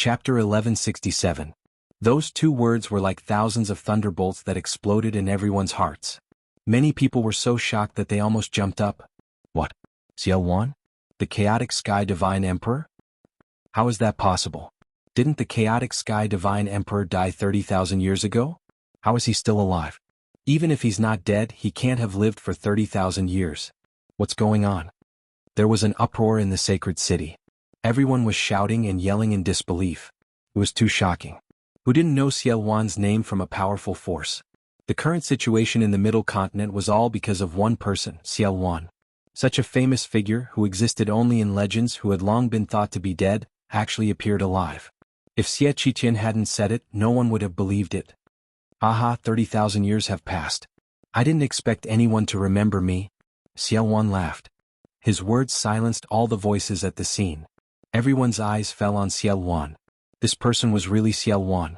Chapter 1167. Those two words were like thousands of thunderbolts that exploded in everyone's hearts. Many people were so shocked that they almost jumped up. What? Xiao Wan? The chaotic sky divine emperor? How is that possible? Didn't the chaotic sky divine emperor die 30,000 years ago? How is he still alive? Even if he's not dead, he can't have lived for 30,000 years. What's going on? There was an uproar in the sacred city. Everyone was shouting and yelling in disbelief. It was too shocking. Who didn't know Xiao Wan's name from a powerful force? The current situation in the Middle Continent was all because of one person, Xiao Wan. Such a famous figure who existed only in legends, who had long been thought to be dead, actually appeared alive. If Xie Qiqian hadn't said it, no one would have believed it. Aha, 30,000 years have passed. I didn't expect anyone to remember me. Xiao Wan laughed. His words silenced all the voices at the scene. Everyone's eyes fell on Xiao Wan. This person was really Xiao Wan.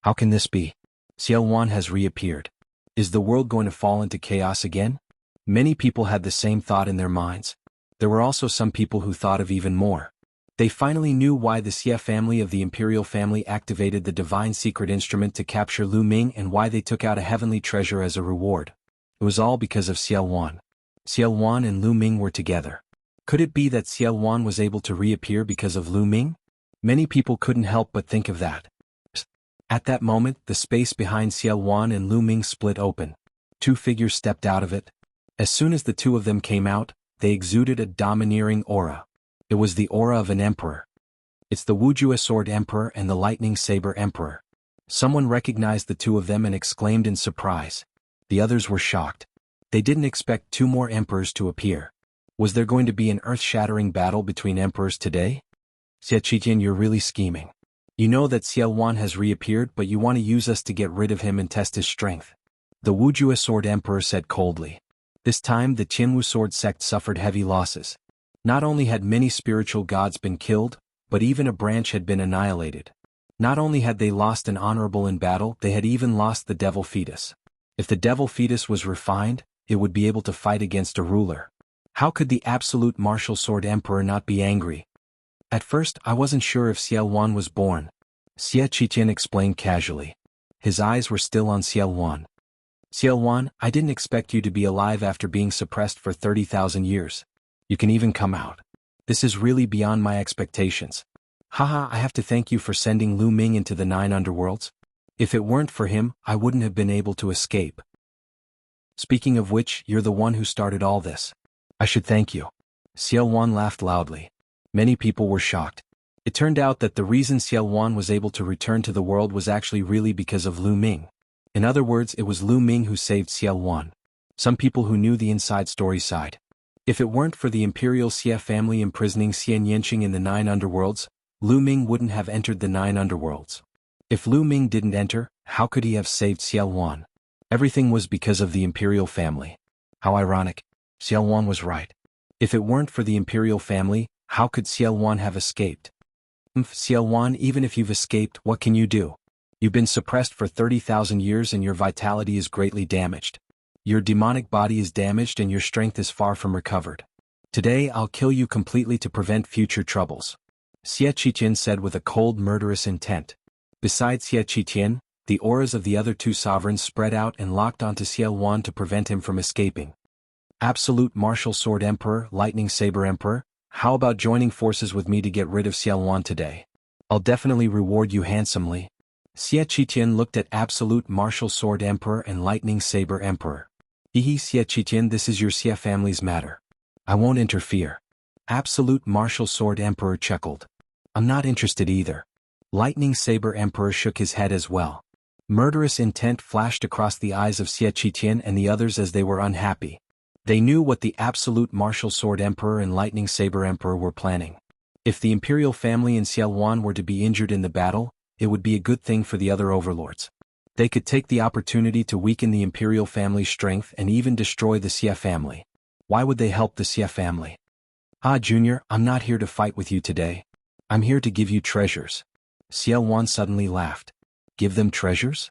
How can this be? Xiao Wan has reappeared. Is the world going to fall into chaos again? Many people had the same thought in their minds. There were also some people who thought of even more. They finally knew why the Xie family of the imperial family activated the divine secret instrument to capture Lu Ming, and why they took out a heavenly treasure as a reward. It was all because of Xiao Wan. Xiao Wan and Lu Ming were together. Could it be that Xiao Wan was able to reappear because of Lu Ming? Many people couldn't help but think of that. At that moment, the space behind Xiao Wan and Lu Ming split open. Two figures stepped out of it. As soon as the two of them came out, they exuded a domineering aura. It was the aura of an emperor. It's the Wuxia Sword Emperor and the Lightning Saber Emperor. Someone recognized the two of them and exclaimed in surprise. The others were shocked. They didn't expect two more emperors to appear. Was there going to be an earth-shattering battle between emperors today? Xie Qiqian, you're really scheming. You know that Xiao Wan has reappeared, but you want to use us to get rid of him and test his strength. The Wuxia Sword Emperor said coldly. This time the Jianghu sword sect suffered heavy losses. Not only had many spiritual gods been killed, but even a branch had been annihilated. Not only had they lost an honorable in battle, they had even lost the devil fetus. If the devil fetus was refined, it would be able to fight against a ruler. How could the absolute martial sword emperor not be angry? At first, I wasn't sure if Xiao Wan was born. Xie Qiqian explained casually. His eyes were still on Xiao Wan. Xiao Wan, I didn't expect you to be alive after being suppressed for 30,000 years. You can even come out. This is really beyond my expectations. Haha, I have to thank you for sending Lu Ming into the 9 underworlds. If it weren't for him, I wouldn't have been able to escape. Speaking of which, you're the one who started all this. I should thank you. Xiao Wan laughed loudly. Many people were shocked. It turned out that the reason Xiao Wan was able to return to the world was actually really because of Lu Ming. In other words, it was Lu Ming who saved Xiao Wan. Some people who knew the inside story sighed. If it weren't for the imperial Xie family imprisoning Xian Yanqing in the 9 underworlds, Lu Ming wouldn't have entered the 9 underworlds. If Lu Ming didn't enter, how could he have saved Xiao Wan? Everything was because of the imperial family. How ironic. Xiao Wan was right. If it weren't for the imperial family, how could Xiao Wan have escaped? Xiao Wan, even if you've escaped, what can you do? You've been suppressed for 30,000 years and your vitality is greatly damaged. Your demonic body is damaged and your strength is far from recovered. Today I'll kill you completely to prevent future troubles. Xie Qiqian said with a cold, murderous intent. Besides Xie Qiqian, the auras of the other two sovereigns spread out and locked onto Xiao Wan to prevent him from escaping. Absolute Martial Sword Emperor, Lightning Saber Emperor, how about joining forces with me to get rid of Xiao Wan today? I'll definitely reward you handsomely. Xie Qiqian looked at Absolute Martial Sword Emperor and Lightning Saber Emperor. Hehe, Xie Qiqian, this is your Xie family's matter. I won't interfere. Absolute Martial Sword Emperor chuckled. I'm not interested either. Lightning Saber Emperor shook his head as well. Murderous intent flashed across the eyes of Xie Qiqian and the others as they were unhappy. They knew what the Absolute Martial Sword Emperor and Lightning Saber Emperor were planning. If the imperial family and Xiao Wan were to be injured in the battle, it would be a good thing for the other overlords. They could take the opportunity to weaken the imperial family's strength and even destroy the Xie family. Why would they help the Xie family? Ah, Junior, I'm not here to fight with you today. I'm here to give you treasures. Xiao Wan suddenly laughed. Give them treasures?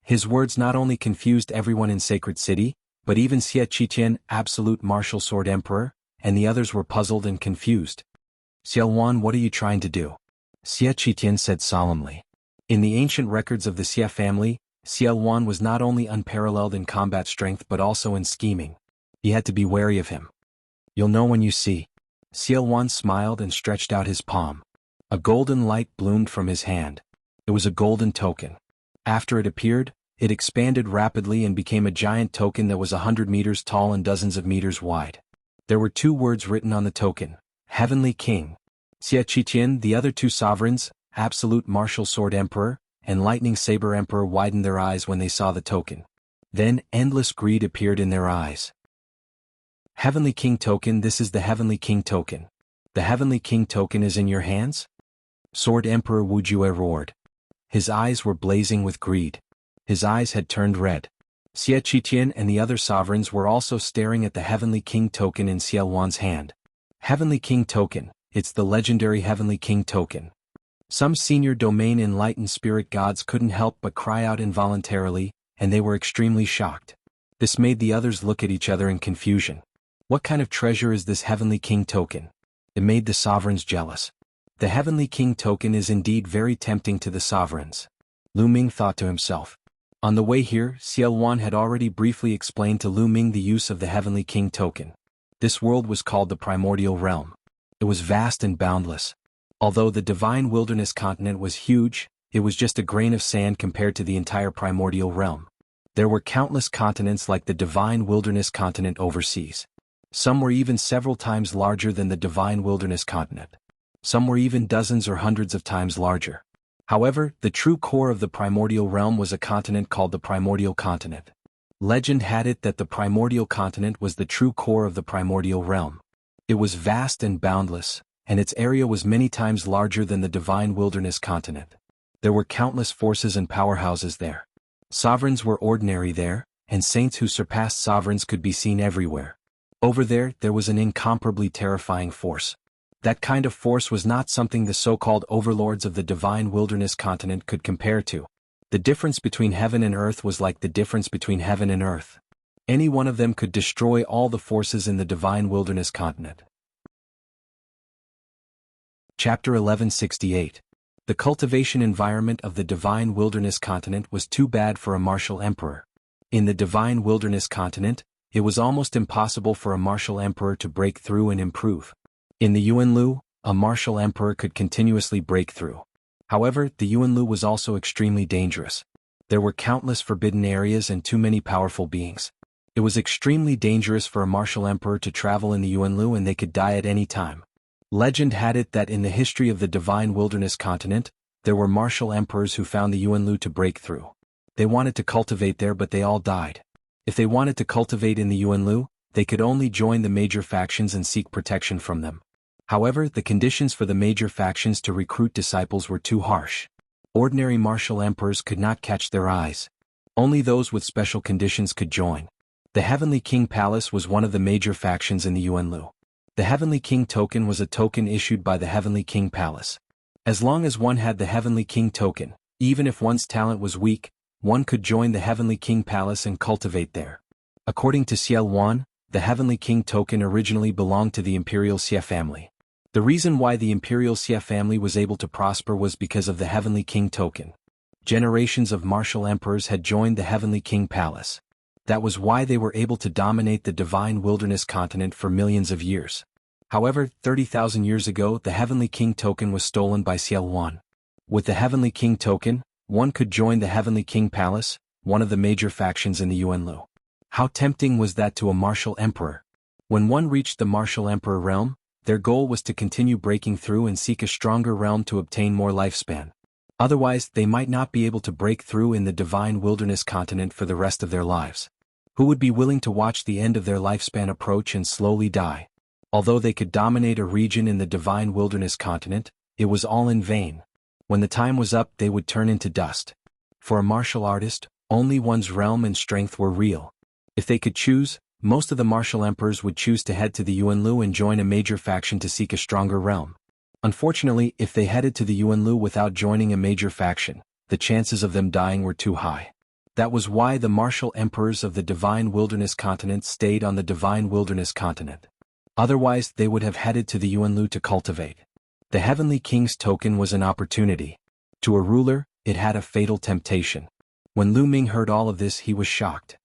His words not only confused everyone in Sacred City, but even Xie Qiqian, Absolute Martial Sword Emperor, and the others were puzzled and confused. Xiao Wan, what are you trying to do? Xie Qitian said solemnly. In the ancient records of the Xie family, Xie Wan was not only unparalleled in combat strength but also in scheming. You had to be wary of him. You'll know when you see. Xie Wan smiled and stretched out his palm. A golden light bloomed from his hand. It was a golden token. After it appeared, it expanded rapidly and became a giant token that was 100 meters tall and dozens of meters wide. There were 2 words written on the token: Heavenly King. Xie Qitian, the other 2 sovereigns, Absolute Martial Sword Emperor and Lightning Saber Emperor, widened their eyes when they saw the token. Then endless greed appeared in their eyes. Heavenly King token, this is the Heavenly King token. The Heavenly King token is in your hands? Sword Emperor Wuxia roared. His eyes were blazing with greed. His eyes had turned red. Xie Qitian and the other sovereigns were also staring at the Heavenly King token in Xie Wan's hand. Heavenly King token, it's the legendary Heavenly King token. Some senior domain enlightened spirit gods couldn't help but cry out involuntarily, and they were extremely shocked. This made the others look at each other in confusion. What kind of treasure is this Heavenly King token? It made the sovereigns jealous. The Heavenly King token is indeed very tempting to the sovereigns. Lu Ming thought to himself. On the way here, Xie Wan had already briefly explained to Lu Ming the use of the Heavenly King token. This world was called the Primordial Realm. It was vast and boundless. Although the Divine Wilderness continent was huge, it was just a grain of sand compared to the entire Primordial Realm. There were countless continents like the Divine Wilderness continent overseas. Some were even several times larger than the Divine Wilderness continent. Some were even dozens or hundreds of times larger. However, the true core of the Primordial Realm was a continent called the Primordial Continent. Legend had it that the Primordial Continent was the true core of the Primordial Realm. It was vast and boundless, and its area was many times larger than the Divine Wilderness continent. There were countless forces and powerhouses there. Sovereigns were ordinary there, and saints who surpassed sovereigns could be seen everywhere. Over there was an incomparably terrifying force. That kind of force was not something the so-called overlords of the Divine Wilderness continent could compare to. The difference between heaven and earth was like the difference between heaven and earth. Any one of them could destroy all the forces in the Divine Wilderness continent. Chapter 1168. The cultivation environment of the Divine Wilderness continent was too bad for a martial emperor. In the Divine Wilderness continent, it was almost impossible for a martial emperor to break through and improve. In the Yuanlu, a martial emperor could continuously break through. However, the Yuanlu was also extremely dangerous. There were countless forbidden areas and too many powerful beings. It was extremely dangerous for a martial emperor to travel in the Yuanlu, and they could die at any time. Legend had it that in the history of the Divine Wilderness continent, there were martial emperors who found the Yuanlu to break through. They wanted to cultivate there, but they all died. If they wanted to cultivate in the Yuanlu, they could only join the major factions and seek protection from them. However, the conditions for the major factions to recruit disciples were too harsh. Ordinary martial emperors could not catch their eyes. Only those with special conditions could join. The Heavenly King Palace was one of the major factions in the Yuanlu. The Heavenly King token was a token issued by the Heavenly King Palace. As long as one had the Heavenly King token, even if one's talent was weak, one could join the Heavenly King Palace and cultivate there. According to Xie Wan, the Heavenly King token originally belonged to the Imperial Xie family. The reason why the Imperial Xie family was able to prosper was because of the Heavenly King token. Generations of martial emperors had joined the Heavenly King Palace. That was why they were able to dominate the Divine Wilderness continent for millions of years. However, 30,000 years ago, the Heavenly King token was stolen by Xie Wan. With the Heavenly King token, one could join the Heavenly King Palace, one of the major factions in the Yuanlu. How tempting was that to a martial emperor? When one reached the martial emperor realm, their goal was to continue breaking through and seek a stronger realm to obtain more lifespan. Otherwise, they might not be able to break through in the Divine Wilderness continent for the rest of their lives. Who would be willing to watch the end of their lifespan approach and slowly die? Although they could dominate a region in the Divine Wilderness continent, it was all in vain. When the time was up, they would turn into dust. For a martial artist, only one's realm and strength were real. If they could choose, most of the martial emperors would choose to head to the Yuanlu and join a major faction to seek a stronger realm. Unfortunately, if they headed to the Yuanlu without joining a major faction, the chances of them dying were too high. That was why the martial emperors of the Divine Wilderness continent stayed on the Divine Wilderness continent. Otherwise, they would have headed to the Yuanlu to cultivate. The Heavenly King's token was an opportunity. To a ruler, it had a fatal temptation. When Lu Ming heard all of this, he was shocked.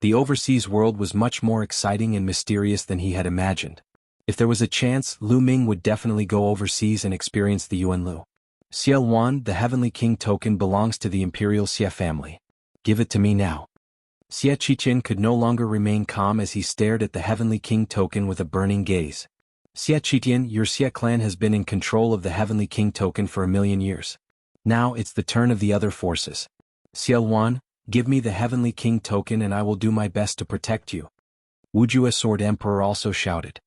The overseas world was much more exciting and mysterious than he had imagined. If there was a chance, Lu Ming would definitely go overseas and experience the Yuanlu. Xie Wan, the Heavenly King token belongs to the Imperial Xie family. Give it to me now. Xie Qiqian could no longer remain calm as he stared at the Heavenly King token with a burning gaze. Xie Qiqian, your Xie clan has been in control of the Heavenly King token for 1,000,000 years. Now it's the turn of the other forces. Xie Wan, give me the Heavenly King token and I will do my best to protect you. Wuxia Sword Emperor also shouted.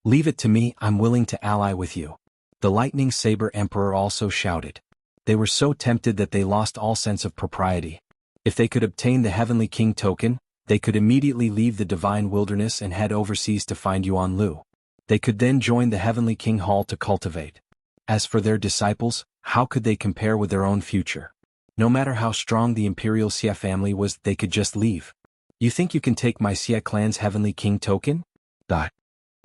Leave it to me, I'm willing to ally with you. The Lightning Saber Emperor also shouted. They were so tempted that they lost all sense of propriety. If they could obtain the Heavenly King token, they could immediately leave the Divine Wilderness and head overseas to find Yuan Lu. They could then join the Heavenly King Hall to cultivate. As for their disciples, how could they compare with their own future? No matter how strong the Imperial Xie family was, they could just leave. You think you can take my Xie clan's Heavenly King token? Die.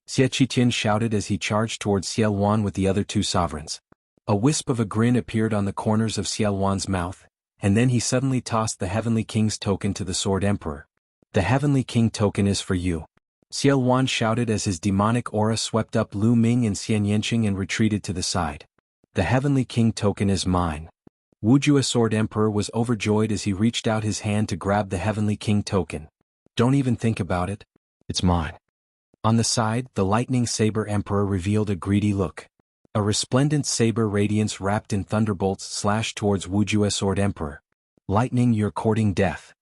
Xie Qiqian shouted as he charged towards Xie Wan with the other two sovereigns. A wisp of a grin appeared on the corners of Xie Wan's mouth, and then he suddenly tossed the Heavenly King's token to the Sword Emperor. The Heavenly King token is for you. Xie Wan shouted as his demonic aura swept up Lu Ming and Xian Yanqing and retreated to the side. The Heavenly King token is mine. Wuxia Sword Emperor was overjoyed as he reached out his hand to grab the Heavenly King token. Don't even think about it. It's mine. On the side, the Lightning Saber Emperor revealed a greedy look. A resplendent saber radiance wrapped in thunderbolts slashed towards Wuxia Sword Emperor. Lightning, you're courting death.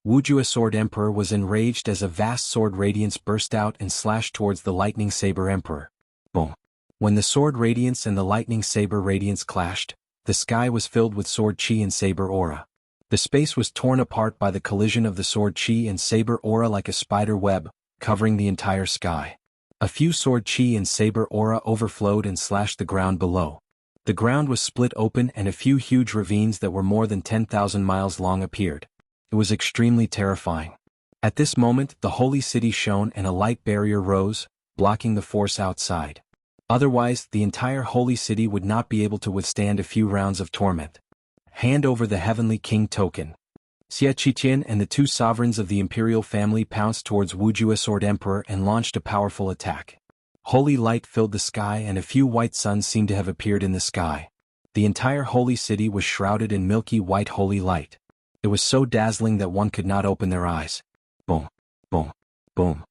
Wuxia Sword Emperor was enraged as a vast sword radiance burst out and slashed towards the Lightning Saber Emperor. Boom. When the sword radiance and the Lightning Saber radiance clashed, the sky was filled with sword chi and saber aura. The space was torn apart by the collision of the sword chi and saber aura like a spider web, covering the entire sky. A few sword chi and saber aura overflowed and slashed the ground below. The ground was split open and a few huge ravines that were more than 10,000 miles long appeared. It was extremely terrifying. At this moment, the holy city shone and a light barrier rose, blocking the force outside. Otherwise, the entire holy city would not be able to withstand a few rounds of torment. Hand over the Heavenly King token. Xie Qiqian and the two sovereigns of the imperial family pounced towards Wuxia Sword Emperor and launched a powerful attack. Holy light filled the sky and a few white suns seemed to have appeared in the sky. The entire holy city was shrouded in milky white holy light. It was so dazzling that one could not open their eyes. Boom, boom, boom.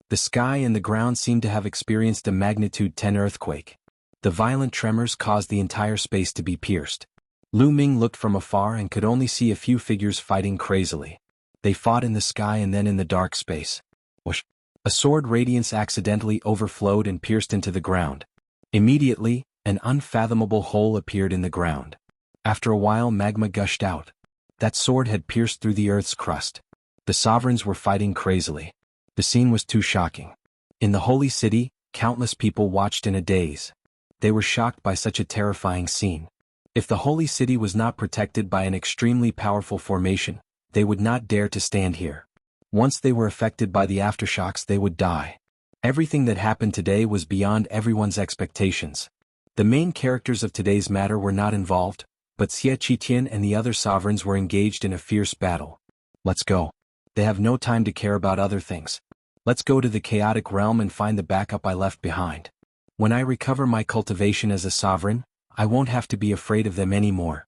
The sky and the ground seemed to have experienced a magnitude 10 earthquake. The violent tremors caused the entire space to be pierced. Lu Ming looked from afar and could only see a few figures fighting crazily. They fought in the sky and then in the dark space. Whoosh! A sword radiance accidentally overflowed and pierced into the ground. Immediately, an unfathomable hole appeared in the ground. After a while, magma gushed out. That sword had pierced through the earth's crust. The sovereigns were fighting crazily. The scene was too shocking. In the holy city, countless people watched in a daze. They were shocked by such a terrifying scene. If the holy city was not protected by an extremely powerful formation, they would not dare to stand here. Once they were affected by the aftershocks, they would die. Everything that happened today was beyond everyone's expectations. The main characters of today's matter were not involved, but Xie Qiqian and the other sovereigns were engaged in a fierce battle. Let's go. They have no time to care about other things. Let's go to the chaotic realm and find the backup I left behind. When I recover my cultivation as a sovereign, I won't have to be afraid of them anymore.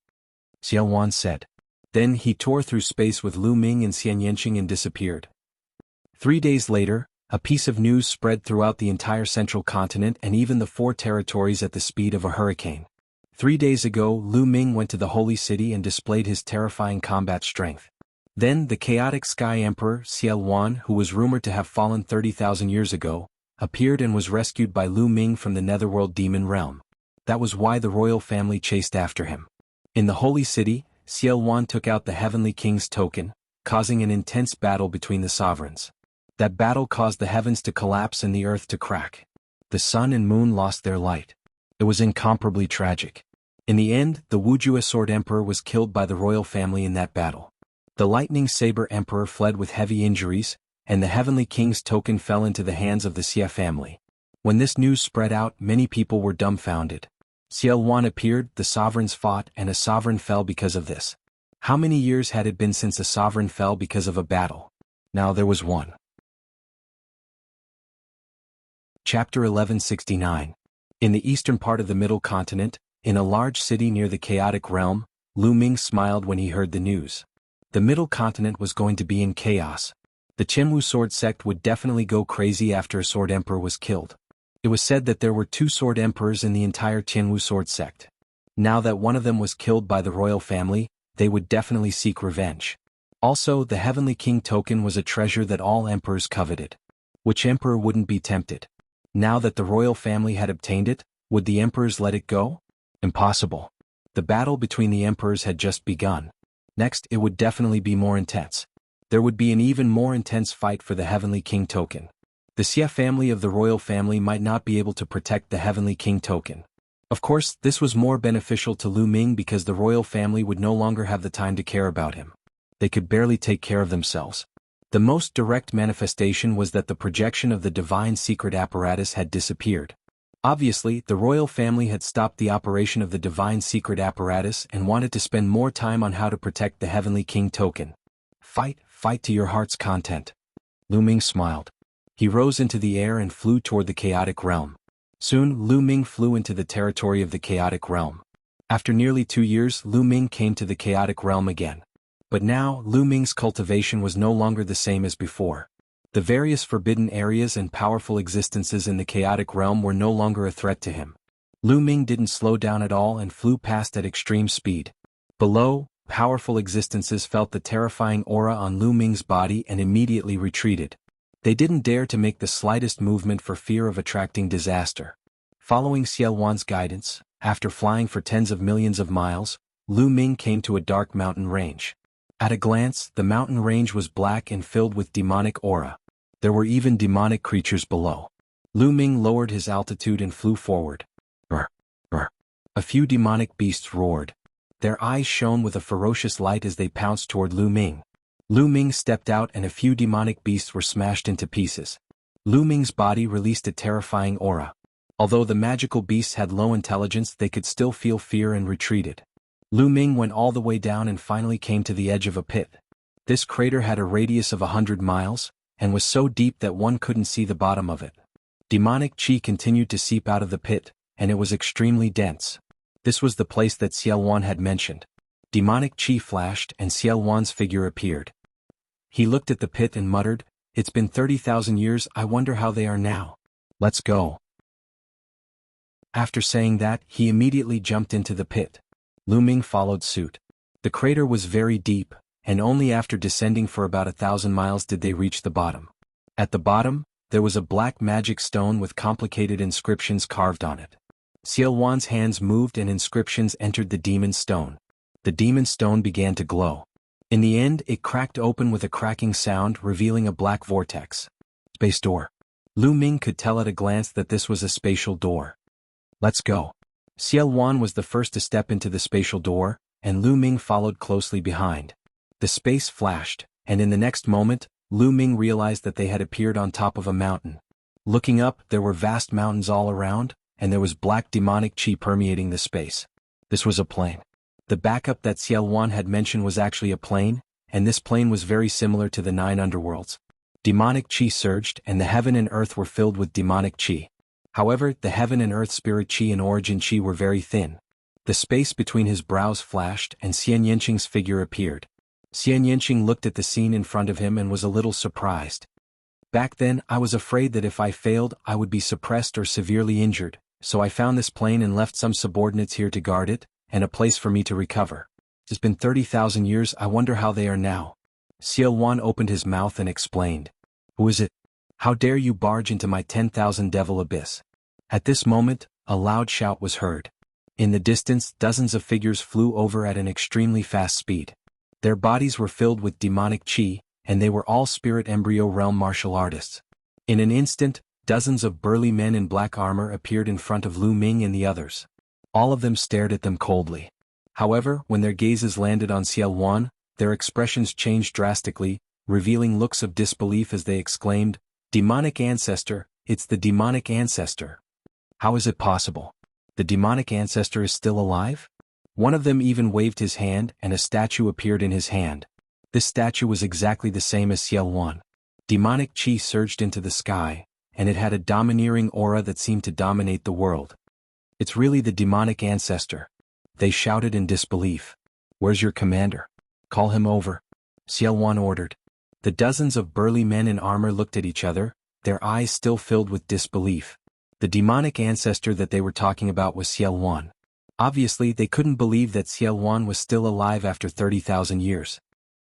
Xie Wan said. Then he tore through space with Lu Ming and Xian Yanqing and disappeared. 3 days later, a piece of news spread throughout the entire central continent and even the 4 territories at the speed of a hurricane. 3 days ago, Lu Ming went to the holy city and displayed his terrifying combat strength. Then the chaotic Sky Emperor, Xie Wan, who was rumored to have fallen 30,000 years ago, appeared and was rescued by Lu Ming from the netherworld demon realm. That was why the royal family chased after him. In the holy city, Xie Wan took out the Heavenly King's token, causing an intense battle between the sovereigns. That battle caused the heavens to collapse and the earth to crack. The sun and moon lost their light. It was incomparably tragic. In the end, the Wuxia Sword Emperor was killed by the royal family in that battle. The Lightning Saber Emperor fled with heavy injuries, and the Heavenly King's token fell into the hands of the Xie family. When this news spread out, many people were dumbfounded. Xiao Wan appeared, the sovereigns fought, and a sovereign fell because of this. How many years had it been since a sovereign fell because of a battle? Now there was one. Chapter 1169. In the eastern part of the Middle Continent, in a large city near the Chaotic Realm, Lu Ming smiled when he heard the news. The Middle Continent was going to be in chaos. The Qianwu sword sect would definitely go crazy after a sword emperor was killed. It was said that there were 2 sword emperors in the entire Qianwu sword sect. Now that one of them was killed by the royal family, they would definitely seek revenge. Also, the Heavenly King token was a treasure that all emperors coveted. Which emperor wouldn't be tempted? Now that the royal family had obtained it, would the emperors let it go? Impossible. The battle between the emperors had just begun. Next, it would definitely be more intense. There would be an even more intense fight for the Heavenly King token. The Xia family of the royal family might not be able to protect the Heavenly King token. Of course, this was more beneficial to Lu Ming because the royal family would no longer have the time to care about him. They could barely take care of themselves. The most direct manifestation was that the projection of the divine secret apparatus had disappeared. Obviously, the royal family had stopped the operation of the divine secret apparatus and wanted to spend more time on how to protect the Heavenly King token. Fight to your heart's content. Lu Ming smiled. He rose into the air and flew toward the Chaotic Realm. Soon, Lu Ming flew into the territory of the Chaotic Realm. After nearly 2 years, Lu Ming came to the Chaotic Realm again. But now, Lu Ming's cultivation was no longer the same as before. The various forbidden areas and powerful existences in the Chaotic Realm were no longer a threat to him. Lu Ming didn't slow down at all and flew past at extreme speed. Below, powerful existences felt the terrifying aura on Lu Ming's body and immediately retreated. They didn't dare to make the slightest movement for fear of attracting disaster. Following Xiao Wan's guidance, after flying for tens of millions of miles, Lu Ming came to a dark mountain range. At a glance, the mountain range was black and filled with demonic aura. There were even demonic creatures below. Lu Ming lowered his altitude and flew forward. A few demonic beasts roared. Their eyes shone with a ferocious light as they pounced toward Lu Ming. Lu Ming stepped out and a few demonic beasts were smashed into pieces. Lu Ming's body released a terrifying aura. Although the magical beasts had low intelligence, they could still feel fear and retreated. Lu Ming went all the way down and finally came to the edge of a pit. This crater had a radius of 100 miles, and was so deep that one couldn't see the bottom of it. Demonic chi continued to seep out of the pit, and it was extremely dense. This was the place that Xiao Wan had mentioned. Demonic chi flashed and Xiao Wan's figure appeared. He looked at the pit and muttered, "It's been 30,000 years, I wonder how they are now. Let's go." After saying that, he immediately jumped into the pit. Lu Ming followed suit. The crater was very deep, and only after descending for about 1,000 miles did they reach the bottom. At the bottom, there was a black magic stone with complicated inscriptions carved on it. Xiao Wan's hands moved and inscriptions entered the demon stone. The demon stone began to glow. In the end, it cracked open with a cracking sound, revealing a black vortex. Space door. Lu Ming could tell at a glance that this was a spatial door. Let's go. Xiao Wan was the first to step into the spatial door, and Lu Ming followed closely behind. The space flashed, and in the next moment, Lu Ming realized that they had appeared on top of a mountain. Looking up, there were vast mountains all around, and there was black demonic chi permeating the space. This was a plane. The backup that Xiao Wan had mentioned was actually a plane, and this plane was very similar to the 9 underworlds. Demonic chi surged, and the heaven and earth were filled with demonic chi. However, the heaven and earth spirit chi and origin chi were very thin. The space between his brows flashed, and Xian Yanqing's figure appeared. Xian Yanqing looked at the scene in front of him and was a little surprised. Back then, I was afraid that if I failed, I would be suppressed or severely injured, so I found this plane and left some subordinates here to guard it, and a place for me to recover. It's been 30,000 years, I wonder how they are now. Xiao Wan opened his mouth and explained. Who is it? How dare you barge into my 10,000 devil abyss? At this moment, a loud shout was heard. In the distance, dozens of figures flew over at an extremely fast speed. Their bodies were filled with demonic chi, and they were all spirit embryo realm martial artists. In an instant, dozens of burly men in black armor appeared in front of Lu Ming and the others. All of them stared at them coldly. However, when their gazes landed on Xiao Wan, their expressions changed drastically, revealing looks of disbelief as they exclaimed, "Demonic ancestor, It's the demonic ancestor. How is it possible? The demonic ancestor is still alive? One of them even waved his hand and a statue appeared in his hand. This statue was exactly the same as Xiao Wan. Demonic chi surged into the sky, and it had a domineering aura that seemed to dominate the world. It's really the demonic ancestor. They shouted in disbelief. Where's your commander? Call him over. Xiao Wan ordered. The dozens of burly men in armor looked at each other, their eyes still filled with disbelief. The demonic ancestor that they were talking about was Xiao Wan. Obviously, they couldn't believe that Xiao Wan was still alive after 30,000 years.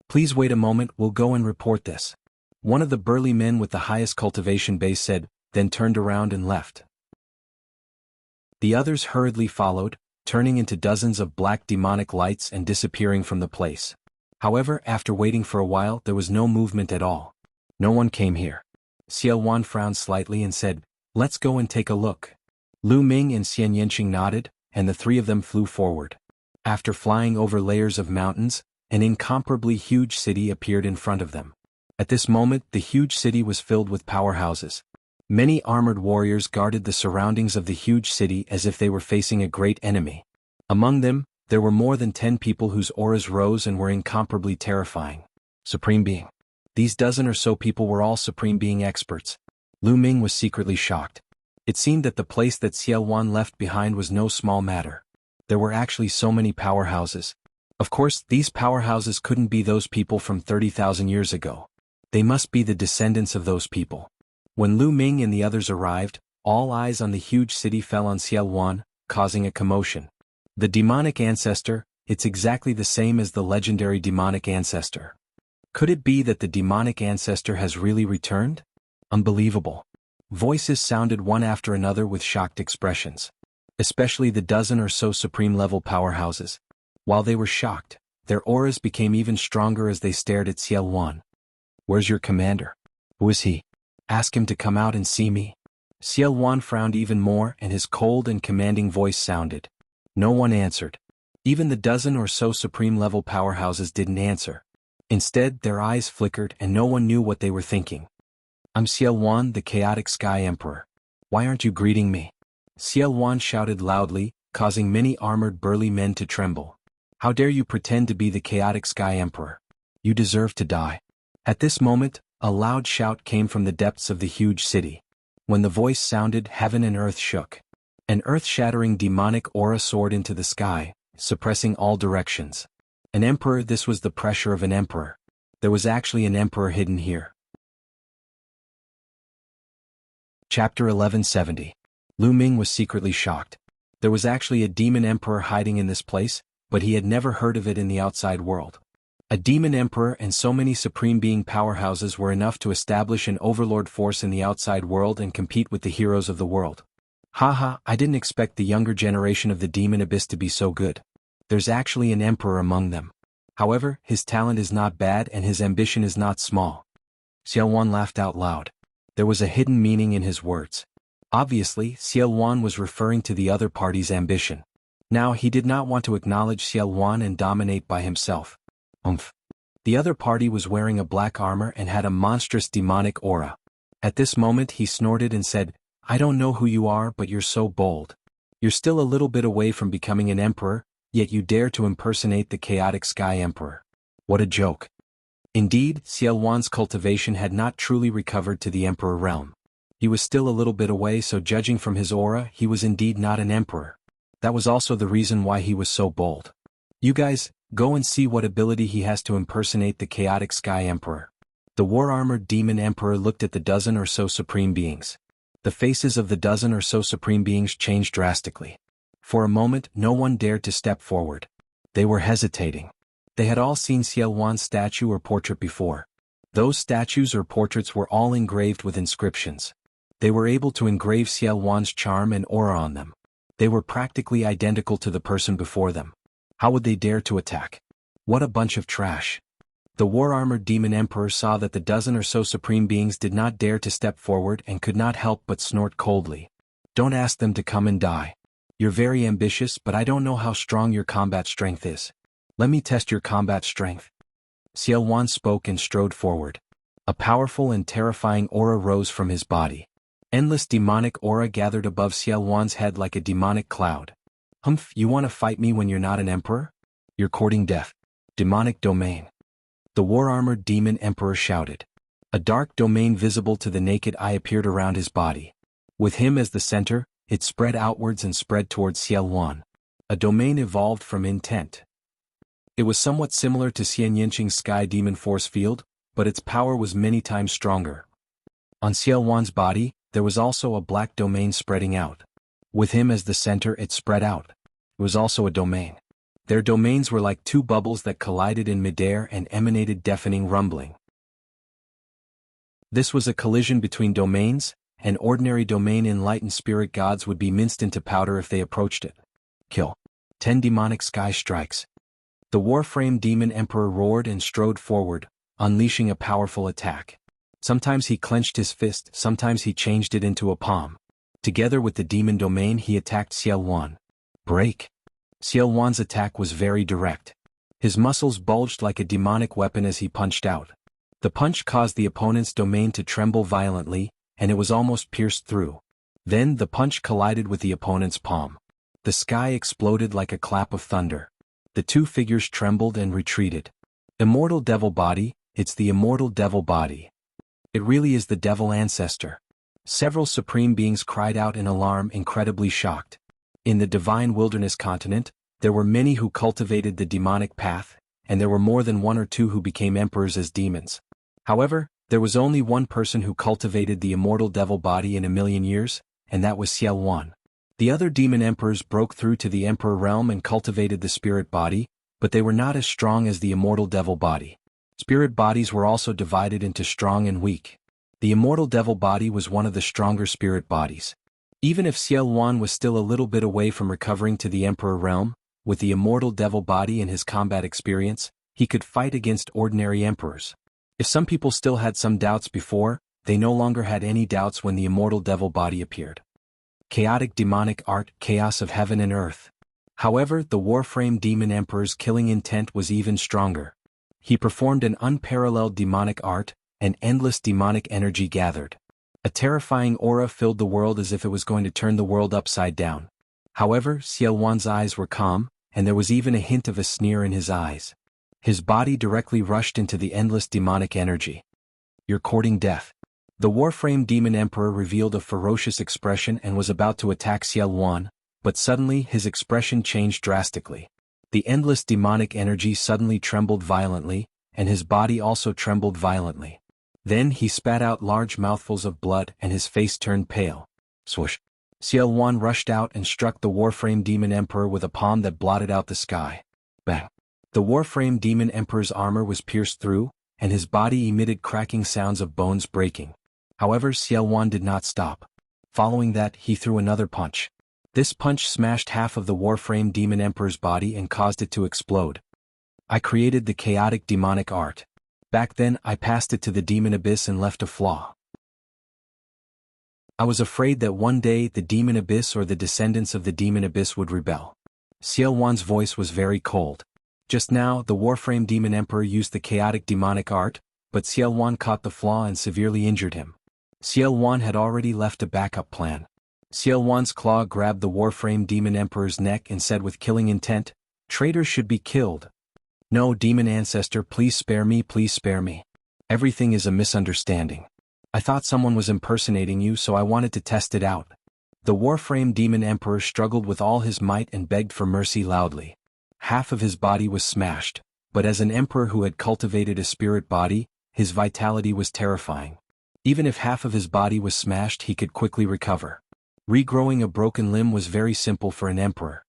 Please wait a moment, we'll go and report this. One of the burly men with the highest cultivation base said, then turned around and left. The others hurriedly followed, turning into dozens of black demonic lights and disappearing from the place. However, after waiting for a while, there was no movement at all. No one came here. Xiao Wan frowned slightly and said, let's go and take a look. Lu Ming and Xian Yanqing nodded, and the three of them flew forward. After flying over layers of mountains, an incomparably huge city appeared in front of them. At this moment, the huge city was filled with powerhouses. Many armored warriors guarded the surroundings of the huge city as if they were facing a great enemy. Among them, there were more than 10 people whose auras rose and were incomparably terrifying. Supreme Being. These dozen or so people were all Supreme Being experts. Lu Ming was secretly shocked. It seemed that the place that Xiao Wan left behind was no small matter. There were actually so many powerhouses. Of course, these powerhouses couldn't be those people from 30,000 years ago. They must be the descendants of those people. When Lu Ming and the others arrived, all eyes on the huge city fell on Xiao Wan, causing a commotion. The demonic ancestor, it's exactly the same as the legendary demonic ancestor. Could it be that the demonic ancestor has really returned? Unbelievable. Voices sounded one after another with shocked expressions. Especially the dozen or so supreme-level powerhouses. While they were shocked, their auras became even stronger as they stared at Xiao Wan. Where's your commander? Who is he? Ask him to come out and see me. Xiao Wan frowned even more and his cold and commanding voice sounded. No one answered. Even the dozen or so supreme-level powerhouses didn't answer. Instead, their eyes flickered and no one knew what they were thinking. I'm Xiao Wan, the Chaotic Sky Emperor. Why aren't you greeting me? Xiao Wan shouted loudly, causing many armored burly men to tremble. How dare you pretend to be the Chaotic Sky Emperor? You deserve to die. At this moment, a loud shout came from the depths of the huge city. When the voice sounded, heaven and earth shook. An earth-shattering demonic aura soared into the sky, suppressing all directions. An emperor, this was the pressure of an emperor. There was actually an emperor hidden here. Chapter 1170. Lu Ming was secretly shocked. There was actually a demon emperor hiding in this place, but he had never heard of it in the outside world. A demon emperor and so many supreme being powerhouses were enough to establish an overlord force in the outside world and compete with the heroes of the world. Haha, I didn't expect the younger generation of the demon abyss to be so good. There's actually an emperor among them. However, his talent is not bad and his ambition is not small. Xiao Wan laughed out loud. There was a hidden meaning in his words. Obviously, Xiao Wan was referring to the other party's ambition. Now he did not want to acknowledge Xiao Wan and dominate by himself. The other party was wearing a black armor and had a monstrous demonic aura. At this moment he snorted and said, I don't know who you are, but you're so bold. You're still a little bit away from becoming an emperor, yet you dare to impersonate the Chaotic Sky Emperor. What a joke. Indeed, Xiao Wan's cultivation had not truly recovered to the emperor realm. He was still a little bit away, so judging from his aura, he was indeed not an emperor. That was also the reason why he was so bold. You guys, go and see what ability he has to impersonate the Chaotic Sky Emperor. The war-armored demon emperor looked at the dozen or so supreme beings. The faces of the dozen or so supreme beings changed drastically. For a moment, no one dared to step forward. They were hesitating. They had all seen Xiao Wan's statue or portrait before. Those statues or portraits were all engraved with inscriptions. They were able to engrave Xiao Wan's charm and aura on them. They were practically identical to the person before them. How would they dare to attack? What a bunch of trash. The war-armored demon emperor saw that the dozen or so supreme beings did not dare to step forward and could not help but snort coldly. Don't ask them to come and die. You're very ambitious, but I don't know how strong your combat strength is. Let me test your combat strength. Xiao Wan spoke and strode forward. A powerful and terrifying aura rose from his body. Endless demonic aura gathered above Xiaowan's head like a demonic cloud. Humph, you want to fight me when you're not an emperor? You're courting death. Demonic domain. The war-armored demon emperor shouted. A dark domain visible to the naked eye appeared around his body. With him as the center, it spread outwards and spread towards Xiaowan. A domain evolved from intent. It was somewhat similar to Xian Yinqing's sky demon force field, but its power was many times stronger. On Xiaowan's body, there was also a black domain spreading out. With him as the center, it spread out. It was also a domain. Their domains were like two bubbles that collided in midair and emanated deafening rumbling. This was a collision between domains. An ordinary domain enlightened spirit gods would be minced into powder if they approached it. Kill. 10 demonic sky strikes. The Warframe Demon Emperor roared and strode forward, unleashing a powerful attack. Sometimes he clenched his fist, sometimes he changed it into a palm. Together with the demon domain he attacked Xiaowan. Break. Xiaowan's attack was very direct. His muscles bulged like a demonic weapon as he punched out. The punch caused the opponent's domain to tremble violently, and it was almost pierced through. Then the punch collided with the opponent's palm. The sky exploded like a clap of thunder. The two figures trembled and retreated. Immortal devil body, it's the immortal devil body. It really is the devil ancestor. Several supreme beings cried out in alarm, incredibly shocked. In the divine wilderness continent, there were many who cultivated the demonic path, and there were more than one or two who became emperors as demons. However, there was only one person who cultivated the immortal devil body in 1,000,000 years, and that was Xiaowan. The other demon emperors broke through to the emperor realm and cultivated the spirit body, but they were not as strong as the immortal devil body. Spirit bodies were also divided into strong and weak. The immortal devil body was one of the stronger spirit bodies. Even if Xiaowan was still a little bit away from recovering to the emperor realm, with the immortal devil body and his combat experience, he could fight against ordinary emperors. If some people still had some doubts before, they no longer had any doubts when the immortal devil body appeared. Chaotic demonic art, chaos of heaven and earth. However, the Warframe Demon Emperor's killing intent was even stronger. He performed an unparalleled demonic art, and endless demonic energy gathered. A terrifying aura filled the world as if it was going to turn the world upside down. However, Xiaowan's eyes were calm, and there was even a hint of a sneer in his eyes. His body directly rushed into the endless demonic energy. You're courting death. The Warframe Demon Emperor revealed a ferocious expression and was about to attack Xiaowan, but suddenly his expression changed drastically. The endless demonic energy suddenly trembled violently, and his body also trembled violently. Then he spat out large mouthfuls of blood and his face turned pale. Swoosh. Xiaowan rushed out and struck the Warframe Demon Emperor with a palm that blotted out the sky. Bang. The Warframe Demon Emperor's armor was pierced through, and his body emitted cracking sounds of bones breaking. However, Xiaowan did not stop. Following that, he threw another punch. This punch smashed half of the Warframe Demon Emperor's body and caused it to explode. I created the chaotic demonic art. Back then, I passed it to the demon abyss and left a flaw. I was afraid that one day the demon abyss or the descendants of the demon abyss would rebel. Xiaowan's voice was very cold. Just now, the Warframe Demon Emperor used the chaotic demonic art, but Xiaowan caught the flaw and severely injured him. Xiaowan had already left a backup plan. Xiaowan's claw grabbed the Warframe Demon Emperor's neck and said with killing intent, "Traitors should be killed. No, demon ancestor, please spare me, please spare me. Everything is a misunderstanding. I thought someone was impersonating you, so I wanted to test it out." The Warframe Demon Emperor struggled with all his might and begged for mercy loudly. Half of his body was smashed, but as an emperor who had cultivated a spirit body, his vitality was terrifying. Even if half of his body was smashed, he could quickly recover. Regrowing a broken limb was very simple for an emperor.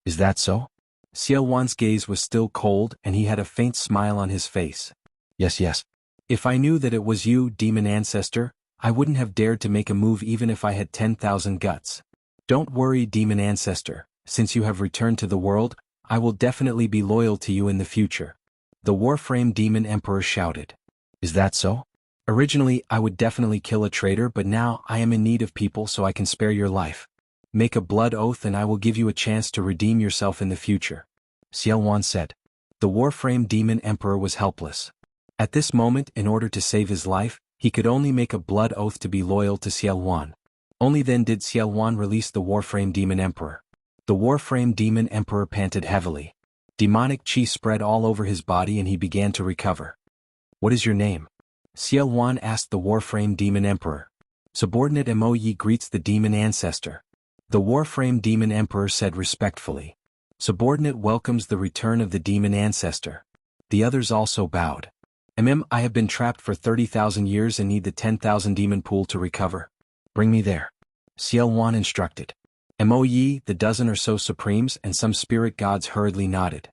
Is that so? Xiaowan's gaze was still cold and he had a faint smile on his face. Yes. If I knew that it was you, demon ancestor, I wouldn't have dared to make a move even if I had 10,000 guts. Don't worry, demon ancestor, since you have returned to the world, I will definitely be loyal to you in the future. The Warframe Demon Emperor shouted. Is that so? Originally, I would definitely kill a traitor, but now I am in need of people so I can spare your life. Make a blood oath and I will give you a chance to redeem yourself in the future. Xiaowan said. The Warframe Demon Emperor was helpless. At this moment, in order to save his life, He could only make a blood oath to be loyal to Xiaowan. Only then did Xiaowan release the Warframe Demon Emperor. The Warframe Demon Emperor panted heavily. Demonic chi spread all over his body and he began to recover. "What is your name?" Xiaowan asked the Warframe Demon Emperor. Subordinate Mo Yi greets the Demon Ancestor. The Warframe Demon Emperor said respectfully. Subordinate welcomes the return of the Demon Ancestor. The others also bowed. I have been trapped for 30,000 years and need the 10,000 demon pool to recover. Bring me there. Xiaowan instructed. Mo Yi, the dozen or so supremes and some spirit gods hurriedly nodded.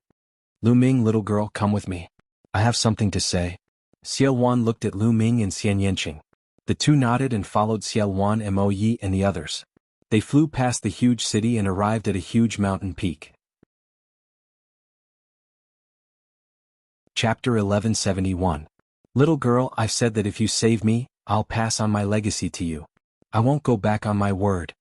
Lu Ming, little girl, come with me. I have something to say. Xiaowan looked at Lu Ming and Xian Yanqing. The two nodded and followed Xiaowan, Mo Yi and the others. They flew past the huge city and arrived at a huge mountain peak. Chapter 1171. Little girl, I've said that if you save me, I'll pass on my legacy to you. I won't go back on my word.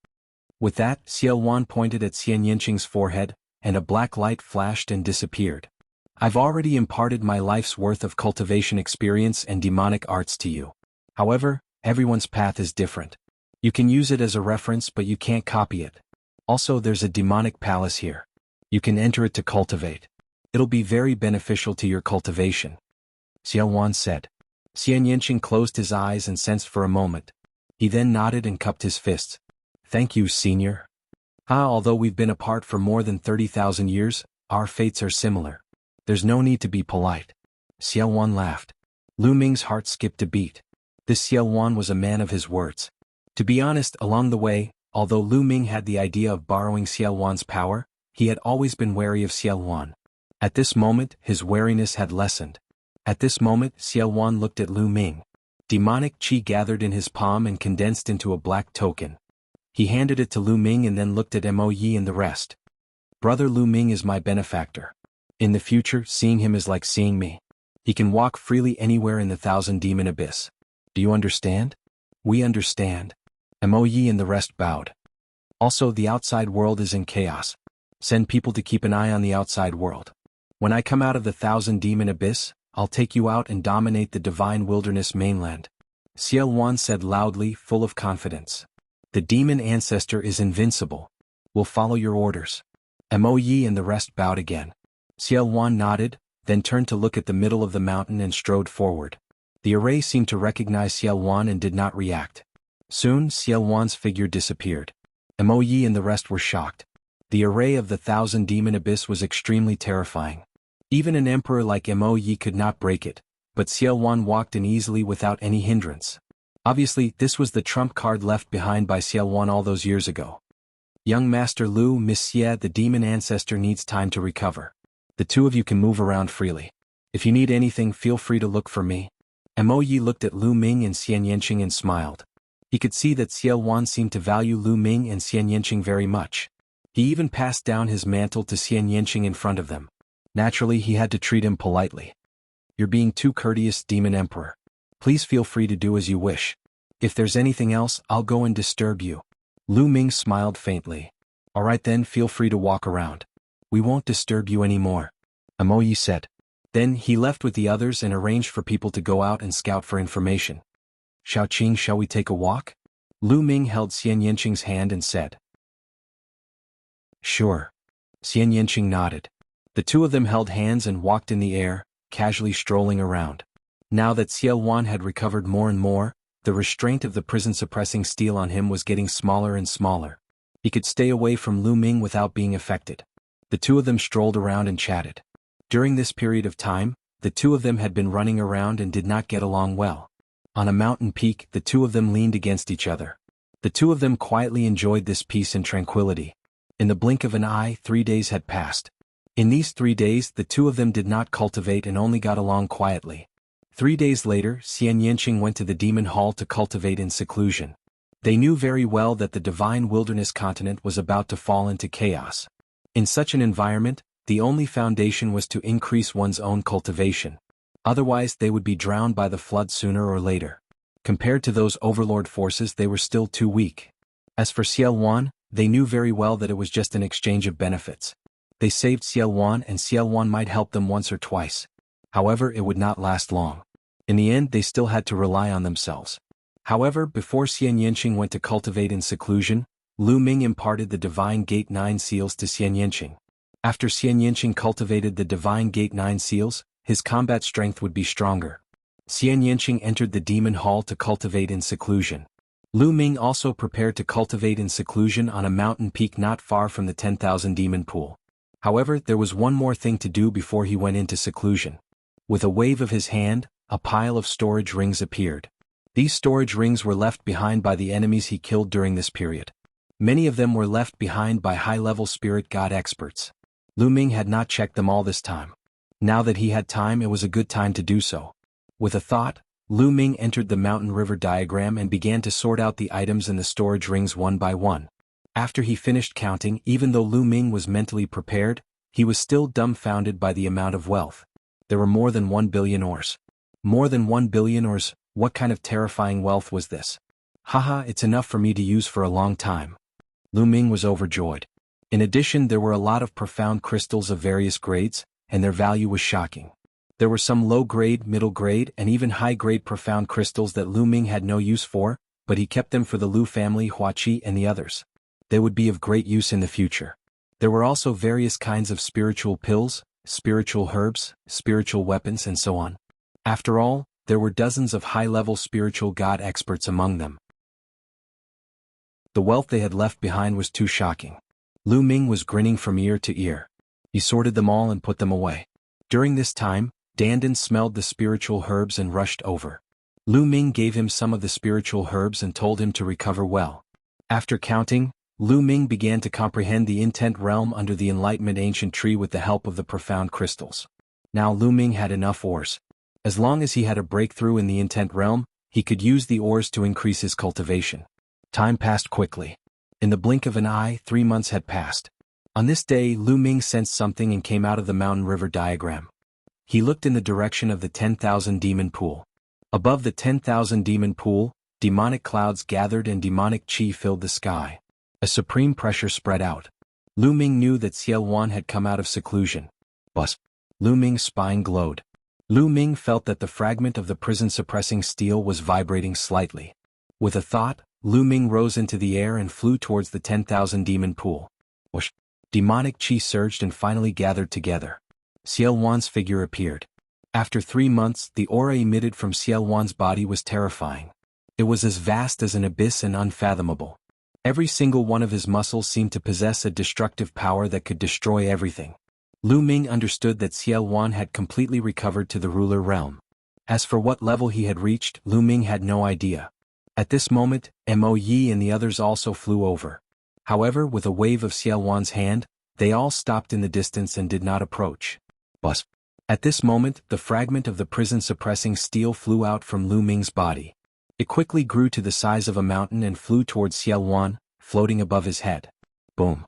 With that, Xiaowan pointed at Xian Yanqing's forehead, and a black light flashed and disappeared. I've already imparted my life's worth of cultivation experience and demonic arts to you. However, everyone's path is different. You can use it as a reference but you can't copy it. Also, there's a demonic palace here. You can enter it to cultivate. It'll be very beneficial to your cultivation. Xiaowan said. Xian Yanqing closed his eyes and sensed for a moment. He then nodded and cupped his fists. Thank you, senior. Although we've been apart for more than 30,000 years, our fates are similar. There's no need to be polite. Xiaowan laughed. Lu Ming's heart skipped a beat. This Xiaowan was a man of his words. To be honest, along the way, although Lu Ming had the idea of borrowing Xiaowan's power, he had always been wary of Xiaowan. At this moment, his wariness had lessened. At this moment, Xiaowan looked at Lu Ming. Demonic chi gathered in his palm and condensed into a black token. He handed it to Lu Ming and then looked at Mo Yi and the rest. Brother Lu Ming is my benefactor. In the future, seeing him is like seeing me. He can walk freely anywhere in the 1,000 demon abyss. Do you understand? We understand. Mo Yi and the rest bowed. Also, the outside world is in chaos. Send people to keep an eye on the outside world. When I come out of the 1,000 demon abyss, I'll take you out and dominate the divine wilderness mainland. Xiaowan said loudly, full of confidence. The demon ancestor is invincible. We'll follow your orders. Mo Yi and the rest bowed again. Xiaowan nodded, then turned to look at the middle of the mountain and strode forward. The array seemed to recognize Xiaowan and did not react. Soon, Xiaowan's figure disappeared. Mo Yi and the rest were shocked. The array of the 1,000 demon abyss was extremely terrifying. Even an emperor like Mo Yi could not break it, but Xiaowan walked in easily without any hindrance. Obviously, this was the trump card left behind by Xiaowan all those years ago. Young Master Lu, Miss Xie, the demon ancestor needs time to recover. The two of you can move around freely. If you need anything, feel free to look for me. Mo Yi looked at Lu Ming and Xian Yanqing and smiled. He could see that Xiaowan seemed to value Lu Ming and Xian Yanqing very much. He even passed down his mantle to Xian Yanqing in front of them. Naturally, he had to treat him politely. You're being too courteous, Demon Emperor. Please feel free to do as you wish. If there's anything else, I'll go and disturb you. Lu Ming smiled faintly. All right then, feel free to walk around. We won't disturb you anymore. Mo Yi said. Then he left with the others and arranged for people to go out and scout for information. Xiaoqing, shall we take a walk? Lu Ming held Xian Yanqing's hand and said. Sure. Xian Yanqing nodded. The two of them held hands and walked in the air, casually strolling around. Now that Xiaowan had recovered more and more, the restraint of the prison-suppressing steel on him was getting smaller and smaller. He could stay away from Lu Ming without being affected. The two of them strolled around and chatted. During this period of time, the two of them had been running around and did not get along well. On a mountain peak, the two of them leaned against each other. The two of them quietly enjoyed this peace and tranquility. In the blink of an eye, 3 days had passed. In these 3 days, the two of them did not cultivate and only got along quietly. 3 days later, Xian Yanqing went to the demon hall to cultivate in seclusion. They knew very well that the divine wilderness continent was about to fall into chaos. In such an environment, the only foundation was to increase one's own cultivation. Otherwise, they would be drowned by the flood sooner or later. Compared to those overlord forces, they were still too weak. As for Xiaowan, they knew very well that it was just an exchange of benefits. They saved Xiaowan and Xiaowan might help them once or twice. However, it would not last long. In the end they still had to rely on themselves. However, before Xian Yanqing went to cultivate in seclusion, Lu Ming imparted the Divine Gate 9 seals to Xian Yanqing. After Xian Yanqing cultivated the Divine Gate 9 seals, his combat strength would be stronger. Xian Yanqing entered the Demon Hall to cultivate in seclusion. Lu Ming also prepared to cultivate in seclusion on a mountain peak not far from the 10,000 demon pool. However, there was one more thing to do before he went into seclusion. With a wave of his hand, a pile of storage rings appeared. These storage rings were left behind by the enemies he killed during this period. Many of them were left behind by high-level spirit god experts. Lu Ming had not checked them all this time. Now that he had time, it was a good time to do so. With a thought, Lu Ming entered the mountain river diagram and began to sort out the items in the storage rings one by one. After he finished counting, even though Lu Ming was mentally prepared, he was still dumbfounded by the amount of wealth. There were more than 1 billion ores. More than 1 billion ores, what kind of terrifying wealth was this? Haha, it's enough for me to use for a long time. Lu Ming was overjoyed. In addition, there were a lot of profound crystals of various grades, and their value was shocking. There were some low-grade, middle-grade, and even high-grade profound crystals that Lu Ming had no use for, but he kept them for the Lu family, Huaqi, and the others. They would be of great use in the future. There were also various kinds of spiritual pills, spiritual herbs, spiritual weapons, and so on. After all, there were dozens of high-level spiritual god experts among them. The wealth they had left behind was too shocking. Lu Ming was grinning from ear to ear. He sorted them all and put them away. During this time, Dandan smelled the spiritual herbs and rushed over. Lu Ming gave him some of the spiritual herbs and told him to recover well. After counting, Lu Ming began to comprehend the intent realm under the Enlightenment ancient tree with the help of the profound crystals. Now Lu Ming had enough ores. As long as he had a breakthrough in the intent realm, he could use the ores to increase his cultivation. Time passed quickly. In the blink of an eye, 3 months had passed. On this day, Lu Ming sensed something and came out of the mountain river diagram. He looked in the direction of the 10,000 demon pool. Above the 10,000 demon pool, demonic clouds gathered and demonic chi filled the sky. A supreme pressure spread out. Lu Ming knew that Xiao Wan had come out of seclusion. But Lu Ming's spine glowed. Lu Ming felt that the fragment of the prison-suppressing steel was vibrating slightly. With a thought, Lu Ming rose into the air and flew towards the 10,000 demon pool. Whoosh! Demonic chi surged and finally gathered together. Xiao Wan's figure appeared. After 3 months, the aura emitted from Xiao Wan's body was terrifying. It was as vast as an abyss and unfathomable. Every single one of his muscles seemed to possess a destructive power that could destroy everything. Lu Ming understood that Xiao Wan had completely recovered to the ruler realm. As for what level he had reached, Lu Ming had no idea. At this moment, Mo Yi and the others also flew over. However, with a wave of Xiao Wan's hand, they all stopped in the distance and did not approach. But at this moment, the fragment of the prison-suppressing steel flew out from Lu Ming's body. It quickly grew to the size of a mountain and flew towards Xiao Wan, floating above his head. Boom.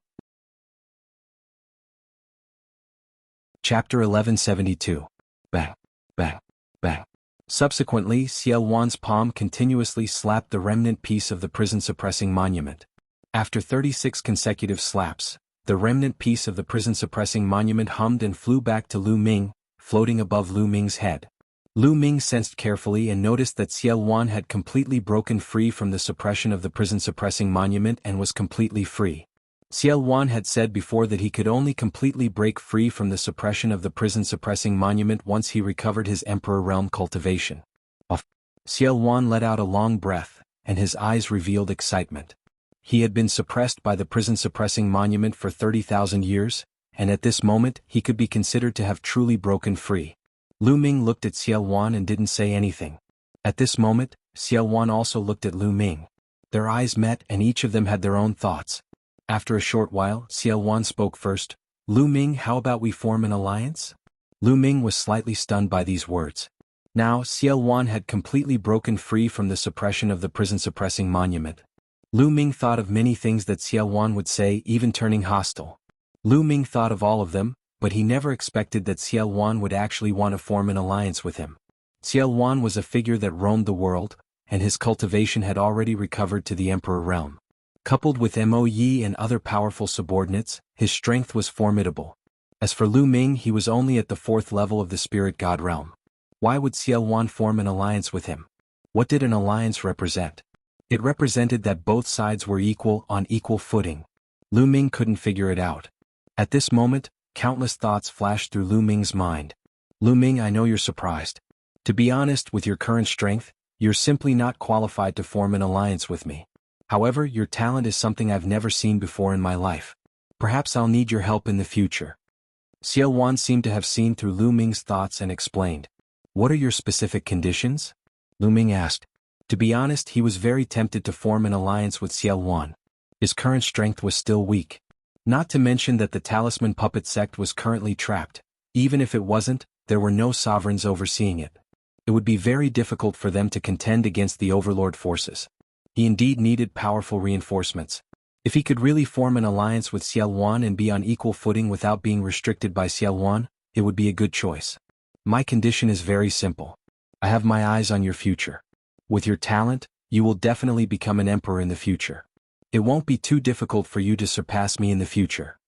Chapter 1172. Bang, bang, bang. Subsequently, Xiao Wan's palm continuously slapped the remnant piece of the prison-suppressing monument. After 36 consecutive slaps, the remnant piece of the prison-suppressing monument hummed and flew back to Lu Ming, floating above Lu Ming's head. Lu Ming sensed carefully and noticed that Xiao Wan had completely broken free from the suppression of the prison-suppressing monument and was completely free. Xiao Wan had said before that he could only completely break free from the suppression of the prison-suppressing monument once he recovered his Emperor Realm cultivation. Xiao Wan let out a long breath, and his eyes revealed excitement. He had been suppressed by the prison-suppressing monument for 30,000 years, and at this moment he could be considered to have truly broken free. Lu Ming looked at Xiao Wan and didn't say anything. At this moment, Xiao Wan also looked at Lu Ming. Their eyes met and each of them had their own thoughts. After a short while, Xiao Wan spoke first. Lu Ming, how about we form an alliance? Lu Ming was slightly stunned by these words. Now, Xiao Wan had completely broken free from the suppression of the prison-suppressing monument. Lu Ming thought of many things that Xiao Wan would say, even turning hostile. Lu Ming thought of all of them, but he never expected that Xiao Wan would actually want to form an alliance with him. Xiao Wan was a figure that roamed the world, and his cultivation had already recovered to the Emperor Realm. Coupled with Mo Yi and other powerful subordinates, his strength was formidable. As for Lu Ming, he was only at the 4th level of the Spirit God Realm. Why would Xiao Wan form an alliance with him? What did an alliance represent? It represented that both sides were equal on equal footing. Lu Ming couldn't figure it out. At this moment, countless thoughts flashed through Lu Ming's mind. Lu Ming, I know you're surprised. To be honest, with your current strength, you're simply not qualified to form an alliance with me. However, your talent is something I've never seen before in my life. Perhaps I'll need your help in the future. Xiao Wan seemed to have seen through Lu Ming's thoughts and explained. What are your specific conditions? Lu Ming asked. To be honest, he was very tempted to form an alliance with Xiao Wan. His current strength was still weak. Not to mention that the Talisman Puppet sect was currently trapped. Even if it wasn't, there were no sovereigns overseeing it. It would be very difficult for them to contend against the overlord forces. He indeed needed powerful reinforcements. If he could really form an alliance with Xiao Wan and be on equal footing without being restricted by Xiao Wan, it would be a good choice. My condition is very simple. I have my eyes on your future. With your talent, you will definitely become an emperor in the future. It won't be too difficult for you to surpass me in the future.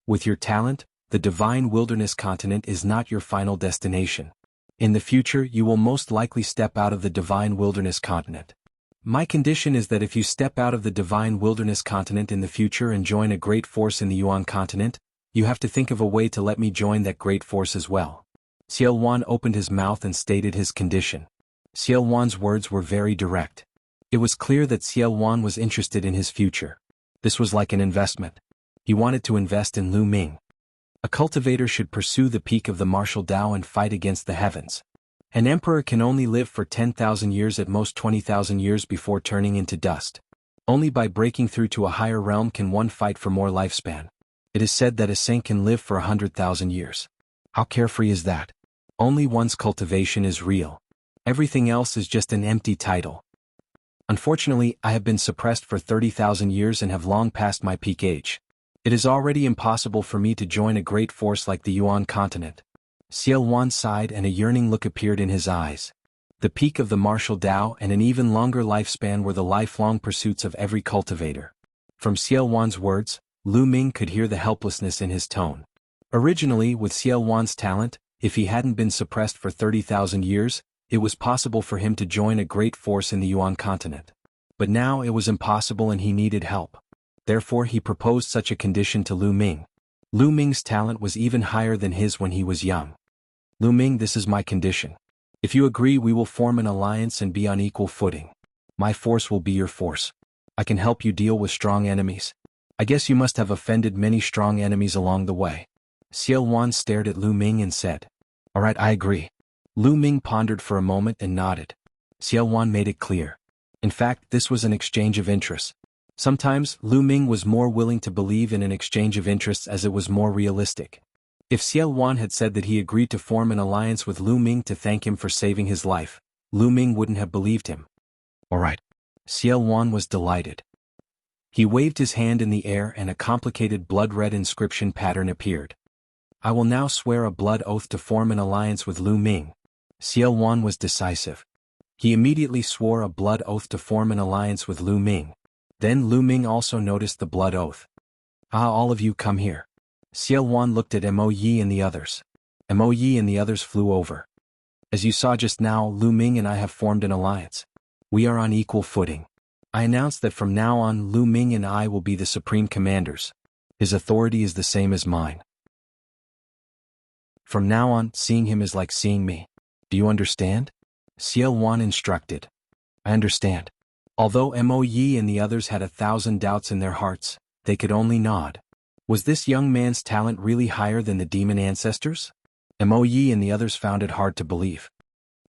With your talent, the Divine Wilderness continent is not your final destination. In the future, you will most likely step out of the Divine Wilderness continent. My condition is that if you step out of the Divine Wilderness continent in the future and join a great force in the Yuan continent, you have to think of a way to let me join that great force as well. Xiao Wan opened his mouth and stated his condition. Xiao Wan's words were very direct. It was clear that Xiao Wan was interested in his future. This was like an investment. He wanted to invest in Lu Ming. A cultivator should pursue the peak of the martial Tao and fight against the heavens. An emperor can only live for 10,000 years, at most 20,000 years, before turning into dust. Only by breaking through to a higher realm can one fight for more lifespan. It is said that a saint can live for 100,000 years. How carefree is that? Only one's cultivation is real. Everything else is just an empty title. Unfortunately, I have been suppressed for 30,000 years and have long passed my peak age. It is already impossible for me to join a great force like the Yuan continent. Xiao Wan sighed and a yearning look appeared in his eyes. The peak of the martial Tao and an even longer lifespan were the lifelong pursuits of every cultivator. From Xiao Wan's words, Lu Ming could hear the helplessness in his tone. Originally, with Xiao Wan's talent, if he hadn't been suppressed for 30,000 years, it was possible for him to join a great force in the Yuan continent. But now it was impossible and he needed help. Therefore he proposed such a condition to Lu Ming. Lu Ming's talent was even higher than his when he was young. Lu Ming, this is my condition. If you agree, we will form an alliance and be on equal footing. My force will be your force. I can help you deal with strong enemies. I guess you must have offended many strong enemies along the way. Xiao Wan stared at Lu Ming and said, All right, I agree. Lu Ming pondered for a moment and nodded. Xiao Wan made it clear. In fact, this was an exchange of interests. Sometimes, Lu Ming was more willing to believe in an exchange of interests as it was more realistic. If Xiao Wan had said that he agreed to form an alliance with Lu Ming to thank him for saving his life, Lu Ming wouldn't have believed him. All right. Xiao Wan was delighted. He waved his hand in the air and a complicated blood-red inscription pattern appeared. I will now swear a blood oath to form an alliance with Lu Ming. Xiao Wan was decisive. He immediately swore a blood oath to form an alliance with Lu Ming. Then Lu Ming also noticed the blood oath. All of you come here. Xiao Wan looked at Mo Yi and the others. Mo Yi and the others flew over. As you saw just now, Lu Ming and I have formed an alliance. We are on equal footing. I announce that from now on Lu Ming and I will be the supreme commanders. His authority is the same as mine. From now on, seeing him is like seeing me. Do you understand? Xiao Wan instructed. I understand. Although Mo Yi and the others had 1,000 doubts in their hearts, they could only nod. Was this young man's talent really higher than the demon ancestors? Mo Yi and the others found it hard to believe.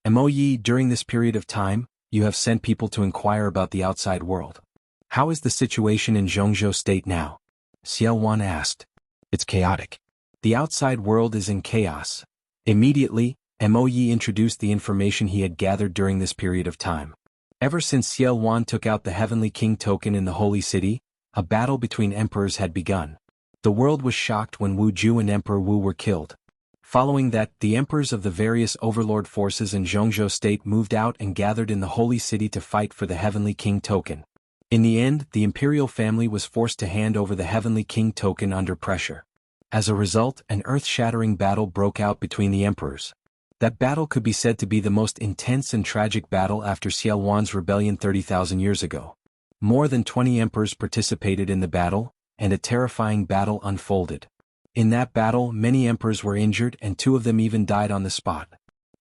Mo Yi, during this period of time, you have sent people to inquire about the outside world. How is the situation in Jianghu state now? Xiao Wan asked. It's chaotic. The outside world is in chaos. Immediately, Mo Yi introduced the information he had gathered during this period of time. Ever since Xiao Wan took out the Heavenly King token in the Holy City, a battle between emperors had begun. The world was shocked when Wu Ju and Emperor Wu were killed. Following that, the emperors of the various overlord forces in Jianghu state moved out and gathered in the Holy City to fight for the Heavenly King token. In the end, the imperial family was forced to hand over the Heavenly King token under pressure. As a result, an earth-shattering battle broke out between the emperors. That battle could be said to be the most intense and tragic battle after Xiao Wan's rebellion 30,000 years ago. More than 20 emperors participated in the battle, and a terrifying battle unfolded. In that battle, many emperors were injured and 2 of them even died on the spot.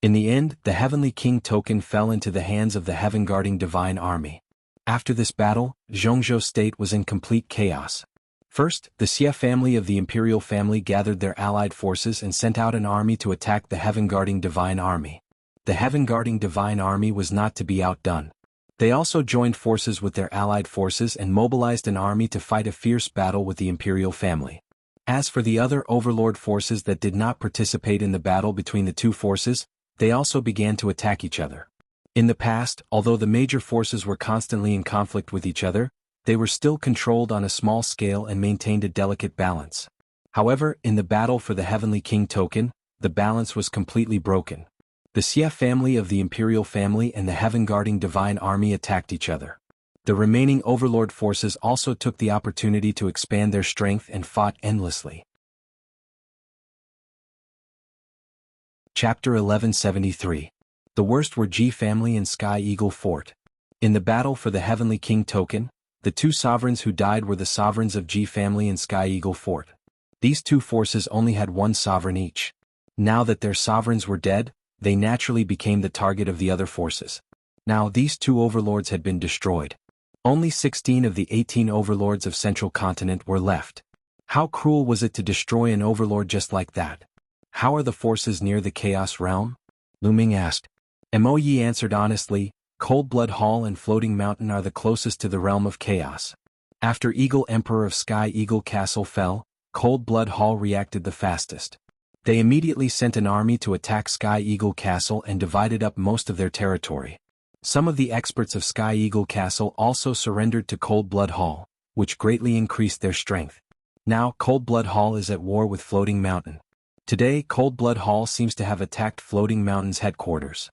In the end, the Heavenly King token fell into the hands of the heaven-guarding divine army. After this battle, Zhongzhou's state was in complete chaos. First, the Xia family of the imperial family gathered their allied forces and sent out an army to attack the heaven-guarding divine army. The heaven-guarding divine army was not to be outdone. They also joined forces with their allied forces and mobilized an army to fight a fierce battle with the imperial family. As for the other overlord forces that did not participate in the battle between the 2 forces, they also began to attack each other. In the past, although the major forces were constantly in conflict with each other, they were still controlled on a small scale and maintained a delicate balance. However, in the battle for the Heavenly King token, the balance was completely broken. The Xia family of the imperial family and the heaven-guarding divine army attacked each other. The remaining overlord forces also took the opportunity to expand their strength and fought endlessly. Chapter 1173. The worst were Ji family and Sky Eagle Fort. In the battle for the Heavenly King token, the 2 sovereigns who died were the sovereigns of Ji family and Sky Eagle Fort. These 2 forces only had 1 sovereign each. Now that their sovereigns were dead, they naturally became the target of the other forces. Now these 2 overlords had been destroyed. Only 16 of the 18 overlords of Central Continent were left. How cruel was it to destroy an overlord just like that? How are the forces near the Chaos Realm? Lu Ming asked. Mo Yi answered honestly, Cold Blood Hall and Floating Mountain are the closest to the realm of chaos. After Eagle Emperor of Sky Eagle Castle fell, Cold Blood Hall reacted the fastest. They immediately sent an army to attack Sky Eagle Castle and divided up most of their territory. Some of the experts of Sky Eagle Castle also surrendered to Cold Blood Hall, which greatly increased their strength. Now Cold Blood Hall is at war with Floating Mountain. Today Cold Blood Hall seems to have attacked Floating Mountain's headquarters.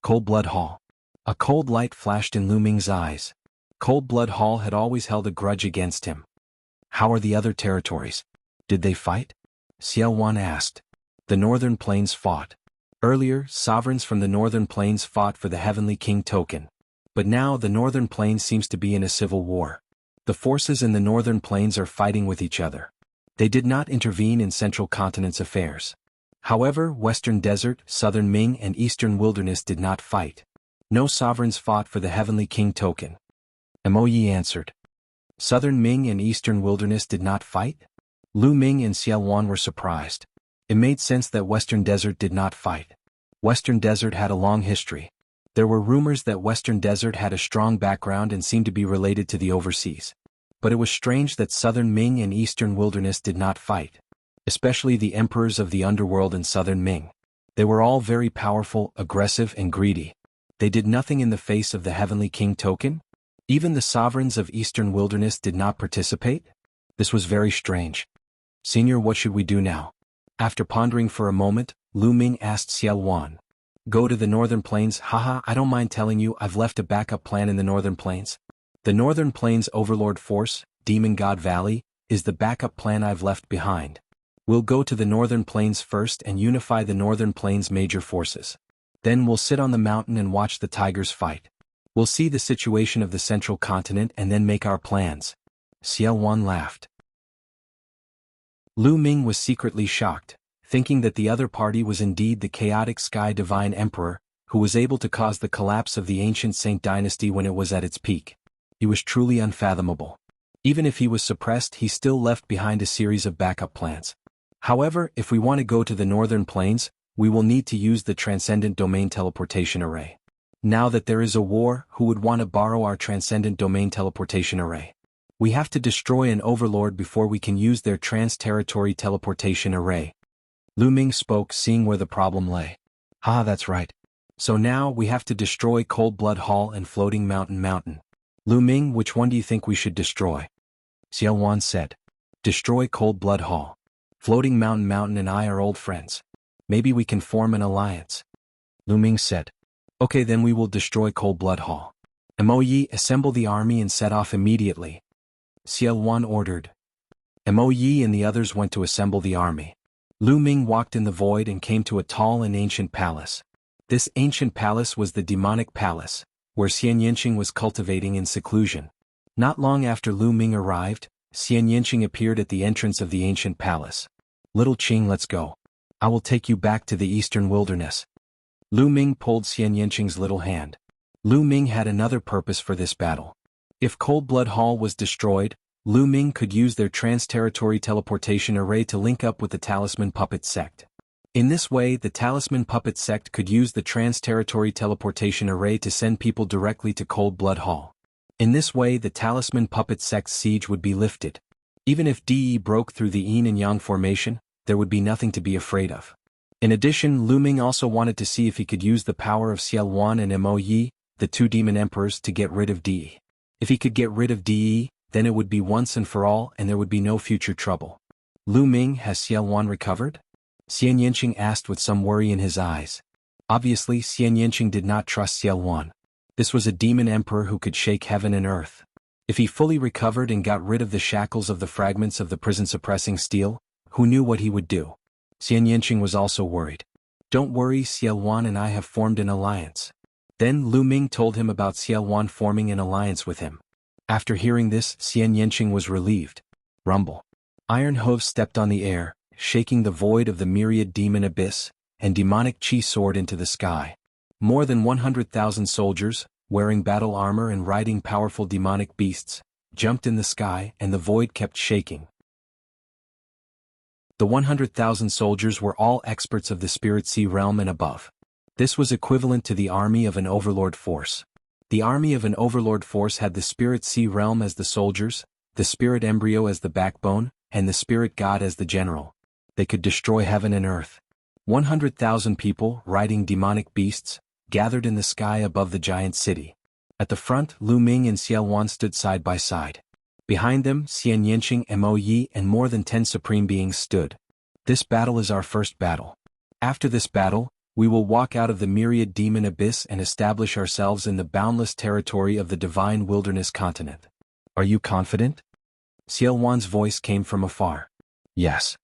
Cold Blood Hall. A cold light flashed in Lu Ming's eyes. Cold Blood Hall had always held a grudge against him. How are the other territories? Did they fight? Xiao Wan asked. The Northern Plains fought. Earlier, sovereigns from the Northern Plains fought for the Heavenly King token. But now the Northern Plains seems to be in a civil war. The forces in the Northern Plains are fighting with each other. They did not intervene in Central Continent's affairs. However, Western Desert, Southern Ming and Eastern Wilderness did not fight. No sovereigns fought for the Heavenly King token. Mo Yi answered. Southern Ming and Eastern Wilderness did not fight? Lu Ming and Xiao Wan were surprised. It made sense that Western Desert did not fight. Western Desert had a long history. There were rumors that Western Desert had a strong background and seemed to be related to the overseas. But it was strange that Southern Ming and Eastern Wilderness did not fight. Especially the emperors of the underworld in Southern Ming. They were all very powerful, aggressive and greedy. They did nothing in the face of the Heavenly King token? Even the sovereigns of Eastern Wilderness did not participate? This was very strange. Senior, what should we do now? After pondering for a moment, Lu Ming asked Xiao Wan. Go to the Northern Plains. Haha, I don't mind telling you I've left a backup plan in the Northern Plains. The Northern Plains Overlord Force, Demon God Valley, is the backup plan I've left behind. We'll go to the Northern Plains first and unify the Northern Plains major forces. Then we'll sit on the mountain and watch the tigers fight. We'll see the situation of the Central Continent and then make our plans. Xiao Wan laughed. Lu Ming was secretly shocked, thinking that the other party was indeed the chaotic Sky Divine Emperor, who was able to cause the collapse of the ancient Saint dynasty when it was at its peak. He was truly unfathomable. Even if he was suppressed, he still left behind a series of backup plans. However, if we want to go to the Northern Plains, we will need to use the Transcendent Domain Teleportation Array. Now that there is a war, who would want to borrow our Transcendent Domain Teleportation Array? We have to destroy an overlord before we can use their Trans-Territory Teleportation Array. Lu Ming spoke, seeing where the problem lay. That's right. So now we have to destroy Cold Blood Hall and Floating Mountain. Lu Ming, which one do you think we should destroy? Xiao Wan said. Destroy Cold Blood Hall. Floating Mountain and I are old friends. Maybe we can form an alliance. Lu Ming said. Okay, then we will destroy Cold Blood Hall. Mo Yi, assemble the army and set off immediately. Xiao Wan ordered. Mo Yi and the others went to assemble the army. Lu Ming walked in the void and came to a tall and ancient palace. This ancient palace was the demonic palace, where Xian Yinqing was cultivating in seclusion. Not long after Lu Ming arrived, Xian Yinqing appeared at the entrance of the ancient palace. "Little Qing, let's go. I will take you back to the eastern wilderness." Lu Ming pulled Xian Yinqing's little hand. Lu Ming had another purpose for this battle. If Cold Blood Hall was destroyed, Lu Ming could use their trans-territory teleportation array to link up with the Talisman Puppet Sect. In this way, the Talisman Puppet Sect could use the trans-territory teleportation array to send people directly to Cold Blood Hall. In this way, the Talisman Puppet Sect's siege would be lifted. Even if DE broke through the Yin and Yang formation, there would be nothing to be afraid of. In addition, Lu Ming also wanted to see if he could use the power of Xiao Wan and Mo Yi, the two demon emperors, to get rid of DE. If he could get rid of DE, then it would be once and for all and there would be no future trouble. "Lu Ming, has Xiao Wan recovered?" Xian Yinqing asked with some worry in his eyes. Obviously, Xian Yinqing did not trust Xiao Wan. This was a demon emperor who could shake heaven and earth. If he fully recovered and got rid of the shackles of the fragments of the prison-suppressing steel, who knew what he would do? Xian Yinqing was also worried. "Don't worry, Xiao Wan and I have formed an alliance." Then Lu Ming told him about Xiao Wan forming an alliance with him. After hearing this, Xian Yinqing was relieved. Rumble. Iron hooves stepped on the air, shaking the void of the myriad demon abyss, and demonic chi soared into the sky. More than 100,000 soldiers, wearing battle armor and riding powerful demonic beasts, jumped in the sky and the void kept shaking. The 100,000 soldiers were all experts of the Spirit Sea realm and above. This was equivalent to the army of an overlord force. The army of an overlord force had the Spirit Sea realm as the soldiers, the Spirit Embryo as the backbone, and the Spirit God as the general. They could destroy heaven and earth. 100,000 people, riding demonic beasts, gathered in the sky above the giant city. At the front, Lu Ming and Xiao Wan stood side by side. Behind them, Xian Yinqing, Mo Yi, and more than 10 supreme beings stood. "This battle is our first battle. After this battle, we will walk out of the myriad demon abyss and establish ourselves in the boundless territory of the divine wilderness continent. Are you confident?" Xiao Wan's voice came from afar. "Yes."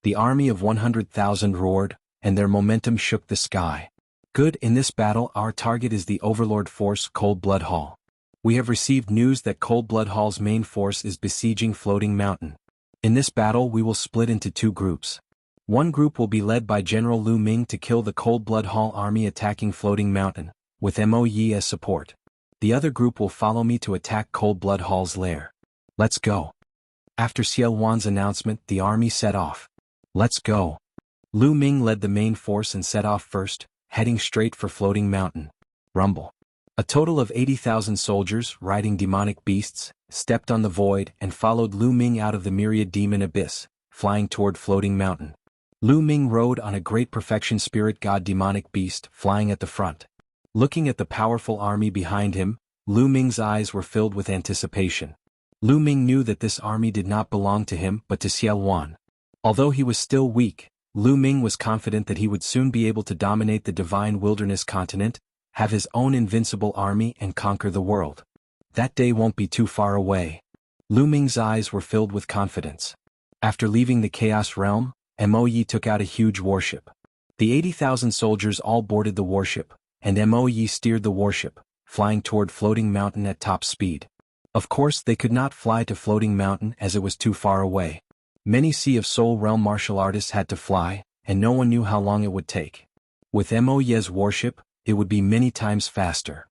The army of 100,000 roared, and their momentum shook the sky. "Good, in this battle our target is the overlord force Cold Blood Hall. We have received news that Cold Blood Hall's main force is besieging Floating Mountain. In this battle we will split into two groups. One group will be led by General Lu Ming to kill the Cold Blood Hall army attacking Floating Mountain, with Mo Yi as support. The other group will follow me to attack Cold Blood Hall's lair. Let's go." After Xiao Wan's announcement, the army set off. "Let's go." Lu Ming led the main force and set off first, heading straight for Floating Mountain. Rumble. A total of 80,000 soldiers, riding demonic beasts, stepped on the void and followed Lu Ming out of the myriad demon abyss, flying toward Floating Mountain. Lu Ming rode on a great perfection spirit god demonic beast, flying at the front. Looking at the powerful army behind him, Lu Ming's eyes were filled with anticipation. Lu Ming knew that this army did not belong to him but to Xiao Wan. Although he was still weak, Lu Ming was confident that he would soon be able to dominate the divine wilderness continent, have his own invincible army and conquer the world. That day won't be too far away. Lu Ming's eyes were filled with confidence. After leaving the Chaos Realm, Mo Yi took out a huge warship. The 80,000 soldiers all boarded the warship, and Mo Yi steered the warship, flying toward Floating Mountain at top speed. Of course they could not fly to Floating Mountain as it was too far away. Many Sea of Soul realm martial artists had to fly, and no one knew how long it would take. With Mo Yi's warship, it would be many times faster.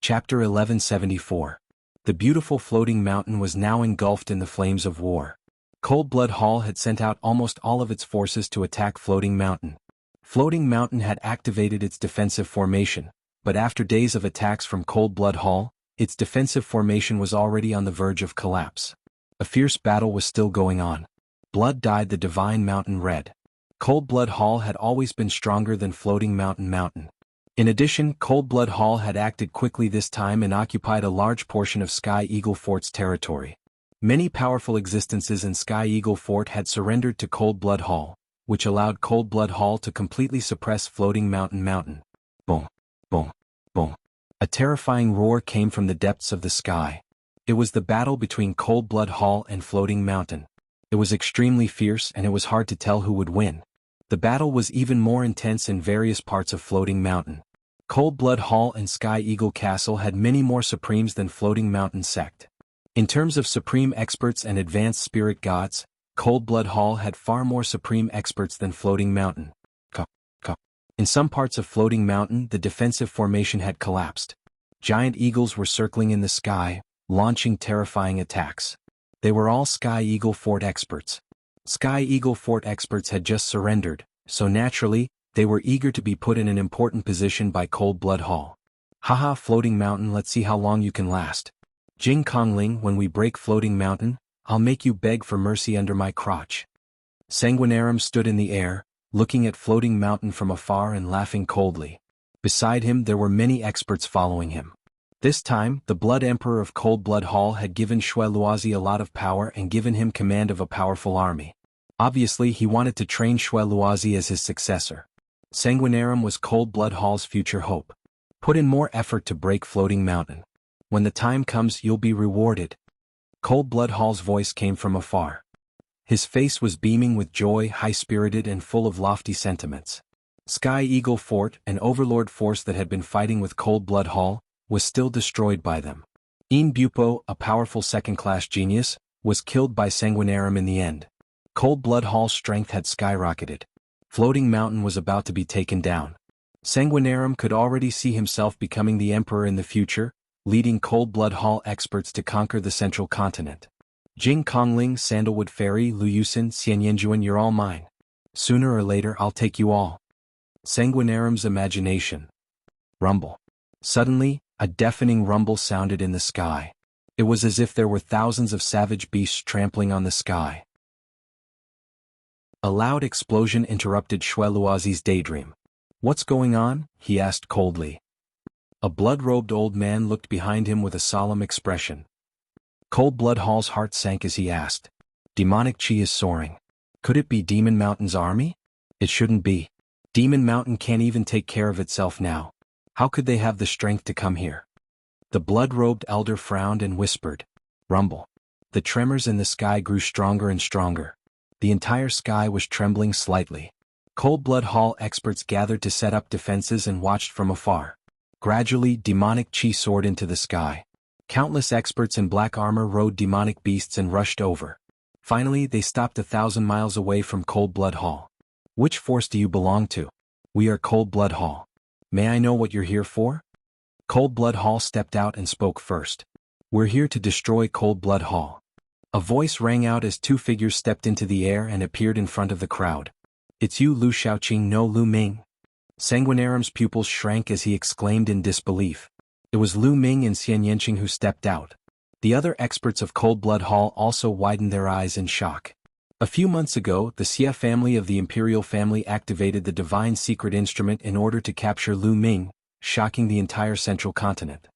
Chapter 1174. The beautiful Floating Mountain was now engulfed in the flames of war. Cold Blood Hall had sent out almost all of its forces to attack Floating Mountain. Floating Mountain had activated its defensive formation, but after days of attacks from Cold Blood Hall, its defensive formation was already on the verge of collapse. A fierce battle was still going on. Blood dyed the divine mountain red. Cold Blood Hall had always been stronger than Floating Mountain. In addition, Cold Blood Hall had acted quickly this time and occupied a large portion of Sky Eagle Fort's territory. Many powerful existences in Sky Eagle Fort had surrendered to Cold Blood Hall, which allowed Cold Blood Hall to completely suppress Floating Mountain. Boom, boom, boom. A terrifying roar came from the depths of the sky. It was the battle between Cold Blood Hall and Floating Mountain. It was extremely fierce and it was hard to tell who would win. The battle was even more intense in various parts of Floating Mountain. Cold Blood Hall and Sky Eagle Castle had many more Supremes than Floating Mountain Sect. In terms of Supreme Experts and Advanced Spirit Gods, Cold Blood Hall had far more Supreme Experts than Floating Mountain. In some parts of Floating Mountain, the defensive formation had collapsed. Giant eagles were circling in the sky, launching terrifying attacks. They were all Sky Eagle Fort experts. Sky Eagle Fort experts had just surrendered, so naturally, they were eager to be put in an important position by Cold Blood Hall. Haha, Floating Mountain, let's see how long you can last. Jing Kongling, when we break Floating Mountain, I'll make you beg for mercy under my crotch. Sanguinarum stood in the air, looking at Floating Mountain from afar and laughing coldly. Beside him there were many experts following him. This time, the Blood Emperor of Cold Blood Hall had given Shui Luozi a lot of power and given him command of a powerful army. Obviously, he wanted to train Shui Luozi as his successor. Sanguinarum was Cold Blood Hall's future hope. Put in more effort to break Floating Mountain. When the time comes, you'll be rewarded. Cold Blood Hall's voice came from afar. His face was beaming with joy, high-spirited and full of lofty sentiments. Sky Eagle Fort, an overlord force that had been fighting with Cold Blood Hall, was still destroyed by them. In Bupo, a powerful second-class genius, was killed by Sanguinarum in the end. Cold Blood Hall's strength had skyrocketed. Floating Mountain was about to be taken down. Sanguinarum could already see himself becoming the emperor in the future, leading Cold Blood Hall experts to conquer the central continent. Jing Kongling, Sandalwood Fairy, Lu Yusin, Xianyanjuan, you're all mine. Sooner or later I'll take you all. Sanguinarum's imagination. Rumble. Suddenly, a deafening rumble sounded in the sky. It was as if there were thousands of savage beasts trampling on the sky. A loud explosion interrupted Shui Luozi's daydream. What's going on? He asked coldly. A blood-robed old man looked behind him with a solemn expression. Cold Blood Hall's heart sank as he asked. Demonic chi is soaring. Could it be Demon Mountain's army? It shouldn't be. Demon Mountain can't even take care of itself now. How could they have the strength to come here? The blood-robed elder frowned and whispered. Rumble. The tremors in the sky grew stronger and stronger. The entire sky was trembling slightly. Cold Blood Hall experts gathered to set up defenses and watched from afar. Gradually, demonic chi soared into the sky. Countless experts in black armor rode demonic beasts and rushed over. Finally, they stopped 1,000 miles away from Cold Blood Hall. Which force do you belong to? We are Cold Blood Hall. May I know what you're here for? Cold Blood Hall stepped out and spoke first. We're here to destroy Cold Blood Hall. A voice rang out as two figures stepped into the air and appeared in front of the crowd. It's you, Lu Shaoqing, no Lu Ming. Sanguinarum's pupils shrank as he exclaimed in disbelief. It was Lu Ming and Xian Yanqing who stepped out. The other experts of Cold Blood Hall also widened their eyes in shock. A few months ago, the Xia family of the Imperial family activated the Divine Secret Instrument in order to capture Lu Ming, shocking the entire central continent.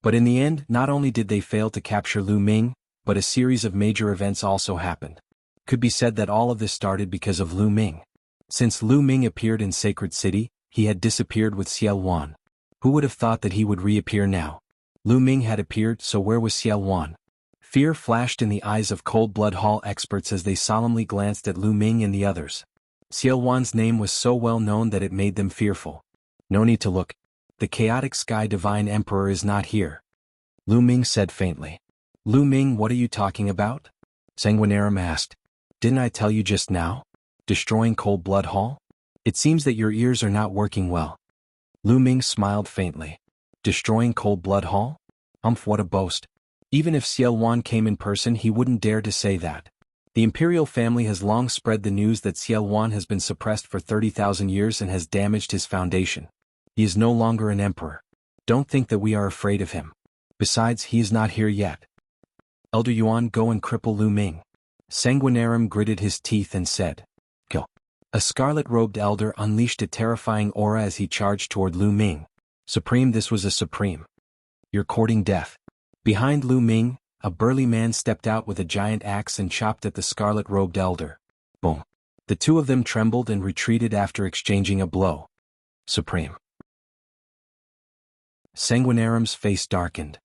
But in the end, not only did they fail to capture Lu Ming, but a series of major events also happened. Could be said that all of this started because of Lu Ming. Since Lu Ming appeared in Sacred City, he had disappeared with Xiao Wan. Who would have thought that he would reappear now? Lu Ming had appeared, so where was Xiao Wan? Fear flashed in the eyes of Cold Blood Hall experts as they solemnly glanced at Lu Ming and the others. Xiao Wan's name was so well known that it made them fearful. No need to look. The chaotic Sky Divine Emperor is not here. Lu Ming said faintly. Lu Ming, what are you talking about? Sanguinarum asked. Didn't I tell you just now? Destroying Cold Blood Hall? It seems that your ears are not working well. Lu Ming smiled faintly. Destroying Cold Blood Hall? What a boast. Even if Xiao Wan came in person, he wouldn't dare to say that. The Imperial family has long spread the news that Xiao Wan has been suppressed for 30,000 years and has damaged his foundation. He is no longer an emperor. Don't think that we are afraid of him. Besides, he is not here yet. Elder Yuan, go and cripple Lu Ming. Sanguinarum gritted his teeth and said, Go. A scarlet-robed elder unleashed a terrifying aura as he charged toward Lu Ming. Supreme, this was a supreme. You're courting death. Behind Lu Ming, a burly man stepped out with a giant axe and chopped at the scarlet-robed elder. Boom. The two of them trembled and retreated after exchanging a blow. Supreme. Sanguinarum's face darkened.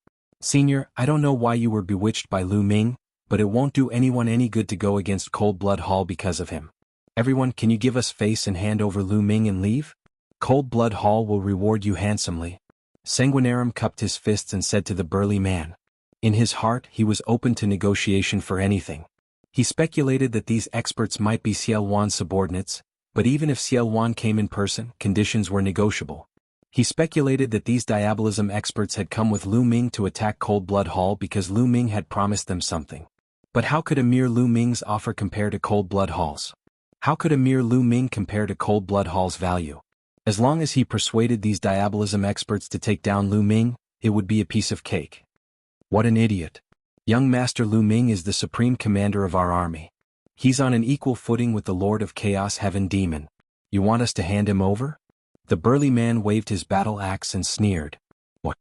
Senior, I don't know why you were bewitched by Lu Ming, but it won't do anyone any good to go against Cold Blood Hall because of him. Everyone, can you give us face and hand over Lu Ming and leave? Cold Blood Hall will reward you handsomely. Sanguinarum cupped his fists and said to the burly man. In his heart, he was open to negotiation for anything. He speculated that these experts might be Xiao Wan's subordinates, but even if Xiao Wan came in person, conditions were negotiable. He speculated that these diabolism experts had come with Lu Ming to attack Cold Blood Hall because Lu Ming had promised them something. But how could a mere Lu Ming's offer compare to Cold Blood Hall's? How could a mere Lu Ming compare to Cold Blood Hall's value? As long as he persuaded these diabolism experts to take down Lu Ming, it would be a piece of cake. What an idiot. Young Master Lu Ming is the supreme commander of our army. He's on an equal footing with the Lord of Chaos Heaven Demon. You want us to hand him over? The burly man waved his battle axe and sneered. What?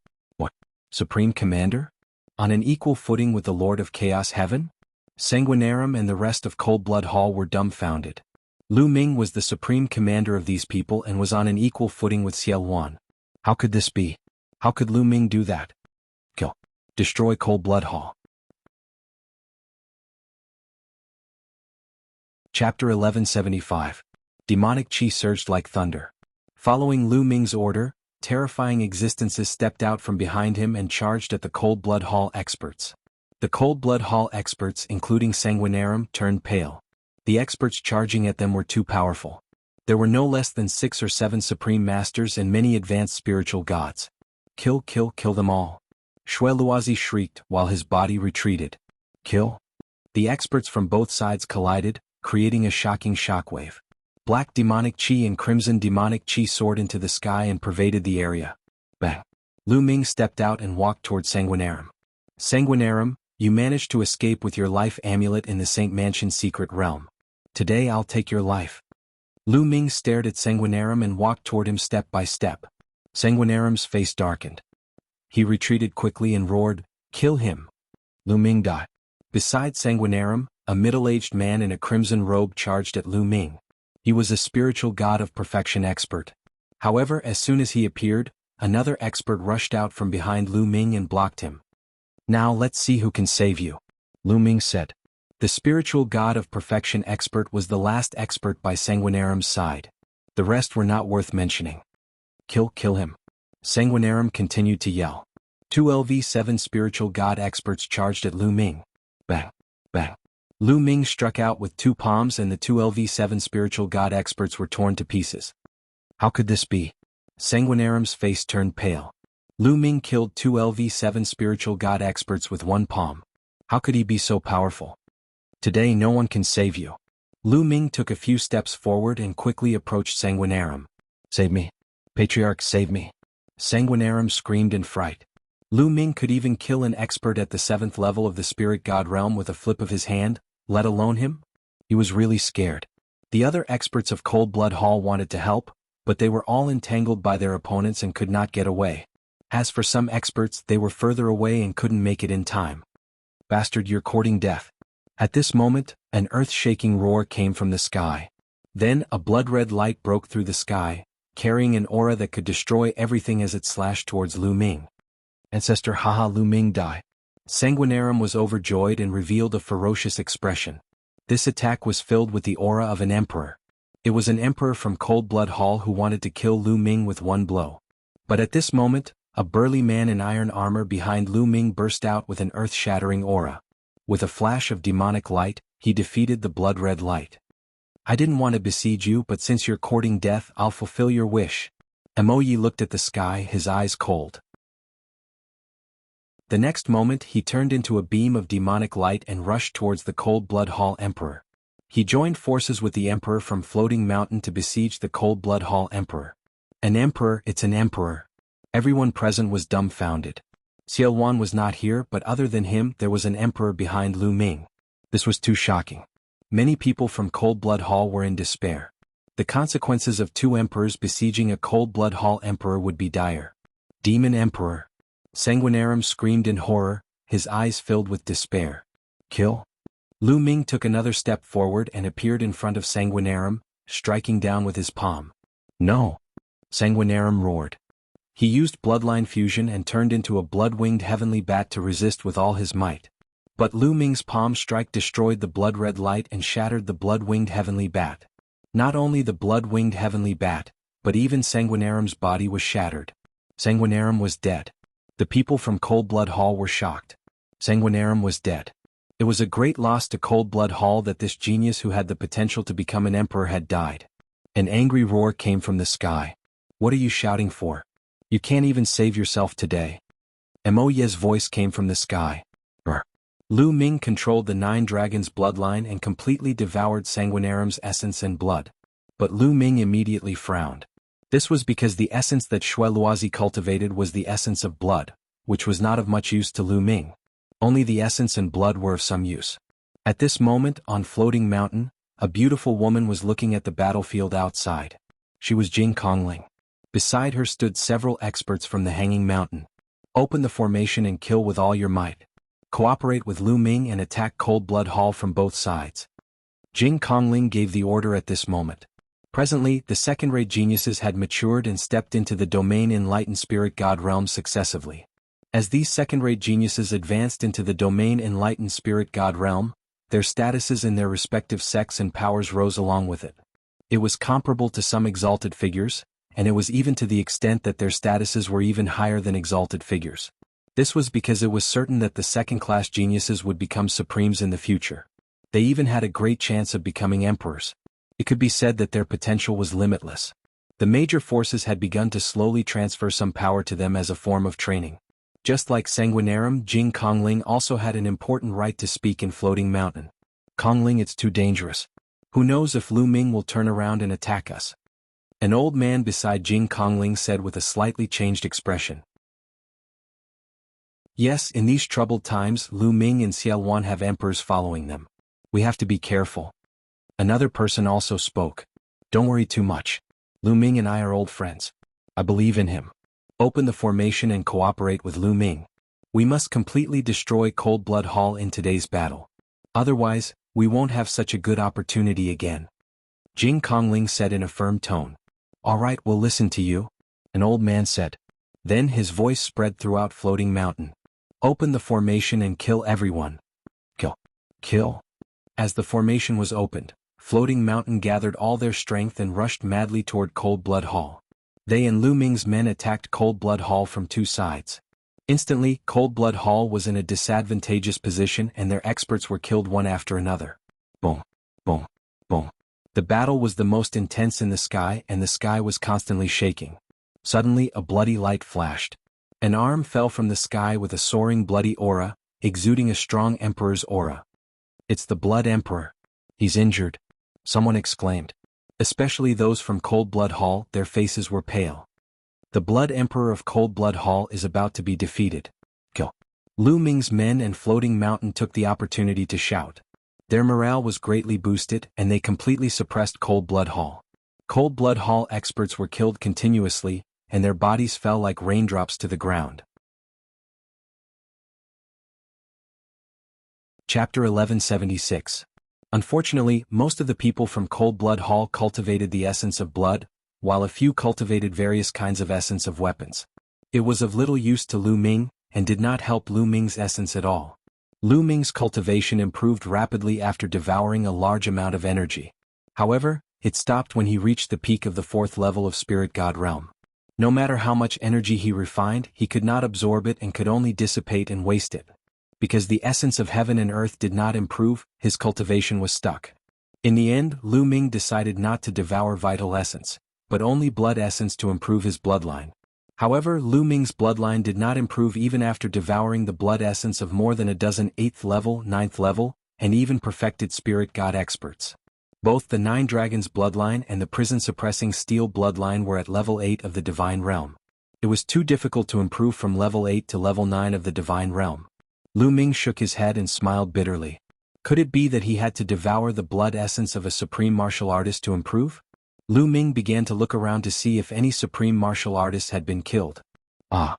Supreme Commander? On an equal footing with the Lord of Chaos Heaven? Sanguinarum and the rest of Cold Blood Hall were dumbfounded. Lu Ming was the supreme commander of these people and was on an equal footing with Xiao Wan. How could this be? How could Lu Ming do that? Kill. Destroy Cold Blood Hall. Chapter 1175. Demonic Qi surged like thunder. Following Lu Ming's order, terrifying existences stepped out from behind him and charged at the Cold Blood Hall experts. The Cold Blood Hall experts, including Sanguinarum, turned pale. The experts charging at them were too powerful. There were no less than 6 or 7 supreme masters and many advanced spiritual gods. Kill them all. Shui Luozi shrieked while his body retreated. Kill? The experts from both sides collided, creating a shocking shockwave. Black demonic qi and crimson demonic qi soared into the sky and pervaded the area. Bang! Lu Ming stepped out and walked toward Sanguinarum. Sanguinarum, you managed to escape with your life amulet in the Saint Mansion secret realm. Today I'll take your life. Lu Ming stared at Sanguinarum and walked toward him step by step. Sanguinarum's face darkened. He retreated quickly and roared, Kill him! Lu Ming died. Beside Sanguinarum, a middle-aged man in a crimson robe charged at Lu Ming. He was a spiritual god of perfection expert. However, as soon as he appeared, another expert rushed out from behind Lu Ming and blocked him. Now let's see who can save you, Lu Ming said. The spiritual god of perfection expert was the last expert by Sanguinarum's side. The rest were not worth mentioning. Kill him. Sanguinarum continued to yell. 2 LV7 spiritual god experts charged at Lu Ming. Bang! Bang! Lu Ming struck out with 2 palms and the 2 LV7 spiritual god experts were torn to pieces. How could this be? Sanguinarum's face turned pale. Lu Ming killed 2 LV7 spiritual god experts with 1 palm. How could he be so powerful? Today no one can save you. Lu Ming took a few steps forward and quickly approached Sanguinarum. Save me. Patriarch, save me. Sanguinarum screamed in fright. Lu Ming could even kill an expert at the 7th level of the spirit god realm with a flip of his hand, let alone him? He was really scared. The other experts of Cold Blood Hall wanted to help, but they were all entangled by their opponents and could not get away. As for some experts, they were further away and couldn't make it in time. Bastard, you're courting death. At this moment, an earth-shaking roar came from the sky. Then, a blood-red light broke through the sky, carrying an aura that could destroy everything as it slashed towards Lu Ming. Ancestor, haha, Lu Ming die. Sanguinarum was overjoyed and revealed a ferocious expression. This attack was filled with the aura of an emperor. It was an emperor from Cold Blood Hall who wanted to kill Lu Ming with 1 blow. But at this moment, a burly man in iron armor behind Lu Ming burst out with an earth-shattering aura. With a flash of demonic light, he defeated the blood-red light. I didn't want to besiege you, but since you're courting death, I'll fulfill your wish. Emoyi looked at the sky, his eyes cold. The next moment he turned into a beam of demonic light and rushed towards the Cold Blood Hall Emperor. He joined forces with the Emperor from Floating Mountain to besiege the Cold Blood Hall Emperor. An emperor, it's an emperor. Everyone present was dumbfounded. Xiao Wan was not here, but other than him there was an emperor behind Lu Ming. This was too shocking. Many people from Cold Blood Hall were in despair. The consequences of 2 emperors besieging a Cold Blood Hall emperor would be dire. Demon Emperor. Sanguinarum screamed in horror, his eyes filled with despair. Kill? Lu Ming took another step forward and appeared in front of Sanguinarum, striking down with his palm. No! Sanguinarum roared. He used bloodline fusion and turned into a blood-winged heavenly bat to resist with all his might. But Lu Ming's palm strike destroyed the blood-red light and shattered the blood-winged heavenly bat. Not only the blood-winged heavenly bat, but even Sanguinarum's body was shattered. Sanguinarum was dead. The people from Cold Blood Hall were shocked. Sanguinarum was dead. It was a great loss to Cold Blood Hall that this genius who had the potential to become an emperor had died. An angry roar came from the sky. What are you shouting for? You can't even save yourself today. Moye's voice came from the sky. Lu Ming controlled the 9 dragons' bloodline and completely devoured Sanguinarum's essence and blood. But Lu Ming immediately frowned. This was because the essence that Shui Luozi cultivated was the essence of blood, which was not of much use to Lu Ming. Only the essence and blood were of some use. At this moment, on Floating Mountain, a beautiful woman was looking at the battlefield outside. She was Jing Kongling. Beside her stood several experts from the Hanging Mountain. Open the formation and kill with all your might. Cooperate with Lu Ming and attack Cold Blood Hall from both sides. Jing Kongling gave the order at this moment. Presently, the second-rate geniuses had matured and stepped into the domain Enlightened Spirit God realm successively. As these second-rate geniuses advanced into the domain Enlightened Spirit God realm, their statuses in their respective sects and powers rose along with it. It was comparable to some exalted figures, and it was even to the extent that their statuses were even higher than exalted figures. This was because it was certain that the second-class geniuses would become supremes in the future. They even had a great chance of becoming emperors. It could be said that their potential was limitless. The major forces had begun to slowly transfer some power to them as a form of training. Just like Sanguinarum, Jing Kongling also had an important right to speak in Floating Mountain. Kongling, it's too dangerous. Who knows if Lu Ming will turn around and attack us? An old man beside Jing Kongling said with a slightly changed expression. Yes, in these troubled times, Lu Ming and Xiaoluan have emperors following them. We have to be careful. Another person also spoke. Don't worry too much. Lu Ming and I are old friends. I believe in him. Open the formation and cooperate with Lu Ming. We must completely destroy Cold Blood Hall in today's battle. Otherwise, we won't have such a good opportunity again. Jing Kongling said in a firm tone. All right, we'll listen to you. An old man said. Then his voice spread throughout Floating Mountain. Open the formation and kill everyone. Kill. Kill. As the formation was opened, Floating Mountain gathered all their strength and rushed madly toward Cold Blood Hall. They and Lu Ming's men attacked Cold Blood Hall from 2 sides. Instantly, Cold Blood Hall was in a disadvantageous position and their experts were killed one after another. Boom. Boom. Boom. The battle was the most intense in the sky and the sky was constantly shaking. Suddenly, a bloody light flashed. An arm fell from the sky with a soaring bloody aura, exuding a strong emperor's aura. It's the Blood Emperor. He's injured. Someone exclaimed. Especially those from Cold Blood Hall, their faces were pale. The Blood Emperor of Cold Blood Hall is about to be defeated. Kill. Lu Ming's men and Floating Mountain took the opportunity to shout. Their morale was greatly boosted and they completely suppressed Cold Blood Hall. Cold Blood Hall experts were killed continuously, and their bodies fell like raindrops to the ground. Chapter 1176. Unfortunately, most of the people from Cold Blood Hall cultivated the essence of blood, while a few cultivated various kinds of essence of weapons. It was of little use to Lu Ming, and did not help Lu Ming's essence at all. Lu Ming's cultivation improved rapidly after devouring a large amount of energy. However, it stopped when he reached the peak of the 4th level of Spirit God realm. No matter how much energy he refined, he could not absorb it and could only dissipate and waste it. Because the essence of heaven and earth did not improve, his cultivation was stuck. In the end, Lu Ming decided not to devour vital essence, but only blood essence to improve his bloodline. However, Lu Ming's bloodline did not improve even after devouring the blood essence of more than a dozen 8th level, 9th level, and even perfected spirit god experts. Both the 9 Dragons bloodline and the prison-suppressing steel bloodline were at level 8 of the divine realm. It was too difficult to improve from level 8 to level 9 of the divine realm. Lu Ming shook his head and smiled bitterly. Could it be that he had to devour the blood essence of a supreme martial artist to improve? Lu Ming began to look around to see if any supreme martial artist had been killed. Ah!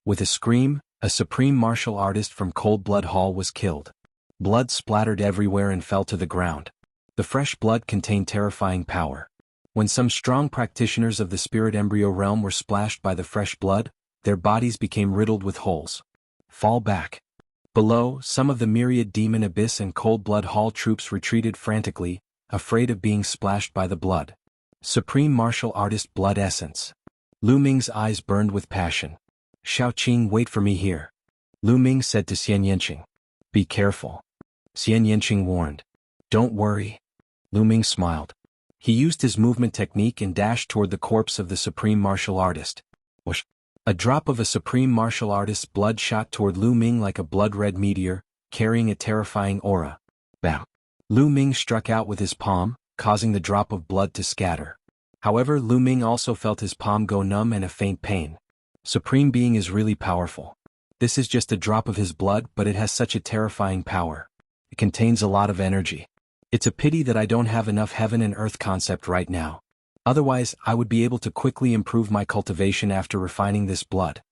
With a scream, a supreme martial artist from Cold Blood Hall was killed. Blood splattered everywhere and fell to the ground. The fresh blood contained terrifying power. When some strong practitioners of the spirit embryo realm were splashed by the fresh blood, their bodies became riddled with holes. Fall back. Below, some of the myriad demon abyss and cold blood hall troops retreated frantically, afraid of being splashed by the blood. Supreme martial artist blood essence. Lu Ming's eyes burned with passion. Xiao Qing, wait for me here. Lu Ming said to Xian Yanqing. Be careful. Xian Yanqing warned. Don't worry. Lu Ming smiled. He used his movement technique and dashed toward the corpse of the supreme martial artist. Whoosh. A drop of a supreme martial artist's blood shot toward Lu Ming like a blood-red meteor, carrying a terrifying aura. Bam! Lu Ming struck out with his palm, causing the drop of blood to scatter. However, Lu Ming also felt his palm go numb and a faint pain. Supreme Being is really powerful. This is just a drop of his blood, but it has such a terrifying power. It contains a lot of energy. It's a pity that I don't have enough heaven and earth concept right now. Otherwise, I would be able to quickly improve my cultivation after refining this blood.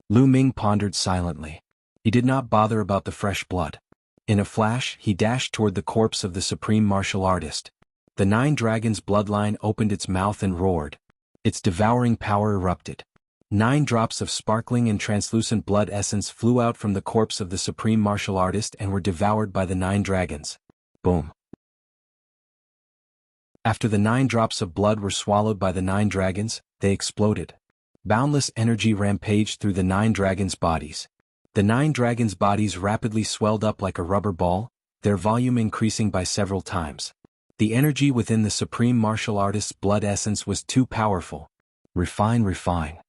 Lu Ming pondered silently. He did not bother about the fresh blood. In a flash, he dashed toward the corpse of the supreme martial artist. The Nine Dragons bloodline opened its mouth and roared. Its devouring power erupted. 9 drops of sparkling and translucent blood essence flew out from the corpse of the supreme martial artist and were devoured by the 9 dragons. Boom. After the 9 drops of blood were swallowed by the 9 dragons, they exploded. Boundless energy rampaged through the 9 dragons' bodies. The 9 dragons' bodies rapidly swelled up like a rubber ball, their volume increasing by several times. The energy within the supreme martial artist's blood essence was too powerful. Refine, refine.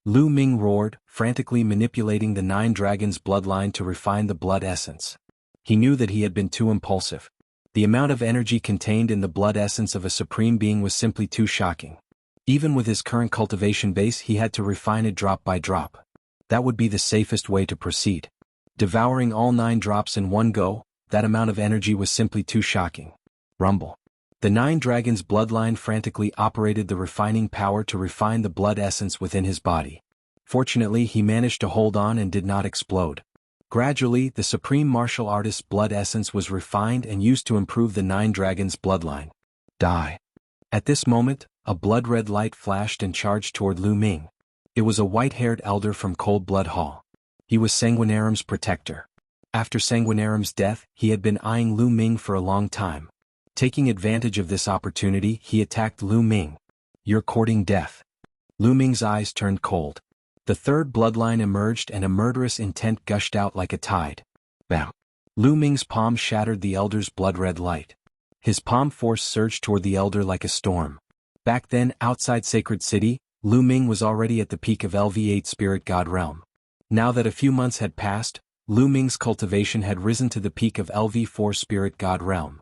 Lu Ming roared, frantically manipulating the 9 dragons' bloodline to refine the blood essence. He knew that he had been too impulsive. The amount of energy contained in the blood essence of a supreme being was simply too shocking. Even with his current cultivation base, he had to refine it drop by drop. That would be the safest way to proceed. Devouring all 9 drops in one go, that amount of energy was simply too shocking. Rumble. The 9 dragons' bloodline frantically operated the refining power to refine the blood essence within his body. Fortunately, he managed to hold on and did not explode. Gradually, the supreme martial artist's blood essence was refined and used to improve the 9 dragons' bloodline. Die. At this moment, a blood-red light flashed and charged toward Lu Ming. It was a white-haired elder from Cold Blood Hall. He was Sanguinarum's protector. After Sanguinarum's death, he had been eyeing Lu Ming for a long time. Taking advantage of this opportunity, he attacked Lu Ming. You're courting death. Lu Ming's eyes turned cold. The 3rd bloodline emerged and a murderous intent gushed out like a tide. Bam! Lu Ming's palm shattered the elder's blood-red light. His palm force surged toward the elder like a storm. Back then, outside Sacred City, Lu Ming was already at the peak of LV8 Spirit God Realm. Now that a few months had passed, Lu Ming's cultivation had risen to the peak of LV4 Spirit God Realm.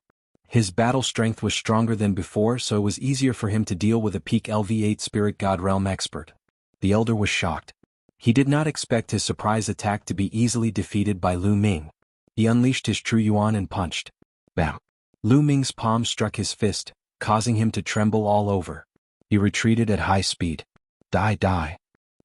His battle strength was stronger than before, so it was easier for him to deal with a peak LV8 Spirit God Realm expert. The elder was shocked. He did not expect his surprise attack to be easily defeated by Lu Ming. He unleashed his true yuan and punched. Bam! Lu Ming's palm struck his fist, causing him to tremble all over. He retreated at high speed. Die, die.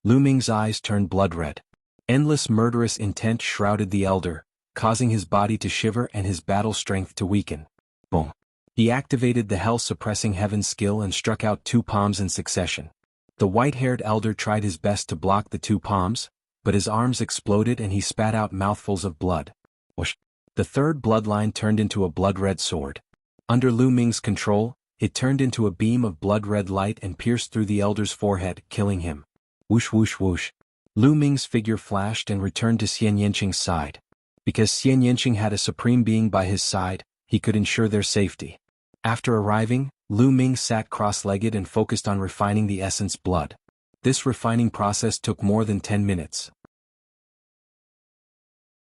Lu Ming's eyes turned blood-red. Endless murderous intent shrouded the elder, causing his body to shiver and his battle strength to weaken. Boom. He activated the hell-suppressing heaven skill and struck out 2 palms in succession. The white-haired elder tried his best to block the 2 palms, but his arms exploded and he spat out mouthfuls of blood. Whoosh. The 3rd bloodline turned into a blood-red sword. Under Lu Ming's control, it turned into a beam of blood-red light and pierced through the elder's forehead, killing him. Whoosh whoosh whoosh. Lu Ming's figure flashed and returned to Xian Yanqing's side. Because Xian Yanqing had a supreme being by his side, he could ensure their safety. After arriving, Lu Ming sat cross-legged and focused on refining the essence blood. This refining process took more than 10 minutes.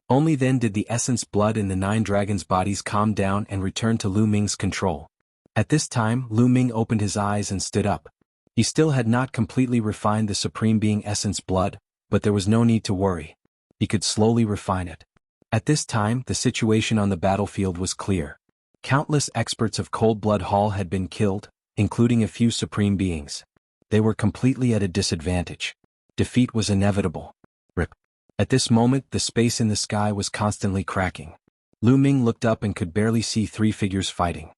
Only then did the essence blood in the 9 dragons' bodies calm down and return to Lu Ming's control. At this time, Lu Ming opened his eyes and stood up. He still had not completely refined the supreme being essence blood, but there was no need to worry. He could slowly refine it. At this time, the situation on the battlefield was clear. Countless experts of Cold Blood Hall had been killed, including a few supreme beings. They were completely at a disadvantage. Defeat was inevitable. Rip. At this moment, the space in the sky was constantly cracking. Lu Ming looked up and could barely see 3 figures fighting.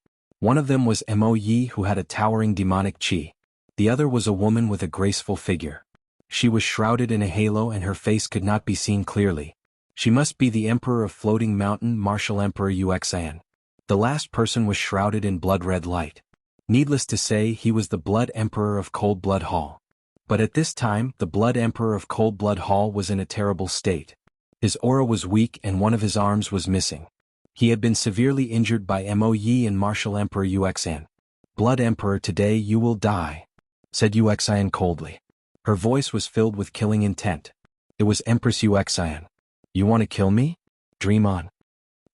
One of them was Mo Yi, who had a towering demonic chi. The other was a woman with a graceful figure. She was shrouded in a halo and her face could not be seen clearly. She must be the Emperor of Floating Mountain, Martial Emperor Yuxian. The last person was shrouded in blood-red light. Needless to say, he was the Blood Emperor of Cold Blood Hall. But at this time, the Blood Emperor of Cold Blood Hall was in a terrible state. His aura was weak and one of his arms was missing. He had been severely injured by Mo Yi and Martial Emperor Yuxian. "Blood Emperor, today you will die," said Yuxian coldly. Her voice was filled with killing intent. It was Empress Yuxian. "You want to kill me? Dream on."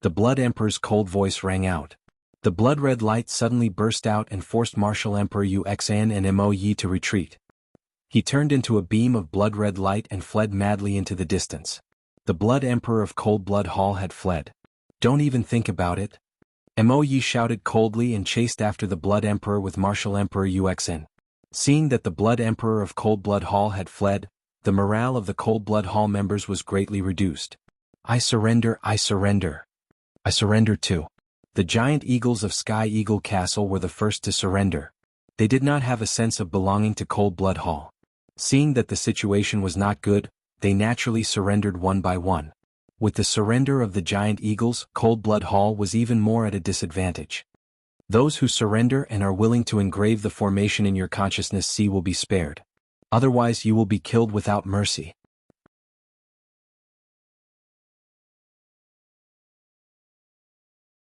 The Blood Emperor's cold voice rang out. The blood-red light suddenly burst out and forced Martial Emperor Yuxian and Mo Yi to retreat. He turned into a beam of blood-red light and fled madly into the distance. The Blood Emperor of Cold Blood Hall had fled. "Don't even think about it." Mo Yi shouted coldly and chased after the Blood Emperor with Martial Emperor Yuxian. Seeing that the Blood Emperor of Cold Blood Hall had fled, the morale of the Cold Blood Hall members was greatly reduced. "I surrender, I surrender. I surrender too." The giant eagles of Sky Eagle Castle were the first to surrender. They did not have a sense of belonging to Cold Blood Hall. Seeing that the situation was not good, they naturally surrendered one by one. With the surrender of the giant eagles, Cold Blood Hall was even more at a disadvantage. Those who surrender and are willing to engrave the formation in your consciousness C will be spared. Otherwise you will be killed without mercy.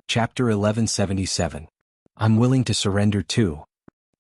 Chapter 1177. I'm willing to surrender too.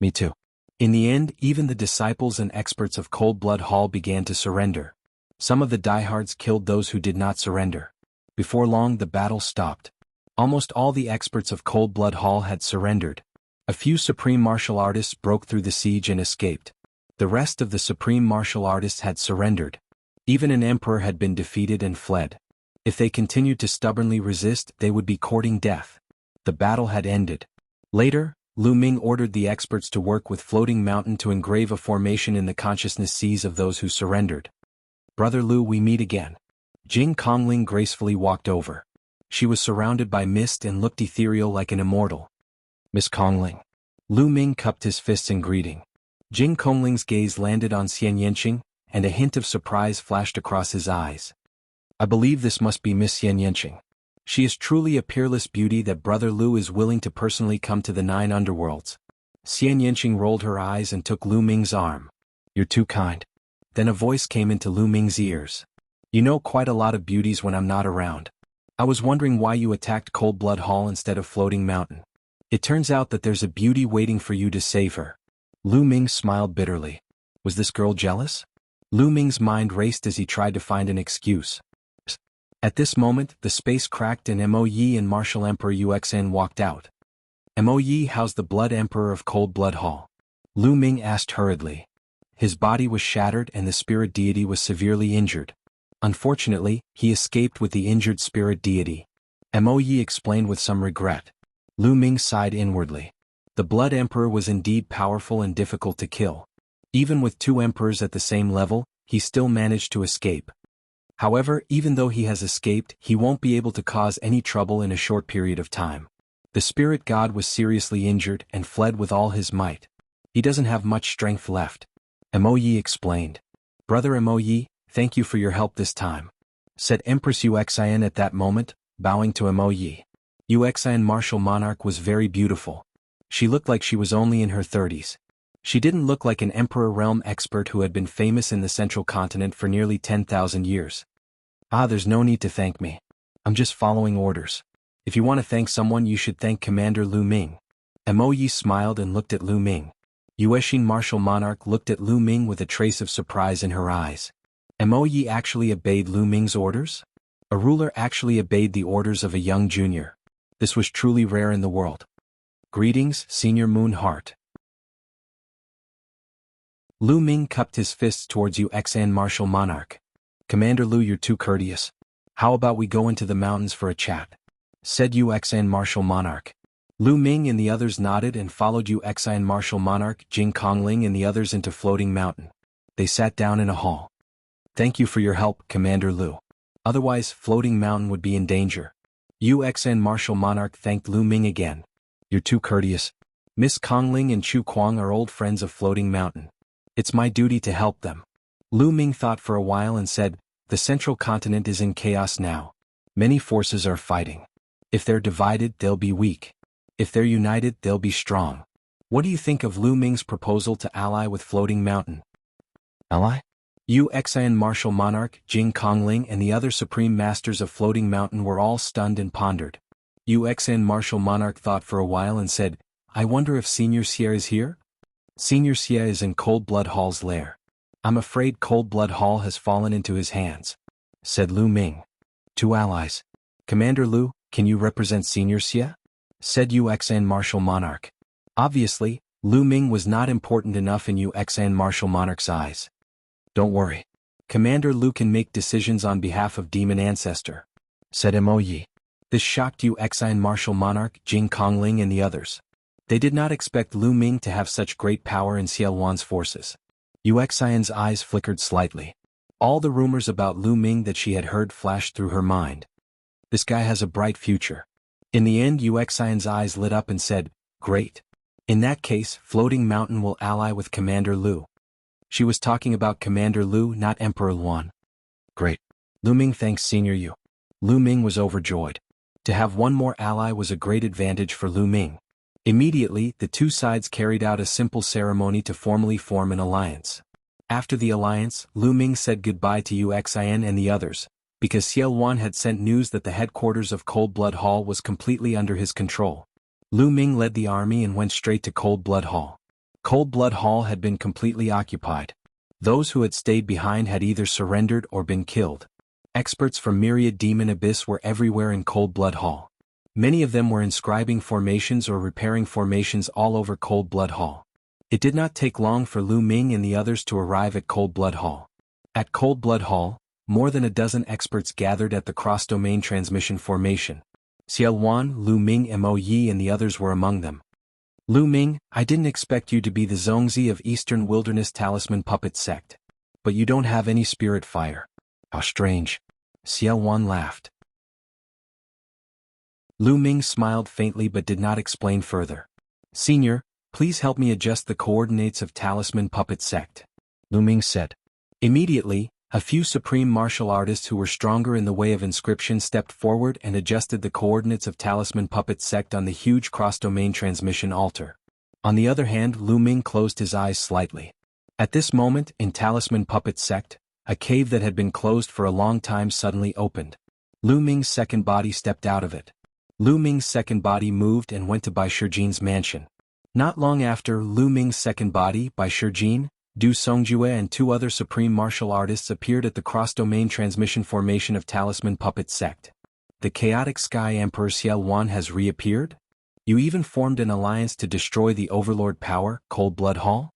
Me too. In the end, even the disciples and experts of Cold Blood Hall began to surrender. Some of the diehards killed those who did not surrender. Before long the battle stopped. Almost all the experts of Cold Blood Hall had surrendered. A few supreme martial artists broke through the siege and escaped. The rest of the supreme martial artists had surrendered. Even an emperor had been defeated and fled. If they continued to stubbornly resist, they would be courting death. The battle had ended. Later, Lu Ming ordered the experts to work with Floating Mountain to engrave a formation in the consciousness seas of those who surrendered. "Brother Lu, we meet again." Jing Kongling gracefully walked over. She was surrounded by mist and looked ethereal like an immortal. "Miss Kongling." Lu Ming cupped his fists in greeting. Jing Kongling's gaze landed on Xian Yanqing, and a hint of surprise flashed across his eyes. "I believe this must be Miss Xian Yanqing. She is truly a peerless beauty that Brother Lu is willing to personally come to the 9 underworlds." Xian Yanqing rolled her eyes and took Lu Ming's arm. "You're too kind." Then a voice came into Lu Ming's ears. "You know quite a lot of beauties when I'm not around. I was wondering why you attacked Cold Blood Hall instead of Floating Mountain. It turns out that there's a beauty waiting for you to save her." Lu Ming smiled bitterly. Was this girl jealous? Lu Ming's mind raced as he tried to find an excuse. At this moment, the space cracked and Mo Yi and Martial Emperor Yuxian walked out. Mo Yi, how's the Blood Emperor of Cold Blood Hall? Lu Ming asked hurriedly. His body was shattered and the spirit deity was severely injured. Unfortunately, he escaped with the injured spirit deity. Mo Yi explained with some regret. Lu Ming sighed inwardly. The Blood Emperor was indeed powerful and difficult to kill. Even with 2 emperors at the same level, he still managed to escape. However, even though he has escaped, he won't be able to cause any trouble in a short period of time. The spirit god was seriously injured and fled with all his might. He doesn't have much strength left. Mo Yi explained. "Brother Mo Yi, thank you for your help this time," said Empress Yuxian at that moment, bowing to Mo Yi. Yuxian Martial Monarch was very beautiful. She looked like she was only in her 30s. She didn't look like an Emperor realm expert who had been famous in the Central Continent for nearly 10,000 years. There's no need to thank me. I'm just following orders. If you want to thank someone, you should thank Commander Lu Ming." Mo Yi smiled and looked at Lu Ming. Yuxian Martial Monarch looked at Lu Ming with a trace of surprise in her eyes. Mo Yi actually obeyed Lu Ming's orders? A ruler actually obeyed the orders of a young junior. This was truly rare in the world. "Greetings, Senior Moon Heart." Lu Ming cupped his fists towards Yuxian Martial Monarch. "Commander Lu, you're too courteous. How about we go into the mountains for a chat?" said Yuxian Martial Monarch. Lu Ming and the others nodded and followed Yuxian Martial Monarch, Jing Kongling and the others into Floating Mountain. They sat down in a hall. "Thank you for your help, Commander Lu. Otherwise, Floating Mountain would be in danger." Yuxian Martial Monarch thanked Lu Ming again. You're too courteous. Miss Kongling and Chu Kuang are old friends of Floating Mountain. It's my duty to help them. Lu Ming thought for a while and said, the central continent is in chaos now. Many forces are fighting. If they're divided, they'll be weak. If they're united, they'll be strong. What do you think of Lu Ming's proposal to ally with Floating Mountain? Ally? Yu Xian Martial Monarch, Jing Kongling and the other supreme masters of Floating Mountain were all stunned and pondered. Yu Xian Martial Monarch thought for a while and said, I wonder if Senior Xie is here? Senior Xie is in Cold Blood Hall's lair. I'm afraid Cold Blood Hall has fallen into his hands, said Lu Ming. 2 allies. Commander Lu, can you represent Senior Xie? Said Yu Xian Martial Monarch. Obviously, Lu Ming was not important enough in Yu Xian Martial Monarch's eyes. Don't worry. Commander Lu can make decisions on behalf of Demon Ancestor, said Mo Yi. This shocked Yu Xian Martial Monarch, Jing Kongling and the others. They did not expect Lu Ming to have such great power in Xiao Wan's forces. Yu Xian's eyes flickered slightly. All the rumors about Lu Ming that she had heard flashed through her mind. This guy has a bright future. In the end, Yu Xian's eyes lit up and said, Great. In that case, Floating Mountain will ally with Commander Lu. She was talking about Commander Lu, not Emperor Luan. Great. Lu Ming thanks Senior Yu. Lu Ming was overjoyed. To have one more ally was a great advantage for Lu Ming. Immediately, the two sides carried out a simple ceremony to formally form an alliance. After the alliance, Lu Ming said goodbye to Yu Xian and the others, because Xiao Wan had sent news that the headquarters of Cold Blood Hall was completely under his control. Lu Ming led the army and went straight to Cold Blood Hall. Cold Blood Hall had been completely occupied. Those who had stayed behind had either surrendered or been killed. Experts from Myriad Demon Abyss were everywhere in Cold Blood Hall. Many of them were inscribing formations or repairing formations all over Cold Blood Hall. It did not take long for Lu Ming and the others to arrive at Cold Blood Hall. At Cold Blood Hall, more than a dozen experts gathered at the cross-domain transmission formation. Xiao Wan, Lu Ming, Mo Yi and the others were among them. Lu Ming, I didn't expect you to be the Zongzi of Eastern Wilderness Talisman Puppet Sect. But you don't have any spirit fire. How strange. Xiao Wan laughed. Lu Ming smiled faintly but did not explain further. Senior, please help me adjust the coordinates of Talisman Puppet Sect. Lu Ming said. Immediately, a few supreme martial artists who were stronger in the way of inscription stepped forward and adjusted the coordinates of Talisman Puppet Sect on the huge cross-domain transmission altar. On the other hand, Lu Ming closed his eyes slightly. At this moment, in Talisman Puppet Sect, a cave that had been closed for a long time suddenly opened. Lu Ming's second body stepped out of it. Lu Ming's second body moved and went to Bai Shijin's mansion. Not long after, Lu Ming's second body, Bai Shijin, Du Songjue and 2 other supreme martial artists appeared at the cross-domain transmission formation of Talisman Puppet Sect. The chaotic Sky Emperor Xiao Wan has reappeared? You even formed an alliance to destroy the Overlord power, Cold Blood Hall?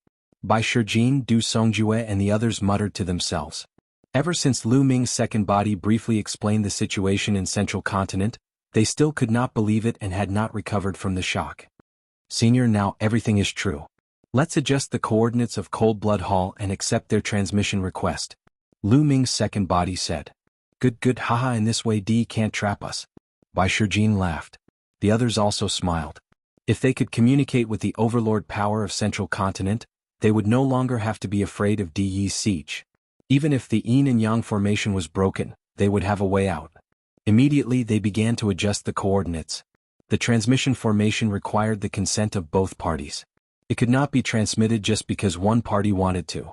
Bai Shijin, Du Songjue and the others muttered to themselves. Ever since Lu Ming's second body briefly explained the situation in Central Continent, they still could not believe it and had not recovered from the shock. Senior, now everything is true. Let's adjust the coordinates of Cold Blood Hall and accept their transmission request. Lu Ming's second body said. Good haha, in this way D can't trap us. Bai Shijin laughed. The others also smiled. If they could communicate with the overlord power of Central Continent, they would no longer have to be afraid of Di's siege. Even if the Yin and Yang formation was broken, they would have a way out. Immediately they began to adjust the coordinates. The transmission formation required the consent of both parties. It could not be transmitted just because one party wanted to.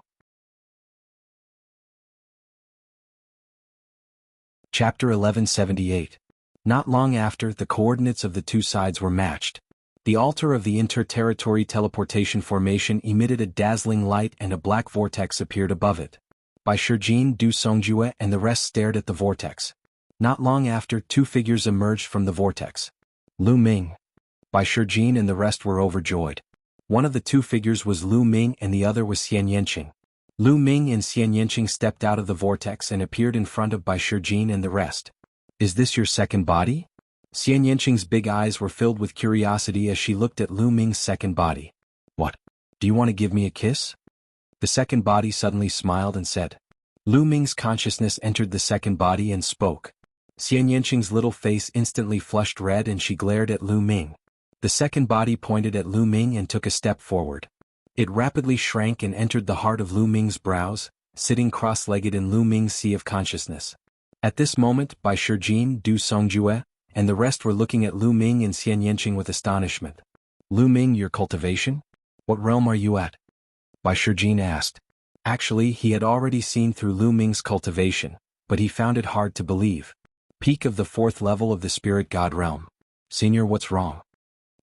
Chapter 1178. Not long after, the coordinates of the two sides were matched. The altar of the Inter-Territory Teleportation Formation emitted a dazzling light and a black vortex appeared above it. Bai Shijin, Du Songjue and the rest stared at the vortex. Not long after, 2 figures emerged from the vortex. Lu Ming, Bai Shijin and the rest were overjoyed. One of the 2 figures was Lu Ming and the other was Xian Yanqing. Lu Ming and Xian Yanqing stepped out of the vortex and appeared in front of Bai Shijin and the rest. Is this your second body? Xian Yanqing's big eyes were filled with curiosity as she looked at Lu Ming's second body. What? Do you want to give me a kiss? The second body suddenly smiled and said. Lu Ming's consciousness entered the second body and spoke. Xian Yanqing's little face instantly flushed red and she glared at Lu Ming. The second body pointed at Lu Ming and took a step forward. It rapidly shrank and entered the heart of Lu Ming's brows, sitting cross-legged in Lu Ming's sea of consciousness. At this moment, Bai Shijin, Du Songjue, and the rest were looking at Lu Ming and Xian Yanqing with astonishment. Lu Ming, your cultivation? What realm are you at? Bai Shijin asked. Actually, he had already seen through Lu Ming's cultivation, but he found it hard to believe. Peak of the 4th level of the spirit god realm. Senior, what's wrong?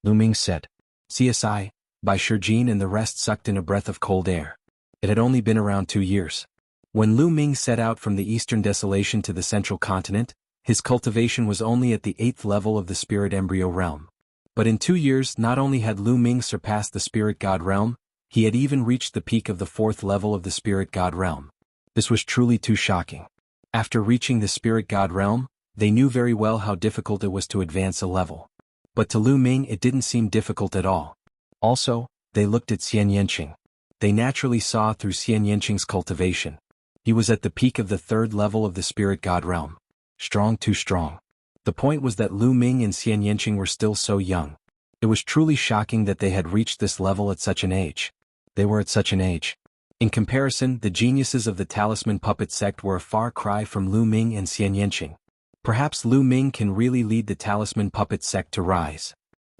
Lu Ming said. CSI, Bai Shijin and the rest sucked in a breath of cold air. It had only been around 2 years. When Lu Ming set out from the eastern desolation to the central continent, his cultivation was only at the 8th level of the spirit embryo realm. But in 2 years, not only had Lu Ming surpassed the spirit god realm, he had even reached the peak of the 4th level of the spirit god realm. This was truly too shocking. After reaching the spirit god realm, they knew very well how difficult it was to advance a level. But to Lu Ming it didn't seem difficult at all. Also, they looked at Xian Yanqing. They naturally saw through Xian Yanqing's cultivation. He was at the peak of the 3rd level of the spirit god realm. Strong, too strong. The point was that Lu Ming and Xian Yanqing were still so young. It was truly shocking that they had reached this level at such an age. They were at such an age. In comparison, the geniuses of the Talisman Puppet sect were a far cry from Lu Ming and Xian Yanqing. Perhaps Lu Ming can really lead the Talisman Puppet sect to rise.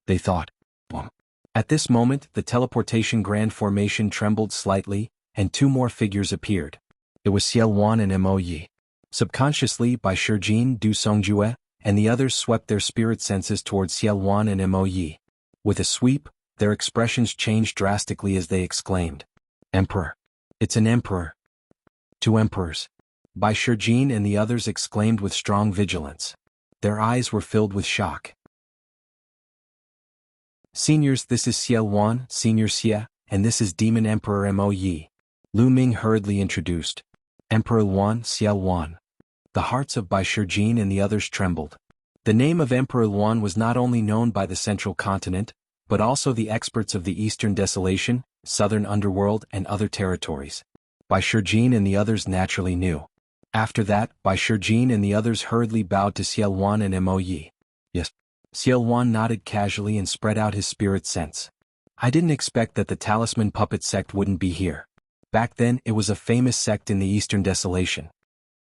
They thought. At this moment, the teleportation grand formation trembled slightly, and 2 more figures appeared. It was Xiao Wan and Mo Yi. Subconsciously, Bai Shijin, Du Songjue, and the others swept their spirit senses towards Xiao Wan and Mo Yi. With a sweep, their expressions changed drastically as they exclaimed. Emperor. It's an emperor. 2 emperors. Bai Shijin and the others exclaimed with strong vigilance. Their eyes were filled with shock. Seniors, this is Xiao Wan, Senior Xia, and this is Demon Emperor Mo Yi. Lu Ming hurriedly introduced. Emperor Wan, Xiao Wan. The hearts of Bai Shijin and the others trembled. The name of Emperor Wan was not only known by the central continent, but also the experts of the Eastern Desolation, Southern Underworld and other territories. Bai Shijin and the others naturally knew. After that, Bai Shijin and the others hurriedly bowed to Xiao Wan and Mo Yi. Yes. Xiao Wan nodded casually and spread out his spirit sense. I didn't expect that the Talisman Puppet sect wouldn't be here. Back then, it was a famous sect in the Eastern Desolation.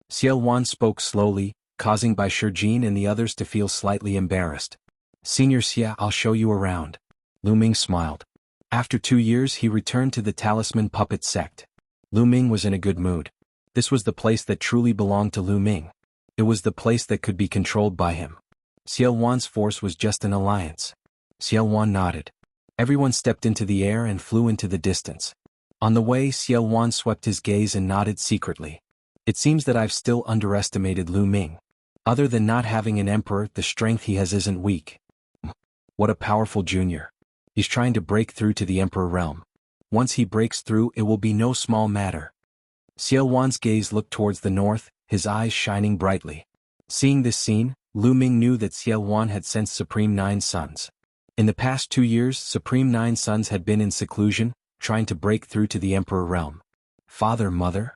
Xiao Wan spoke slowly, causing Bai Shijin and the others to feel slightly embarrassed. Senior Xia, I'll show you around. Lu Ming smiled. After 2 years he returned to the Talisman Puppet sect. Lu Ming was in a good mood. This was the place that truly belonged to Lu Ming. It was the place that could be controlled by him. Xiao Wan's force was just an alliance. Xiao Wan nodded. Everyone stepped into the air and flew into the distance. On the way, Xiao Wan swept his gaze and nodded secretly. It seems that I've still underestimated Lu Ming. Other than not having an emperor, the strength he has isn't weak. What a powerful junior. He's trying to break through to the emperor realm. Once he breaks through, it will be no small matter. Xiao Wan's gaze looked towards the north, his eyes shining brightly. Seeing this scene, Lu Ming knew that Xiao Wan had sensed Supreme Nine Sons. In the past 2 years, Supreme Nine Sons had been in seclusion, trying to break through to the emperor realm. Father, mother?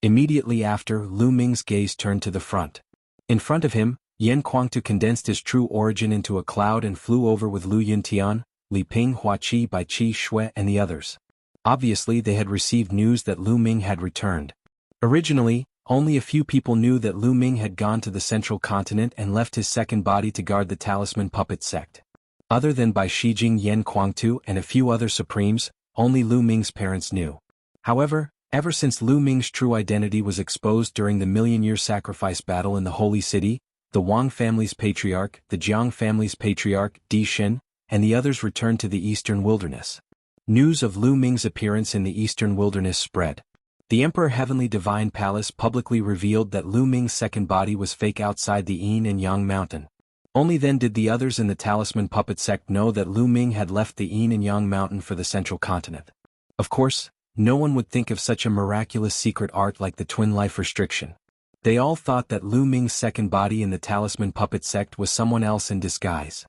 Immediately after, Lu Ming's gaze turned to the front. In front of him, Yan Kuangtu condensed his true origin into a cloud and flew over with Lu Yuntian, Li Ping, Hua Qi, Bai Qi, Shui, and the others. Obviously they had received news that Lu Ming had returned. Originally, only a few people knew that Lu Ming had gone to the central continent and left his second body to guard the Talisman Puppet sect. Other than Bai Shijing, Yan Kuangtu, and a few other supremes, only Lu Ming's parents knew. However, ever since Lu Ming's true identity was exposed during the million-year sacrifice battle in the Holy City, the Wang family's patriarch, the Jiang family's patriarch, Di Shen, and the others returned to the eastern wilderness. News of Lu Ming's appearance in the eastern wilderness spread. The Emperor Heavenly Divine Palace publicly revealed that Lu Ming's second body was fake outside the Yin and Yang mountain. Only then did the others in the Talisman Puppet sect know that Lu Ming had left the Yin and Yang mountain for the central continent. Of course, no one would think of such a miraculous secret art like the twin life restriction. They all thought that Lu Ming's second body in the Talisman Puppet sect was someone else in disguise.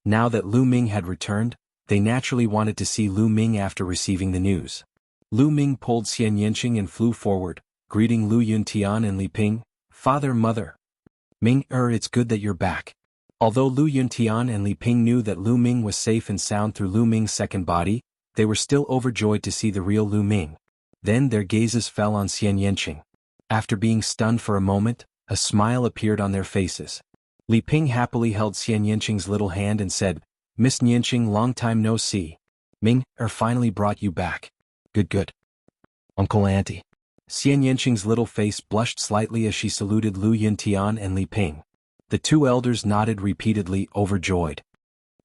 Now that Lu Ming had returned, they naturally wanted to see Lu Ming after receiving the news. Lu Ming pulled Xian Yanqing and flew forward, greeting Lu Yuntian and Li Ping, Father, Mother. Ming, it's good that you're back. Although Lu Yuntian and Li Ping knew that Lu Ming was safe and sound through Lu Ming's second body, they were still overjoyed to see the real Lu Ming. Then their gazes fell on Xian Yanqing. After being stunned for a moment, a smile appeared on their faces. Li Ping happily held Xian Yanqing's little hand and said, "Miss Yanqing, long time no see. Ming, finally brought you back. Good. Uncle Auntie." Xian Yanqing's little face blushed slightly as she saluted Lu Yuntian and Li Ping. The two elders nodded repeatedly, overjoyed.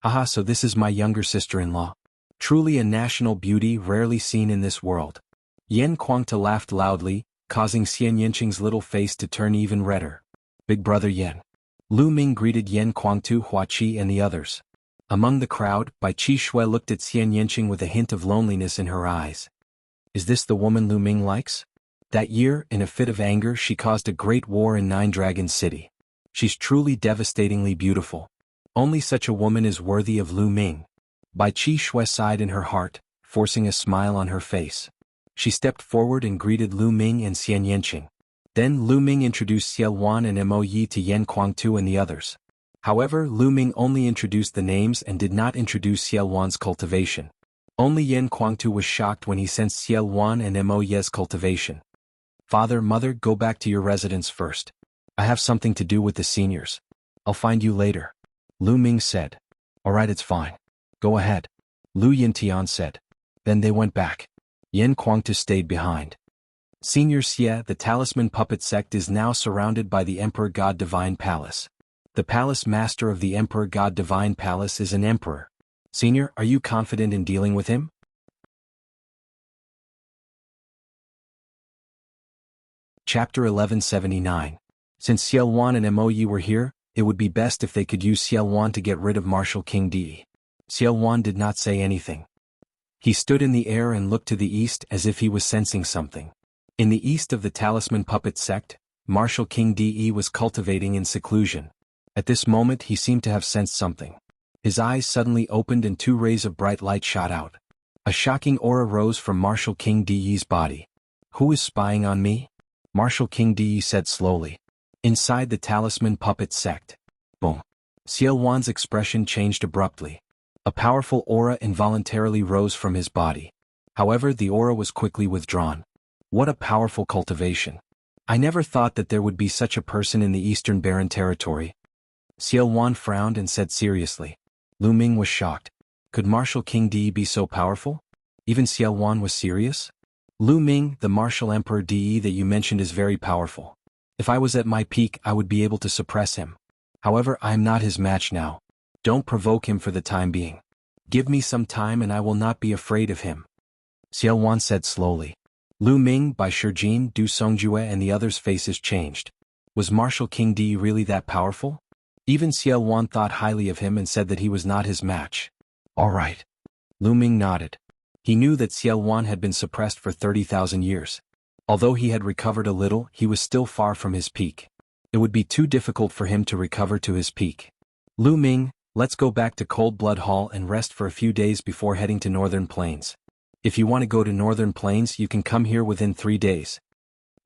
"Aha, so this is my younger sister-in-law. Truly a national beauty rarely seen in this world." Yan Kuangta laughed loudly, causing Xian Yanqing's little face to turn even redder. "Big brother Yan." Lu Ming greeted Yan Kuangtu, Hua Qi and the others. Among the crowd, Bai Qi Shui looked at Xian Yanqing with a hint of loneliness in her eyes. Is this the woman Lu Ming likes? That year, in a fit of anger, she caused a great war in Nine Dragons City. She's truly devastatingly beautiful. Only such a woman is worthy of Lu Ming. Bai Qi Shui sighed in her heart, forcing a smile on her face. She stepped forward and greeted Lu Ming and Xian Yanqing. Then Lu Ming introduced Xiao Wan and Mo Yi to Yan Kuangtu and the others. However, Lu Ming only introduced the names and did not introduce Xiao Wan's cultivation. Only Yan Kuangtu was shocked when he sensed Xiao Wan and Mo Yi's cultivation. "Father, mother, go back to your residence first. I have something to do with the seniors. I'll find you later," Lu Ming said. "Alright, it's fine. Go ahead," Lu Yintian said. Then they went back. Yan Kuangtu stayed behind. Senior Xie, the talisman puppet sect, is now surrounded by the Emperor God Divine Palace. The palace master of the Emperor God Divine Palace is an emperor. Senior, are you confident in dealing with him? Chapter 1179. Since Xiao Wan and Mo Yi were here, it would be best if they could use Xiao Wan to get rid of Marshal King Di. Xiao Wan did not say anything. He stood in the air and looked to the east as if he was sensing something. In the east of the talisman puppet sect, Marshal King Di was cultivating in seclusion. At this moment he seemed to have sensed something. His eyes suddenly opened and two rays of bright light shot out. A shocking aura rose from Marshal King Di's body. "Who is spying on me?" Marshal King Di said slowly. Inside the talisman puppet sect. Boom. Xiao Wan's expression changed abruptly. A powerful aura involuntarily rose from his body. However, the aura was quickly withdrawn. What a powerful cultivation. I never thought that there would be such a person in the Eastern Barren Territory. Xiao Wan frowned and said seriously. Lu Ming was shocked. Could Marshal King Di be so powerful? Even Xiao Wan was serious? Lu Ming, the Martial Emperor Di that you mentioned, is very powerful. If I was at my peak, I would be able to suppress him. However, I am not his match now. Don't provoke him for the time being. Give me some time and I will not be afraid of him. Xiao Wan said slowly. Lu Ming, Bai Shijin, Du Songjue and the others' faces changed. Was Marshal King Di really that powerful? Even Xiao Wan thought highly of him and said that he was not his match. All right. Lu Ming nodded. He knew that Xiao Wan had been suppressed for 30,000 years. Although he had recovered a little, he was still far from his peak. It would be too difficult for him to recover to his peak. Lu Ming, let's go back to Cold Blood Hall and rest for a few days before heading to Northern Plains. If you want to go to Northern Plains, you can come here within 3 days.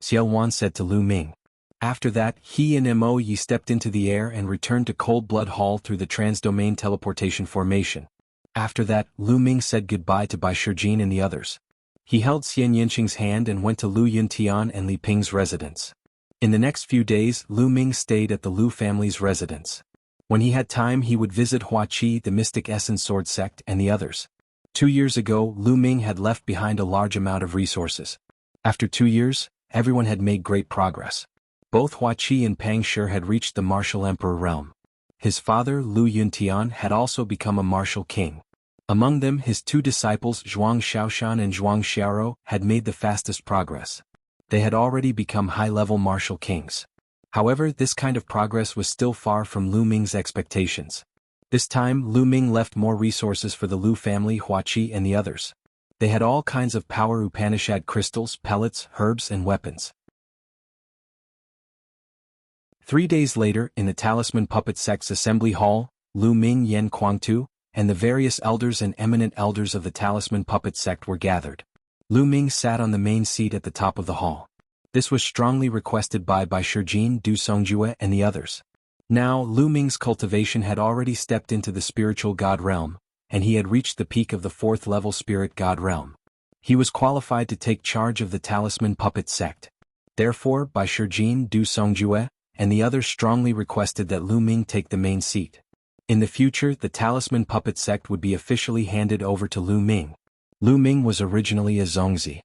Xiao Wan said to Lu Ming. After that, he and Mo Yi stepped into the air and returned to Cold Blood Hall through the Trans-Domain Teleportation Formation. After that, Lu Ming said goodbye to Bai Shijin and the others. He held Xian Yanqing's hand and went to Lu Yuntian and Li Ping's residence. In the next few days, Lu Ming stayed at the Lu family's residence. When he had time, he would visit Hua Qi, the Mystic Essence Sword Sect, and the others. 2 years ago, Lu Ming had left behind a large amount of resources. After 2 years, everyone had made great progress. Both Hua Qi and Pang Shi had reached the Martial Emperor realm. His father, Lu Yuntian, had also become a martial king. Among them, his 2 disciples, Zhuang Xiaoshan and Zhuang Xiaoro, had made the fastest progress. They had already become high-level martial kings. However, this kind of progress was still far from Lu Ming's expectations. This time, Lu Ming left more resources for the Lu family, Hua Qi and the others. They had all kinds of power Upanishad crystals, pellets, herbs and weapons. 3 days later, in the Talisman Puppet Sect's assembly hall, Lu Ming, Yan Kuangtu, and the various elders and eminent elders of the Talisman Puppet Sect were gathered. Lu Ming sat on the main seat at the top of the hall. This was strongly requested by Bai Shijin, Du Songjue and the others. Now, Lu Ming's cultivation had already stepped into the spiritual god realm, and he had reached the peak of the 4th level spirit god realm. He was qualified to take charge of the Talisman Puppet sect. Therefore, Bai Shijin, Du Songjue, and the others strongly requested that Lu Ming take the main seat. In the future, the Talisman Puppet sect would be officially handed over to Lu Ming. Lu Ming was originally a Zongzi.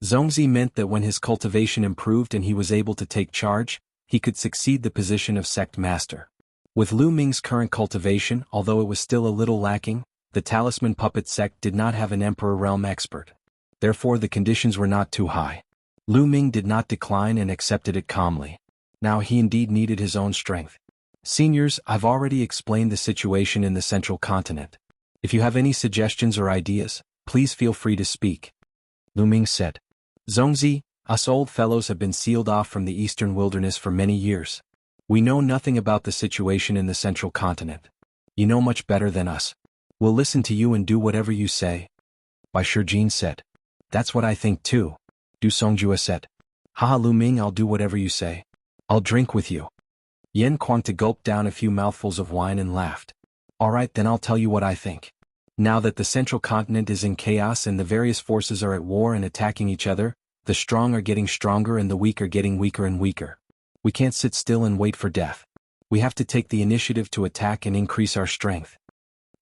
Zongzi meant that when his cultivation improved and he was able to take charge, he could succeed the position of sect master. With Lu Ming's current cultivation, although it was still a little lacking, the Talisman Puppet sect did not have an Emperor realm expert. Therefore the conditions were not too high. Lu Ming did not decline and accepted it calmly. Now he indeed needed his own strength. Seniors, I've already explained the situation in the central continent. If you have any suggestions or ideas, please feel free to speak. Lu Ming said. Zongzi, us old fellows have been sealed off from the eastern wilderness for many years. We know nothing about the situation in the central continent. You know much better than us. We'll listen to you and do whatever you say. Bai Shijin said. That's what I think too. Du Songjue said. Haha Lu Ming, I'll do whatever you say. I'll drink with you. Yan Kuangta gulped down a few mouthfuls of wine and laughed. Alright, then I'll tell you what I think. Now that the central continent is in chaos and the various forces are at war and attacking each other, the strong are getting stronger and the weak are getting weaker and weaker. We can't sit still and wait for death. We have to take the initiative to attack and increase our strength.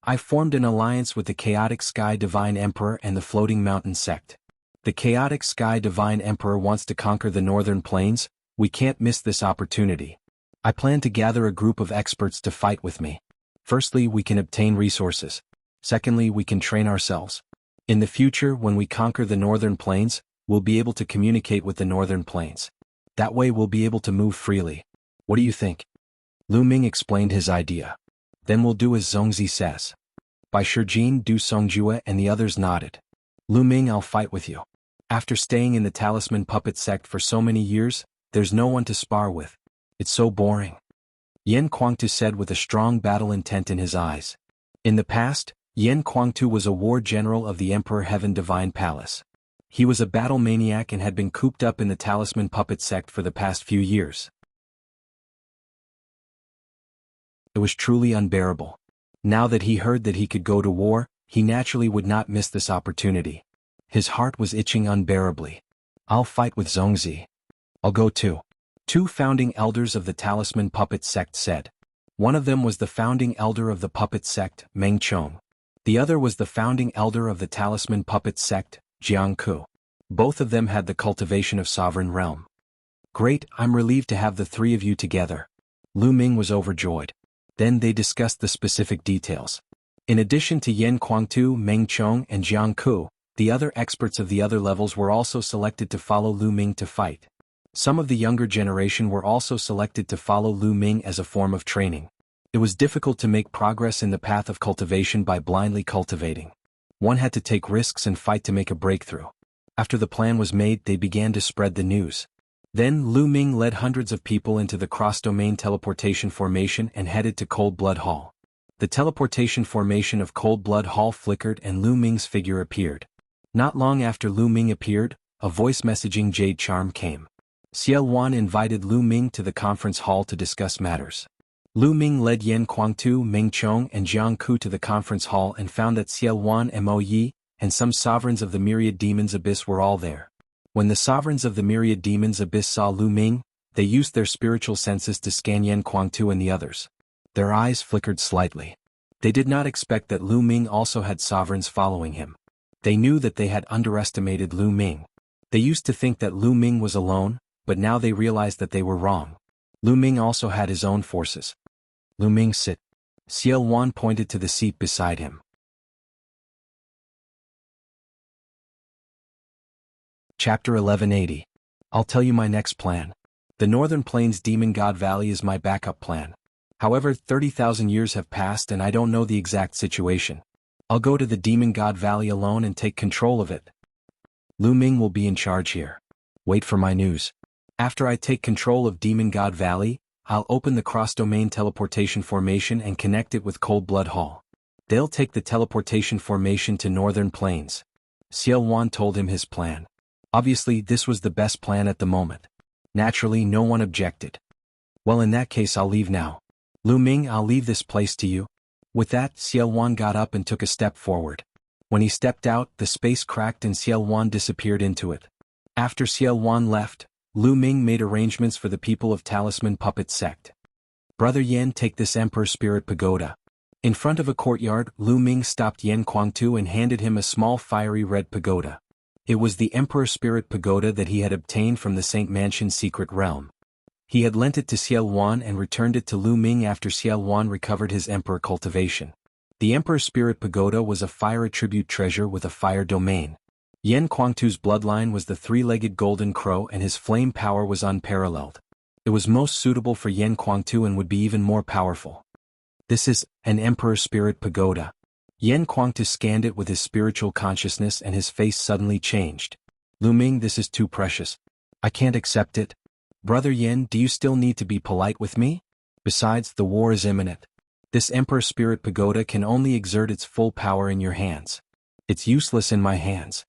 I formed an alliance with the Chaotic Sky Divine Emperor and the Floating Mountain sect. The Chaotic Sky Divine Emperor wants to conquer the northern plains. We can't miss this opportunity. I plan to gather a group of experts to fight with me. Firstly, we can obtain resources. Secondly, we can train ourselves. In the future, when we conquer the northern plains, we'll be able to communicate with the northern plains. That way we'll be able to move freely. What do you think? Lu Ming explained his idea. Then we'll do as Zongzi says. Bai Shijin, Du Songjue and the others nodded. Lu Ming, I'll fight with you. After staying in the Talisman Puppet sect for so many years, there's no one to spar with. It's so boring. Yan Kuangtu said with a strong battle intent in his eyes. In the past, Yan Kuangtu was a war general of the Emperor Heaven Divine Palace. He was a battle maniac and had been cooped up in the Talisman Puppet sect for the past few years. It was truly unbearable. Now that he heard that he could go to war, he naturally would not miss this opportunity. His heart was itching unbearably. I'll fight with Zongzi. I'll go too. 2 founding elders of the Talisman Puppet sect said. One of them was the founding elder of the Puppet sect, Meng Chong. The other was the founding elder of the Talisman Puppet sect, Jianghu. Both of them had the cultivation of Sovereign Realm. Great, I'm relieved to have the 3 of you together. Lu Ming was overjoyed. Then they discussed the specific details. In addition to Yan Kuangtu, Meng Chong and Jianghu, the other experts of the other levels were also selected to follow Lu Ming to fight. Some of the younger generation were also selected to follow Lu Ming as a form of training. It was difficult to make progress in the path of cultivation by blindly cultivating. One had to take risks and fight to make a breakthrough. After the plan was made, they began to spread the news. Then Lu Ming led hundreds of people into the cross-domain teleportation formation and headed to Cold Blood Hall. The teleportation formation of Cold Blood Hall flickered and Lu Ming's figure appeared. Not long after Lu Ming appeared, a voice messaging jade charm came. Xiao Wan invited Lu Ming to the conference hall to discuss matters. Lu Ming led Yan Kuangtu, Meng Chong and Jianghu to the conference hall and found that Xiao Wan, Mo Yi, and some sovereigns of the Myriad Demons Abyss were all there. When the sovereigns of the Myriad Demons Abyss saw Lu Ming, they used their spiritual senses to scan Yan Kuangtu and the others. Their eyes flickered slightly. They did not expect that Lu Ming also had sovereigns following him. They knew that they had underestimated Lu Ming. They used to think that Lu Ming was alone, but now they realized that they were wrong. Lu Ming also had his own forces. Lu Ming, sit. Xiao Wan pointed to the seat beside him. Chapter 1180. I'll tell you my next plan. The Northern Plains Demon God Valley is my backup plan. However, 30,000 years have passed and I don't know the exact situation. I'll go to the Demon God Valley alone and take control of it. Lu Ming will be in charge here. Wait for my news. After I take control of Demon God Valley, I'll open the cross-domain teleportation formation and connect it with Cold Blood Hall. They'll take the teleportation formation to Northern Plains. Xiao Wan told him his plan. Obviously, this was the best plan at the moment. Naturally, no one objected. Well, in that case I'll leave now. Lu Ming, I'll leave this place to you. With that, Xiao Wan got up and took a step forward. When he stepped out, the space cracked and Xiao Wan disappeared into it. After Xiao Wan left, Lu Ming made arrangements for the people of Talisman Puppet Sect. Brother Yan, take this Emperor Spirit Pagoda. In front of a courtyard, Lu Ming stopped Yan Kuangtu and handed him a small fiery red pagoda. It was the Emperor Spirit Pagoda that he had obtained from the Saint Mansion Secret Realm. He had lent it to Xiao Wan and returned it to Lu Ming after Xiao Wan recovered his Emperor Cultivation. The Emperor Spirit Pagoda was a fire attribute treasure with a fire domain. Yan Kuangtu's bloodline was the three-legged golden crow and his flame power was unparalleled. It was most suitable for Yan Kuangtu and would be even more powerful. This is an Emperor Spirit Pagoda. Yan Kuangtu scanned it with his spiritual consciousness and his face suddenly changed. Lu Ming, this is too precious. I can't accept it. Brother Yan, do you still need to be polite with me? Besides, the war is imminent. This Emperor Spirit Pagoda can only exert its full power in your hands. It's useless in my hands.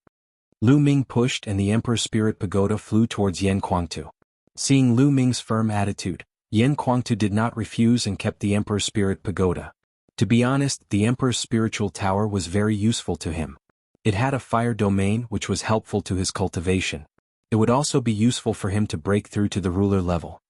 Lu Ming pushed and the Emperor Spirit Pagoda flew towards Yan Kuangtu. Seeing Lu Ming's firm attitude, Yan Kuangtu did not refuse and kept the Emperor Spirit Pagoda. To be honest, the Emperor's spiritual tower was very useful to him. It had a fire domain which was helpful to his cultivation. It would also be useful for him to break through to the ruler level.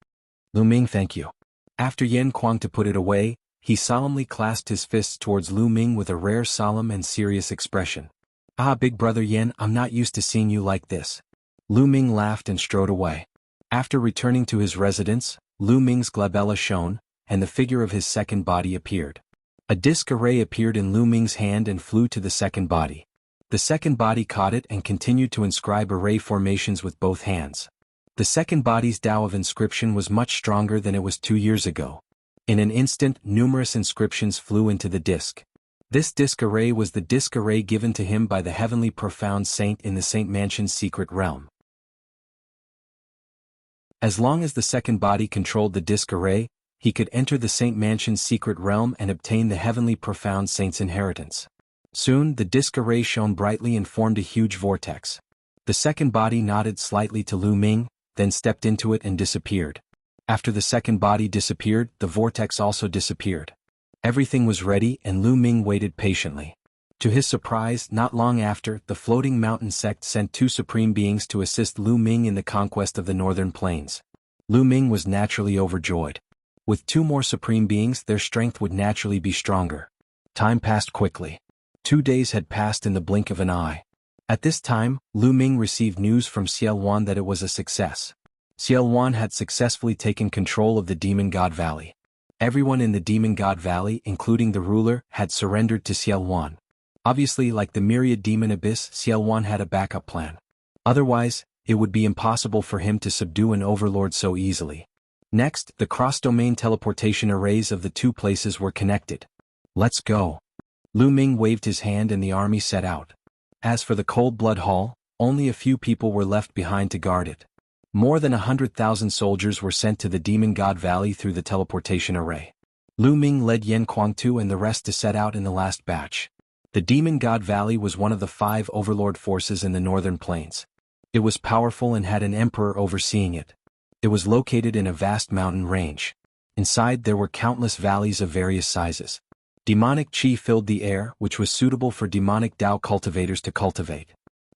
Lu Ming, thank you. After Yan Kuangtu put it away, he solemnly clasped his fists towards Lu Ming with a rare solemn and serious expression. Ah, big brother Yan, I'm not used to seeing you like this. Lu Ming laughed and strode away. After returning to his residence, Lu Ming's glabella shone, and the figure of his second body appeared. A disc array appeared in Lu Ming's hand and flew to the second body. The second body caught it and continued to inscribe array formations with both hands. The second body's Tao of inscription was much stronger than it was 2 years ago. In an instant, numerous inscriptions flew into the disc. This disc array was the disc array given to him by the heavenly profound saint in the Saint Mansion's secret realm. As long as the second body controlled the disc array, he could enter the Saint Mansion's secret realm and obtain the heavenly profound saint's inheritance. Soon, the disc array shone brightly and formed a huge vortex. The second body nodded slightly to Lu Ming, then stepped into it and disappeared. After the second body disappeared, the vortex also disappeared. Everything was ready and Lu Ming waited patiently. To his surprise, not long after, the floating mountain sect sent 2 supreme beings to assist Lu Ming in the conquest of the northern plains. Lu Ming was naturally overjoyed. With 2 more supreme beings, their strength would naturally be stronger. Time passed quickly. 2 days had passed in the blink of an eye. At this time, Lu Ming received news from Xiao Wan that it was a success. Xiao Wan had successfully taken control of the Demon God Valley. Everyone in the Demon God Valley, including the ruler, had surrendered to Xiao Wan. Obviously, like the myriad demon abyss, Xiao Wan had a backup plan. Otherwise, it would be impossible for him to subdue an overlord so easily. Next, the cross-domain teleportation arrays of the 2 places were connected. Let's go. Lu Ming waved his hand and the army set out. As for the Cold Blood Hall, only a few people were left behind to guard it. More than 100,000 soldiers were sent to the Demon God Valley through the teleportation array. Lu Ming led Yan Kuangtu and the rest to set out in the last batch. The Demon God Valley was one of the 5 overlord forces in the northern plains. It was powerful and had an emperor overseeing it. It was located in a vast mountain range. Inside there were countless valleys of various sizes. Demonic chi filled the air, which was suitable for demonic Tao cultivators to cultivate.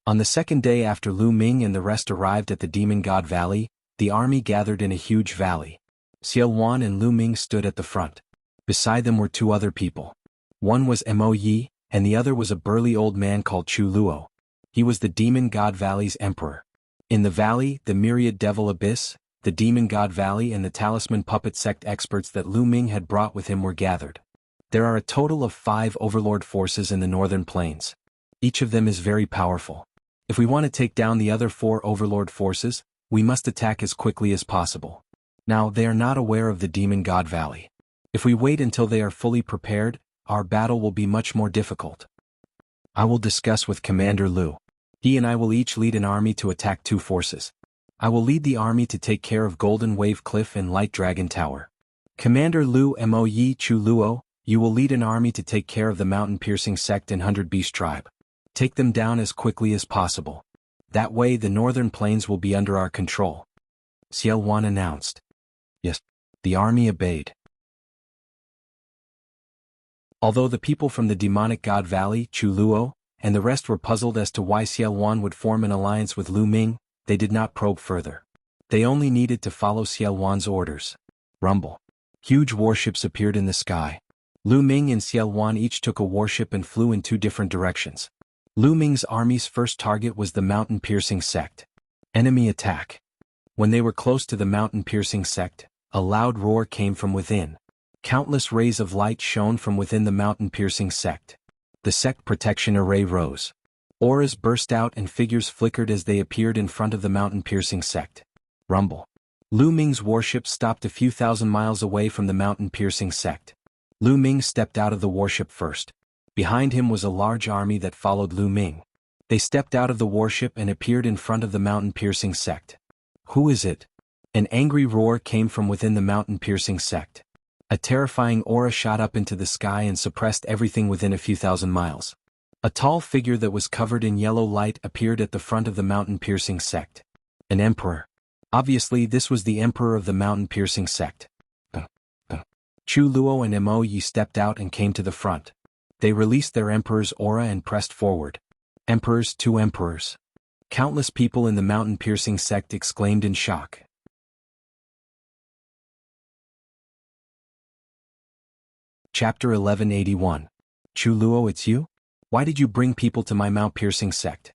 On the second day after Lu Ming and the rest arrived at the Demon God Valley, the army gathered in a huge valley. Xiao Wan and Lu Ming stood at the front. Beside them were 2 other people. One was Mo Yi, and the other was a burly old man called Chu Luo. He was the Demon God Valley's emperor. In the valley, the myriad devil abyss, the Demon God Valley and the Talisman Puppet Sect experts that Lu Ming had brought with him were gathered. There are a total of 5 overlord forces in the northern plains. Each of them is very powerful. If we want to take down the other 4 overlord forces, we must attack as quickly as possible. Now, they are not aware of the Demon God Valley. If we wait until they are fully prepared, our battle will be much more difficult. I will discuss with Commander Lu. He and I will each lead an army to attack 2 forces. I will lead the army to take care of Golden Wave Cliff and Light Dragon Tower. Commander Lu Mo Yi Chu Luo, you will lead an army to take care of the mountain-piercing sect and 100 Beast tribe. Take them down as quickly as possible. That way the northern plains will be under our control. Xiao Wan announced. Yes. The army obeyed. Although the people from the demonic god valley, Chu Luo, and the rest were puzzled as to why Xiao Wan would form an alliance with Lu Ming, they did not probe further. They only needed to follow Xiao Wan's orders. Rumble. Huge warships appeared in the sky. Lu Ming and Xiao Wan each took a warship and flew in two different directions. Lu Ming's army's first target was the mountain-piercing sect. Enemy attack. When they were close to the mountain-piercing sect, a loud roar came from within. Countless rays of light shone from within the mountain-piercing sect. The sect protection array rose. Auras burst out and figures flickered as they appeared in front of the mountain-piercing sect. Rumble. Lu Ming's warship stopped a few thousand miles away from the mountain-piercing sect. Lu Ming stepped out of the warship first. Behind him was a large army that followed Lu Ming. They stepped out of the warship and appeared in front of the mountain-piercing sect. Who is it? An angry roar came from within the mountain-piercing sect. A terrifying aura shot up into the sky and suppressed everything within a few thousand miles. A tall figure that was covered in yellow light appeared at the front of the mountain-piercing sect. An emperor. Obviously this was the emperor of the mountain-piercing sect. Chu Luo and Mo Yi stepped out and came to the front. They released their emperor's aura and pressed forward. Emperors, two emperors. Countless people in the mountain-piercing sect exclaimed in shock. Chapter 1181. Chu Luo, it's you? Why did you bring people to my mount-piercing sect?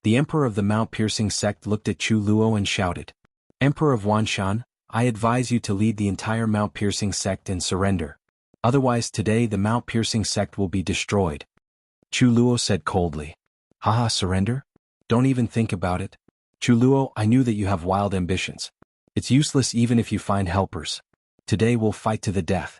The emperor of the mount-piercing sect looked at Chu Luo and shouted. Emperor of Wanshan, I advise you to lead the entire mount-piercing sect and surrender. Otherwise today the mount-piercing sect will be destroyed. Chu Luo said coldly. Haha, surrender? Don't even think about it. Chu Luo, I knew that you have wild ambitions. It's useless even if you find helpers. Today we'll fight to the death.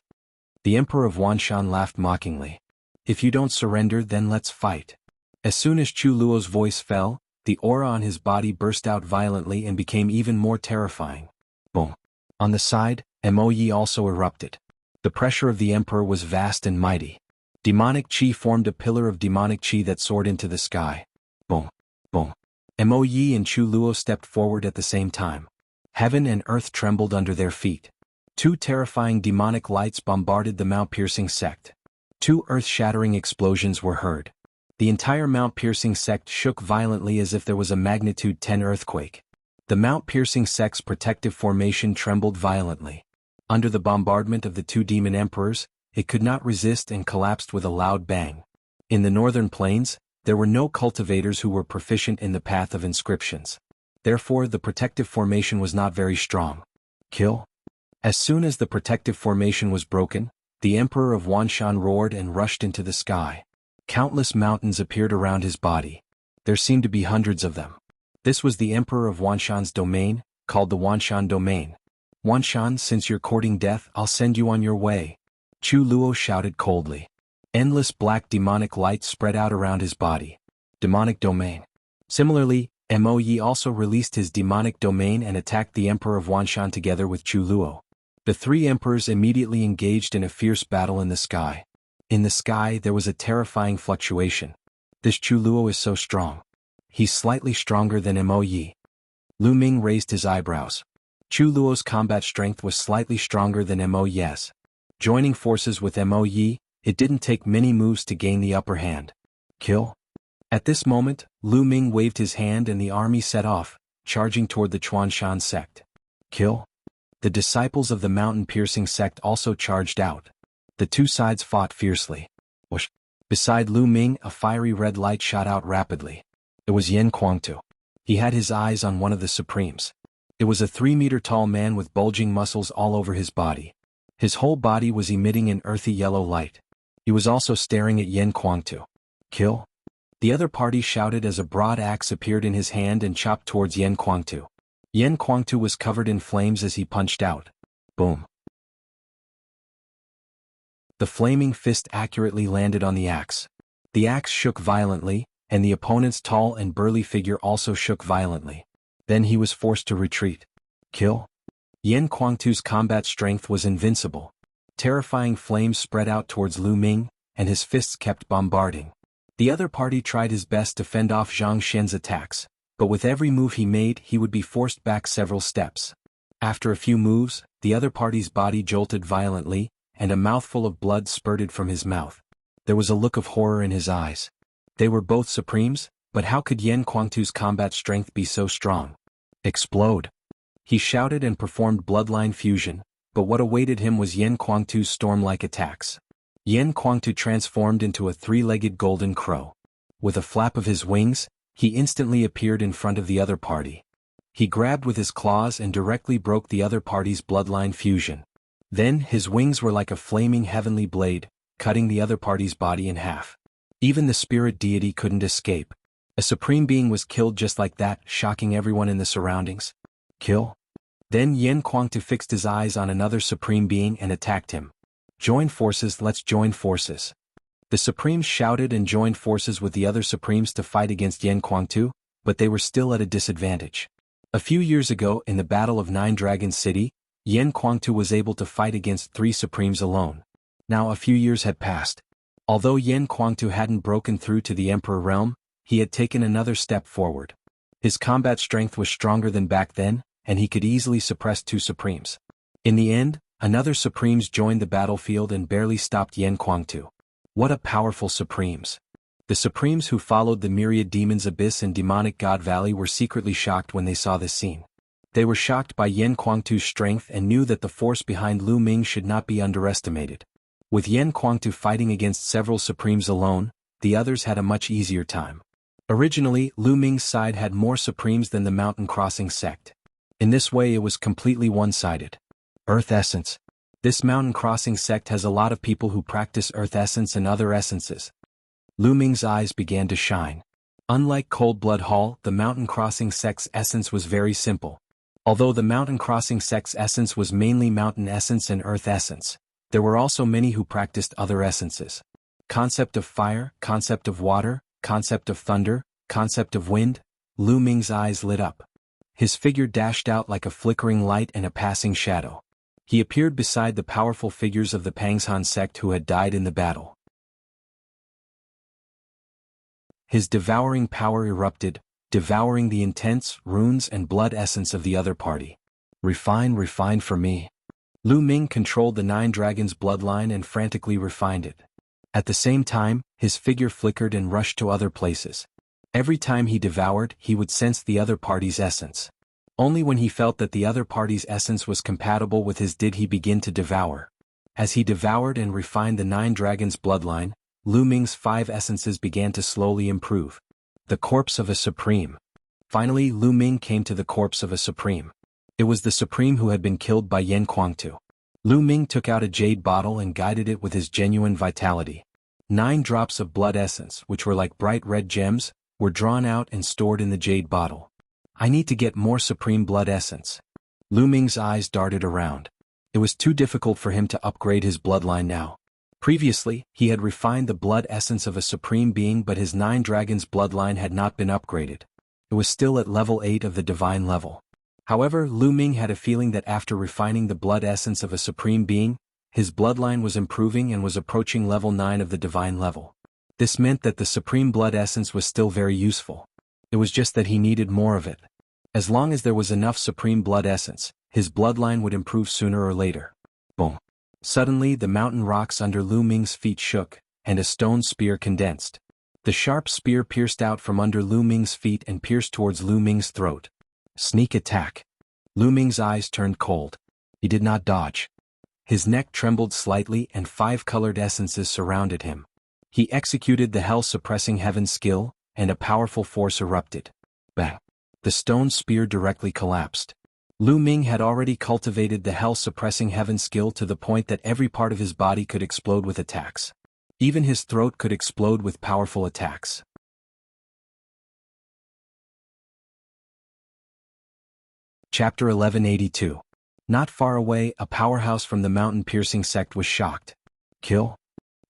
The emperor of Wanshan laughed mockingly. If you don't surrender, then let's fight. As soon as Chu Luo's voice fell, the aura on his body burst out violently and became even more terrifying. Boom. On the side, Mo Yi also erupted. The pressure of the emperor was vast and mighty. Demonic chi formed a pillar of demonic chi that soared into the sky. Boom. Boom. Mo Yi and Chu Luo stepped forward at the same time. Heaven and earth trembled under their feet. Two terrifying demonic lights bombarded the mount-piercing sect. Two earth-shattering explosions were heard. The entire mount-piercing sect shook violently as if there was a magnitude 10 earthquake. The mount-piercing sect's protective formation trembled violently. Under the bombardment of the two demon emperors, it could not resist and collapsed with a loud bang. In the northern plains, there were no cultivators who were proficient in the path of inscriptions. Therefore, the protective formation was not very strong. Kill? As soon as the protective formation was broken, the emperor of Wanshan roared and rushed into the sky. Countless mountains appeared around his body. There seemed to be hundreds of them. This was the emperor of Wanshan's domain, called the Wanshan domain. Wanshan, since you're courting death, I'll send you on your way. Chu Luo shouted coldly. Endless black demonic light spread out around his body. Demonic domain. Similarly, Mo Yi also released his demonic domain and attacked the emperor of Wanshan together with Chu Luo. The three emperors immediately engaged in a fierce battle in the sky. In the sky there was a terrifying fluctuation. This Chu Luo is so strong. He's slightly stronger than Mo Yi. Lu Ming raised his eyebrows. Chu Luo's combat strength was slightly stronger than Mo Yi's. Joining forces with Mo Yi, it didn't take many moves to gain the upper hand. Kill? At this moment, Lu Ming waved his hand and the army set off, charging toward the Chuanshan sect. Kill? The disciples of the mountain-piercing sect also charged out. The two sides fought fiercely. Whoosh! Beside Lu Ming, a fiery red light shot out rapidly. It was Yen Kuangtu. He had his eyes on one of the Supremes. It was a 3-meter-tall man with bulging muscles all over his body. His whole body was emitting an earthy yellow light. He was also staring at Yen Kuangtu. Kill? The other party shouted as a broad axe appeared in his hand and chopped towards Yen Kuangtu. Yen Kuangtu was covered in flames as he punched out. Boom. The flaming fist accurately landed on the axe. The axe shook violently, and the opponent's tall and burly figure also shook violently. Then he was forced to retreat. Kill? Yen Kuangtu's combat strength was invincible. Terrifying flames spread out towards Lu Ming, and his fists kept bombarding. The other party tried his best to fend off Zhang Shen's attacks, but with every move he made he would be forced back several steps. After a few moves, the other party's body jolted violently, and a mouthful of blood spurted from his mouth. There was a look of horror in his eyes. They were both supremes, but how could Yan Kuangtu's combat strength be so strong? Explode! He shouted and performed bloodline fusion, but what awaited him was Yan Kuangtu's storm-like attacks. Yan Kuangtu transformed into a three-legged golden crow. With a flap of his wings, he instantly appeared in front of the other party. He grabbed with his claws and directly broke the other party's bloodline fusion. Then his wings were like a flaming heavenly blade, cutting the other party's body in half. Even the spirit deity couldn't escape. A supreme being was killed just like that, shocking everyone in the surroundings. Kill? Then Yan Kuangtu fixed his eyes on another supreme being and attacked him. Join forces, let's join forces. The supremes shouted and joined forces with the other supremes to fight against Yan Kuangtu, but they were still at a disadvantage. A few years ago in the Battle of Nine Dragons City, Yan Kuangtu was able to fight against 3 supremes alone. Now a few years had passed. Although Yan Kuangtu hadn't broken through to the Emperor realm, he had taken another step forward. His combat strength was stronger than back then, and he could easily suppress 2 supremes. In the end, another supremes joined the battlefield and barely stopped Yan Kuangtu. What a powerful supremes! The supremes who followed the myriad demons Abyss and demonic God Valley were secretly shocked when they saw this scene. They were shocked by Yan Kuangtu's strength and knew that the force behind Lu Ming should not be underestimated. With Yan Kuangtu fighting against several supremes alone, the others had a much easier time. Originally, Lu Ming's side had more supremes than the Mountain Crossing sect. In this way it was completely one-sided. Earth Essence. This Mountain Crossing sect has a lot of people who practice Earth Essence and other essences. Lu Ming's eyes began to shine. Unlike Cold Blood Hall, the Mountain Crossing sect's essence was very simple. Although the Mountain Crossing sect's essence was mainly Mountain Essence and Earth Essence, there were also many who practiced other essences. Concept of fire, concept of water, concept of thunder, concept of wind. Lu Ming's eyes lit up. His figure dashed out like a flickering light and a passing shadow. He appeared beside the powerful figures of the Pangshan sect who had died in the battle. His devouring power erupted, devouring the intense runes and blood essence of the other party. Refine for me. Lu Ming controlled the 9 dragons bloodline and frantically refined it. At the same time, his figure flickered and rushed to other places. Every time he devoured, he would sense the other party's essence. Only when he felt that the other party's essence was compatible with his did he begin to devour. As he devoured and refined the 9 dragons bloodline, Lu Ming's 5 essences began to slowly improve. The corpse of a supreme. Finally, Lu Ming came to the corpse of a supreme. It was the supreme who had been killed by Yan Kuangtu. Lu Ming took out a jade bottle and guided it with his genuine vitality. 9 drops of blood essence, which were like bright red gems, were drawn out and stored in the jade bottle. I need to get more supreme blood essence. Lu Ming's eyes darted around. It was too difficult for him to upgrade his bloodline now. Previously, he had refined the blood essence of a supreme being, but his 9 dragons bloodline had not been upgraded. It was still at level 8 of the divine level. However, Lu Ming had a feeling that after refining the blood essence of a supreme being, his bloodline was improving and was approaching level 9 of the divine level. This meant that the supreme blood essence was still very useful. It was just that he needed more of it. As long as there was enough supreme blood essence, his bloodline would improve sooner or later. Boom. Suddenly the mountain rocks under Lu Ming's feet shook, and a stone spear condensed. The sharp spear pierced out from under Lu Ming's feet and pierced towards Lu Ming's throat. Sneak attack. Lu Ming's eyes turned cold. He did not dodge. His neck trembled slightly and 5 colored essences surrounded him. He executed the hell-suppressing heaven skill, and a powerful force erupted. Bang! The stone spear directly collapsed. Lu Ming had already cultivated the hell-suppressing heaven skill to the point that every part of his body could explode with attacks. Even his throat could explode with powerful attacks. Chapter 1182. Not far away, a powerhouse from the mountain-piercing sect was shocked. Kill?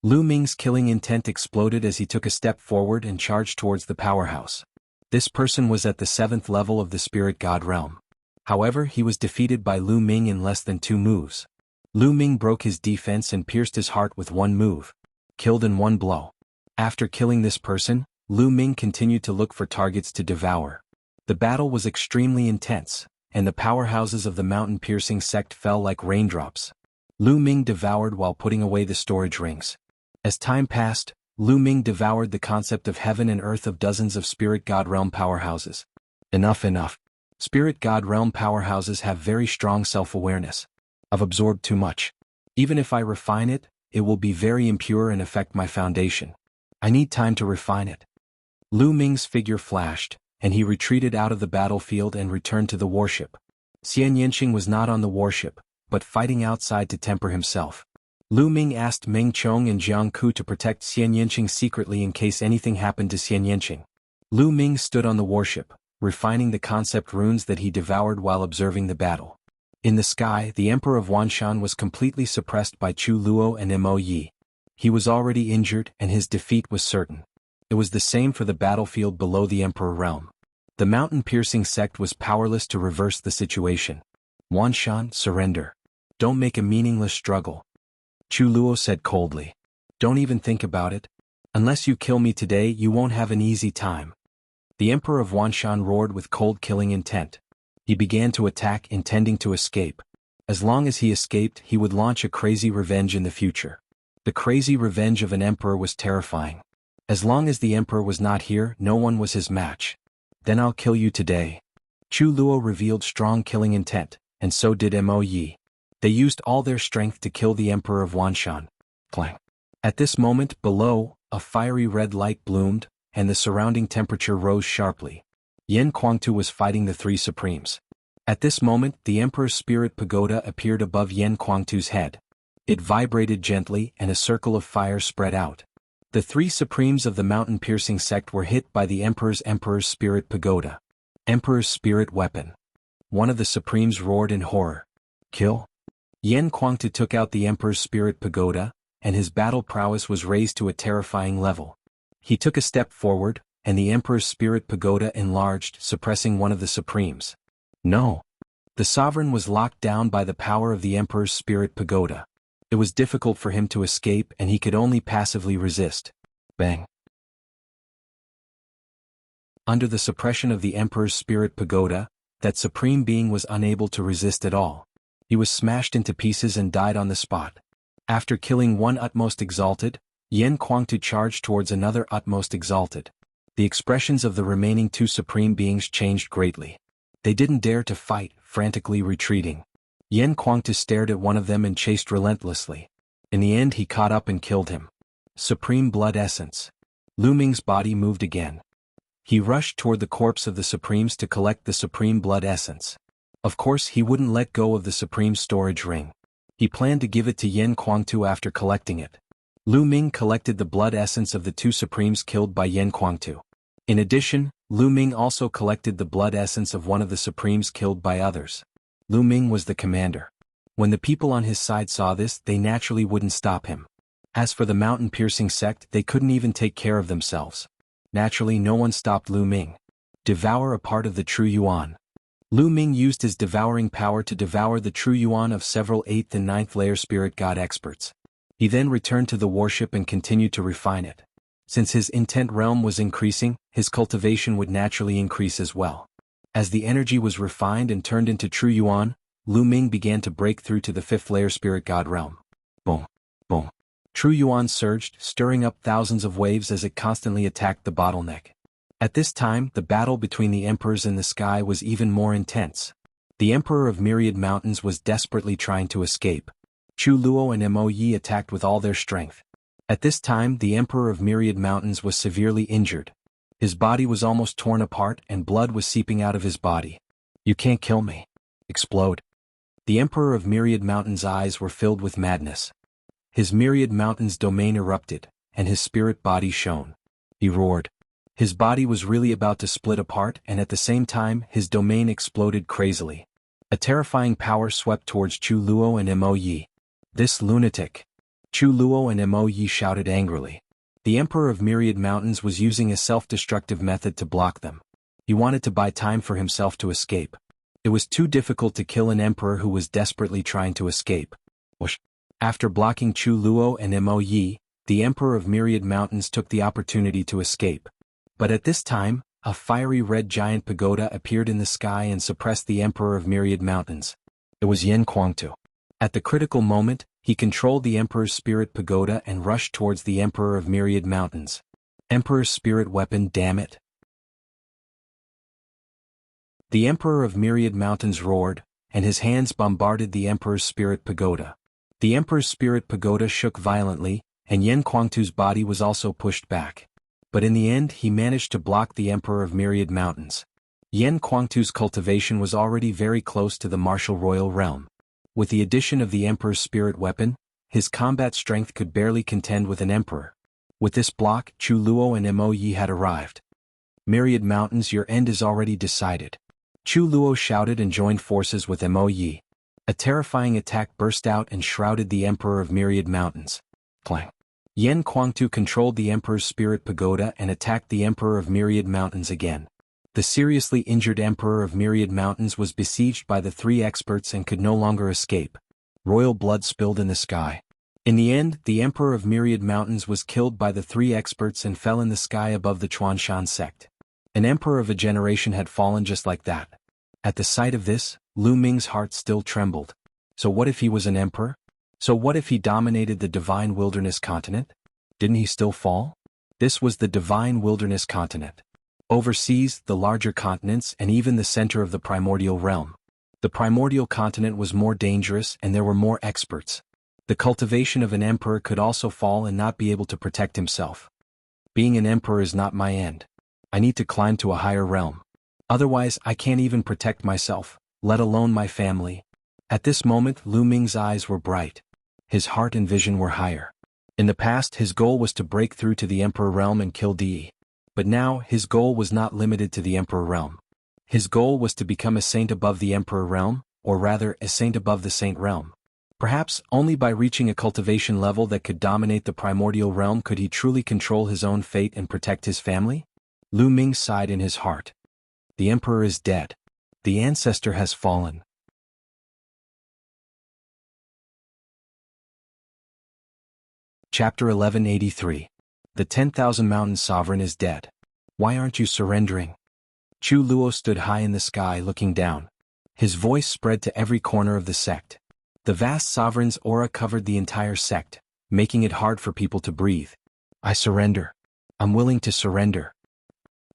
Lu Ming's killing intent exploded as he took a step forward and charged towards the powerhouse. This person was at the 7th level of the spirit god realm. However, he was defeated by Lu Ming in less than 2 moves. Lu Ming broke his defense and pierced his heart with 1 move. Killed in 1 blow. After killing this person, Lu Ming continued to look for targets to devour. The battle was extremely intense, and the powerhouses of the mountain-piercing sect fell like raindrops. Lu Ming devoured while putting away the storage rings. As time passed, Lu Ming devoured the concept of heaven and earth of dozens of spirit god realm powerhouses. Enough. Spirit god realm powerhouses have very strong self-awareness. I've absorbed too much. Even if I refine it, it will be very impure and affect my foundation. I need time to refine it. Lu Ming's figure flashed, and he retreated out of the battlefield and returned to the warship. Xian Yanqing was not on the warship, but fighting outside to temper himself. Lu Ming asked Meng Chong and Jianghu to protect Xian Yanqing secretly in case anything happened to Xian Yanqing. Lu Ming stood on the warship, refining the concept runes that he devoured while observing the battle. In the sky, the Emperor of Wanshan was completely suppressed by Chu Luo and Mo Yi. He was already injured and his defeat was certain. It was the same for the battlefield below the Emperor realm. The mountain-piercing sect was powerless to reverse the situation. Wanshan, surrender. Don't make a meaningless struggle. Chu Luo said coldly. Don't even think about it. Unless you kill me today, you won't have an easy time. The Emperor of Wanshan roared with cold killing intent. He began to attack, intending to escape. As long as he escaped, he would launch a crazy revenge in the future. The crazy revenge of an emperor was terrifying. As long as the emperor was not here, no one was his match. Then I'll kill you today. Chu Luo revealed strong killing intent, and so did Mo Yi. They used all their strength to kill the Emperor of Wanshan. Clang. At this moment, below, a fiery red light bloomed, and the surrounding temperature rose sharply. Yan Kuangtu was fighting the three supremes. At this moment, the Emperor's spirit pagoda appeared above Yan Kuangtu's head. It vibrated gently, and a circle of fire spread out. The three supremes of the mountain-piercing sect were hit by the Emperor's spirit pagoda. Emperor's spirit weapon. One of the supremes roared in horror. Kill? Yan Kuangtu took out the Emperor's spirit pagoda, and his battle prowess was raised to a terrifying level. He took a step forward, and the Emperor's spirit pagoda enlarged, suppressing one of the supremes. No. The sovereign was locked down by the power of the Emperor's spirit pagoda. It was difficult for him to escape and he could only passively resist. Bang. Under the suppression of the Emperor's spirit pagoda, that supreme being was unable to resist at all. He was smashed into pieces and died on the spot. After killing one utmost exalted, Yan Kuangtu charged towards another utmost exalted. The expressions of the remaining two supreme beings changed greatly. They didn't dare to fight, frantically retreating. Yan Kuangtu stared at one of them and chased relentlessly. In the end he caught up and killed him. Supreme blood essence. Lu Ming's body moved again. He rushed toward the corpse of the supremes to collect the supreme blood essence. Of course he wouldn't let go of the supreme storage ring. He planned to give it to Yan Kuangtu after collecting it. Lu Ming collected the blood essence of the two supremes killed by Yan Kuangtu. In addition, Lu Ming also collected the blood essence of one of the supremes killed by others. Lu Ming was the commander. When the people on his side saw this, they naturally wouldn't stop him. As for the mountain-piercing sect, they couldn't even take care of themselves. Naturally, no one stopped Lu Ming. Devour a part of the true yuan. Lu Ming used his devouring power to devour the true yuan of several 8th and 9th layer spirit god experts. He then returned to the warship and continued to refine it. Since his intent realm was increasing, his cultivation would naturally increase as well. As the energy was refined and turned into true yuan, Lu Ming began to break through to the 5th layer spirit god realm. Boom, boom. True yuan surged, stirring up thousands of waves as it constantly attacked the bottleneck. At this time, the battle between the emperors in the sky was even more intense. The Emperor of Myriad Mountains was desperately trying to escape. Chu Luo and Mo Yi attacked with all their strength. At this time, the Emperor of Myriad Mountains was severely injured. His body was almost torn apart and blood was seeping out of his body. You can't kill me. Explode. The Emperor of Myriad Mountains' eyes were filled with madness. His Myriad Mountains domain erupted, and his spirit body shone. He roared. His body was really about to split apart, and at the same time, his domain exploded crazily. A terrifying power swept towards Chu Luo and Mo Yi. This lunatic. Chu Luo and Mo Yi shouted angrily. The Emperor of Myriad Mountains was using a self-destructive method to block them. He wanted to buy time for himself to escape. It was too difficult to kill an emperor who was desperately trying to escape. Whoosh. After blocking Chu Luo and Mo Yi, the Emperor of Myriad Mountains took the opportunity to escape. But at this time, a fiery red giant pagoda appeared in the sky and suppressed the Emperor of Myriad Mountains. It was Yan Kuangtu. At the critical moment, he controlled the Emperor's Spirit Pagoda and rushed towards the Emperor of Myriad Mountains. Emperor's Spirit Weapon, damn it! The Emperor of Myriad Mountains roared, and his hands bombarded the Emperor's Spirit Pagoda. The Emperor's Spirit Pagoda shook violently, and Yen Kuangtu's body was also pushed back. But in the end he managed to block the Emperor of Myriad Mountains. Yen Kuangtu's cultivation was already very close to the martial royal realm. With the addition of the Emperor's Spirit Weapon, his combat strength could barely contend with an emperor. With this block, Chu Luo and Mo Yi had arrived. Myriad Mountains, your end is already decided. Chu Luo shouted and joined forces with Mo Yi. A terrifying attack burst out and shrouded the Emperor of Myriad Mountains. Clang. Yen Kuangtu controlled the Emperor's Spirit Pagoda and attacked the Emperor of Myriad Mountains again. The seriously injured Emperor of Myriad Mountains was besieged by the three experts and could no longer escape. Royal blood spilled in the sky. In the end, the Emperor of Myriad Mountains was killed by the three experts and fell in the sky above the Chuanshan sect. An emperor of a generation had fallen just like that. At the sight of this, Lu Ming's heart still trembled. So what if he was an emperor? So what if he dominated the Divine Wilderness Continent? Didn't he still fall? This was the Divine Wilderness Continent. Overseas, the larger continents and even the center of the primordial realm. The primordial continent was more dangerous and there were more experts. The cultivation of an emperor could also fall and not be able to protect himself. Being an emperor is not my end. I need to climb to a higher realm. Otherwise, I can't even protect myself, let alone my family. At this moment, Lu Ming's eyes were bright. His heart and vision were higher. In the past, his goal was to break through to the emperor realm and kill Di. But now, his goal was not limited to the Emperor realm. His goal was to become a saint above the Emperor realm, or rather, a saint above the saint realm. Perhaps, only by reaching a cultivation level that could dominate the primordial realm could he truly control his own fate and protect his family? Lu Ming sighed in his heart. The Emperor is dead. The ancestor has fallen. Chapter 1183. The 10,000 Mountain Sovereign is dead. Why aren't you surrendering? Chu Luo stood high in the sky looking down. His voice spread to every corner of the sect. The vast sovereign's aura covered the entire sect, making it hard for people to breathe. I surrender. I'm willing to surrender.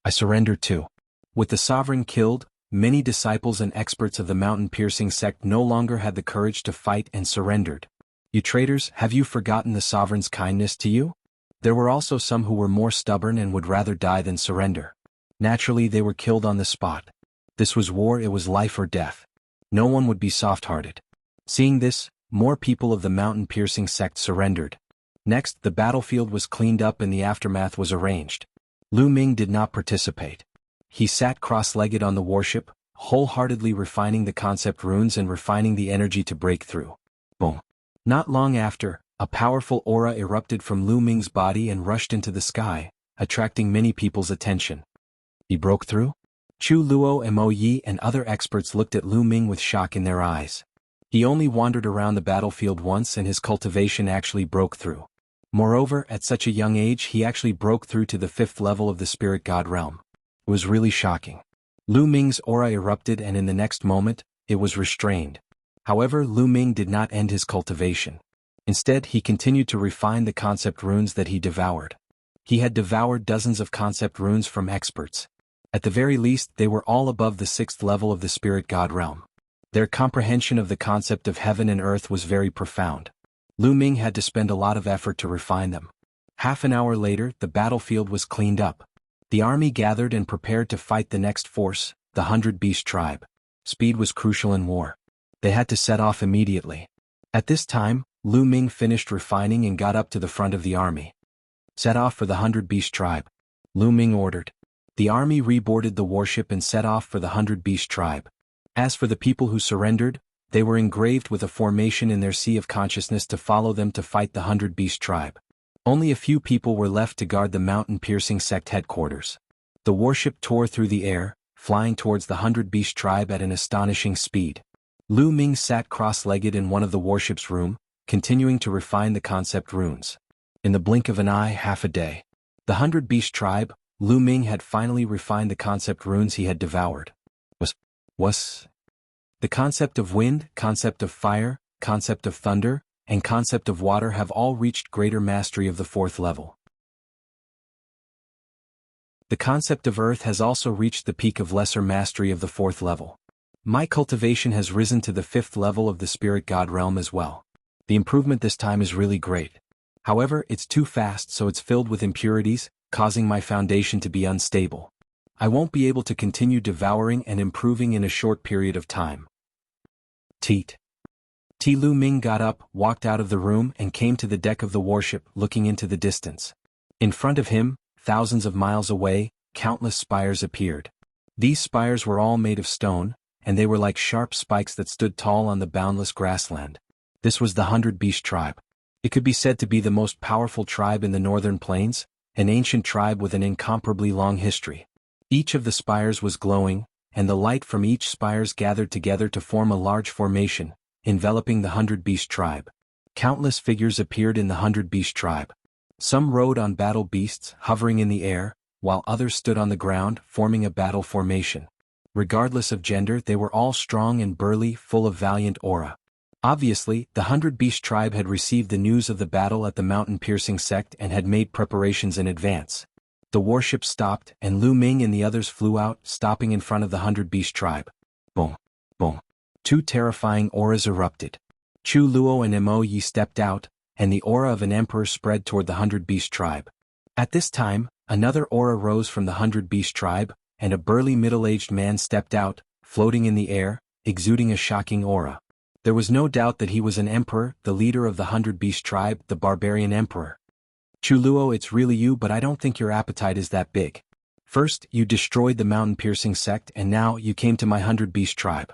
I surrender too. With the sovereign killed, many disciples and experts of the mountain-piercing sect no longer had the courage to fight and surrendered. You traitors, have you forgotten the sovereign's kindness to you? There were also some who were more stubborn and would rather die than surrender. Naturally, they were killed on the spot. This was war, it was life or death. No one would be soft-hearted. Seeing this, more people of the mountain-piercing sect surrendered. Next, the battlefield was cleaned up and the aftermath was arranged. Lu Ming did not participate. He sat cross-legged on the warship, wholeheartedly refining the concept runes and refining the energy to break through. Boom. Not long after, a powerful aura erupted from Lu Ming's body and rushed into the sky, attracting many people's attention. He broke through? Chu Luo, Mo Yi and other experts looked at Lu Ming with shock in their eyes. He only wandered around the battlefield once and his cultivation actually broke through. Moreover, at such a young age he actually broke through to the 5th level of the spirit god realm. It was really shocking. Lu Ming's aura erupted and in the next moment, it was restrained. However, Lu Ming did not end his cultivation. Instead, he continued to refine the concept runes that he devoured. He had devoured dozens of concept runes from experts. At the very least, they were all above the 6th level of the spirit god realm. Their comprehension of the concept of heaven and earth was very profound. Lu Ming had to spend a lot of effort to refine them. Half an hour later, the battlefield was cleaned up. The army gathered and prepared to fight the next force, the 100 Beast tribe. Speed was crucial in war. They had to set off immediately. At this time, Lu Ming finished refining and got up to the front of the army. Set off for the 100 Beast tribe. Lu Ming ordered. The army reboarded the warship and set off for the 100 Beast tribe. As for the people who surrendered, they were engraved with a formation in their sea of consciousness to follow them to fight the 100 Beast tribe. Only a few people were left to guard the mountain-piercing sect headquarters. The warship tore through the air, flying towards the 100 Beast tribe at an astonishing speed. Lu Ming sat cross-legged in one of the warship's room, continuing to refine the concept runes. In the blink of an eye, half a day. The 100 Beast tribe, Lu Ming had finally refined the concept runes he had devoured. Was the concept of wind, concept of fire, concept of thunder, and concept of water have all reached greater mastery of the 4th level. The concept of earth has also reached the peak of lesser mastery of the 4th level. My cultivation has risen to the 5th level of the spirit god realm as well. The improvement this time is really great. However, it's too fast, so it's filled with impurities, causing my foundation to be unstable. I won't be able to continue devouring and improving in a short period of time. Teat. Lu Ming got up, walked out of the room and came to the deck of the warship, looking into the distance. In front of him, thousands of miles away, countless spires appeared. These spires were all made of stone, and they were like sharp spikes that stood tall on the boundless grassland. This was the 100 Beast tribe. It could be said to be the most powerful tribe in the northern plains, an ancient tribe with an incomparably long history. Each of the spires was glowing, and the light from each spires gathered together to form a large formation, enveloping the 100 Beast tribe. Countless figures appeared in the 100 Beast tribe. Some rode on battle beasts, hovering in the air, while others stood on the ground, forming a battle formation. Regardless of gender, they were all strong and burly, full of valiant aura. Obviously, the 100 Beast tribe had received the news of the battle at the mountain-piercing sect and had made preparations in advance. The warship stopped, and Lu Ming and the others flew out, stopping in front of the 100 Beast tribe. Boom! Boom! 2 terrifying auras erupted. Chu Luo and Mo Yi stepped out, and the aura of an emperor spread toward the 100 Beast tribe. At this time, another aura rose from the 100 Beast tribe, and a burly middle-aged man stepped out, floating in the air, exuding a shocking aura. There was no doubt that he was an emperor, the leader of the 100 Beast tribe, the barbarian emperor. Chu Luo, it's really you, but I don't think your appetite is that big. First, you destroyed the mountain-piercing sect, and now you came to my 100 Beast tribe.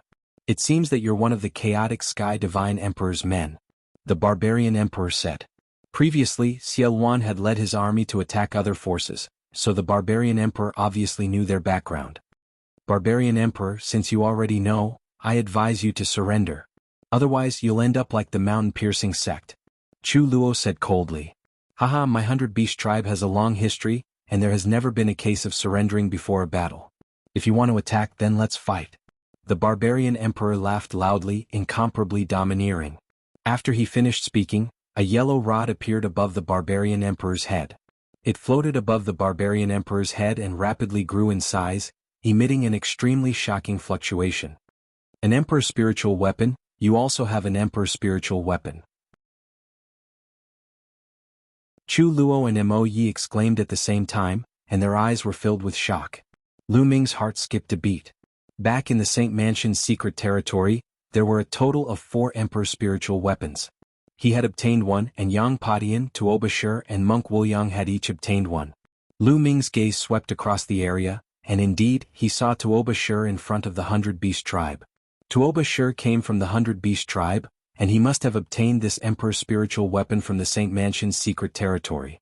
It seems that you're one of the chaotic Sky Divine Emperor's men. The barbarian emperor said. Previously, Xiaowan had led his army to attack other forces, so the barbarian emperor obviously knew their background. Barbarian emperor, since you already know, I advise you to surrender. Otherwise you'll end up like the mountain-piercing sect. Chu Luo said coldly. Haha, my 100 Beast tribe has a long history, and there has never been a case of surrendering before a battle. If you want to attack, then let's fight. The barbarian emperor laughed loudly, incomparably domineering. After he finished speaking, a yellow rod appeared above the barbarian emperor's head. It floated above the barbarian emperor's head and rapidly grew in size, emitting an extremely shocking fluctuation. An emperor's spiritual weapon. You also have an emperor's spiritual weapon. Chu Luo and Mo Yi exclaimed at the same time, and their eyes were filled with shock. Lu Ming's heart skipped a beat. Back in the Saint Mansion's secret territory, there were a total of 4 emperor's spiritual weapons. He had obtained one, and Yang Padian, Tuoba Shi, and Monk Wuliang had each obtained one. Lu Ming's gaze swept across the area, and indeed, he saw Tuoba Shi in front of the 100 Beast tribe. Tuoba Shi came from the 100 Beast tribe, and he must have obtained this emperor's spiritual weapon from the Saint Mansion's secret territory.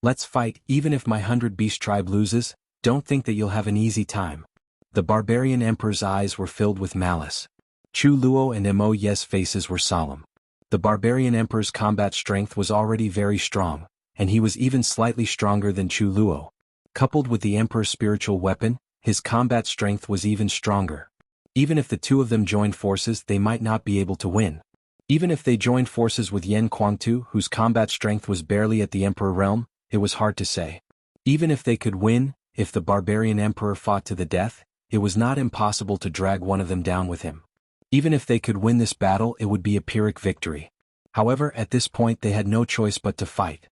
Let's fight, even if my 100 Beast tribe loses, don't think that you'll have an easy time. The barbarian emperor's eyes were filled with malice. Chu Luo and Mo Yi's faces were solemn. The barbarian emperor's combat strength was already very strong, and he was even slightly stronger than Chu Luo. Coupled with the emperor's spiritual weapon, his combat strength was even stronger. Even if the two of them joined forces, they might not be able to win. Even if they joined forces with Yan Kuangtu, whose combat strength was barely at the emperor realm, it was hard to say. Even if they could win, if the barbarian emperor fought to the death, it was not impossible to drag one of them down with him. Even if they could win this battle, it would be a Pyrrhic victory. However, at this point they had no choice but to fight.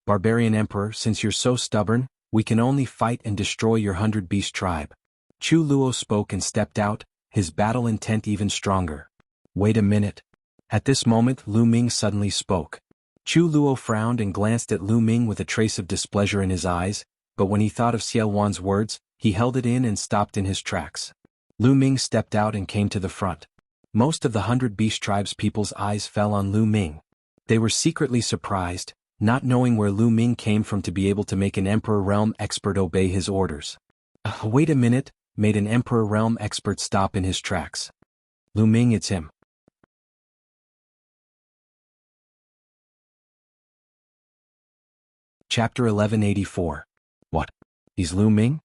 Barbarian emperor, since you're so stubborn, we can only fight and destroy your 100 Beast tribe. Chu Luo spoke and stepped out, his battle intent even stronger. Wait a minute. At this moment Lu Ming suddenly spoke. Chu Luo frowned and glanced at Lu Ming with a trace of displeasure in his eyes, but when he thought of Xiaowan's words, he held it in and stopped in his tracks. Lu Ming stepped out and came to the front. Most of the 100 Beast tribe's people's eyes fell on Lu Ming. They were secretly surprised, not knowing where Lu Ming came from to be able to make an Emperor Realm expert obey his orders. Wait a minute, made an Emperor Realm expert stop in his tracks. Lu Ming, it's him. Chapter 1184. What? He's Lu Ming?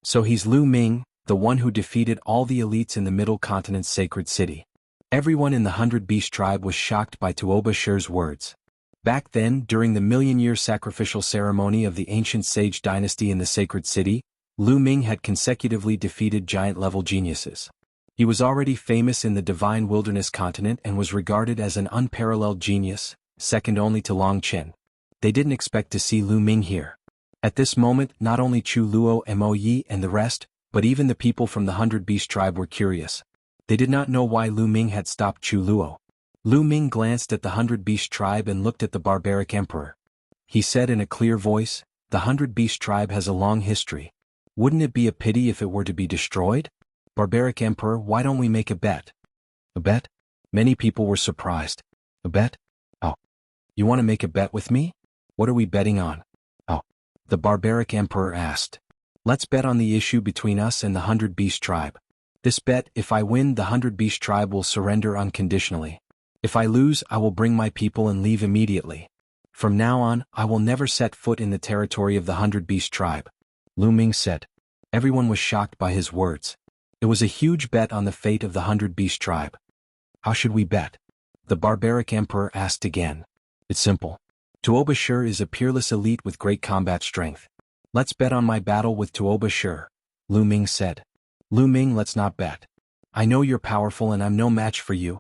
So he's Lu Ming, the one who defeated all the elites in the Middle Continent's sacred city. Everyone in the 100 Beast tribe was shocked by Tuoba Shur's words. Back then, during the million-year sacrificial ceremony of the ancient sage dynasty in the sacred city, Lu Ming had consecutively defeated giant-level geniuses. He was already famous in the divine wilderness continent and was regarded as an unparalleled genius, second only to Long Chen. They didn't expect to see Lu Ming here. At this moment, not only Chu Luo, Mo Yi and the rest, but even the people from the 100 Beast tribe were curious. They did not know why Lu Ming had stopped Chu Luo. Lu Ming glanced at the 100 Beast tribe and looked at the barbaric emperor. He said in a clear voice, "The 100 Beast tribe has a long history. Wouldn't it be a pity if it were to be destroyed? Barbaric Emperor, why don't we make a bet?" "A bet?" Many people were surprised. "A bet? Oh. You want to make a bet with me? What are we betting on?" "Oh." The Barbaric Emperor asked. "Let's bet on the issue between us and the 100 Beast tribe. This bet, if I win, the 100 Beast tribe will surrender unconditionally. If I lose, I will bring my people and leave immediately. From now on, I will never set foot in the territory of the 100 Beast tribe," Lu Ming said. Everyone was shocked by his words. It was a huge bet on the fate of the 100 Beast tribe. "How should we bet?" the Barbaric Emperor asked again. "It's simple. Tuoba Shur is a peerless elite with great combat strength. Let's bet on my battle with Tuoba Shur," Lu Ming said. "Lu Ming, let's not bet. I know you're powerful and I'm no match for you."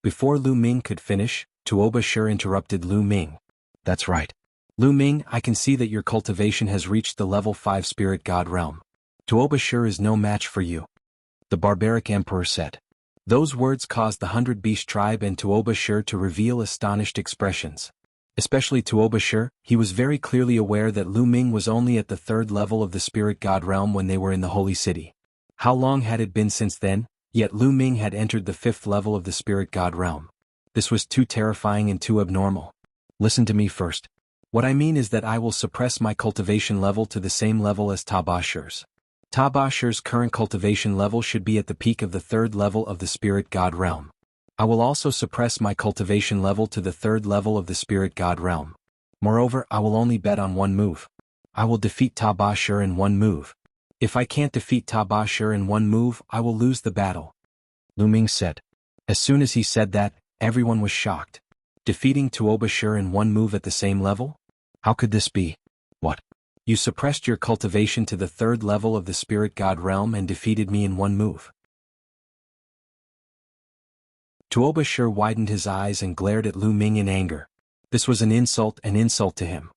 Before Lu Ming could finish, Tuoba Shur interrupted Lu Ming. "That's right. Lu Ming, I can see that your cultivation has reached the level 5 spirit god realm. Tuoba Shur is no match for you," the Barbaric Emperor said. Those words caused the 100 Beast tribe and Tuoba Shur to reveal astonished expressions. Especially Tuoba Shur, he was very clearly aware that Lu Ming was only at the 3rd level of the spirit god realm when they were in the holy city. How long had it been since then? Yet Lu Ming had entered the 5th level of the spirit god realm. This was too terrifying and too abnormal. "Listen to me first. What I mean is that I will suppress my cultivation level to the same level as Tuoba Shur's. Tuoba Shur's current cultivation level should be at the peak of the 3rd level of the spirit god realm. I will also suppress my cultivation level to the 3rd level of the spirit god realm. Moreover, I will only bet on one move. I will defeat Tuoba Shur in one move. If I can't defeat Tuoba Shur in one move, I will lose the battle," Lu Ming said. As soon as he said that, everyone was shocked. Defeating Tuoba Shur in one move at the same level? How could this be? "What? You suppressed your cultivation to the 3rd level of the spirit god realm and defeated me in one move?" Tuoba Shur widened his eyes and glared at Lu Ming in anger. This was an insult to him.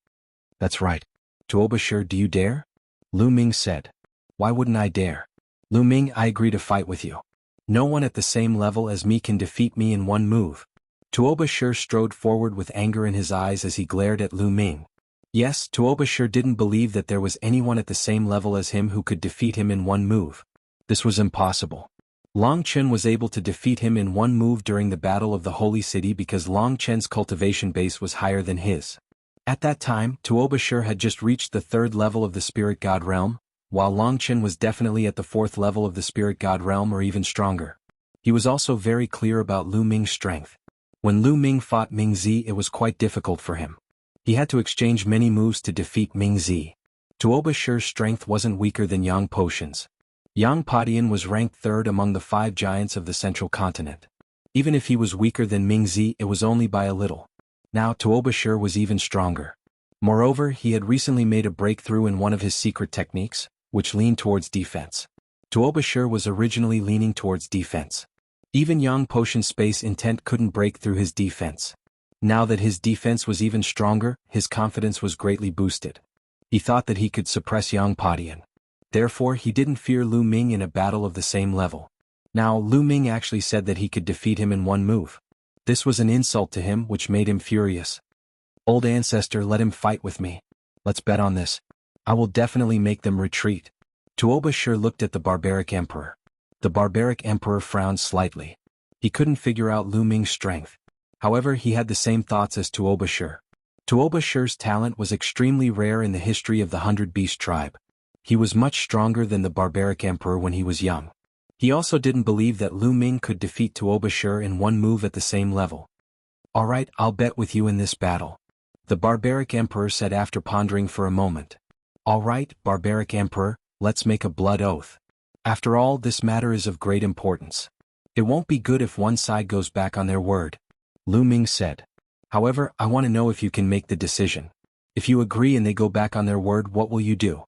"That's right. Tuoba Shur, do you dare?" Lu Ming said. "Why wouldn't I dare? Lu Ming, I agree to fight with you. No one at the same level as me can defeat me in one move." Tuoba Shur strode forward with anger in his eyes as he glared at Lu Ming. Yes, Tuoba Shur didn't believe that there was anyone at the same level as him who could defeat him in one move. This was impossible. Long Chen was able to defeat him in one move during the Battle of the Holy City because Long Chen's cultivation base was higher than his. At that time, Tuoba Shur had just reached the 3rd level of the spirit god realm, while Long Chen was definitely at the 4th level of the spirit god realm or even stronger. He was also very clear about Lu Ming's strength. When Lu Ming fought Ming Zi, it was quite difficult for him. He had to exchange many moves to defeat Ming Zi. Tuoba Shur's strength wasn't weaker than Yang Potion's. Yang Padian was ranked 3rd among the 5 giants of the central continent. Even if he was weaker than Ming Zi, it was only by a little. Now Tuoba Shur was even stronger. Moreover, he had recently made a breakthrough in one of his secret techniques, which leaned towards defense. Tuoba Shur was originally leaning towards defense. Even Yang Potion's space intent couldn't break through his defense. Now that his defense was even stronger, his confidence was greatly boosted. He thought that he could suppress Yang Padian. Therefore, he didn't fear Lu Ming in a battle of the same level. Now, Lu Ming actually said that he could defeat him in one move. This was an insult to him which made him furious. "Old ancestor, let him fight with me. Let's bet on this. I will definitely make them retreat." Tuoba Shur looked at the Barbaric Emperor. The Barbaric Emperor frowned slightly. He couldn't figure out Lu Ming's strength. However, he had the same thoughts as Tuoba Shur. Tuoba Shur's talent was extremely rare in the history of the 100 Beast tribe. He was much stronger than the Barbaric Emperor when he was young. He also didn't believe that Lu Ming could defeat Tuoba Shur in one move at the same level. "Alright, I'll bet with you in this battle," the Barbaric Emperor said after pondering for a moment. "Alright, Barbaric Emperor, let's make a blood oath. After all, this matter is of great importance. It won't be good if one side goes back on their word, Lu Ming said. However, I want to know if you can make the decision. If you agree and they go back on their word, what will you do?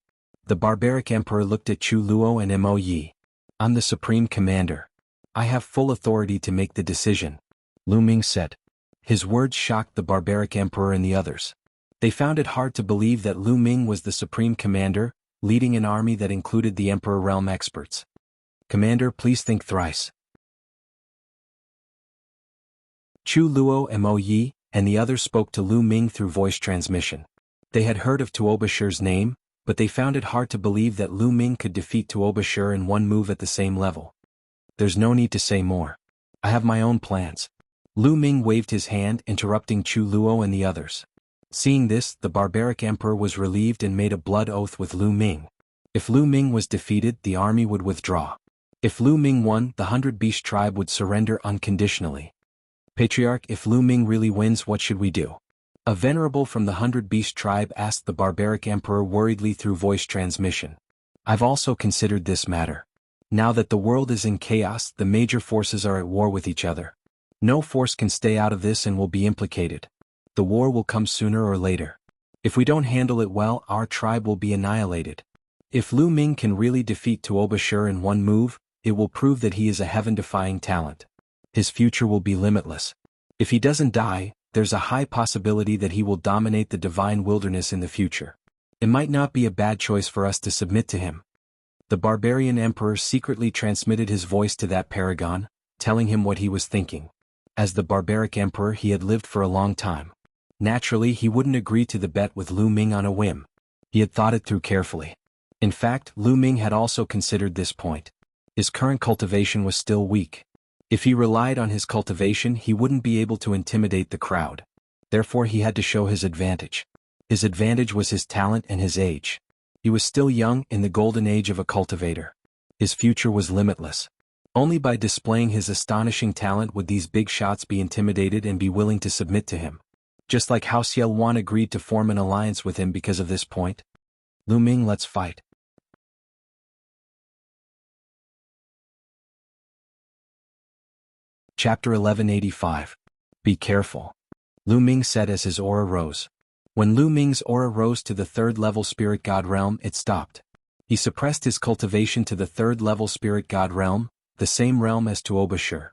The barbaric emperor looked at Chu Luo and Mo Yi. I'm the supreme commander. I have full authority to make the decision, Lu Ming said. His words shocked the barbaric emperor and the others. They found it hard to believe that Lu Ming was the supreme commander, leading an army that included the emperor realm experts. Commander, please think thrice. Chu Luo and Mo Yi and the others spoke to Lu Ming through voice transmission. They had heard of Tuobashir's name, but they found it hard to believe that Lu Ming could defeat Tuobashir in one move at the same level. There's no need to say more. I have my own plans. Lu Ming waved his hand, interrupting Chu Luo and the others. Seeing this, the barbaric emperor was relieved and made a blood oath with Lu Ming. If Lu Ming was defeated, the army would withdraw. If Lu Ming won, the 100 Beast tribe would surrender unconditionally. Patriarch, if Lu Ming really wins, what should we do? A venerable from the 100 Beast tribe asked the barbaric emperor worriedly through voice transmission. I've also considered this matter. Now that the world is in chaos, the major forces are at war with each other. No force can stay out of this and will be implicated. The war will come sooner or later. If we don't handle it well, our tribe will be annihilated. If Lu Ming can really defeat Tuobashir in one move, it will prove that he is a heaven-defying talent. His future will be limitless. If he doesn't die, there's a high possibility that he will dominate the divine wilderness in the future. It might not be a bad choice for us to submit to him. The barbarian emperor secretly transmitted his voice to that paragon, telling him what he was thinking. As the barbaric emperor, he had lived for a long time. Naturally, he wouldn't agree to the bet with Lu Ming on a whim. He had thought it through carefully. In fact, Lu Ming had also considered this point. His current cultivation was still weak. If he relied on his cultivation, he wouldn't be able to intimidate the crowd. Therefore, he had to show his advantage. His advantage was his talent and his age. He was still young, in the golden age of a cultivator. His future was limitless. Only by displaying his astonishing talent would these big shots be intimidated and be willing to submit to him. Just like how Xiao Wan agreed to form an alliance with him because of this point. Lu Ming, let's fight. Chapter 1185. Be careful. Lu Ming said as his aura rose. When Lu Ming's aura rose to the 3rd level spirit god realm, it stopped. He suppressed his cultivation to the 3rd level spirit god realm, the same realm as Tuobashir.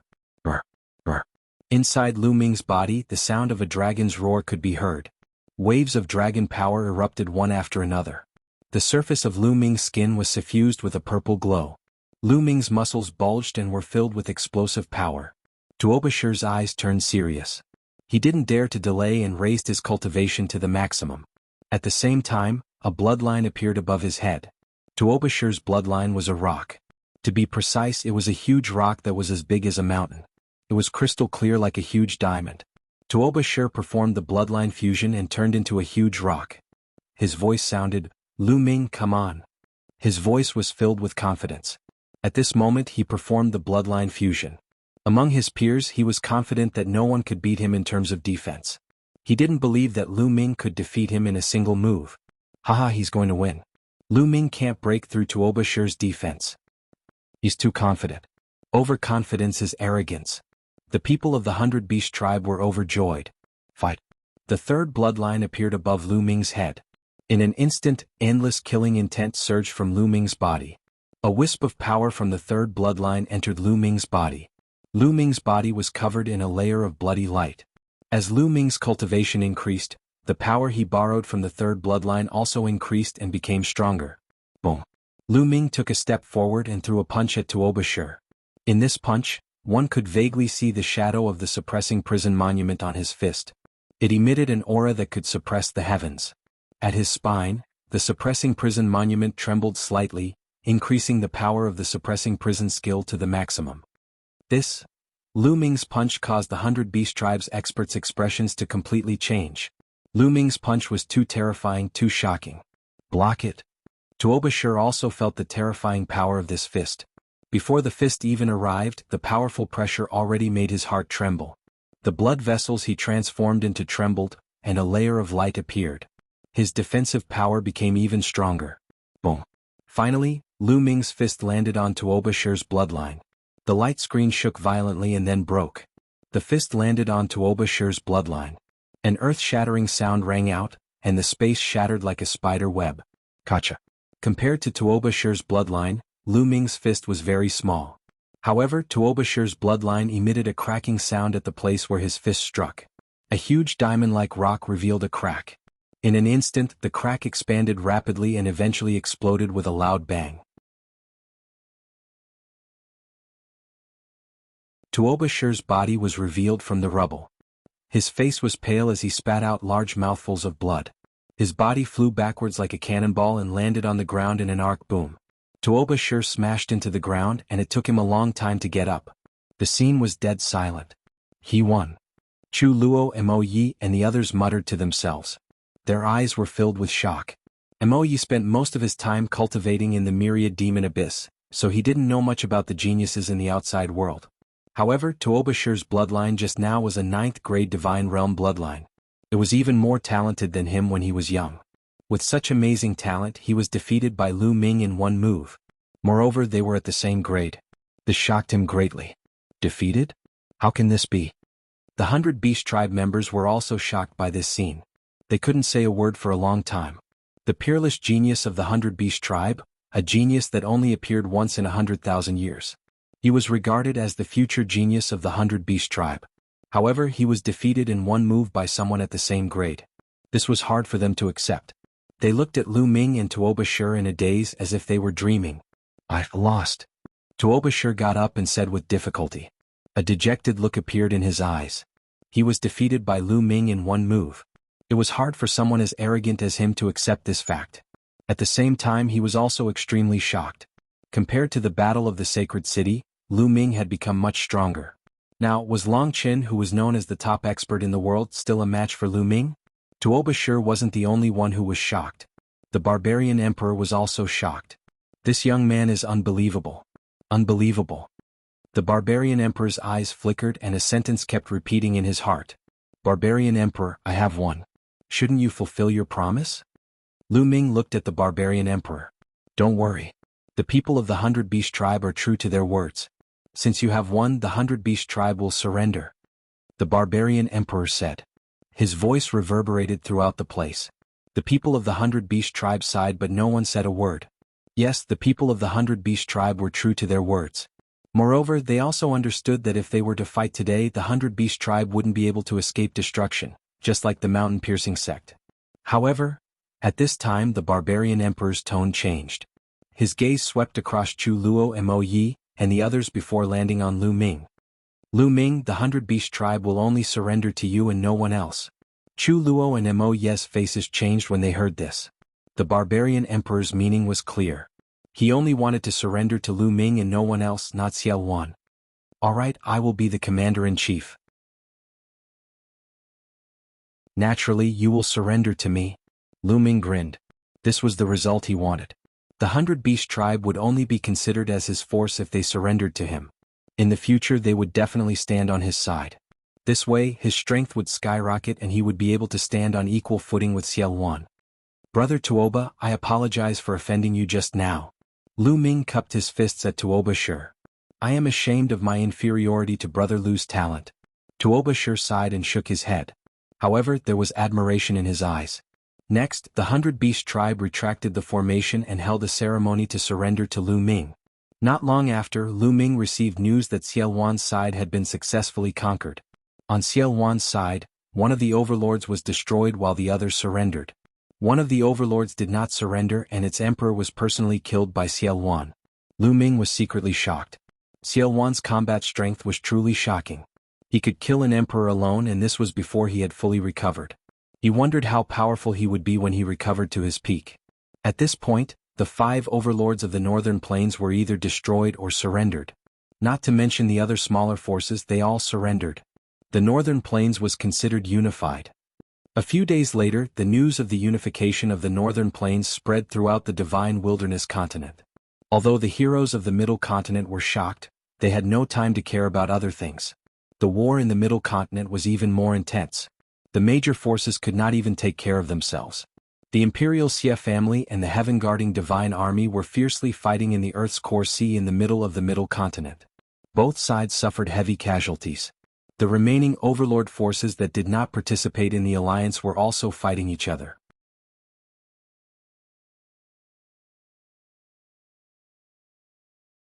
Inside Lu Ming's body, the sound of a dragon's roar could be heard. Waves of dragon power erupted one after another. The surface of Lu Ming's skin was suffused with a purple glow. Lu Ming's muscles bulged and were filled with explosive power. Tuobashir's eyes turned serious. He didn't dare to delay and raised his cultivation to the maximum. At the same time, a bloodline appeared above his head. Tuobashir's bloodline was a rock. To be precise, it was a huge rock that was as big as a mountain. It was crystal clear like a huge diamond. Tuobashir performed the bloodline fusion and turned into a huge rock. His voice sounded, Lu Ming, come on. His voice was filled with confidence. At this moment he performed the bloodline fusion. Among his peers he was confident that no one could beat him in terms of defense. He didn't believe that Lu Ming could defeat him in a single move. Haha, he's going to win. Lu Ming can't break through Tuobashir's defense. He's too confident. Overconfidence is arrogance. The people of the 100 Beast tribe were overjoyed. Fight. The 3rd bloodline appeared above Lu Ming's head. In an instant, endless killing intent surged from Lu Ming's body. A wisp of power from the 3rd bloodline entered Lu Ming's body. Lu Ming's body was covered in a layer of bloody light. As Lu Ming's cultivation increased, the power he borrowed from the 3rd bloodline also increased and became stronger. Boom. Lu Ming took a step forward and threw a punch at Tuobashir. In this punch, one could vaguely see the shadow of the suppressing prison monument on his fist. It emitted an aura that could suppress the heavens. At his spine, the suppressing prison monument trembled slightly, increasing the power of the suppressing prison skill to the maximum. This, Lu Ming's punch caused the 100 Beast Tribe's experts' expressions to completely change. Lu Ming's punch was too terrifying, too shocking. Block it. Tuobashir also felt the terrifying power of this fist. Before the fist even arrived, the powerful pressure already made his heart tremble. The blood vessels he transformed into trembled, and a layer of light appeared. His defensive power became even stronger. Boom. Finally, Lu Ming's fist landed on Tuobashir's bloodline. The light screen shook violently and then broke. The fist landed on Tuoba Shir's bloodline. An earth-shattering sound rang out, and the space shattered like a spider web. Gotcha. Compared to Tuoba Shir's bloodline, Lu Ming's fist was very small. However, Tuoba Shir's bloodline emitted a cracking sound at the place where his fist struck. A huge diamond-like rock revealed a crack. In an instant, the crack expanded rapidly and eventually exploded with a loud bang. Tuoba Shir's body was revealed from the rubble. His face was pale as he spat out large mouthfuls of blood. His body flew backwards like a cannonball and landed on the ground in an arc boom. Tuoba Shir smashed into the ground and it took him a long time to get up. The scene was dead silent. He won. Chu Luo, Mo Yi and the others muttered to themselves. Their eyes were filled with shock. Mo Yi spent most of his time cultivating in the myriad demon abyss, so he didn't know much about the geniuses in the outside world. However, Tuoba Shir's bloodline just now was a 9th-grade Divine Realm bloodline. It was even more talented than him when he was young. With such amazing talent, he was defeated by Lu Ming in one move. Moreover, they were at the same grade. This shocked him greatly. Defeated? How can this be? The 100 Beast Tribe members were also shocked by this scene. They couldn't say a word for a long time. The peerless genius of the 100 Beast Tribe, a genius that only appeared once in 100,000 years. He was regarded as the future genius of the 100 Beast Tribe. However, he was defeated in one move by someone at the same grade. This was hard for them to accept. They looked at Lu Ming and Tuoba Shir in a daze as if they were dreaming. I've lost. Tuoba Shir got up and said with difficulty. A dejected look appeared in his eyes. He was defeated by Lu Ming in one move. It was hard for someone as arrogant as him to accept this fact. At the same time, he was also extremely shocked. Compared to the Battle of the Sacred City, Lu Ming had become much stronger. Now, was Long Qin, who was known as the top expert in the world, still a match for Lu Ming? Tuoba Shir wasn't the only one who was shocked. The Barbarian Emperor was also shocked. This young man is unbelievable. Unbelievable. The Barbarian Emperor's eyes flickered and a sentence kept repeating in his heart. Barbarian Emperor, I have won. Shouldn't you fulfill your promise? Lu Ming looked at the Barbarian Emperor. Don't worry. The people of the 100 Beast Tribe are true to their words. Since you have won, the 100 Beast Tribe will surrender. The Barbarian Emperor said. His voice reverberated throughout the place. The people of the 100 Beast Tribe sighed, but no one said a word. Yes, the people of the 100 Beast Tribe were true to their words. Moreover, they also understood that if they were to fight today, the 100 Beast Tribe wouldn't be able to escape destruction, just like the mountain-piercing sect. However, at this time the Barbarian Emperor's tone changed. His gaze swept across Chu Luo and Mo Yi, and the others before landing on Lu Ming. Lu Ming, the 100 Beast Tribe will only surrender to you and no one else. Chu Luo and Mo Yi's faces changed when they heard this. The Barbarian Emperor's meaning was clear. He only wanted to surrender to Lu Ming and no one else, not Xiao Wan. Alright, I will be the commander-in-chief. Naturally, you will surrender to me. Lu Ming grinned. This was the result he wanted. The 100 Beast Tribe would only be considered as his force if they surrendered to him. In the future they would definitely stand on his side. This way, his strength would skyrocket and he would be able to stand on equal footing with Xiao Wan. Brother Tuoba, I apologize for offending you just now. Lu Ming cupped his fists at Tuoba Shir. I am ashamed of my inferiority to Brother Lu's talent. Tuoba Shir sighed and shook his head. However, there was admiration in his eyes. Next, the 100 Beast Tribe retracted the formation and held a ceremony to surrender to Lu Ming. Not long after, Lu Ming received news that Xiao Wan's side had been successfully conquered. On Xiao Wan's side, one of the overlords was destroyed while the others surrendered. One of the overlords did not surrender and its emperor was personally killed by Xiao Wan. Lu Ming was secretly shocked. Xiao Wan's combat strength was truly shocking. He could kill an emperor alone, and this was before he had fully recovered. He wondered how powerful he would be when he recovered to his peak. At this point, the 5 overlords of the northern plains were either destroyed or surrendered. Not to mention the other smaller forces, they all surrendered. The northern plains was considered unified. A few days later, the news of the unification of the northern plains spread throughout the Divine Wilderness continent. Although the heroes of the Middle Continent were shocked, they had no time to care about other things. The war in the Middle Continent was even more intense. The major forces could not even take care of themselves. The Imperial Xia family and the heaven-guarding Divine Army were fiercely fighting in the Earth's core sea in the middle of the Middle Continent. Both sides suffered heavy casualties. The remaining overlord forces that did not participate in the alliance were also fighting each other.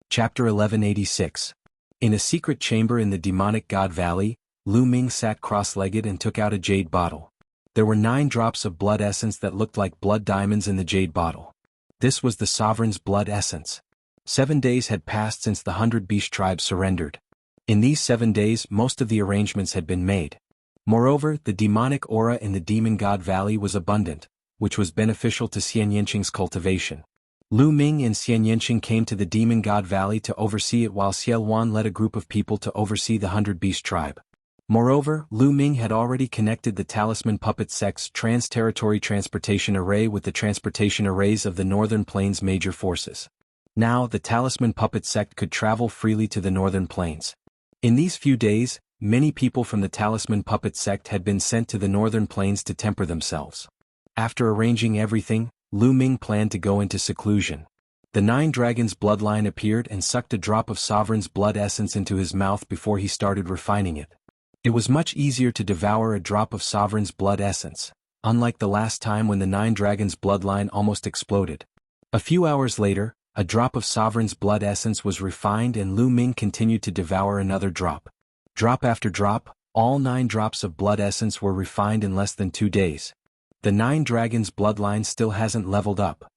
Chapter 1186. In a secret chamber in the demonic god valley, Lu Ming sat cross-legged and took out a jade bottle. There were 9 drops of blood essence that looked like blood diamonds in the jade bottle. This was the sovereign's blood essence. 7 days had passed since the 100 Beast tribe surrendered. In these 7 days most of the arrangements had been made. Moreover, the demonic aura in the demon god valley was abundant, which was beneficial to Xian Yanqing's cultivation. Lu Ming and Xian Yanqing came to the demon god valley to oversee it while Xiao Wan led a group of people to oversee the 100 Beast tribe. Moreover, Lu Ming had already connected the Talisman Puppet Sect's trans-territory transportation array with the transportation arrays of the Northern Plains major forces. Now the Talisman Puppet Sect could travel freely to the Northern Plains. In these few days, many people from the Talisman Puppet Sect had been sent to the Northern Plains to temper themselves. After arranging everything, Lu Ming planned to go into seclusion. The 9 Dragons bloodline appeared and sucked a drop of Sovereign's blood essence into his mouth before he started refining it. It was much easier to devour a drop of Sovereign's blood essence, unlike the last time when the 9 Dragons bloodline almost exploded. A few hours later, a drop of Sovereign's blood essence was refined and Lu Ming continued to devour another drop. Drop after drop, all 9 drops of blood essence were refined in less than 2 days. The 9 Dragons bloodline still hasn't leveled up.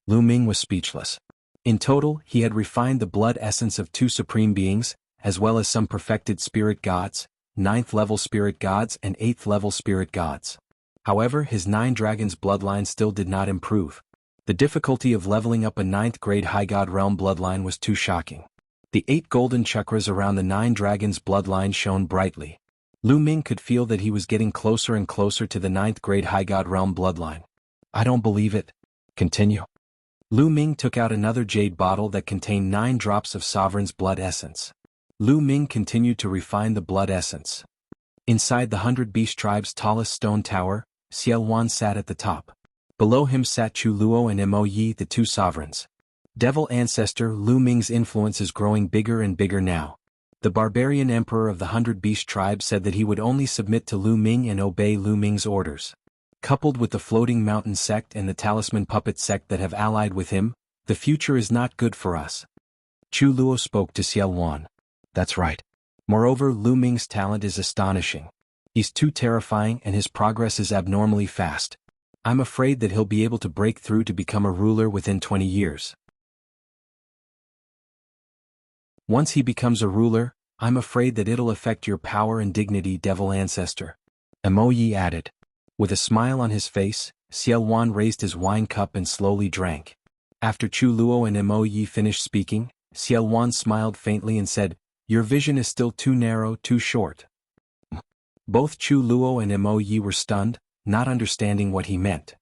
Lu Ming was speechless. In total, he had refined the blood essence of 2 supreme beings, as well as some perfected spirit gods, 9th-level spirit gods and 8th-level spirit gods. However, his 9 Dragons bloodline still did not improve. The difficulty of leveling up a 9th-grade High God Realm bloodline was too shocking. The 8 golden chakras around the 9 Dragons bloodline shone brightly. Lu Ming could feel that he was getting closer and closer to the 9th-grade High God Realm bloodline. I don't believe it. Continue. Lu Ming took out another jade bottle that contained 9 drops of Sovereign's blood essence. Lu Ming continued to refine the blood essence. Inside the 100 Beast tribe's tallest stone tower, Xiao Wan sat at the top. Below him sat Chu Luo and Mo Yi, the 2 sovereigns. Devil ancestor Lu Ming's influence is growing bigger and bigger now. The barbarian emperor of the 100 Beast tribe said that he would only submit to Lu Ming and obey Lu Ming's orders. Coupled with the Floating Mountain sect and the Talisman Puppet sect that have allied with him, the future is not good for us. Chu Luo spoke to Xiao Wan. That's right. Moreover, Lu Ming's talent is astonishing. He's too terrifying and his progress is abnormally fast. I'm afraid that he'll be able to break through to become a ruler within 20 years. Once he becomes a ruler, I'm afraid that it'll affect your power and dignity, Devil Ancestor. Mo Yi added. With a smile on his face, Xiao Wan raised his wine cup and slowly drank. After Chu Luo and Mo Yi finished speaking, Xiao Wan smiled faintly and said, Your vision is still too narrow, too short. Both Chu Luo and Mo Yi were stunned, not understanding what he meant.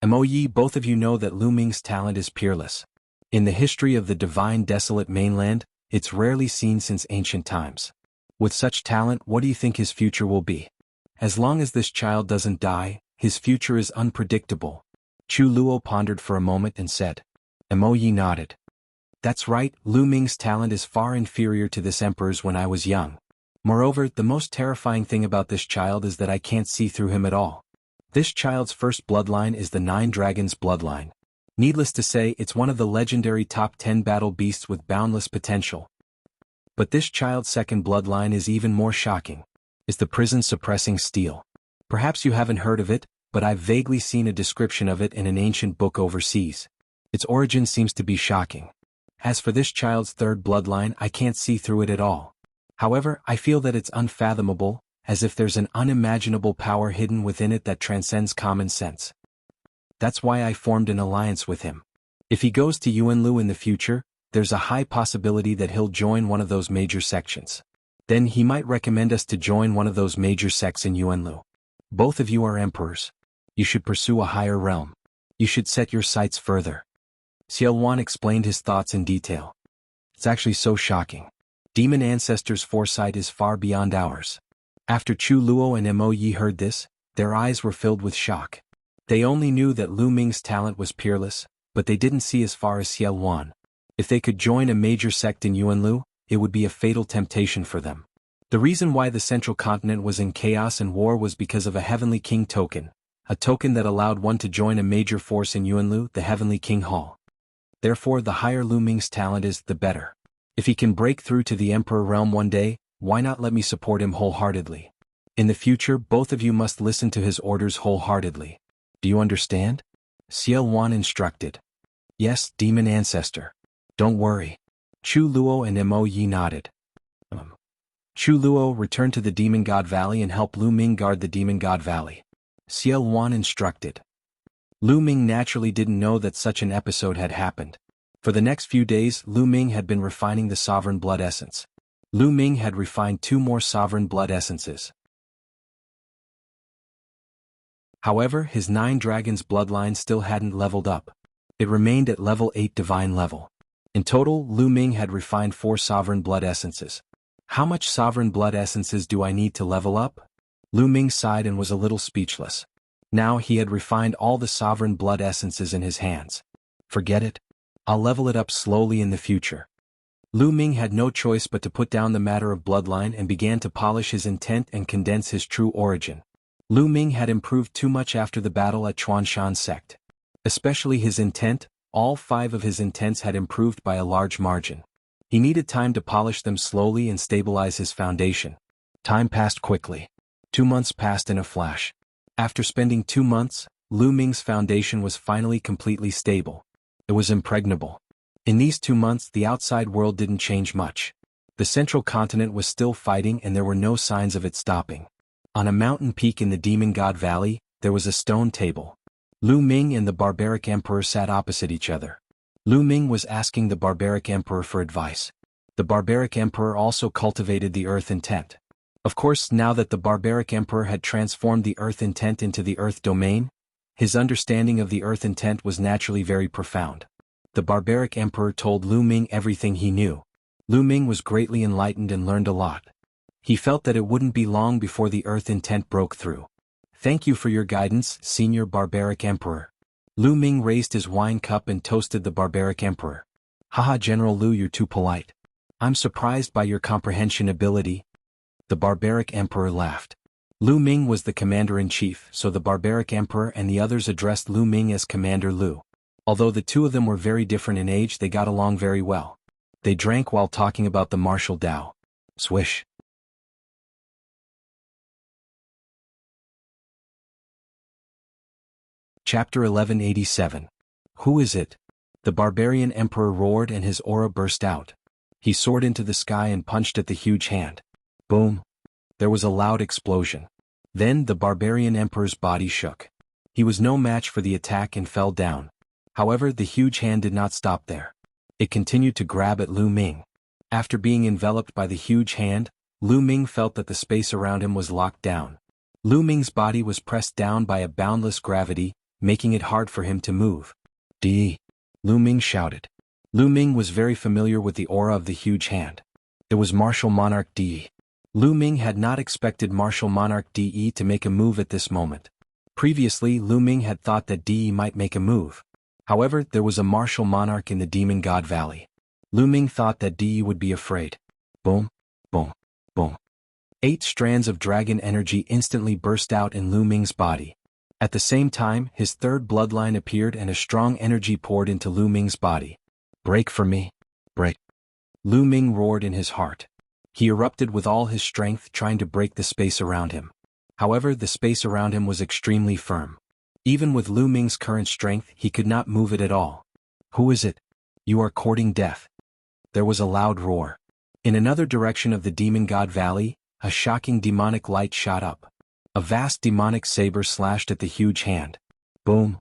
Mo Yi, both of you know that Lu Ming's talent is peerless. In the history of the divine desolate mainland, it's rarely seen since ancient times. With such talent, what do you think his future will be? As long as this child doesn't die, his future is unpredictable. Chu Luo pondered for a moment and said. Mo Yi nodded. That's right, Lu Ming's talent is far inferior to this emperor's when I was young. Moreover, the most terrifying thing about this child is that I can't see through him at all. This child's first bloodline is the 9 Dragons bloodline. Needless to say, it's one of the legendary top 10 battle beasts with boundless potential. But this child's second bloodline is even more shocking. It's the prison-suppressing steel. Perhaps you haven't heard of it, but I've vaguely seen a description of it in an ancient book overseas. Its origin seems to be shocking. As for this child's third bloodline, I can't see through it at all. However, I feel that it's unfathomable, as if there's an unimaginable power hidden within it that transcends common sense. That's why I formed an alliance with him. If he goes to Yuanlu in the future, there's a high possibility that he'll join one of those major sections. Then he might recommend us to join one of those major sects in Yuanlu. Both of you are emperors. You should pursue a higher realm. You should set your sights further. Xiao Wan explained his thoughts in detail. It's actually so shocking. Demon ancestors' foresight is far beyond ours. After Chu Luo and Mo Yi heard this, their eyes were filled with shock. They only knew that Lu Ming's talent was peerless, but they didn't see as far as Xiao Wan. If they could join a major sect in Yuanlu, it would be a fatal temptation for them. The reason why the central continent was in chaos and war was because of a Heavenly King token, a token that allowed one to join a major force in Yuanlu, the Heavenly King Hall. Therefore, the higher Lu Ming's talent is, the better. If he can break through to the Emperor realm one day, why not let me support him wholeheartedly? In the future, both of you must listen to his orders wholeheartedly. Do you understand? Xiao Wan instructed. Yes, demon ancestor. Don't worry. Chu Luo and Mo Yi nodded. Chu Luo, return to the Demon God Valley and help Lu Ming guard the Demon God Valley. Xiao Wan instructed. Lu Ming naturally didn't know that such an episode had happened. For the next few days, Lu Ming had been refining the Sovereign Blood Essence. Lu Ming had refined 2 more Sovereign Blood Essences. However, his 9 Dragons bloodline still hadn't leveled up. It remained at level 8 Divine level. In total, Lu Ming had refined 4 Sovereign Blood Essences. How much Sovereign Blood Essences do I need to level up? Lu Ming sighed and was a little speechless. Now he had refined all the Sovereign Blood Essences in his hands. Forget it. I'll level it up slowly in the future. Lu Ming had no choice but to put down the matter of bloodline and began to polish his intent and condense his true origin. Lu Ming had improved too much after the battle at Chuanshan sect. Especially his intent, all 5 of his intents had improved by a large margin. He needed time to polish them slowly and stabilize his foundation. Time passed quickly. 2 months passed in a flash. After spending 2 months, Lu Ming's foundation was finally completely stable. It was impregnable. In these 2 months, the outside world didn't change much. The central continent was still fighting and there were no signs of it stopping. On a mountain peak in the Demon God Valley, there was a stone table. Lu Ming and the barbaric emperor sat opposite each other. Lu Ming was asking the barbaric emperor for advice. The barbaric emperor also cultivated the earth intent. Of course, now that the barbaric emperor had transformed the earth intent into the earth domain, his understanding of the earth intent was naturally very profound. The barbaric emperor told Lu Ming everything he knew. Lu Ming was greatly enlightened and learned a lot. He felt that it wouldn't be long before the earth intent broke through. Thank you for your guidance, Senior Barbaric Emperor. Lu Ming raised his wine cup and toasted the barbaric emperor. Haha, General Lu, you're too polite. I'm surprised by your comprehension ability. The barbaric emperor laughed. Lu Ming was the commander-in-chief, so the barbaric emperor and the others addressed Lu Ming as Commander Lu. Although the 2 of them were very different in age, they got along very well. They drank while talking about the martial Tao. Swish. Chapter 1187. Who is it? The barbarian emperor roared and his aura burst out. He soared into the sky and punched at the huge hand. Boom. There was a loud explosion. Then the barbarian emperor's body shook. He was no match for the attack and fell down. However, the huge hand did not stop there. It continued to grab at Lu Ming. After being enveloped by the huge hand, Lu Ming felt that the space around him was locked down. Lu Ming's body was pressed down by a boundless gravity, making it hard for him to move. D. Lu Ming shouted. Lu Ming was very familiar with the aura of the huge hand. It was Martial Monarch D. Lu Ming had not expected Martial Monarch DE to make a move at this moment. Previously, Lu Ming had thought that DE might make a move. However, there was a Martial Monarch in the Demon God Valley. Lu Ming thought that DE would be afraid. Boom, boom, boom. 8 strands of dragon energy instantly burst out in Lu Ming's body. At the same time, his 3rd bloodline appeared and a strong energy poured into Lu Ming's body. Break for me. Break. Lu Ming roared in his heart. He erupted with all his strength trying to break the space around him. However, the space around him was extremely firm. Even with Lu Ming's current strength, he could not move it at all. Who is it? You are courting death. There was a loud roar. In another direction of the Demon God Valley, a shocking demonic light shot up. A vast demonic saber slashed at the huge hand. Boom.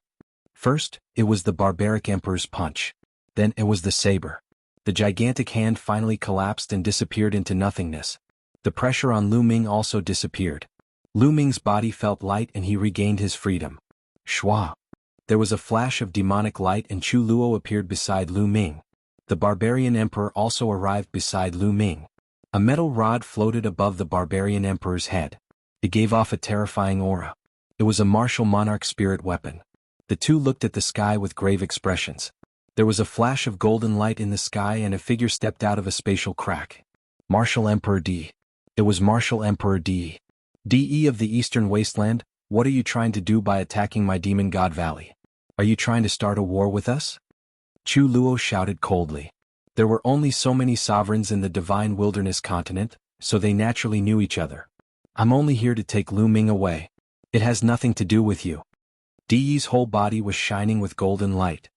First, it was the barbaric emperor's punch. Then it was the saber. The gigantic hand finally collapsed and disappeared into nothingness. The pressure on Lu Ming also disappeared. Lu Ming's body felt light and he regained his freedom. Shwa. There was a flash of demonic light and Chu Luo appeared beside Lu Ming. The barbarian emperor also arrived beside Lu Ming. A metal rod floated above the barbarian emperor's head. It gave off a terrifying aura. It was a martial monarch spirit weapon. The 2 looked at the sky with grave expressions. There was a flash of golden light in the sky and a figure stepped out of a spatial crack. Martial Emperor D. It was Martial Emperor D. DE of the Eastern Wasteland. What are you trying to do by attacking my demon god valley? Are you trying to start a war with us? Chu Luo shouted coldly. There were only so many sovereigns in the divine wilderness continent, so they naturally knew each other. I'm only here to take Lu Ming away. It has nothing to do with you. Di's whole body was shining with golden light.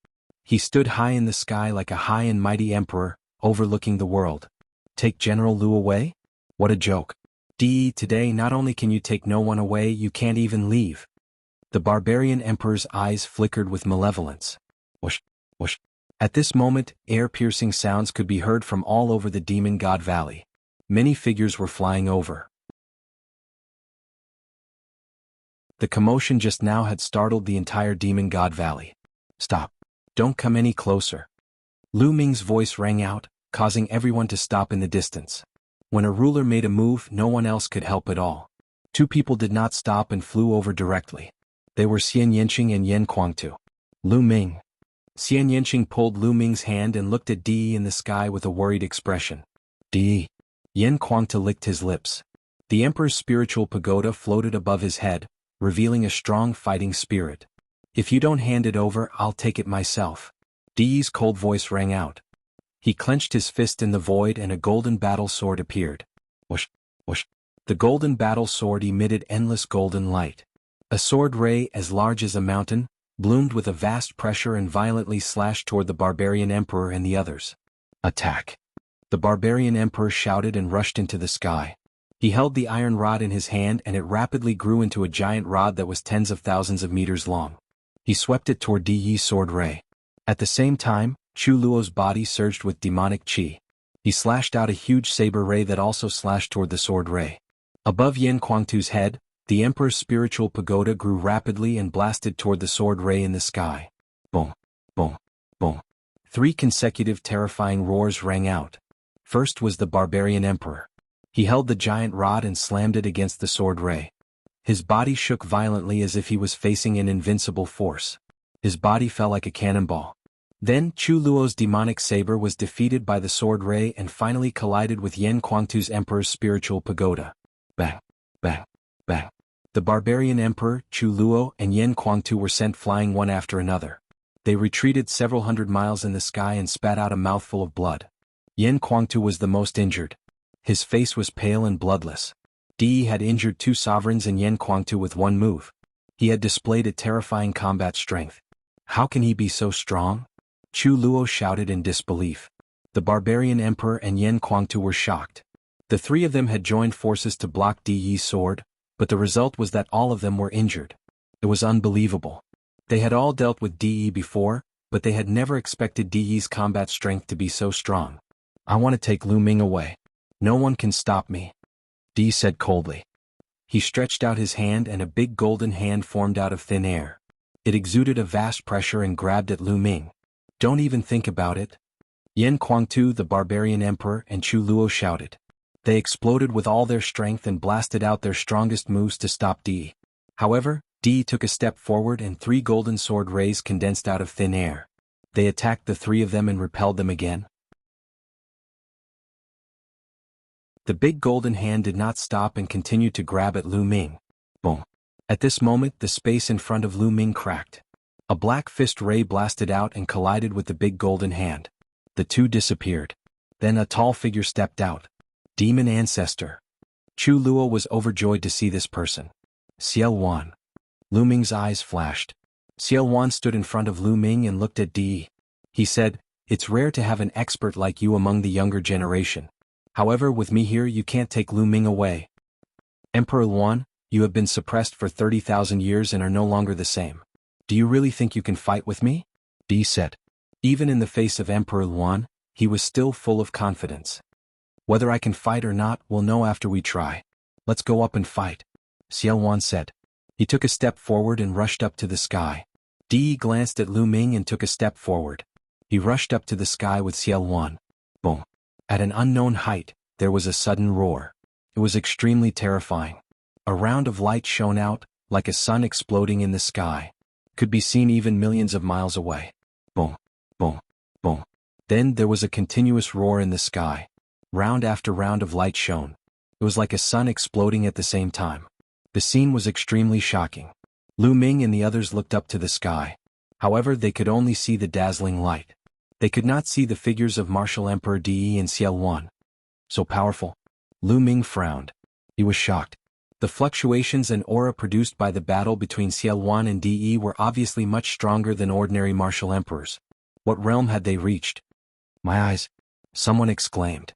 He stood high in the sky like a high and mighty emperor, overlooking the world. Take General Lu away? What a joke. Di, today not only can you take no one away, you can't even leave. The barbarian emperor's eyes flickered with malevolence. Whoosh, whoosh. At this moment, ear-piercing sounds could be heard from all over the demon god valley. Many figures were flying over. The commotion just now had startled the entire demon god valley. Stop. Don't come any closer. Lu Ming's voice rang out, causing everyone to stop in the distance. When a ruler made a move, no one else could help at all. Two people did not stop and flew over directly. They were Xian Yanqing and Yan Kuangtu. Lu Ming. Xian Yanqing pulled Lu Ming's hand and looked at Di in the sky with a worried expression. Di. Yan Kuangtu licked his lips. The emperor's spiritual pagoda floated above his head, revealing a strong fighting spirit. If you don't hand it over, I'll take it myself. Di's cold voice rang out. He clenched his fist in the void and a golden battle sword appeared. Whoosh, whoosh. The golden battle sword emitted endless golden light. A sword ray as large as a mountain, bloomed with a vast pressure and violently slashed toward the barbarian emperor and the others. Attack! The barbarian emperor shouted and rushed into the sky. He held the iron rod in his hand and it rapidly grew into a giant rod that was tens of thousands of meters long. He swept it toward Di's sword ray. At the same time, Chu Luo's body surged with demonic qi. He slashed out a huge saber ray that also slashed toward the sword ray. Above Yan Kuangtu's head, the emperor's spiritual pagoda grew rapidly and blasted toward the sword ray in the sky. Boom, boom, boom. 3 consecutive terrifying roars rang out. First was the barbarian emperor. He held the giant rod and slammed it against the sword ray. His body shook violently as if he was facing an invincible force. His body fell like a cannonball. Then Chu Luo's demonic saber was defeated by the sword ray and finally collided with Yan Kuangtu's emperor's spiritual pagoda. Bang, bang, bang. The barbarian emperor, Chu Luo, and Yan Kuangtu were sent flying one after another. They retreated several hundred miles in the sky and spat out a mouthful of blood. Yan Kuangtu was the most injured. His face was pale and bloodless. Di had injured 2 sovereigns and Yan Kuangtu with one move. He had displayed a terrifying combat strength. How can he be so strong? Chu Luo shouted in disbelief. The barbarian emperor and Yan Kuangtu were shocked. The 3 of them had joined forces to block Di's sword, but the result was that all of them were injured. It was unbelievable. They had all dealt with Di before, but they had never expected Di's combat strength to be so strong. I want to take Lu Ming away. No one can stop me, Di said coldly. He stretched out his hand and a big golden hand formed out of thin air. It exuded a vast pressure and grabbed at Lu Ming. Don't even think about it. Yan Kuangtu, the barbarian emperor, and Chu Luo shouted. They exploded with all their strength and blasted out their strongest moves to stop Di. However, Di took a step forward and 3 golden sword rays condensed out of thin air. They attacked the 3 of them and repelled them again. The big golden hand did not stop and continued to grab at Lu Ming. Boom. At this moment, the space in front of Lu Ming cracked. A black fist ray blasted out and collided with the big golden hand. The 2 disappeared. Then a tall figure stepped out. Demon Ancestor. Chu Luo was overjoyed to see this person. Xiao Wan. Lu Ming's eyes flashed. Xiao Wan stood in front of Lu Ming and looked at Di. He said, "It's rare to have an expert like you among the younger generation. However, with me here you can't take Lu Ming away. Emperor Luan, you have been suppressed for 30,000 years and are no longer the same. Do you really think you can fight with me?" Di said. Even in the face of Emperor Luan, he was still full of confidence. "Whether I can fight or not, we'll know after we try. Let's go up and fight," Xiao Wan said. He took a step forward and rushed up to the sky. Di glanced at Lu Ming and took a step forward. He rushed up to the sky with Xiao Wan. Boom. At an unknown height, there was a sudden roar. It was extremely terrifying. A round of light shone out, like a sun exploding in the sky. Could be seen even millions of miles away. Boom, boom, Then there was a continuous roar in the sky. Round after round of light shone. It was like a sun exploding at the same time. The scene was extremely shocking. Lu Ming and the others looked up to the sky. However, they could only see the dazzling light. They could not see the figures of Martial Emperor Di and Xiao Wan. So powerful? Lu Ming frowned. He was shocked. The fluctuations and aura produced by the battle between Xiao Wan and Di were obviously much stronger than ordinary martial emperors. What realm had they reached? My eyes! Someone exclaimed.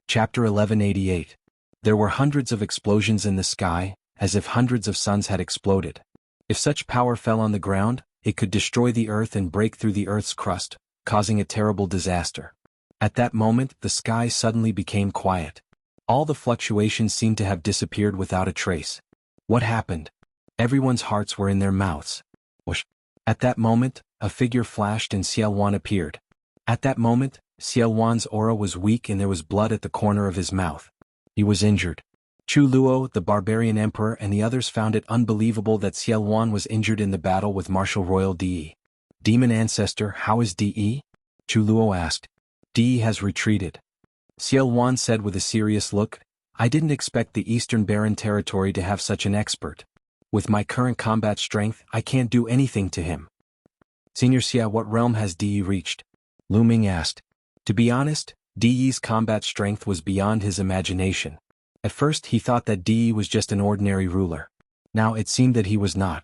Chapter 1188. There were hundreds of explosions in the sky, as if hundreds of suns had exploded. If such power fell on the ground, it could destroy the earth and break through the earth's crust, causing a terrible disaster. At that moment, the sky suddenly became quiet. All the fluctuations seemed to have disappeared without a trace. What happened? Everyone's hearts were in their mouths. Whoosh! At that moment, a figure flashed and Xiao Wan appeared. At that moment, Xiao Wan's aura was weak and there was blood at the corner of his mouth. He was injured. Chu Luo, the barbarian emperor, and the others found it unbelievable that Xiao Wan was injured in the battle with Martial Royal Di. Demon Ancestor, how is Di? Chu Luo asked. Di has retreated. Xiao Wan said with a serious look, I didn't expect the Eastern Baron territory to have such an expert. With my current combat strength, I can't do anything to him. Senior Xia, what realm has Di reached? Lu Ming asked. To be honest, Di's combat strength was beyond his imagination. At first he thought that Di was just an ordinary ruler. Now it seemed that he was not.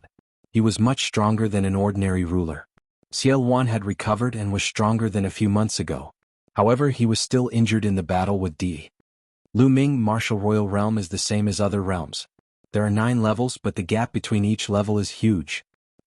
He was much stronger than an ordinary ruler. Xiao Wan had recovered and was stronger than a few months ago. However, he was still injured in the battle with Di. Lu Ming, Martial Royal Realm is the same as other realms. There are 9 levels, but the gap between each level is huge.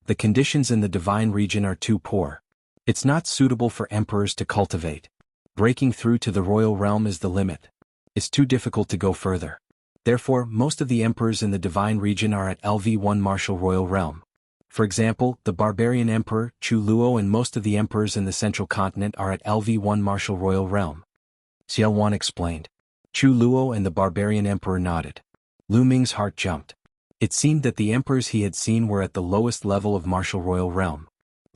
The conditions in the divine region are too poor. It's not suitable for emperors to cultivate. Breaking through to the royal realm is the limit. It's too difficult to go further. Therefore, most of the emperors in the divine region are at LV1 Martial Royal Realm. For example, the barbarian emperor, Chu Luo, and most of the emperors in the central continent are at LV1 Martial Royal Realm. Xiao Wan explained. Chu Luo and the barbarian emperor nodded. Lu Ming's heart jumped. It seemed that the emperors he had seen were at the lowest level of Martial Royal Realm.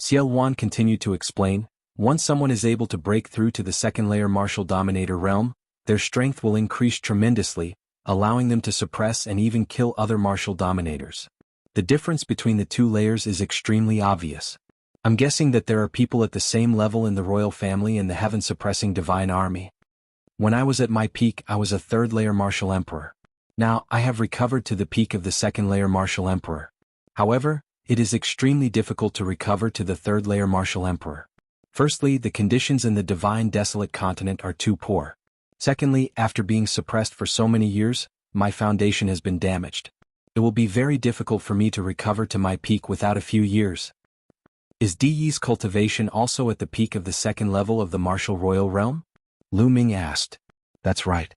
Xiao Wan continued to explain, once someone is able to break through to the second layer Martial Dominator Realm, their strength will increase tremendously, allowing them to suppress and even kill other Martial Dominators. The difference between the 2 layers is extremely obvious. I'm guessing that there are people at the same level in the royal family and the heaven-suppressing divine army. When I was at my peak, I was a 3rd layer Martial Emperor. Now, I have recovered to the peak of the 2nd layer Martial Emperor. However, it is extremely difficult to recover to the 3rd layer Martial Emperor. Firstly, the conditions in the divine desolate continent are too poor. Secondly, after being suppressed for so many years, my foundation has been damaged. It will be very difficult for me to recover to my peak without a few years. Is Di's cultivation also at the peak of the 2nd level of the Martial Royal Realm? Lu Ming asked. That's right.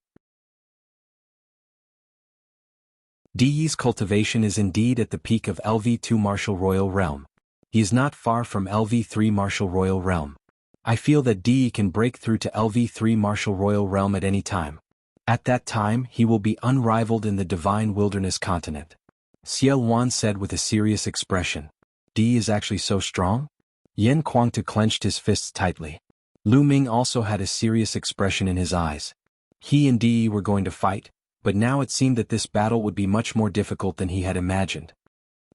Di's cultivation is indeed at the peak of LV2 Martial Royal Realm. He is not far from LV3 Martial Royal Realm. I feel that Di can break through to LV3 Martial Royal Realm at any time. At that time, he will be unrivaled in the divine wilderness continent. Xiao Wan said with a serious expression. Di is actually so strong? Yan Kuangtu clenched his fists tightly. Lu Ming also had a serious expression in his eyes. He and Di were going to fight, but now it seemed that this battle would be much more difficult than he had imagined.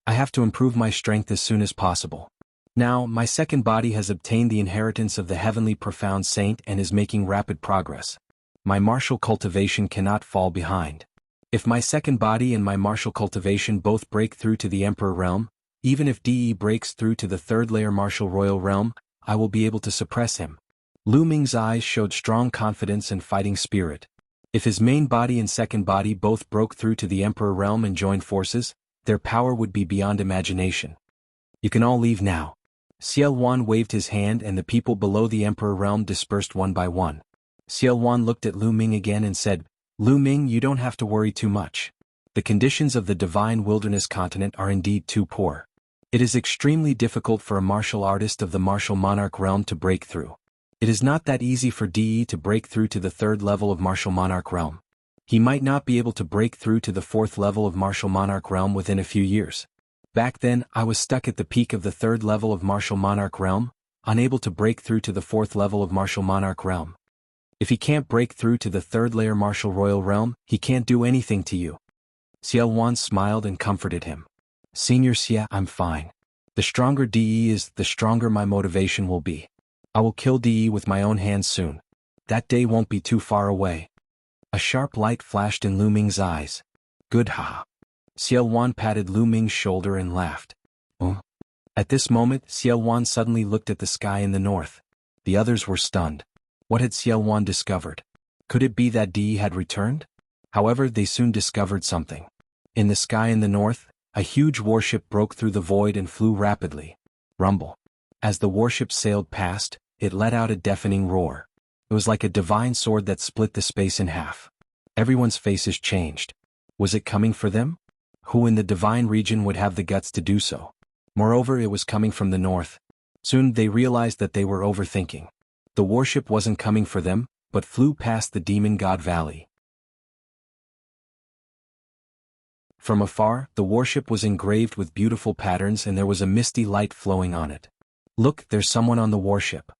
I have to improve my strength as soon as possible. Now, my second body has obtained the inheritance of the heavenly profound saint and is making rapid progress. My martial cultivation cannot fall behind. If my second body and my martial cultivation both break through to the Emperor Realm, even if Di breaks through to the 3rd layer Martial Royal Realm, I will be able to suppress him. Lu Ming's eyes showed strong confidence and fighting spirit. If his main body and second body both broke through to the Emperor Realm and joined forces, their power would be beyond imagination. You can all leave now. Xiao Wan waved his hand and the people below the Emperor Realm dispersed one by one. Xiao Wan looked at Lu Ming again and said, Lu Ming, you don't have to worry too much. The conditions of the divine wilderness continent are indeed too poor. It is extremely difficult for a martial artist of the martial monarch realm to break through. It is not that easy for Di to break through to the 3rd level of martial monarch realm. He might not be able to break through to the 4th level of martial monarch realm within a few years. Back then, I was stuck at the peak of the 3rd level of Martial Monarch Realm, unable to break through to the 4th level of Martial Monarch Realm. If he can't break through to the 3rd layer Martial Royal Realm, he can't do anything to you. Xiao Wan smiled and comforted him. Senior Xia, I'm fine. The stronger DE is, the stronger my motivation will be. I will kill DE with my own hands soon. That day won't be too far away. A sharp light flashed in Lu Ming's eyes. Good haha. Xiao Wan patted Lu Ming's shoulder and laughed. Oh. At this moment, Xiao Wan suddenly looked at the sky in the north. The others were stunned. What had Xiao Wan discovered? Could it be that DE had returned? However, they soon discovered something. In the sky in the north, a huge warship broke through the void and flew rapidly. Rumble. As the warship sailed past, it let out a deafening roar. It was like a divine sword that split the space in half. Everyone's faces changed. Was it coming for them? Who in the divine region would have the guts to do so? Moreover, it was coming from the north. Soon they realized that they were overthinking. The warship wasn't coming for them, but flew past the Demon God Valley. From afar, the warship was engraved with beautiful patterns and there was a misty light flowing on it. Look, there's someone on the warship.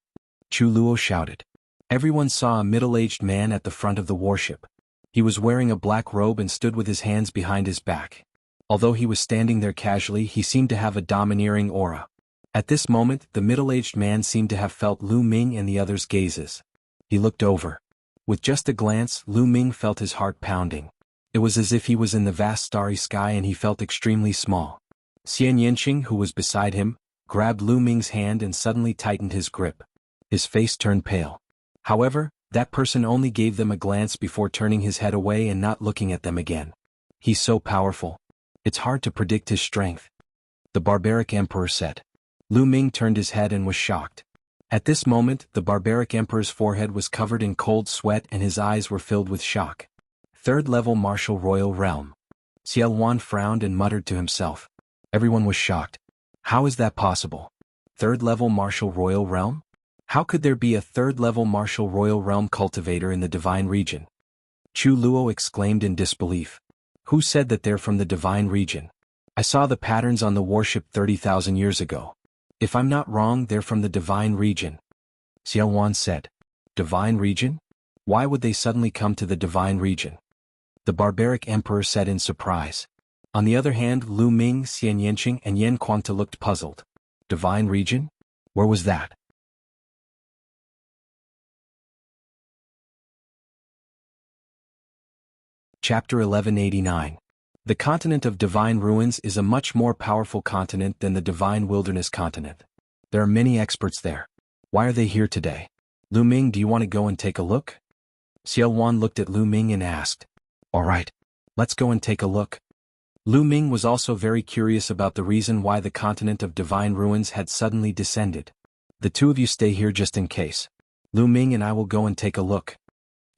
Chu Luo shouted. Everyone saw a middle-aged man at the front of the warship. He was wearing a black robe and stood with his hands behind his back. Although he was standing there casually, he seemed to have a domineering aura. At this moment, the middle-aged man seemed to have felt Lu Ming and the others' gazes. He looked over. With just a glance, Lu Ming felt his heart pounding. It was as if he was in the vast starry sky and he felt extremely small. Xian Yanqing, who was beside him, grabbed Lu Ming's hand and suddenly tightened his grip. His face turned pale. However, that person only gave them a glance before turning his head away and not looking at them again. He's so powerful. It's hard to predict his strength. The barbaric emperor said. Lu Ming turned his head and was shocked. At this moment, the barbaric emperor's forehead was covered in cold sweat and his eyes were filled with shock. 3rd level Martial Royal Realm. Xiao Wan frowned and muttered to himself. Everyone was shocked. How is that possible? 3rd level Martial Royal Realm? How could there be a 3rd level Martial Royal Realm cultivator in the divine region? Chu Luo exclaimed in disbelief. Who said that they're from the divine region? I saw the patterns on the warship 30,000 years ago. If I'm not wrong, they're from the divine region. Xiao Wan said. Divine region? Why would they suddenly come to the divine region? The barbaric emperor said in surprise. On the other hand, Lu Ming, Xian Yanqing, and Yan Kuangta looked puzzled. Divine region? Where was that? Chapter 1189. The continent of Divine Ruins is a much more powerful continent than the Divine Wilderness continent. There are many experts there. Why are they here today? Lu Ming, do you want to go and take a look? Xiao Wan looked at Lu Ming and asked. All right. Let's go and take a look. Lu Ming was also very curious about the reason why the continent of Divine Ruins had suddenly descended. The two of you stay here just in case. Lu Ming and I will go and take a look.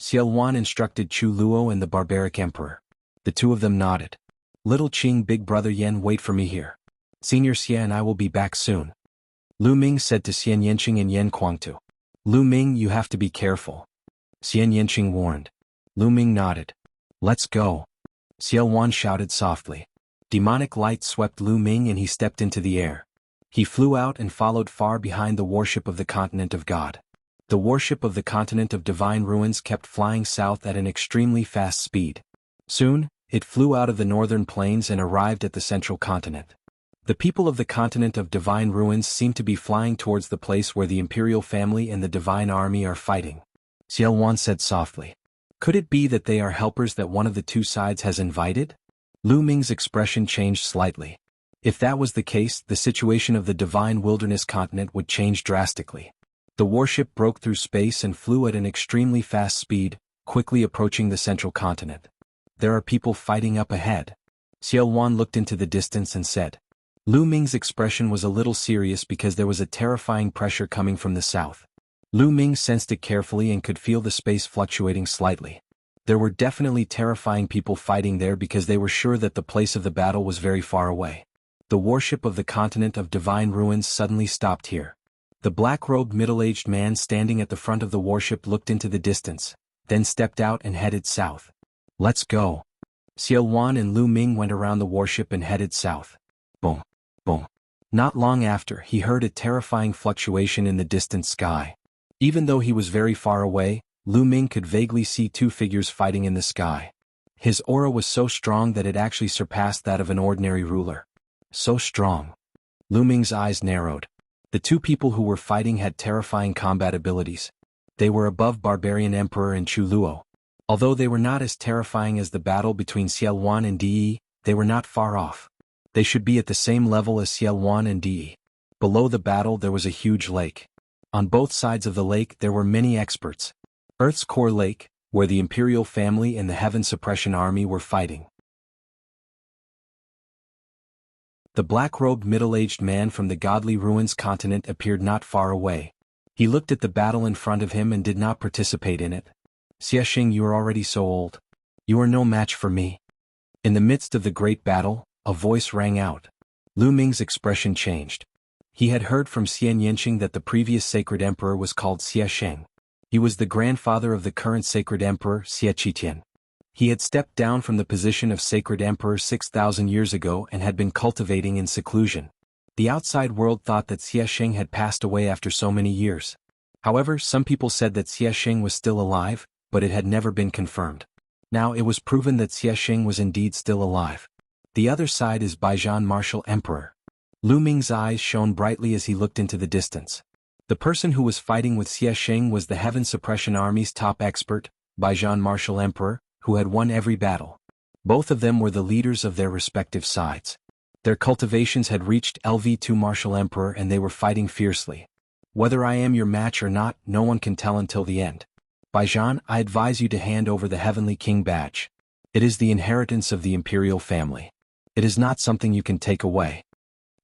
Xiao Wan instructed Chu Luo and the barbaric emperor. The two of them nodded. Little Qing, big brother Yan, wait for me here. Senior Xia and I will be back soon. Lu Ming said to Xian Yanqing and Yan Kuangtu. Lu Ming, you have to be careful. Xian Yanqing warned. Lu Ming nodded. Let's go. Xiao Wan shouted softly. Demonic light swept Lu Ming and he stepped into the air. He flew out and followed far behind the warship of the continent of God. The warship of the continent of Divine Ruins kept flying south at an extremely fast speed. Soon, it flew out of the northern plains and arrived at the central continent. The people of the continent of Divine Ruins seem to be flying towards the place where the imperial family and the divine army are fighting. Xiao Wan said softly. Could it be that they are helpers that one of the two sides has invited? Lu Ming's expression changed slightly. If that was the case, the situation of the Divine Wilderness continent would change drastically. The warship broke through space and flew at an extremely fast speed, quickly approaching the central continent. There are people fighting up ahead. Xiao Wan looked into the distance and said. Lu Ming's expression was a little serious because there was a terrifying pressure coming from the south. Lu Ming sensed it carefully and could feel the space fluctuating slightly. There were definitely terrifying people fighting there because they were sure that the place of the battle was very far away. The warship of the continent of Divine Ruins suddenly stopped here. The black-robed middle-aged man standing at the front of the warship looked into the distance, then stepped out and headed south. Let's go. Xiao Wan and Lu Ming went around the warship and headed south. Boom. Boom. Not long after, he heard a terrifying fluctuation in the distant sky. Even though he was very far away, Lu Ming could vaguely see two figures fighting in the sky. His aura was so strong that it actually surpassed that of an ordinary ruler. So strong. Lu Ming's eyes narrowed. The two people who were fighting had terrifying combat abilities. They were above Barbarian Emperor and Chu Luo. Although they were not as terrifying as the battle between Xiao Wan and Di, they were not far off. They should be at the same level as Xiao Wan and Di. Below the battle there was a huge lake. On both sides of the lake there were many experts. Earth's core lake, where the Imperial family and the Heaven Suppression Army were fighting. The black-robed middle-aged man from the Godly Ruins continent appeared not far away. He looked at the battle in front of him and did not participate in it. Xiaxing, you are already so old. You are no match for me. In the midst of the great battle, a voice rang out. Lu Ming's expression changed. He had heard from Xian Yanqing that the previous sacred emperor was called Xiaxing. He was the grandfather of the current sacred emperor, Xia Qitian. He had stepped down from the position of sacred emperor 6,000 years ago and had been cultivating in seclusion. The outside world thought that Xiaxing had passed away after so many years. However, some people said that Xiaxing was still alive, but it had never been confirmed. Now it was proven that Xiaxing was indeed still alive. The other side is Baijian Martial Emperor. Lu Ming's eyes shone brightly as he looked into the distance. The person who was fighting with Xiaxing was the Heaven Suppression Army's top expert, Baijian Martial Emperor, who had won every battle. Both of them were the leaders of their respective sides. Their cultivations had reached LV2 Martial Emperor and they were fighting fiercely. Whether I am your match or not, no one can tell until the end. Baijian, I advise you to hand over the Heavenly King badge. It is the inheritance of the Imperial family. It is not something you can take away.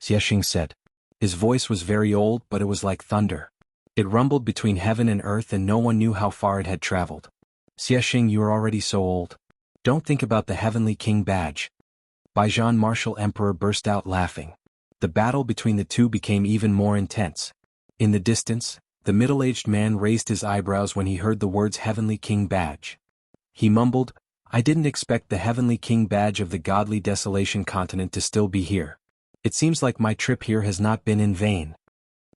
Xiaxing said. His voice was very old, but it was like thunder. It rumbled between heaven and earth and no one knew how far it had traveled. Xiaxing, you are already so old. Don't think about the Heavenly King badge. Baijian Martial Emperor burst out laughing. The battle between the two became even more intense. In the distance, the middle-aged man raised his eyebrows when he heard the words Heavenly King badge. He mumbled, I didn't expect the Heavenly King badge of the Godly Desolation continent to still be here. It seems like my trip here has not been in vain.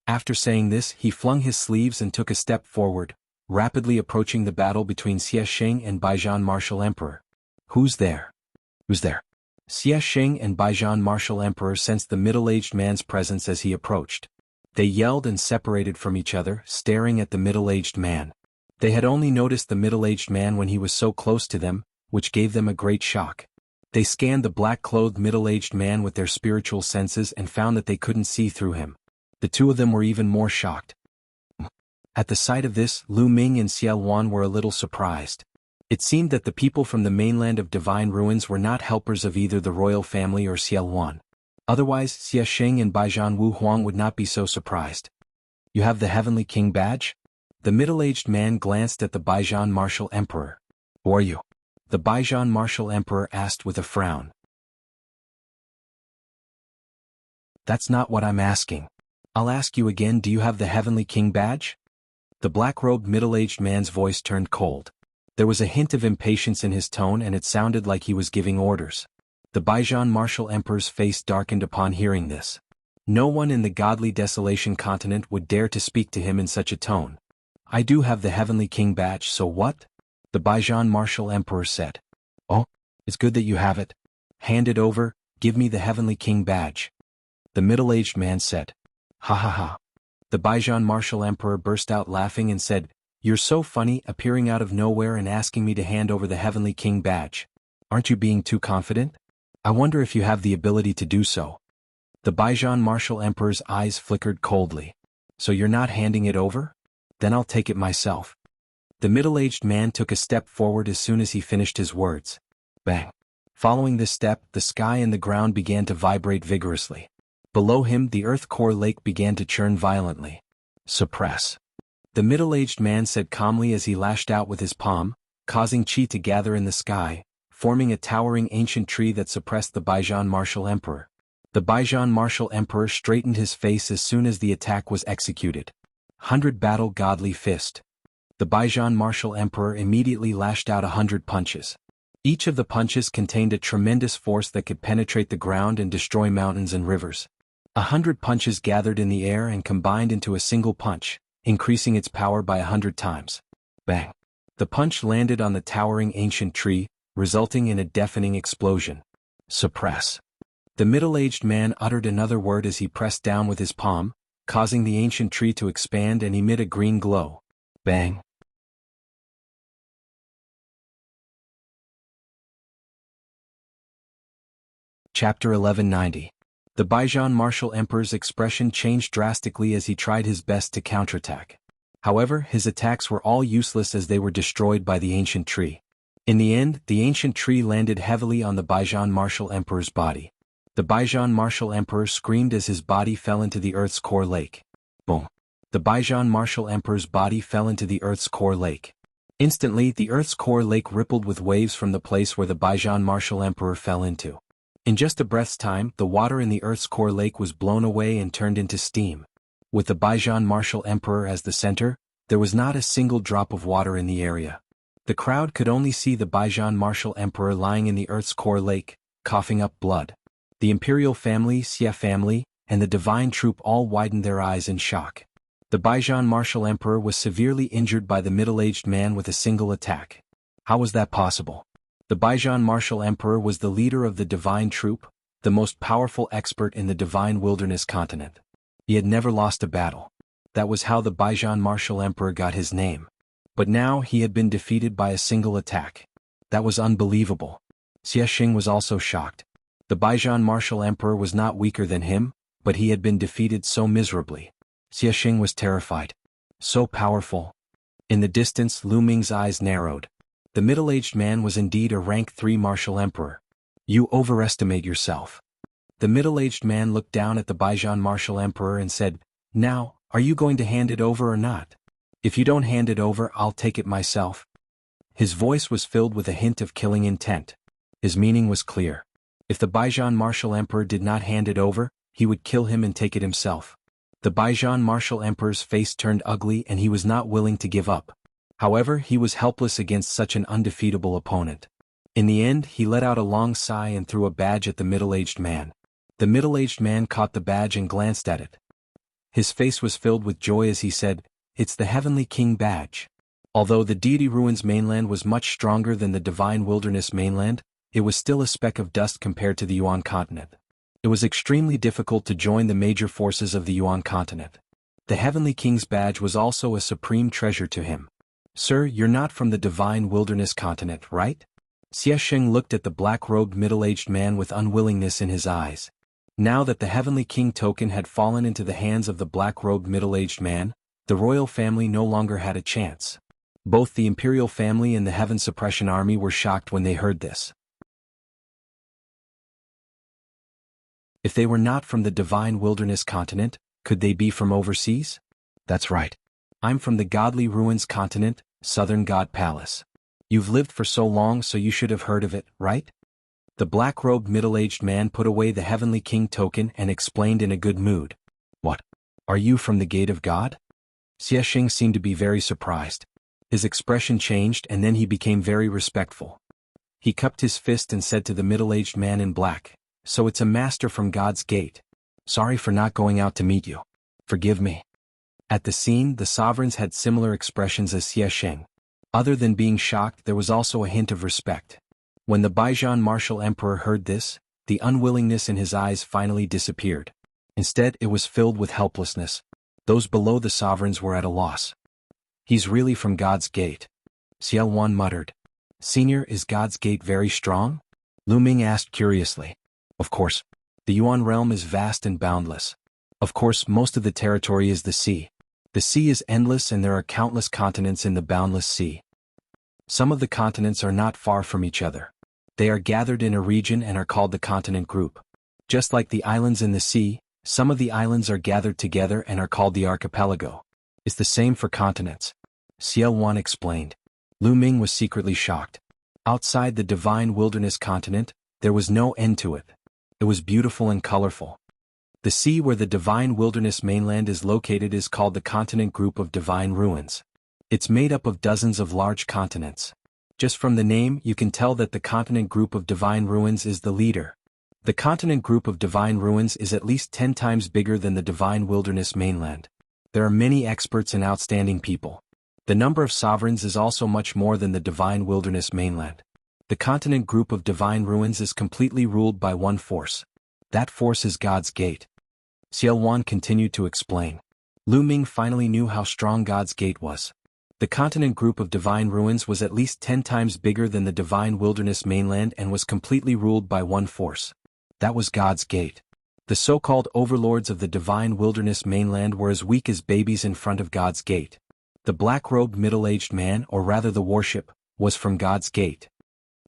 After saying this, he flung his sleeves and took a step forward, rapidly approaching the battle between Xiaxing and Baijian Martial Emperor. Who's there? Who's there? Xiaxing and Baijian Martial Emperor sensed the middle-aged man's presence as he approached. They yelled and separated from each other, staring at the middle-aged man. They had only noticed the middle-aged man when he was so close to them, which gave them a great shock. They scanned the black-clothed middle-aged man with their spiritual senses and found that they couldn't see through him. The two of them were even more shocked. At the sight of this, Lu Ming and Xiao Wan were a little surprised. It seemed that the people from the mainland of Divine Ruins were not helpers of either the royal family or Xiao Wan. Otherwise, Xiaxing and Baijian Wu Huang would not be so surprised. You have the Heavenly King badge? The middle-aged man glanced at the Baijian Martial Emperor. Who are you? The Baijian Martial Emperor asked with a frown. That's not what I'm asking. I'll ask you again, do you have the Heavenly King badge? The black-robed middle-aged man's voice turned cold. There was a hint of impatience in his tone and it sounded like he was giving orders. The Baijian Martial Emperor's face darkened upon hearing this. No one in the Godly Desolation continent would dare to speak to him in such a tone. I do have the Heavenly King badge, so what? The Baijian Martial Emperor said. Oh, it's good that you have it. Hand it over, give me the Heavenly King badge. The middle-aged man said. Ha ha ha. The Baijian Martial Emperor burst out laughing and said, You're so funny, appearing out of nowhere and asking me to hand over the Heavenly King badge. Aren't you being too confident? I wonder if you have the ability to do so. The Baijian Martial Emperor's eyes flickered coldly. So you're not handing it over? Then I'll take it myself. The middle-aged man took a step forward as soon as he finished his words. Bang. Following this step, the sky and the ground began to vibrate vigorously. Below him, the earth core lake began to churn violently. Suppress. The middle-aged man said calmly as he lashed out with his palm, causing chi to gather in the sky, forming a towering ancient tree that suppressed the Baijian Martial Emperor. The Baijian Martial Emperor straightened his face as soon as the attack was executed. 100 Battle Godly Fist. The Baijian Martial Emperor immediately lashed out 100 punches. Each of the punches contained a tremendous force that could penetrate the ground and destroy mountains and rivers. 100 punches gathered in the air and combined into a single punch, increasing its power by 100 times. Bang! The punch landed on the towering ancient tree, resulting in a deafening explosion. Suppress. The middle-aged man uttered another word as he pressed down with his palm, causing the ancient tree to expand and emit a green glow. Bang! Chapter 1190. The Baijian martial emperor's expression changed drastically as he tried his best to counterattack. However, his attacks were all useless as they were destroyed by the ancient tree. In the end, the ancient tree landed heavily on the Baijian martial emperor's body. The Baijian martial emperor screamed as his body fell into the earth's core lake. Boom! The Baijian martial emperor's body fell into the earth's core lake. Instantly, the earth's core lake rippled with waves from the place where the Baijian martial emperor fell into. In just a breath's time, the water in the earth's core lake was blown away and turned into steam. With the Baijian martial emperor as the center, there was not a single drop of water in the area. The crowd could only see the Baijian martial emperor lying in the earth's core lake, coughing up blood. The imperial family, Xia family, and the divine troop all widened their eyes in shock. The Baijian martial emperor was severely injured by the middle-aged man with a single attack. How was that possible? The Baijian martial emperor was the leader of the divine troop, the most powerful expert in the divine wilderness continent. He had never lost a battle. That was how the Baijian martial emperor got his name. But now he had been defeated by a single attack. That was unbelievable. Xie Xing was also shocked. The Baijian martial emperor was not weaker than him, but he had been defeated so miserably. Xie Xing was terrified. So powerful. In the distance, Lu Ming's eyes narrowed. The middle-aged man was indeed a rank 3 martial emperor. You overestimate yourself. The middle-aged man looked down at the Baijian martial emperor and said, Now, are you going to hand it over or not? If you don't hand it over, I'll take it myself. His voice was filled with a hint of killing intent. His meaning was clear. If the Baijian martial emperor did not hand it over, he would kill him and take it himself. The Baijian martial emperor's face turned ugly and he was not willing to give up. However, he was helpless against such an undefeatable opponent. In the end, he let out a long sigh and threw a badge at the middle-aged man. The middle-aged man caught the badge and glanced at it. His face was filled with joy as he said, It's the Heavenly King badge. Although the Deity Ruins mainland was much stronger than the Divine Wilderness mainland, it was still a speck of dust compared to the Yuan continent. It was extremely difficult to join the major forces of the Yuan continent. The Heavenly King's badge was also a supreme treasure to him. Sir, you're not from the Divine Wilderness continent, right? Xie Xing looked at the black-robed middle-aged man with unwillingness in his eyes. Now that the Heavenly King token had fallen into the hands of the black-robed middle-aged man, the royal family no longer had a chance. Both the imperial family and the Heaven Suppression Army were shocked when they heard this. If they were not from the Divine Wilderness continent, could they be from overseas? That's right. I'm from the Godly Ruins continent, Southern God Palace. You've lived for so long so you should have heard of it, right? The black-robed middle-aged man put away the Heavenly King token and explained in a good mood. What? Are you from the Gate of God? Xie Xing seemed to be very surprised. His expression changed and then he became very respectful. He cupped his fist and said to the middle-aged man in black, So it's a master from God's Gate. Sorry for not going out to meet you. Forgive me. At the scene, the sovereigns had similar expressions as Xie Xing. Other than being shocked, there was also a hint of respect. When the Baijian martial emperor heard this, the unwillingness in his eyes finally disappeared. Instead, it was filled with helplessness. Those below the sovereigns were at a loss. He's really from God's Gate. Xiao Wan muttered. Senior, is God's Gate very strong? Lu Ming asked curiously. Of course. The Yuan realm is vast and boundless. Of course, most of the territory is the sea. The sea is endless and there are countless continents in the boundless sea. Some of the continents are not far from each other. They are gathered in a region and are called the continent group. Just like the islands in the sea, some of the islands are gathered together and are called the archipelago. It's the same for continents. Xiao Wan explained. Lu Ming was secretly shocked. Outside the Divine Wilderness continent, there was no end to it. It was beautiful and colorful. The sea where the Divine Wilderness mainland is located is called the continent group of Divine Ruins. It's made up of dozens of large continents. Just from the name, you can tell that the continent group of Divine Ruins is the leader. The continent group of Divine Ruins is at least 10 times bigger than the Divine Wilderness mainland. There are many experts and outstanding people. The number of sovereigns is also much more than the Divine Wilderness mainland. The continent group of Divine Ruins is completely ruled by one force. That force is God's Gate. Xiao Wan continued to explain. Lu Ming finally knew how strong God's Gate was. The continent group of Divine Ruins was at least 10 times bigger than the Divine Wilderness mainland and was completely ruled by one force. That was God's Gate. The so-called overlords of the Divine Wilderness mainland were as weak as babies in front of God's Gate. The black-robed middle-aged man, or rather the worship, was from God's Gate.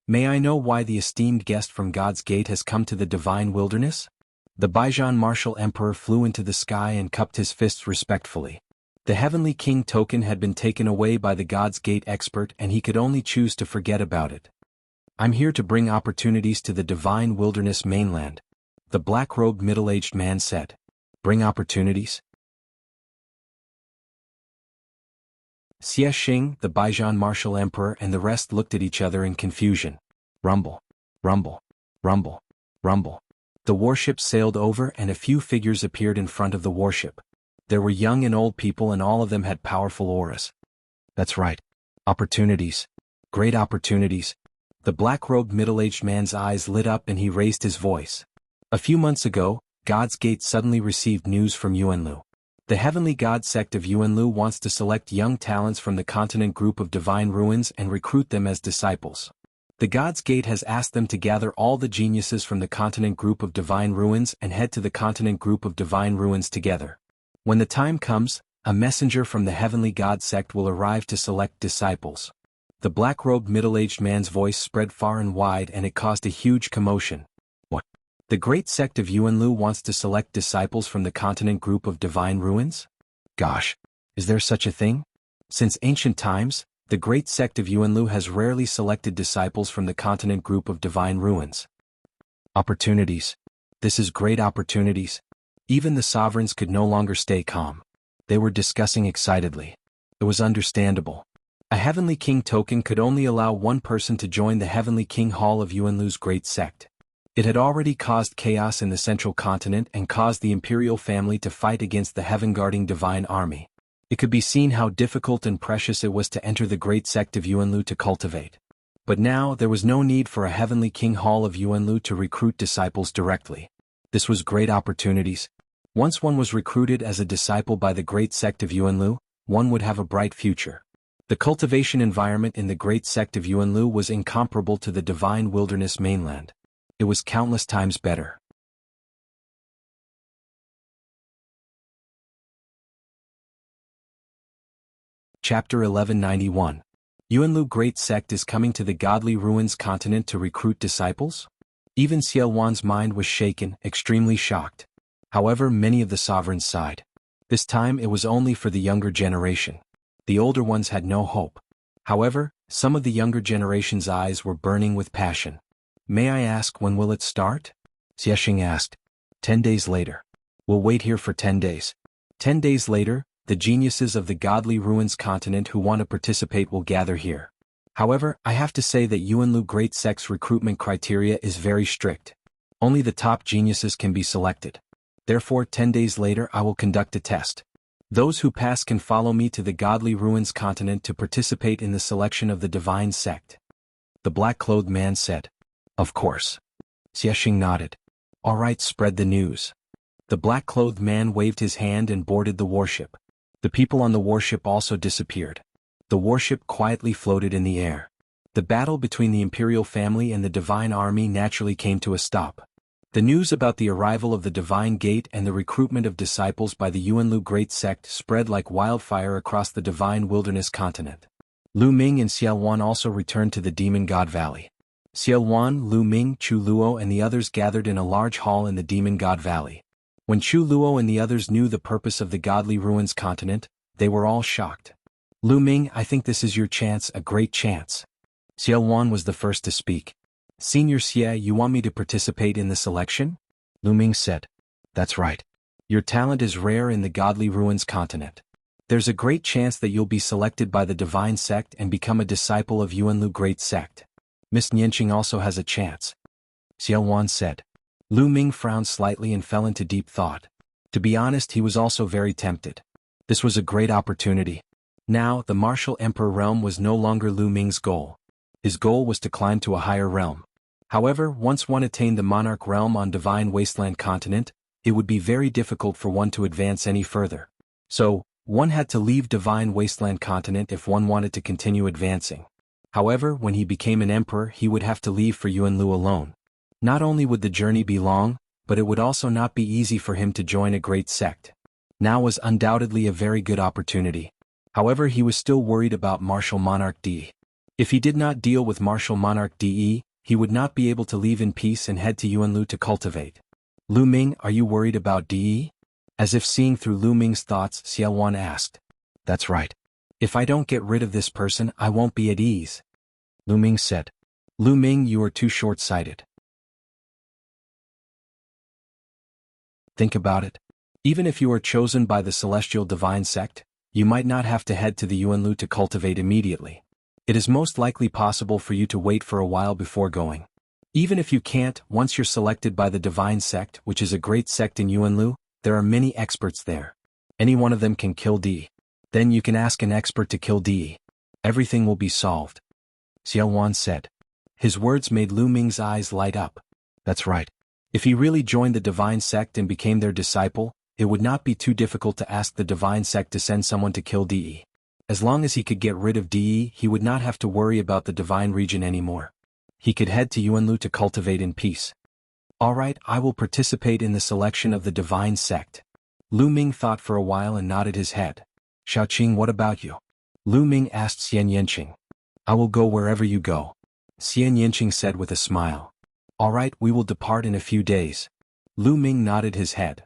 May I know why the esteemed guest from God's Gate has come to the Divine Wilderness? The Baijian martial emperor flew into the sky and cupped his fists respectfully. The heavenly king token had been taken away by the God's Gate expert and he could only choose to forget about it. I'm here to bring opportunities to the Divine Wilderness mainland, the black-robed middle-aged man said. Bring opportunities? Xie Xing, the Baijian martial emperor and the rest looked at each other in confusion. Rumble, rumble, rumble, rumble. The warship sailed over and a few figures appeared in front of the warship. There were young and old people and all of them had powerful auras. That's right. Opportunities. Great opportunities. The black-robed middle-aged man's eyes lit up and he raised his voice. A few months ago, God's Gate suddenly received news from Yuanlu. The heavenly god sect of Yuanlu wants to select young talents from the continent group of Divine Ruins and recruit them as disciples. The God's Gate has asked them to gather all the geniuses from the continent group of Divine Ruins and head to the continent group of Divine Ruins together. When the time comes, a messenger from the heavenly god sect will arrive to select disciples. The black-robed middle-aged man's voice spread far and wide and it caused a huge commotion. What? The great sect of Yuanlu wants to select disciples from the continent group of Divine Ruins? Gosh, is there such a thing? Since ancient times, the great sect of Yuanlu has rarely selected disciples from the continent group of Divine Ruins. Opportunities. This is great opportunities. Even the sovereigns could no longer stay calm. They were discussing excitedly. It was understandable. A heavenly king token could only allow one person to join the heavenly king hall of Yuanlu's great sect. It had already caused chaos in the central continent and caused the imperial family to fight against the heaven-guarding divine army. It could be seen how difficult and precious it was to enter the great sect of Yuanlu to cultivate. But now there was no need for a heavenly king hall of Yuanlu to recruit disciples directly. This was great opportunities. Once one was recruited as a disciple by the great sect of Yuanlu, one would have a bright future. The cultivation environment in the great sect of Yuanlu was incomparable to the Divine Wilderness mainland. It was countless times better. Chapter 1191. Yuanlu Great Sect is coming to the Godly Ruins continent to recruit disciples? Even Xiao Wan's mind was shaken, extremely shocked. However, many of the sovereigns sighed. This time it was only for the younger generation. The older ones had no hope. However, some of the younger generation's eyes were burning with passion. May I ask when will it start? Xie Xing asked. 10 days later. We'll wait here for 10 days. 10 days later, the geniuses of the Godly Ruins continent who want to participate will gather here. However, I have to say that Yuanlu Great Sect's recruitment criteria is very strict. Only the top geniuses can be selected. Therefore, 10 days later I will conduct a test. Those who pass can follow me to the Godly Ruins continent to participate in the selection of the divine sect. The black-clothed man said. Of course. Xie Xing nodded. All right, spread the news. The black-clothed man waved his hand and boarded the warship. The people on the warship also disappeared. The warship quietly floated in the air. The battle between the imperial family and the divine army naturally came to a stop. The news about the arrival of the Divine Gate and the recruitment of disciples by the Yuanlu Great Sect spread like wildfire across the Divine Wilderness continent. Lu Ming and Xiao Wan also returned to the Demon God Valley. Xiao Wan, Lu Ming, Chu Luo and the others gathered in a large hall in the Demon God Valley. When Chu Luo and the others knew the purpose of the Godly Ruins continent, they were all shocked. Lu Ming, I think this is your chance, a great chance. Xiao Wan was the first to speak. Senior Xie, you want me to participate in the selection? Lu Ming said. That's right. Your talent is rare in the Godly Ruins continent. There's a great chance that you'll be selected by the divine sect and become a disciple of Yuanlu Great Sect. Miss Nianqing also has a chance, Xiao Wan said. Lu Ming frowned slightly and fell into deep thought. To be honest, he was also very tempted. This was a great opportunity. Now, the martial emperor realm was no longer Lu Ming's goal. His goal was to climb to a higher realm. However, once one attained the monarch realm on Divine Wasteland continent, it would be very difficult for one to advance any further. So, one had to leave Divine Wasteland continent if one wanted to continue advancing. However, when he became an emperor, he would have to leave for Yuanlu alone. Not only would the journey be long, but it would also not be easy for him to join a great sect. Now was undoubtedly a very good opportunity. However, he was still worried about Martial Monarch De. If he did not deal with Martial Monarch De, he would not be able to leave in peace and head to Yuanlu to cultivate. Lu Ming, are you worried about De? As if seeing through Lu Ming's thoughts, Xiao Wan asked. That's right. If I don't get rid of this person, I won't be at ease, Lu Ming said. Lu Ming, you are too short-sighted. Think about it. Even if you are chosen by the Celestial Divine Sect, you might not have to head to the Yuanlu to cultivate immediately. It is most likely possible for you to wait for a while before going. Even if you can't, once you're selected by the Divine Sect, which is a great sect in Yuanlu, there are many experts there. Any one of them can kill De. Then you can ask an expert to kill De. Everything will be solved, Xiao Wan said. His words made Lu Ming's eyes light up. That's right. If he really joined the Divine Sect and became their disciple, it would not be too difficult to ask the Divine Sect to send someone to kill De. As long as he could get rid of De, he would not have to worry about the Divine Region anymore. He could head to Yuanlu to cultivate in peace. Alright, I will participate in the selection of the Divine Sect. Lu Ming thought for a while and nodded his head. Xiaoqing, what about you? Lu Ming asked Xian Yanqing. I will go wherever you go, Xian Yanqing said with a smile. Alright, we will depart in a few days. Lu Ming nodded his head.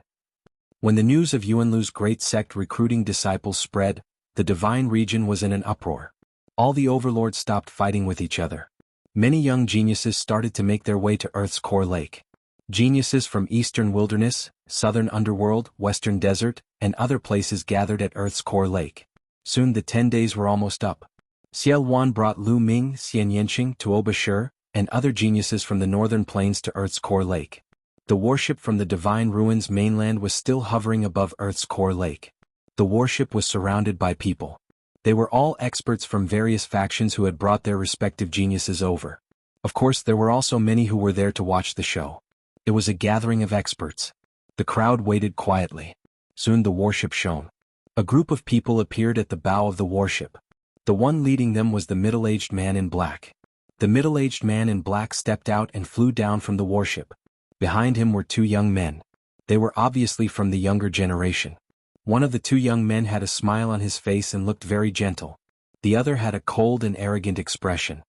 When the news of Yuanlu's great sect recruiting disciples spread, the Divine Region was in an uproar. All the overlords stopped fighting with each other. Many young geniuses started to make their way to Earth's core lake. Geniuses from Eastern Wilderness, Southern Underworld, Western Desert, and other places gathered at Earth's core lake. Soon the 10 days were almost up. Xiao Wan brought Lu Ming, Xian Yanqing, Tuoba Shi, and other geniuses from the northern plains to Earth's core lake. The warship from the Divine Ruins mainland was still hovering above Earth's core lake. The warship was surrounded by people. They were all experts from various factions who had brought their respective geniuses over. Of course, there were also many who were there to watch the show. It was a gathering of experts. The crowd waited quietly. Soon the warship shone. A group of people appeared at the bow of the warship. The one leading them was the middle-aged man in black. The middle-aged man in black stepped out and flew down from the warship. Behind him were two young men. They were obviously from the younger generation. One of the two young men had a smile on his face and looked very gentle. The other had a cold and arrogant expression.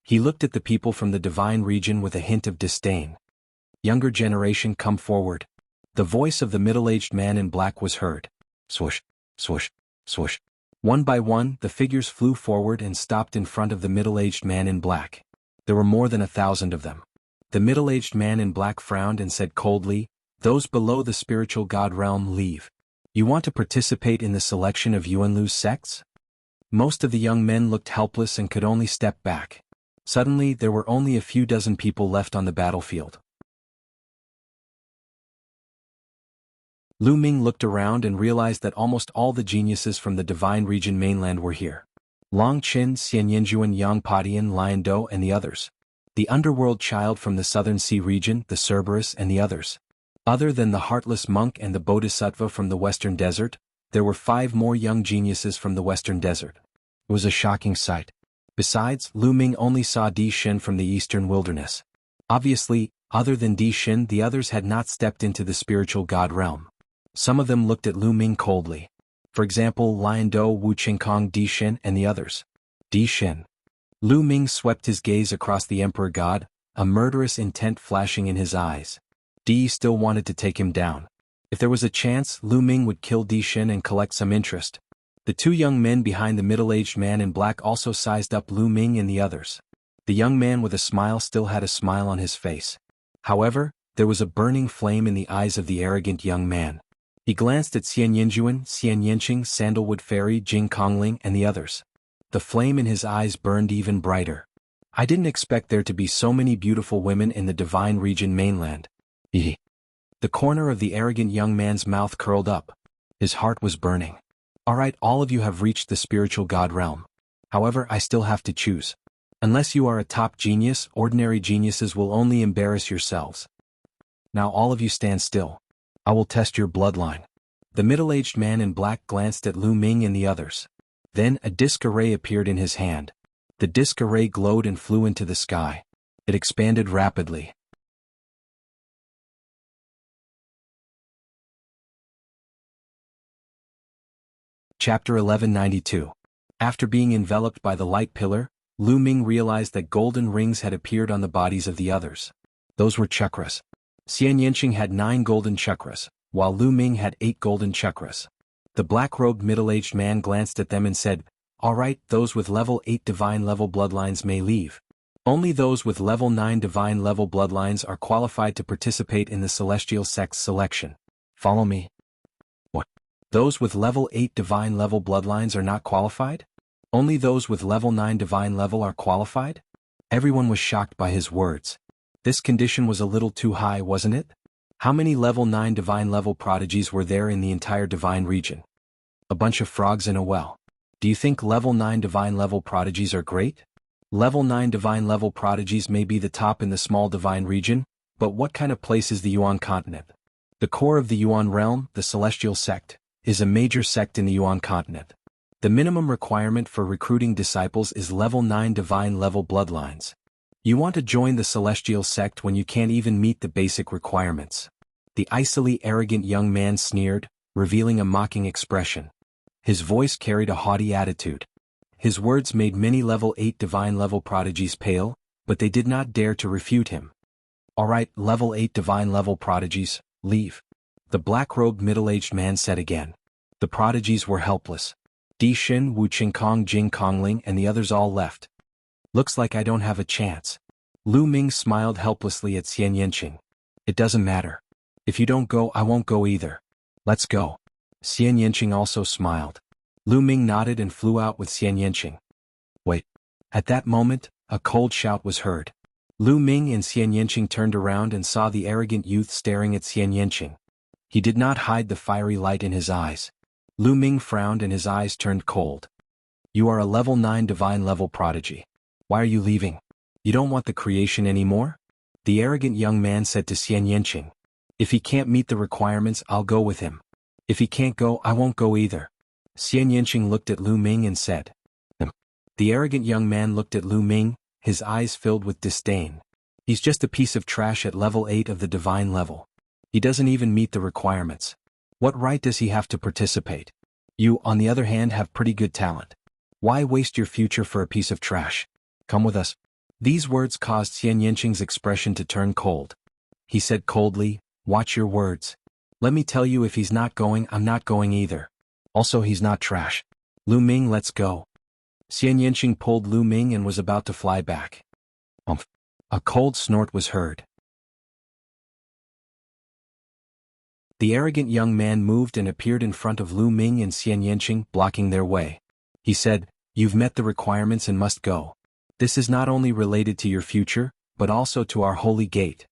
He looked at the people from the Divine Region with a hint of disdain. Younger generation, come forward. The voice of the middle-aged man in black was heard. Swoosh, swoosh, swoosh. One by one, the figures flew forward and stopped in front of the middle-aged man in black. There were more than 1,000 of them. The middle-aged man in black frowned and said coldly, "Those below the spiritual god realm, leave. You want to participate in the selection of Yuanlu's sects?" Most of the young men looked helpless and could only step back. Suddenly, there were only a few dozen people left on the battlefield. Lu Ming looked around and realized that almost all the geniuses from the Divine Region mainland were here. Long Qin, Xian Yanjuan, Yang Padian, Lion Do, and the others. The underworld child from the Southern Sea region, the Cerberus, and the others. Other than the heartless monk and the Bodhisattva from the Western Desert, there were 5 more young geniuses from the Western Desert. It was a shocking sight. Besides, Lu Ming only saw Di Xin from the Eastern Wilderness. Obviously, other than Di Xin, the others had not stepped into the spiritual god realm. Some of them looked at Lu Ming coldly. For example, Lion Do, Wu Qingkong, Di Xin, and the others. Di Xin. Lu Ming swept his gaze across the Emperor God, a murderous intent flashing in his eyes. Di still wanted to take him down. If there was a chance, Lu Ming would kill Di Xin and collect some interest. The 2 young men behind the middle-aged man in black also sized up Lu Ming and the others. The young man with a smile still had a smile on his face. However, there was a burning flame in the eyes of the arrogant young man. He glanced at Xian Yinjuan, Xian Yinqing, Sandalwood Fairy, Jing Kongling, and the others. The flame in his eyes burned even brighter. I didn't expect there to be so many beautiful women in the Divine Region mainland. He. The corner of the arrogant young man's mouth curled up. His heart was burning. Alright, all of you have reached the spiritual god realm. However, I still have to choose. Unless you are a top genius, ordinary geniuses will only embarrass yourselves. Now all of you stand still. I will test your bloodline. The middle-aged man in black glanced at Lu Ming and the others. Then a disc array appeared in his hand. The disc array glowed and flew into the sky. It expanded rapidly. Chapter 1192. After being enveloped by the light pillar, Lu Ming realized that golden rings had appeared on the bodies of the others. Those were chakras. Xian Yinqing had 9 golden chakras, while Lu Ming had 8 golden chakras. The black-robed middle-aged man glanced at them and said, "Alright, those with level 8 divine level bloodlines may leave. Only those with level 9 divine level bloodlines are qualified to participate in the celestial sect's selection. Follow me." What? Those with level 8 divine level bloodlines are not qualified? Only those with level 9 divine level are qualified? Everyone was shocked by his words. This condition was a little too high, wasn't it? How many level 9 divine level prodigies were there in the entire divine region? A bunch of frogs in a well. Do you think level 9 divine level prodigies are great? Level 9 divine level prodigies may be the top in the small divine region, but what kind of place is the Yuan continent? The core of the Yuan realm, the celestial sect, is a major sect in the Yuan continent. The minimum requirement for recruiting disciples is level 9 divine level bloodlines. You want to join the celestial sect when you can't even meet the basic requirements. The icily arrogant young man sneered, revealing a mocking expression. His voice carried a haughty attitude. His words made many level 8 divine level prodigies pale, but they did not dare to refute him. Alright, level 8 divine level prodigies, leave. The black-robed middle-aged man said again. The prodigies were helpless. Di Xin, Wu Qingkong, Jing Kongling, and the others all left. Looks like I don't have a chance. Lu Ming smiled helplessly at Xian Yinqing. It doesn't matter. If you don't go, I won't go either. Let's go. Xian Yinqing also smiled. Lu Ming nodded and flew out with Xian Yinqing. Wait. At that moment, a cold shout was heard. Lu Ming and Xian Yinqing turned around and saw the arrogant youth staring at Xian Yinqing. He did not hide the fiery light in his eyes. Lu Ming frowned and his eyes turned cold. You are a level 9 divine level prodigy. Why are you leaving? You don't want the creation anymore? The arrogant young man said to Xian Yinqing. If he can't meet the requirements, I'll go with him. If he can't go, I won't go either. Xian Yinqing looked at Lu Ming and said. The arrogant young man looked at Lu Ming, his eyes filled with disdain. He's just a piece of trash at level 8 of the divine level. He doesn't even meet the requirements. What right does he have to participate? You, on the other hand, have pretty good talent. Why waste your future for a piece of trash? Come with us. These words caused Xian Yinqing's expression to turn cold. He said coldly, watch your words. Let me tell you, if he's not going, I'm not going either. Also, he's not trash. Lu Ming, let's go. Xian Yinqing pulled Lu Ming and was about to fly back. A cold snort was heard. The arrogant young man moved and appeared in front of Lu Ming and Xian Yinqing, blocking their way. He said, you've met the requirements and must go. This is not only related to your future, but also to our holy gate.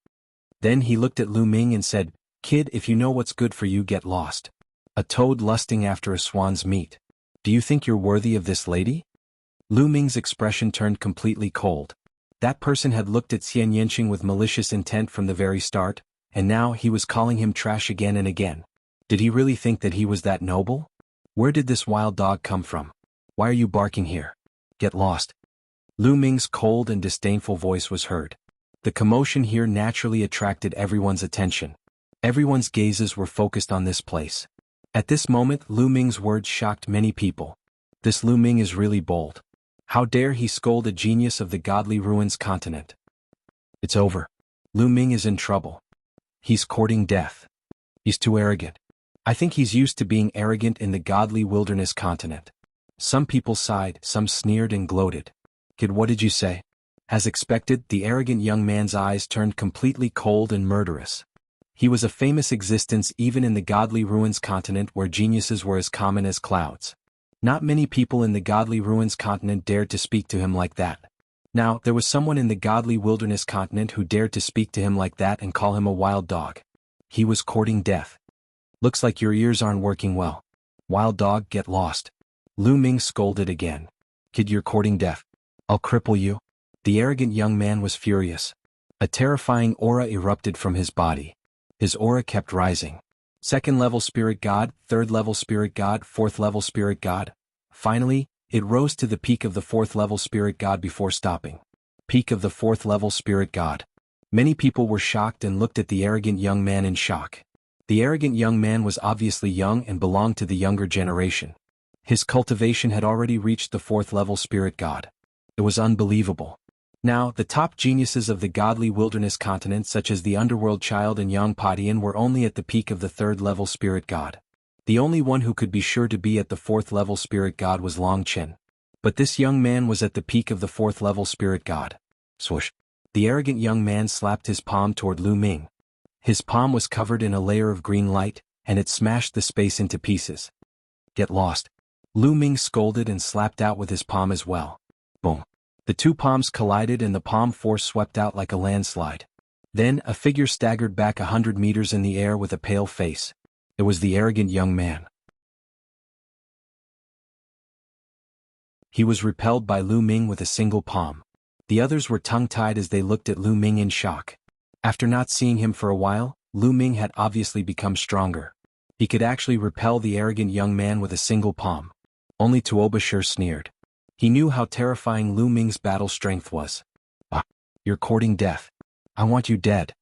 Then he looked at Lu Ming and said, kid, if you know what's good for you, get lost. A toad lusting after a swan's meat. Do you think you're worthy of this lady? Lu Ming's expression turned completely cold. That person had looked at Xian Yinqing with malicious intent from the very start, and now he was calling him trash again and again. Did he really think that he was that noble? Where did this wild dog come from? Why are you barking here? Get lost. Lu Ming's cold and disdainful voice was heard. The commotion here naturally attracted everyone's attention. Everyone's gazes were focused on this place. At this moment, Lu Ming's words shocked many people. This Lu Ming is really bold. How dare he scold a genius of the godly ruins continent? It's over. Lu Ming is in trouble. He's courting death. He's too arrogant. I think he's used to being arrogant in the godly wilderness continent. Some people sighed, some sneered and gloated. Kid, what did you say? As expected, the arrogant young man's eyes turned completely cold and murderous. He was a famous existence even in the Godly Ruins continent where geniuses were as common as clouds. Not many people in the Godly Ruins continent dared to speak to him like that. Now, there was someone in the Godly Wilderness continent who dared to speak to him like that and call him a wild dog. He was courting death. Looks like your ears aren't working well. Wild dog, get lost. Lu Ming scolded again. Kid, you're courting death. I'll cripple you. The arrogant young man was furious. A terrifying aura erupted from his body. His aura kept rising. 2nd level spirit god, 3rd level spirit god, 4th level spirit god. Finally, it rose to the peak of the 4th level spirit god before stopping. Peak of the 4th level spirit god. Many people were shocked and looked at the arrogant young man in shock. The arrogant young man was obviously young and belonged to the younger generation. His cultivation had already reached the 4th level spirit god. It was unbelievable. Now, the top geniuses of the Godly Wilderness continent such as the Underworld Child and Yang Padian were only at the peak of the 3rd level spirit god. The only one who could be sure to be at the 4th level spirit god was Long Chen. But this young man was at the peak of the 4th level spirit god. Swoosh. The arrogant young man slapped his palm toward Lu Ming. His palm was covered in a layer of green light, and it smashed the space into pieces. Get lost. Lu Ming scolded and slapped out with his palm as well. Boom. The two palms collided and the palm force swept out like a landslide. Then, a figure staggered back 100 meters in the air with a pale face. It was the arrogant young man. He was repelled by Lu Ming with a single palm. The others were tongue-tied as they looked at Lu Ming in shock. After not seeing him for a while, Lu Ming had obviously become stronger. He could actually repel the arrogant young man with a single palm. Only Tuobashir sneered. He knew how terrifying Lu Ming's battle strength was. Ah, you're courting death. I want you dead.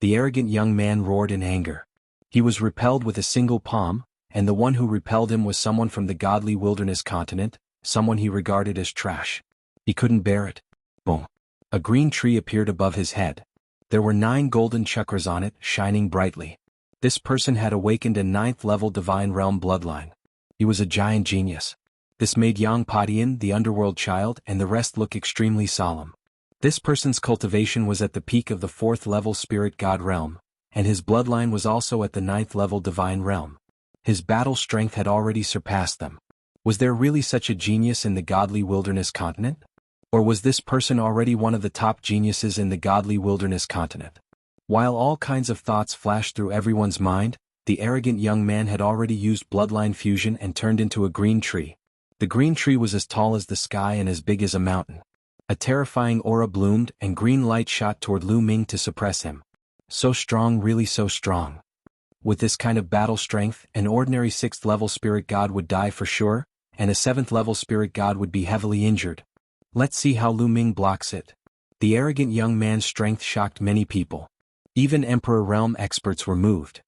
The arrogant young man roared in anger. He was repelled with a single palm, and the one who repelled him was someone from the Godly Wilderness continent, someone he regarded as trash. He couldn't bear it. Boom. A green tree appeared above his head. There were 9 golden chakras on it, shining brightly. This person had awakened a 9th level divine realm bloodline. He was a giant genius. This made Yang Padian, the Underworld Child, and the rest look extremely solemn. This person's cultivation was at the peak of the 4th level spirit god realm, and his bloodline was also at the 9th level divine realm. His battle strength had already surpassed them. Was there really such a genius in the Godly Wilderness continent? Or was this person already one of the top geniuses in the Godly Wilderness continent? While all kinds of thoughts flashed through everyone's mind, the arrogant young man had already used bloodline fusion and turned into a green tree. The green tree was as tall as the sky and as big as a mountain. A terrifying aura bloomed and green light shot toward Lu Ming to suppress him. So strong, really so strong. With this kind of battle strength, an ordinary 6th level spirit god would die for sure, and a 7th level spirit god would be heavily injured. Let's see how Lu Ming blocks it. The arrogant young man's strength shocked many people. Even Emperor Realm experts were moved.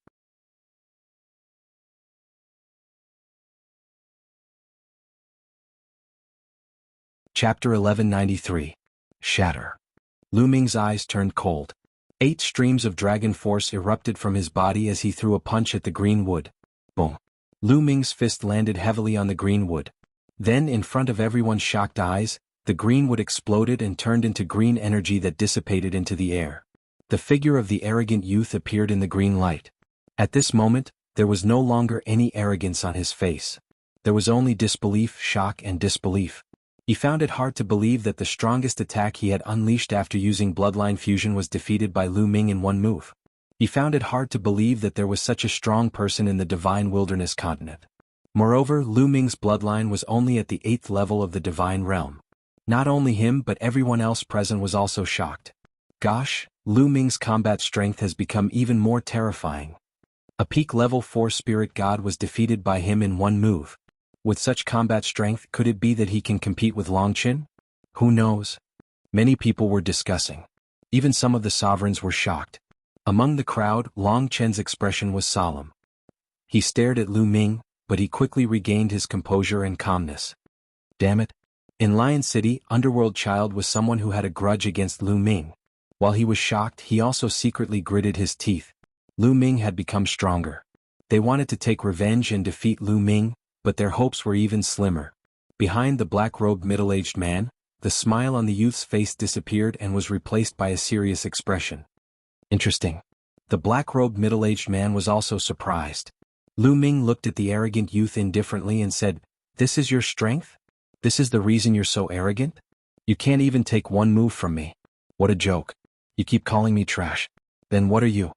Chapter 1193. Shatter. Lu Ming's eyes turned cold. 8 streams of dragon force erupted from his body as he threw a punch at the green wood. Boom. Lu Ming's fist landed heavily on the green wood. Then, in front of everyone's shocked eyes, the green wood exploded and turned into green energy that dissipated into the air. The figure of the arrogant youth appeared in the green light. At this moment, there was no longer any arrogance on his face. There was only disbelief, shock, and disbelief. He found it hard to believe that the strongest attack he had unleashed after using bloodline fusion was defeated by Lu Ming in one move. He found it hard to believe that there was such a strong person in the Divine Wilderness continent. Moreover, Lu Ming's bloodline was only at the 8th level of the Divine Realm. Not only him but everyone else present was also shocked. Gosh, Lu Ming's combat strength has become even more terrifying. A peak level 4 spirit god was defeated by him in one move. With such combat strength, could it be that he can compete with Long Chen? Who knows? Many people were discussing. Even some of the sovereigns were shocked. Among the crowd, Long Chen's expression was solemn. He stared at Lu Ming, but he quickly regained his composure and calmness. Damn it. In Lion City, Underworld Child was someone who had a grudge against Lu Ming. While he was shocked, he also secretly gritted his teeth. Lu Ming had become stronger. They wanted to take revenge and defeat Lu Ming, but their hopes were even slimmer. Behind the black-robed middle-aged man, the smile on the youth's face disappeared and was replaced by a serious expression. Interesting. The black-robed middle-aged man was also surprised. Lu Ming looked at the arrogant youth indifferently and said, "This is your strength? This is the reason you're so arrogant? You can't even take one move from me. What a joke. You keep calling me trash. Then what are you?"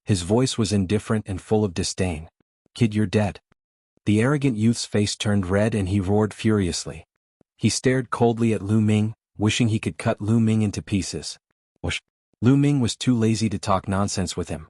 His voice was indifferent and full of disdain. "Kid, you're dead." The arrogant youth's face turned red and he roared furiously. He stared coldly at Lu Ming, wishing he could cut Lu Ming into pieces. Whoosh! Lu Ming was too lazy to talk nonsense with him.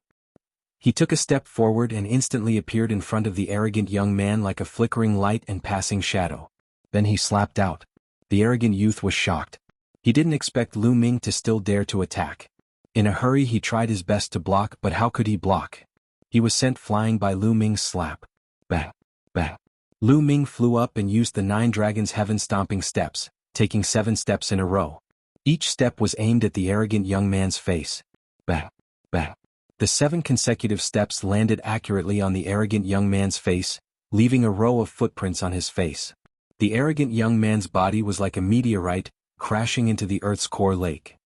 He took a step forward and instantly appeared in front of the arrogant young man like a flickering light and passing shadow. Then he slapped out. The arrogant youth was shocked. He didn't expect Lu Ming to still dare to attack. In a hurry he tried his best to block, but how could he block? He was sent flying by Lu Ming's slap. Bang! Bang! Lu Ming flew up and used the 9 dragons heaven-stomping steps, taking 7 steps in a row. Each step was aimed at the arrogant young man's face. Bang! Bang! The 7 consecutive steps landed accurately on the arrogant young man's face, leaving a row of footprints on his face. The arrogant young man's body was like a meteorite, crashing into the Earth's core lake.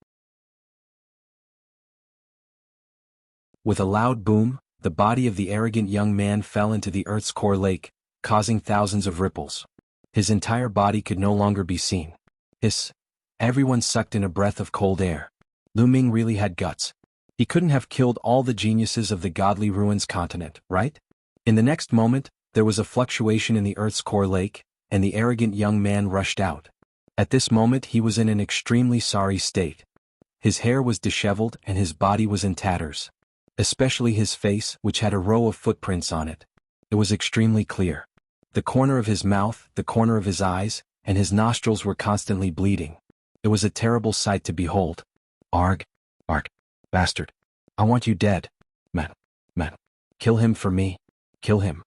With a loud boom, the body of the arrogant young man fell into the Earth's core lake, causing thousands of ripples. His entire body could no longer be seen. Hiss! Everyone sucked in a breath of cold air. Lu Ming really had guts. He couldn't have killed all the geniuses of the godly ruins continent, right? In the next moment, there was a fluctuation in the Earth's core lake, and the arrogant young man rushed out. At this moment he was in an extremely sorry state. His hair was disheveled and his body was in tatters. Especially his face, which had a row of footprints on it. It was extremely clear. The corner of his mouth, the corner of his eyes, and his nostrils were constantly bleeding. It was a terrible sight to behold. Arg! Arg! Bastard! I want you dead. Man! Man! Kill him for me. Kill him.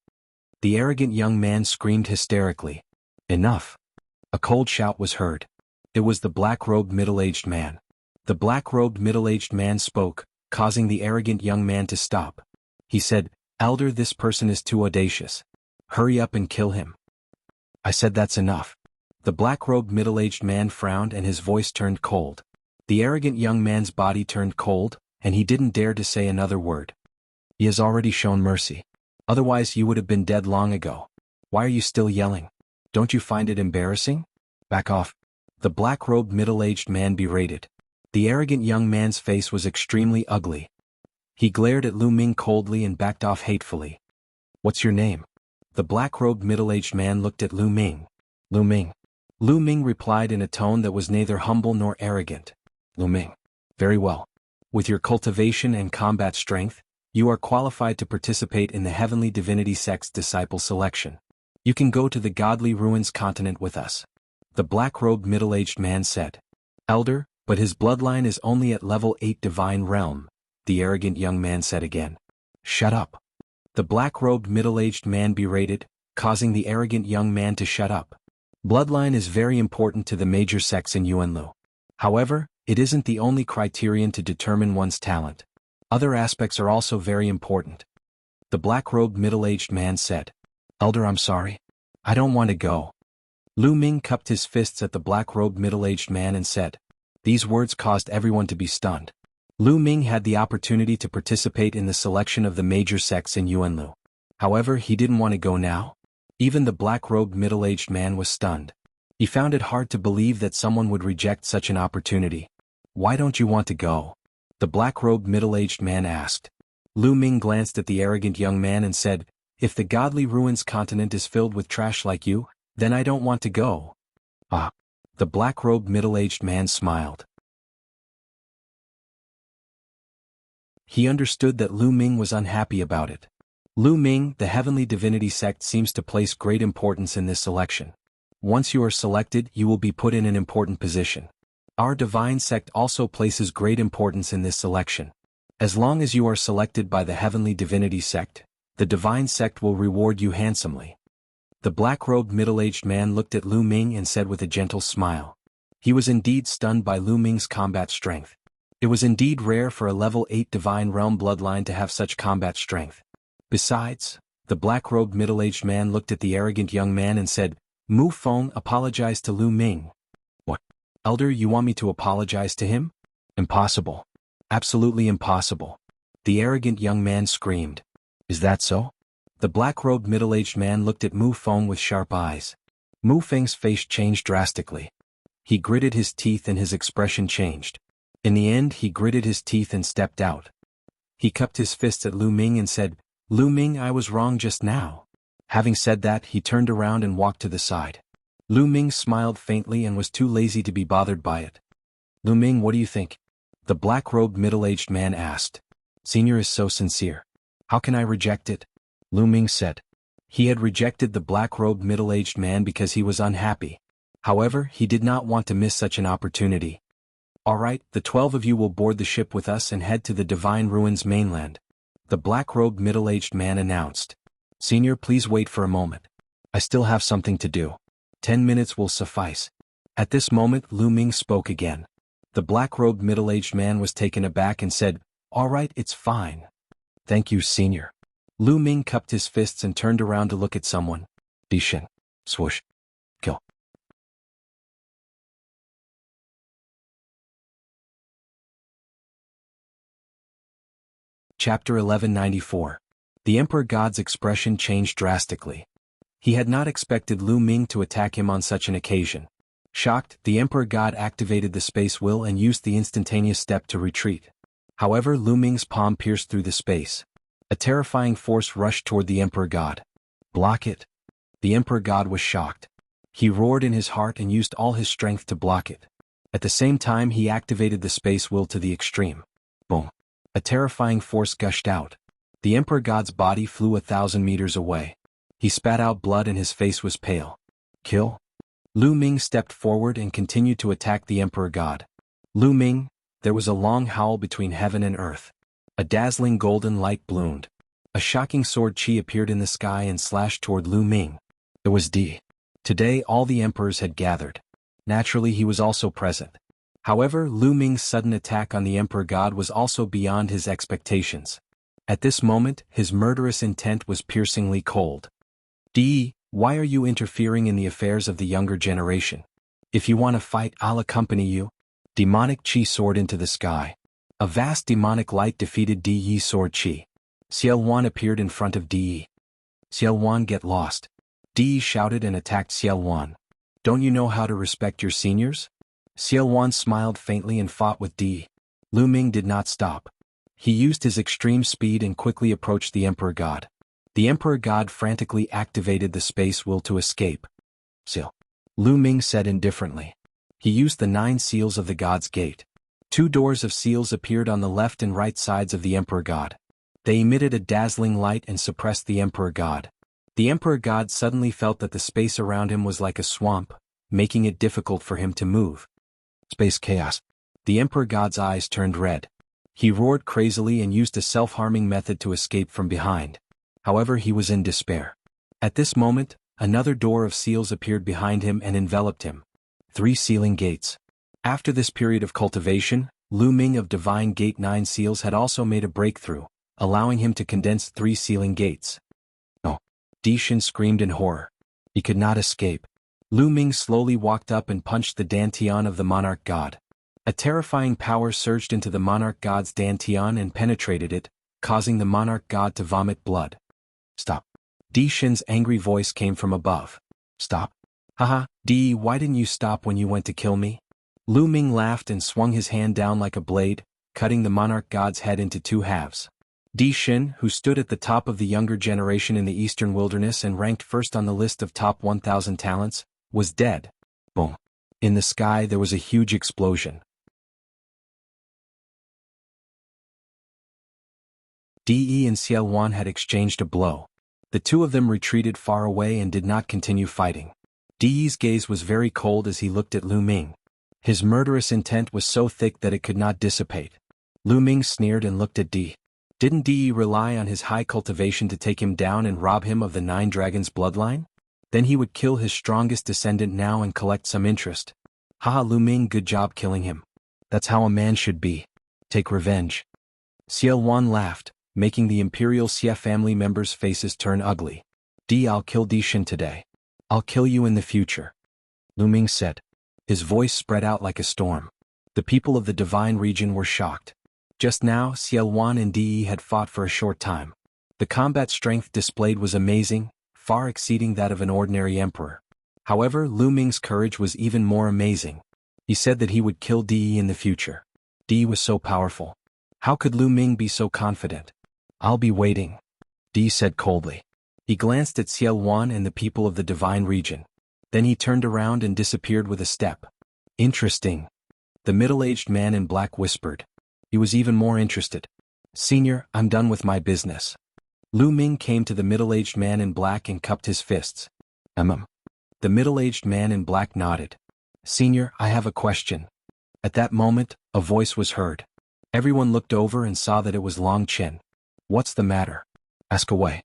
The arrogant young man screamed hysterically. Enough! A cold shout was heard. It was the black-robed middle-aged man. The black-robed middle-aged man spoke, causing the arrogant young man to stop. He said, "Elder, this person is too audacious. Hurry up and kill him." I said that's enough. The black-robed middle-aged man frowned and his voice turned cold. The arrogant young man's body turned cold, and he didn't dare to say another word. He has already shown mercy. Otherwise you would have been dead long ago. Why are you still yelling? Don't you find it embarrassing? Back off. The black-robed middle-aged man berated. The arrogant young man's face was extremely ugly. He glared at Lu Ming coldly and backed off hatefully. What's your name? The black-robed middle-aged man looked at Lu Ming. Lu Ming. Lu Ming replied in a tone that was neither humble nor arrogant. Lu Ming. Very well. With your cultivation and combat strength, you are qualified to participate in the Heavenly Divinity Sect's disciple selection. You can go to the Godly Ruins continent with us. The black-robed middle-aged man said. Elder, but his bloodline is only at level 8 Divine Realm, the arrogant young man said again. Shut up. The black-robed middle-aged man berated, causing the arrogant young man to shut up. Bloodline is very important to the major sects in Yuanlu. However, it isn't the only criterion to determine one's talent. Other aspects are also very important. The black-robed middle-aged man said. Elder, I'm sorry. I don't want to go. Lu Ming cupped his fists at the black-robed middle-aged man and said. These words caused everyone to be stunned. Lu Ming had the opportunity to participate in the selection of the major sects in Yuanlu. However, he didn't want to go now. Even the black-robed middle-aged man was stunned. He found it hard to believe that someone would reject such an opportunity. Why don't you want to go? The black-robed middle-aged man asked. Lu Ming glanced at the arrogant young man and said, If the Godly Ruins continent is filled with trash like you, then I don't want to go. Ah. The black-robed middle-aged man smiled. He understood that Lu Ming was unhappy about it. Lu Ming, the Heavenly Divinity Sect seems to place great importance in this selection. Once you are selected, you will be put in an important position. Our Divine Sect also places great importance in this selection. As long as you are selected by the Heavenly Divinity Sect, the Divine Sect will reward you handsomely. The black-robed middle-aged man looked at Lu Ming and said with a gentle smile. He was indeed stunned by Lu Ming's combat strength. It was indeed rare for a level 8 Divine Realm bloodline to have such combat strength. Besides, the black-robed middle-aged man looked at the arrogant young man and said, Mu Feng apologized to Lu Ming. What? Elder, you want me to apologize to him? Impossible. Absolutely impossible. The arrogant young man screamed. Is that so? The black-robed middle-aged man looked at Mu Feng with sharp eyes. Mu Feng's face changed drastically. He gritted his teeth and his expression changed. In the end, he gritted his teeth and stepped out. He cupped his fists at Lu Ming and said, Lu Ming, I was wrong just now. Having said that, he turned around and walked to the side. Lu Ming smiled faintly and was too lazy to be bothered by it. Lu Ming, what do you think? The black-robed middle-aged man asked. Senior is so sincere. How can I reject it? Lu Ming said. He had rejected the black-robed middle-aged man because he was unhappy. However, he did not want to miss such an opportunity. All right, the 12 of you will board the ship with us and head to the Divine Ruins mainland. The black-robed middle-aged man announced. Senior, please wait for a moment. I still have something to do. 10 minutes will suffice. At this moment, Lu Ming spoke again. The black-robed middle-aged man was taken aback and said, All right, it's fine. Thank you, Senior. Lu Ming cupped his fists and turned around to look at someone. Dishin. Swoosh. Kill. Chapter 1194. The Emperor God's expression changed drastically. He had not expected Lu Ming to attack him on such an occasion. Shocked, the Emperor God activated the space will and used the instantaneous step to retreat. However, Lu Ming's palm pierced through the space. A terrifying force rushed toward the Emperor God. Block it. The Emperor God was shocked. He roared in his heart and used all his strength to block it. At the same time, he activated the space will to the extreme. Boom. A terrifying force gushed out. The Emperor God's body flew 1,000 meters away. He spat out blood and his face was pale. Kill? Lu Ming stepped forward and continued to attack the Emperor God. Lu Ming, there was a long howl between heaven and earth. A dazzling golden light bloomed. A shocking sword chi appeared in the sky and slashed toward Lu Ming. It was D. Today all the emperors had gathered. Naturally, he was also present. However, Lu Ming's sudden attack on the Emperor God was also beyond his expectations. At this moment, his murderous intent was piercingly cold. D, why are you interfering in the affairs of the younger generation? If you want to fight, I'll accompany you. Demonic chi soared into the sky. A vast demonic light defeated Di's sword chi. Xiao Wan appeared in front of Di. Xiao Wan, get lost. Di shouted and attacked Xiao Wan. Don't you know how to respect your seniors? Xiao Wan smiled faintly and fought with Di. Lu Ming did not stop. He used his extreme speed and quickly approached the Emperor God. The Emperor God frantically activated the space will to escape. Seal. Lu Ming said indifferently. He used the 9 seals of the God's Gate. 2 doors of seals appeared on the left and right sides of the Emperor God. They emitted a dazzling light and suppressed the Emperor God. The Emperor God suddenly felt that the space around him was like a swamp, making it difficult for him to move. Space chaos. The Emperor God's eyes turned red. He roared crazily and used a self-harming method to escape from behind. However, he was in despair. At this moment, another door of seals appeared behind him and enveloped him. 3 sealing gates. After this period of cultivation, Lu Ming of Divine Gate 9 seals had also made a breakthrough, allowing him to condense 3 sealing gates. No. Dishin screamed in horror. He could not escape. Lu Ming slowly walked up and punched the dantian of the monarch god. A terrifying power surged into the monarch god's dantian and penetrated it, causing the monarch god to vomit blood. Stop. Dishin's angry voice came from above. Stop. Haha, Di, why didn't you stop when you went to kill me? Lu Ming laughed and swung his hand down like a blade, cutting the monarch god's head into 2 halves. Dishin, who stood at the top of the younger generation in the eastern wilderness and ranked first on the list of top 1,000 talents, was dead. Boom. In the sky there was a huge explosion. De and Xiao Wan had exchanged a blow. The 2 of them retreated far away and did not continue fighting. De's gaze was very cold as he looked at Lu Ming. His murderous intent was so thick that it could not dissipate. Lu Ming sneered and looked at De. Didn't De rely on his high cultivation to take him down and rob him of the 9 dragons bloodline? Then he would kill his strongest descendant now and collect some interest. Haha, Lu Ming, good job killing him. That's how a man should be. Take revenge. Xiao Wan laughed, making the Imperial Xie family members' faces turn ugly. De, I'll kill Dishin today. I'll kill you in the future. Lu Ming said. His voice spread out like a storm. The people of the divine region were shocked. Just now, Ciel Wan and De had fought for a short time. The combat strength displayed was amazing, far exceeding that of an ordinary emperor. However, Lu Ming's courage was even more amazing. He said that he would kill De in the future. De was so powerful. How could Lu Ming be so confident? I'll be waiting, De said coldly. He glanced at Ciel Wan and the people of the divine region. Then he turned around and disappeared with a step. Interesting. The middle-aged man in black whispered. He was even more interested. Senior, I'm done with my business. Lu Ming came to the middle-aged man in black and cupped his fists. The middle-aged man in black nodded. Senior, I have a question. At that moment, a voice was heard. Everyone looked over and saw that it was Long Chen. What's the matter? Ask away.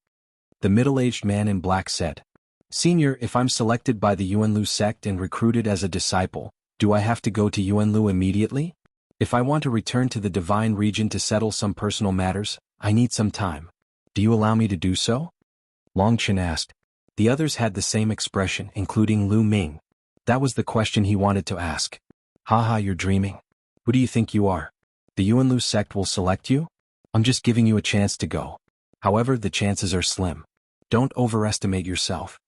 The middle-aged man in black said. Senior, if I'm selected by the Yuanlu sect and recruited as a disciple, do I have to go to Yuanlu immediately? If I want to return to the divine region to settle some personal matters, I need some time. Do you allow me to do so? Long Chen asked. The others had the same expression, including Lu Ming. That was the question he wanted to ask. Haha, you're dreaming. Who do you think you are? The Yuanlu sect will select you? I'm just giving you a chance to go. However, the chances are slim. Don't overestimate yourself.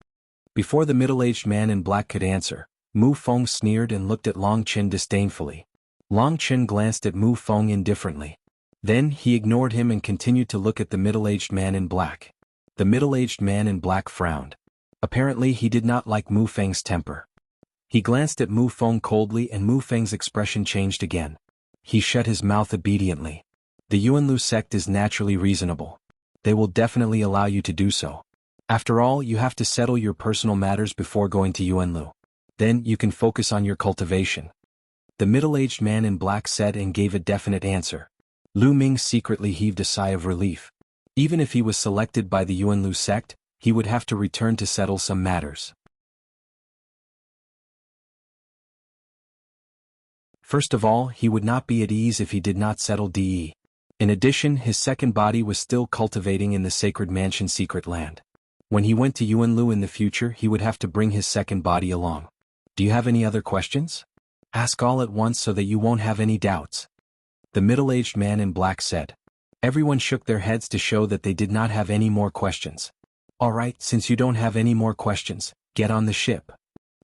Before the middle-aged man in black could answer, Mu Feng sneered and looked at Long Chen disdainfully. Long Chen glanced at Mu Feng indifferently. Then he ignored him and continued to look at the middle-aged man in black. The middle-aged man in black frowned. Apparently he did not like Mu Feng's temper. He glanced at Mu Feng coldly and Mu Feng's expression changed again. He shut his mouth obediently. The Yuanlu sect is naturally reasonable. They will definitely allow you to do so. After all, you have to settle your personal matters before going to Yuanlu. Then you can focus on your cultivation. The middle-aged man in black said and gave a definite answer. Lu Ming secretly heaved a sigh of relief. Even if he was selected by the Yuanlu sect, he would have to return to settle some matters. First of all, he would not be at ease if he did not settle De. In addition, his second body was still cultivating in the sacred mansion secret land. When he went to Yuanlu in the future, he would have to bring his second body along. Do you have any other questions? Ask all at once so that you won't have any doubts. The middle-aged man in black said. Everyone shook their heads to show that they did not have any more questions. All right, since you don't have any more questions, get on the ship.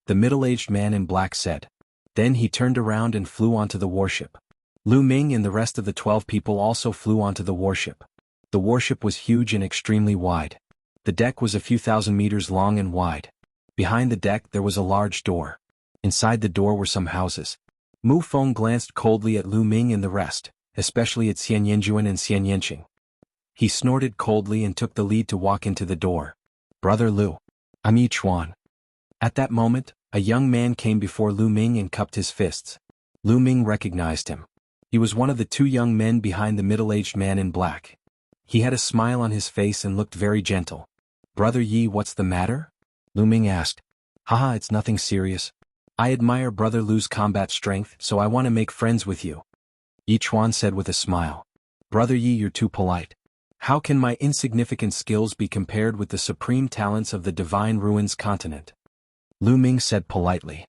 The middle-aged man in black said. Then he turned around and flew onto the warship. Lu Ming and the rest of the 12 people also flew onto the warship. The warship was huge and extremely wide. The deck was a few thousand meters long and wide. Behind the deck there was a large door. Inside the door were some houses. Mu Feng glanced coldly at Lu Ming and the rest, especially at Xian Yanjuan and Xian Yanqing. He snorted coldly and took the lead to walk into the door. Brother Lu. I'm Yi Chuan. At that moment, a young man came before Lu Ming and cupped his fists. Lu Ming recognized him. He was one of the two young men behind the middle-aged man in black. He had a smile on his face and looked very gentle. Brother Yi, what's the matter? Lu Ming asked. Haha, it's nothing serious. I admire Brother Lu's combat strength, so I want to make friends with you. Yi Chuan said with a smile. Brother Yi, you're too polite. How can my insignificant skills be compared with the supreme talents of the Divine Ruins continent? Lu Ming said politely.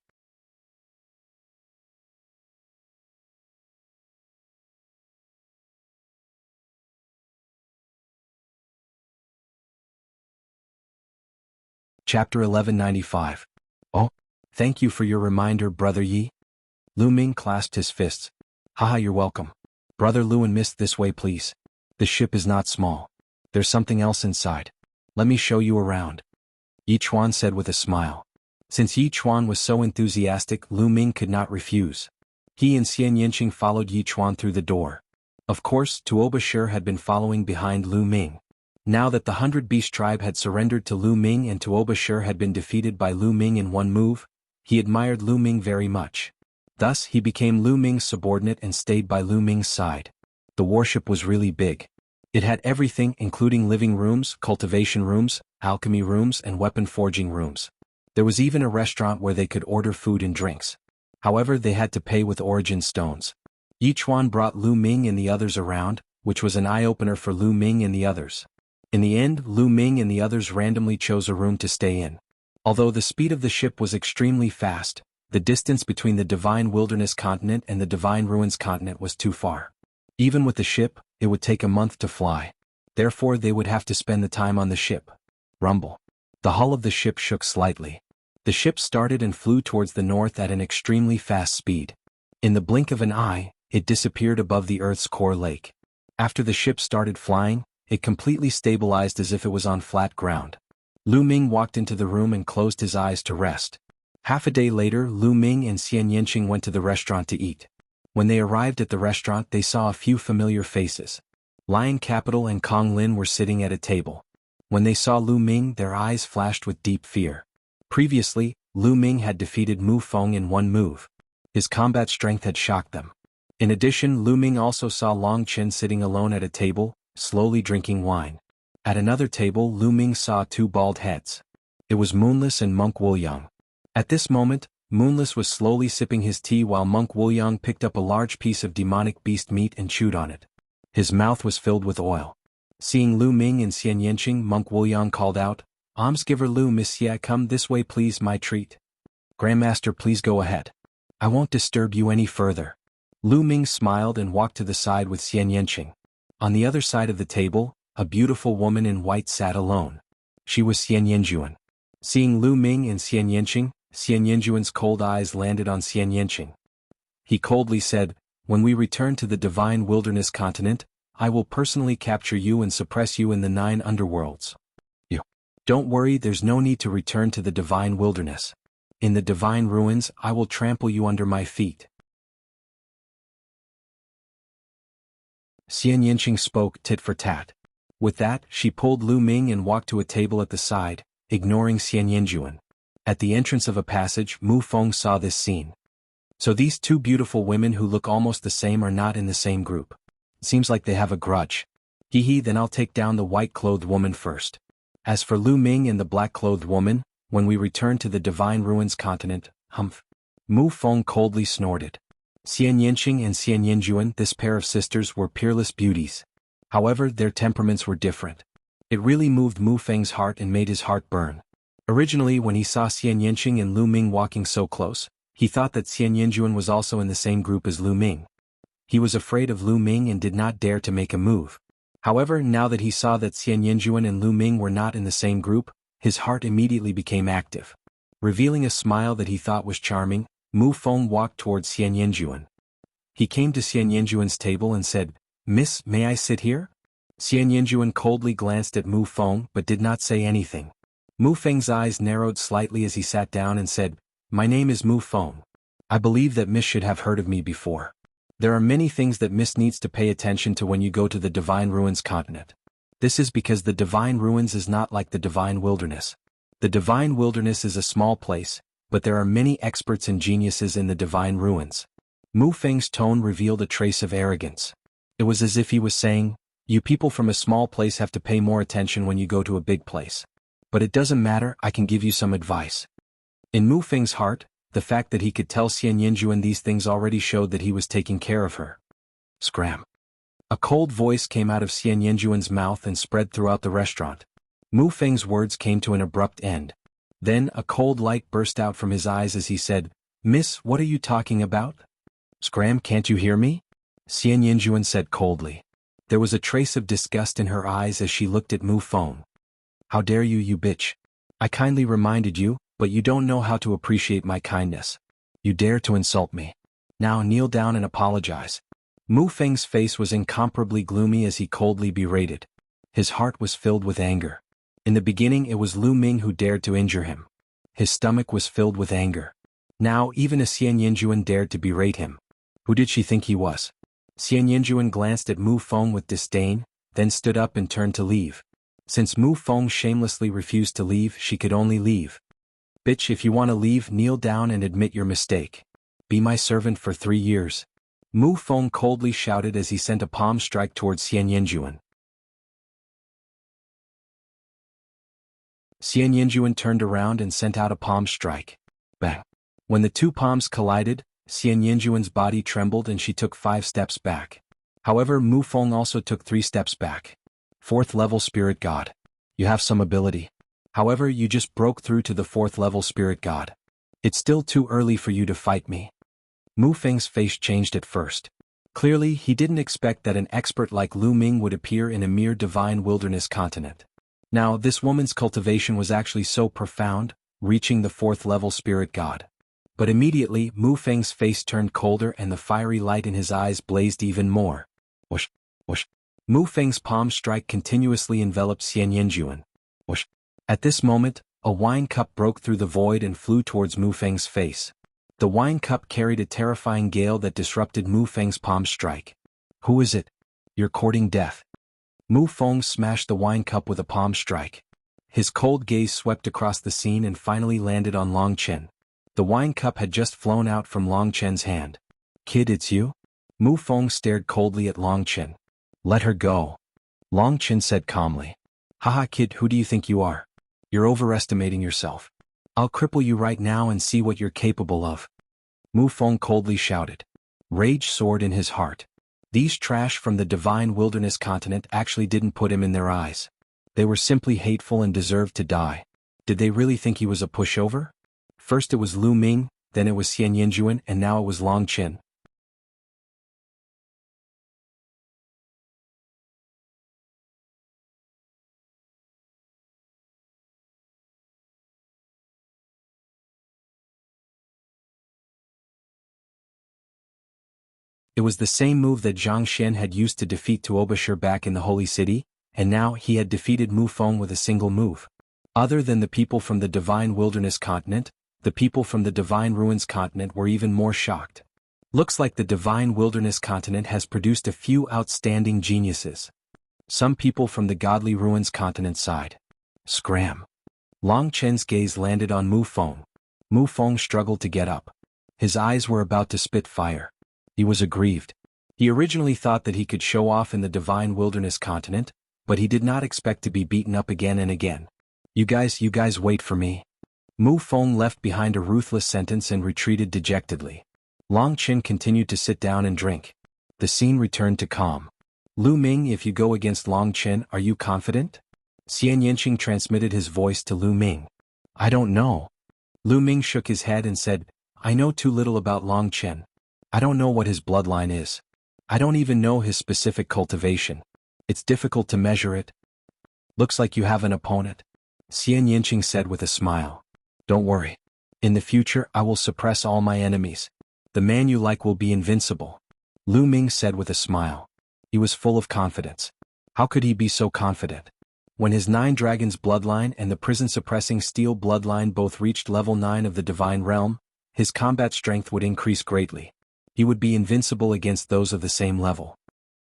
Chapter 1195. Oh, thank you for your reminder, Brother Yi. Lu Ming clasped his fists. Haha, you're welcome. Brother Lu, and miss this way, please. The ship is not small. There's something else inside. Let me show you around. Yi Chuan said with a smile. Since Yi Chuan was so enthusiastic, Lu Ming could not refuse. He and Xian Yanqing followed Yi Chuan through the door. Of course, Tuoba Shur had been following behind Lu Ming. Now that the 100 Beast tribe had surrendered to Lu Ming and Tuoba Shur had been defeated by Lu Ming in one move, he admired Lu Ming very much. Thus he became Lu Ming's subordinate and stayed by Lu Ming's side. The warship was really big. It had everything, including living rooms, cultivation rooms, alchemy rooms and weapon forging rooms. There was even a restaurant where they could order food and drinks. However, they had to pay with origin stones. Yi Chuan brought Lu Ming and the others around, which was an eye-opener for Lu Ming and the others. In the end, Lu Ming and the others randomly chose a room to stay in. Although the speed of the ship was extremely fast, the distance between the Divine Wilderness continent and the Divine Ruins continent was too far. Even with the ship, it would take a month to fly. Therefore they would have to spend the time on the ship. Rumble. The hull of the ship shook slightly. The ship started and flew towards the north at an extremely fast speed. In the blink of an eye, it disappeared above the Earth's core lake. After the ship started flying, it completely stabilized as if it was on flat ground. Lu Ming walked into the room and closed his eyes to rest. Half a day later, Lu Ming and Xian Yanqing went to the restaurant to eat. When they arrived at the restaurant, they saw a few familiar faces. Lion Capital and Kong Lin were sitting at a table. When they saw Lu Ming, their eyes flashed with deep fear. Previously, Lu Ming had defeated Mu Feng in one move. His combat strength had shocked them. In addition, Lu Ming also saw Long Chen sitting alone at a table, slowly drinking wine. At another table, Lu Ming saw two bald heads. It was Moonless and Monk Wuliang. At this moment, Moonless was slowly sipping his tea while Monk Wuliang picked up a large piece of demonic beast meat and chewed on it. His mouth was filled with oil. Seeing Lu Ming and Xian Yanqing, Monk Wuliang called out, "Almsgiver Lu Monsieur, come this way please, my treat." "Grandmaster, please go ahead. I won't disturb you any further." Lu Ming smiled and walked to the side with Xian Yanqing. On the other side of the table, a beautiful woman in white sat alone. She was Xian Yanjuan. Seeing Lu Ming and Xian Yanqing, Xian Yanjuan's cold eyes landed on Xian Yanqing. He coldly said, "When we return to the Divine Wilderness continent, I will personally capture you and suppress you in the 9 underworlds. You. Don't worry, there's no need to return to the Divine Wilderness. In the Divine Ruins, I will trample you under my feet." Xian Yanqing spoke tit for tat. With that, she pulled Lu Ming and walked to a table at the side, ignoring Xian Yanjuan. At the entrance of a passage, Mu Feng saw this scene. So these two beautiful women who look almost the same are not in the same group. Seems like they have a grudge. Hee, then I'll take down the white-clothed woman first. As for Lu Ming and the black-clothed woman, when we return to the Divine Ruins continent, humph. Mu Feng coldly snorted. Xian Yanqing and Xian Yanjuan, this pair of sisters, were peerless beauties. However, their temperaments were different. It really moved Mu Feng's heart and made his heart burn. Originally, when he saw Xian Yanqing and Lu Ming walking so close, he thought that Xian Yanjuan was also in the same group as Lu Ming. He was afraid of Lu Ming and did not dare to make a move. However, now that he saw that Xian Yanjuan and Lu Ming were not in the same group, his heart immediately became active. Revealing a smile that he thought was charming, Mu Feng walked towards Xian Yanjuan. He came to Xian Yanjuan's table and said, "Miss, may I sit here?" Xian Yanjuan coldly glanced at Mu Feng but did not say anything. Mu Feng's eyes narrowed slightly as he sat down and said, "My name is Mu Feng. I believe that Miss should have heard of me before. There are many things that Miss needs to pay attention to when you go to the Divine Ruins continent. This is because the Divine Ruins is not like the Divine Wilderness. The Divine Wilderness is a small place, but there are many experts and geniuses in the Divine Ruins." Mu Feng's tone revealed a trace of arrogance. It was as if he was saying, "You people from a small place have to pay more attention when you go to a big place. But it doesn't matter, I can give you some advice." In Mu Feng's heart, the fact that he could tell Xian Yanjuan these things already showed that he was taking care of her. Scram. A cold voice came out of Xian Yanjuan's mouth and spread throughout the restaurant. Mu Feng's words came to an abrupt end. Then a cold light burst out from his eyes as he said, "Miss, what are you talking about?" "Scram, can't you hear me?" Xian Yanjuan said coldly. There was a trace of disgust in her eyes as she looked at Mu Feng. "How dare you, you bitch. I kindly reminded you, but you don't know how to appreciate my kindness. You dare to insult me. Now kneel down and apologize." Mu Feng's face was incomparably gloomy as he coldly berated. His heart was filled with anger. In the beginning it was Lu Ming who dared to injure him. His stomach was filled with anger. Now even a Xian Yanjuan dared to berate him. Who did she think he was? Xian Yanjuan glanced at Mu Feng with disdain, then stood up and turned to leave. Since Mu Feng shamelessly refused to leave, she could only leave. "Bitch, if you want to leave, kneel down and admit your mistake. Be my servant for 3 years." Mu Feng coldly shouted as he sent a palm strike towards Xian Yanjuan. Xian Yanjuan turned around and sent out a palm strike. Bang. When the two palms collided, Xian Yanjuan's body trembled and she took 5 steps back. However, Mu Feng also took 3 steps back. 4th level Spirit God. You have some ability. However, you just broke through to the 4th level Spirit God. It's still too early for you to fight me. Mu Feng's face changed at first. Clearly, he didn't expect that an expert like Lu Ming would appear in a mere divine wilderness continent. Now, this woman's cultivation was actually so profound, reaching the 4th-level spirit god. But immediately, Mu Feng's face turned colder and the fiery light in his eyes blazed even more. Whoosh, whoosh. Mu Feng's palm strike continuously enveloped Xian Yanjuan. Whoosh. At this moment, a wine cup broke through the void and flew towards Mu Feng's face. The wine cup carried a terrifying gale that disrupted Mu Feng's palm strike. Who is it? You're courting death. Mu Feng smashed the wine cup with a palm strike. His cold gaze swept across the scene and finally landed on Long Chen. The wine cup had just flown out from Long Chen's hand. Kid, it's you? Mu Feng stared coldly at Long Chen. Let her go. Long Chen said calmly. Haha kid, who do you think you are? You're overestimating yourself. I'll cripple you right now and see what you're capable of. Mu Feng coldly shouted. Rage soared in his heart. These trash from the divine wilderness continent actually didn't put him in their eyes. They were simply hateful and deserved to die. Did they really think he was a pushover? First it was Lu Ming, then it was Xian Yanjuan, and now it was Long Chen. It was the same move that Zhang Xian had used to defeat Tuobashir back in the Holy City, and now he had defeated Mu Feng with a single move. Other than the people from the Divine Wilderness Continent, the people from the Divine Ruins Continent were even more shocked. Looks like the Divine Wilderness Continent has produced a few outstanding geniuses. Some people from the Godly Ruins Continent sighed. Scram. Long Chen's gaze landed on Mu Feng. Mu Feng struggled to get up. His eyes were about to spit fire. He was aggrieved. He originally thought that he could show off in the Divine Wilderness Continent, but he did not expect to be beaten up again and again. You guys wait for me. Mu Feng left behind a ruthless sentence and retreated dejectedly. Long Chen continued to sit down and drink. The scene returned to calm. Lu Ming, if you go against Long Chen, are you confident? Xian Yanqing transmitted his voice to Lu Ming. I don't know. Lu Ming shook his head and said, I know too little about Long Chen. I don't know what his bloodline is. I don't even know his specific cultivation. It's difficult to measure it. Looks like you have an opponent. Xian Yanqing said with a smile. Don't worry. In the future I will suppress all my enemies. The man you like will be invincible. Lu Ming said with a smile. He was full of confidence. How could he be so confident? When his 9 dragons bloodline and the prison-suppressing steel bloodline both reached level 9 of the divine realm, his combat strength would increase greatly. He would be invincible against those of the same level.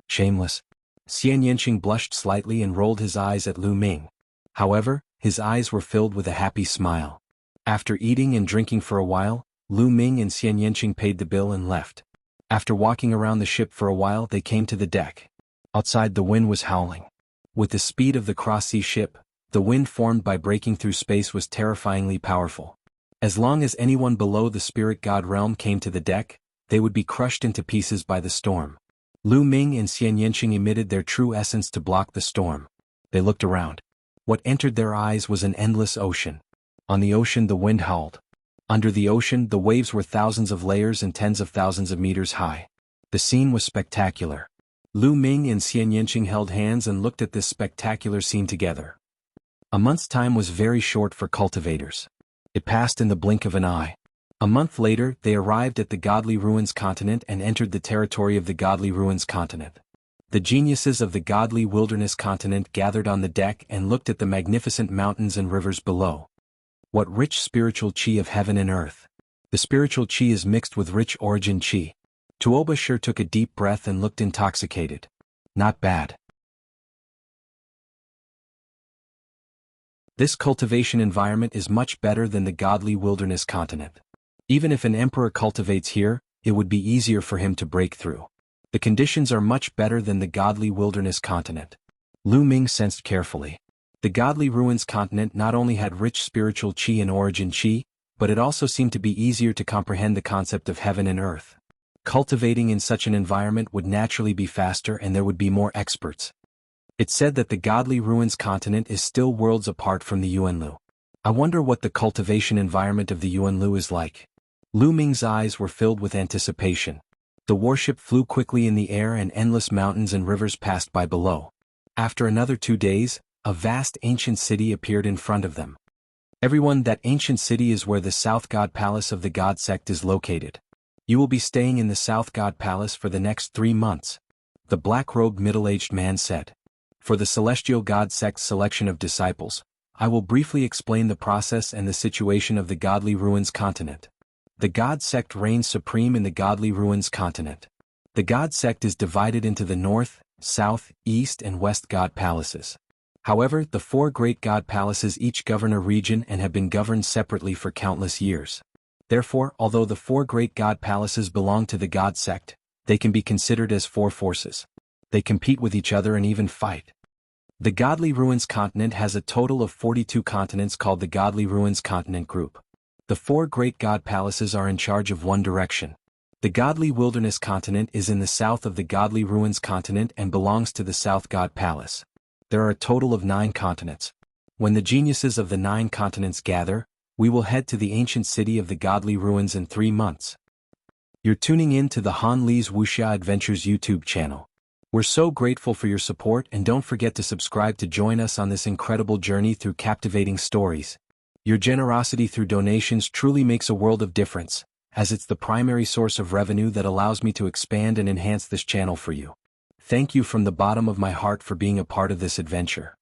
Shameless. Xian Yanqing blushed slightly and rolled his eyes at Lu Ming. However, his eyes were filled with a happy smile. After eating and drinking for a while, Lu Ming and Xian Yanqing paid the bill and left. After walking around the ship for a while, they came to the deck. Outside, the wind was howling. With the speed of the cross-sea ship, the wind formed by breaking through space was terrifyingly powerful. As long as anyone below the spirit god realm came to the deck, they would be crushed into pieces by the storm. Lu Ming and Xian Yanqing emitted their true essence to block the storm. They looked around. What entered their eyes was an endless ocean. On the ocean the wind howled. Under the ocean the waves were thousands of layers and tens of thousands of meters high. The scene was spectacular. Lu Ming and Xian Yanqing held hands and looked at this spectacular scene together. A month's time was very short for cultivators. It passed in the blink of an eye. A month later, they arrived at the Godly Ruins Continent and entered the territory of the Godly Ruins Continent. The geniuses of the Godly Wilderness Continent gathered on the deck and looked at the magnificent mountains and rivers below. What rich spiritual chi of heaven and earth. The spiritual chi is mixed with rich origin chi. Tuobashir took a deep breath and looked intoxicated. Not bad. This cultivation environment is much better than the Godly Wilderness Continent. Even if an emperor cultivates here, it would be easier for him to break through. The conditions are much better than the Godly Wilderness Continent. Lu Ming sensed carefully. The Godly Ruins Continent not only had rich spiritual chi and origin chi, but it also seemed to be easier to comprehend the concept of heaven and earth. Cultivating in such an environment would naturally be faster and there would be more experts. It's said that the Godly Ruins Continent is still worlds apart from the Yuanlu. I wonder what the cultivation environment of the Yuanlu is like. Lu Ming's eyes were filled with anticipation. The warship flew quickly in the air and endless mountains and rivers passed by below. After another 2 days, a vast ancient city appeared in front of them. Everyone, that ancient city is where the South God Palace of the God Sect is located. You will be staying in the South God Palace for the next 3 months. The black-robed middle-aged man said. For the Celestial God Sect's selection of disciples, I will briefly explain the process and the situation of the Godly Ruins continent. The God Sect reigns supreme in the Godly Ruins continent. The God Sect is divided into the North, South, East and West God Palaces. However, the 4 great God Palaces each govern a region and have been governed separately for countless years. Therefore, although the 4 great God Palaces belong to the God Sect, they can be considered as 4 forces. They compete with each other and even fight. The Godly Ruins continent has a total of 42 continents called the Godly Ruins Continent Group. The 4 great God Palaces are in charge of one direction. The Godly Wilderness continent is in the south of the Godly Ruins continent and belongs to the South God Palace. There are a total of 9 continents. When the geniuses of the 9 continents gather, we will head to the ancient city of the Godly Ruins in 3 months. You're tuning in to the Han Lee's Wuxia Adventures YouTube channel. We're so grateful for your support and don't forget to subscribe to join us on this incredible journey through captivating stories. Your generosity through donations truly makes a world of difference, as it's the primary source of revenue that allows me to expand and enhance this channel for you. Thank you from the bottom of my heart for being a part of this adventure.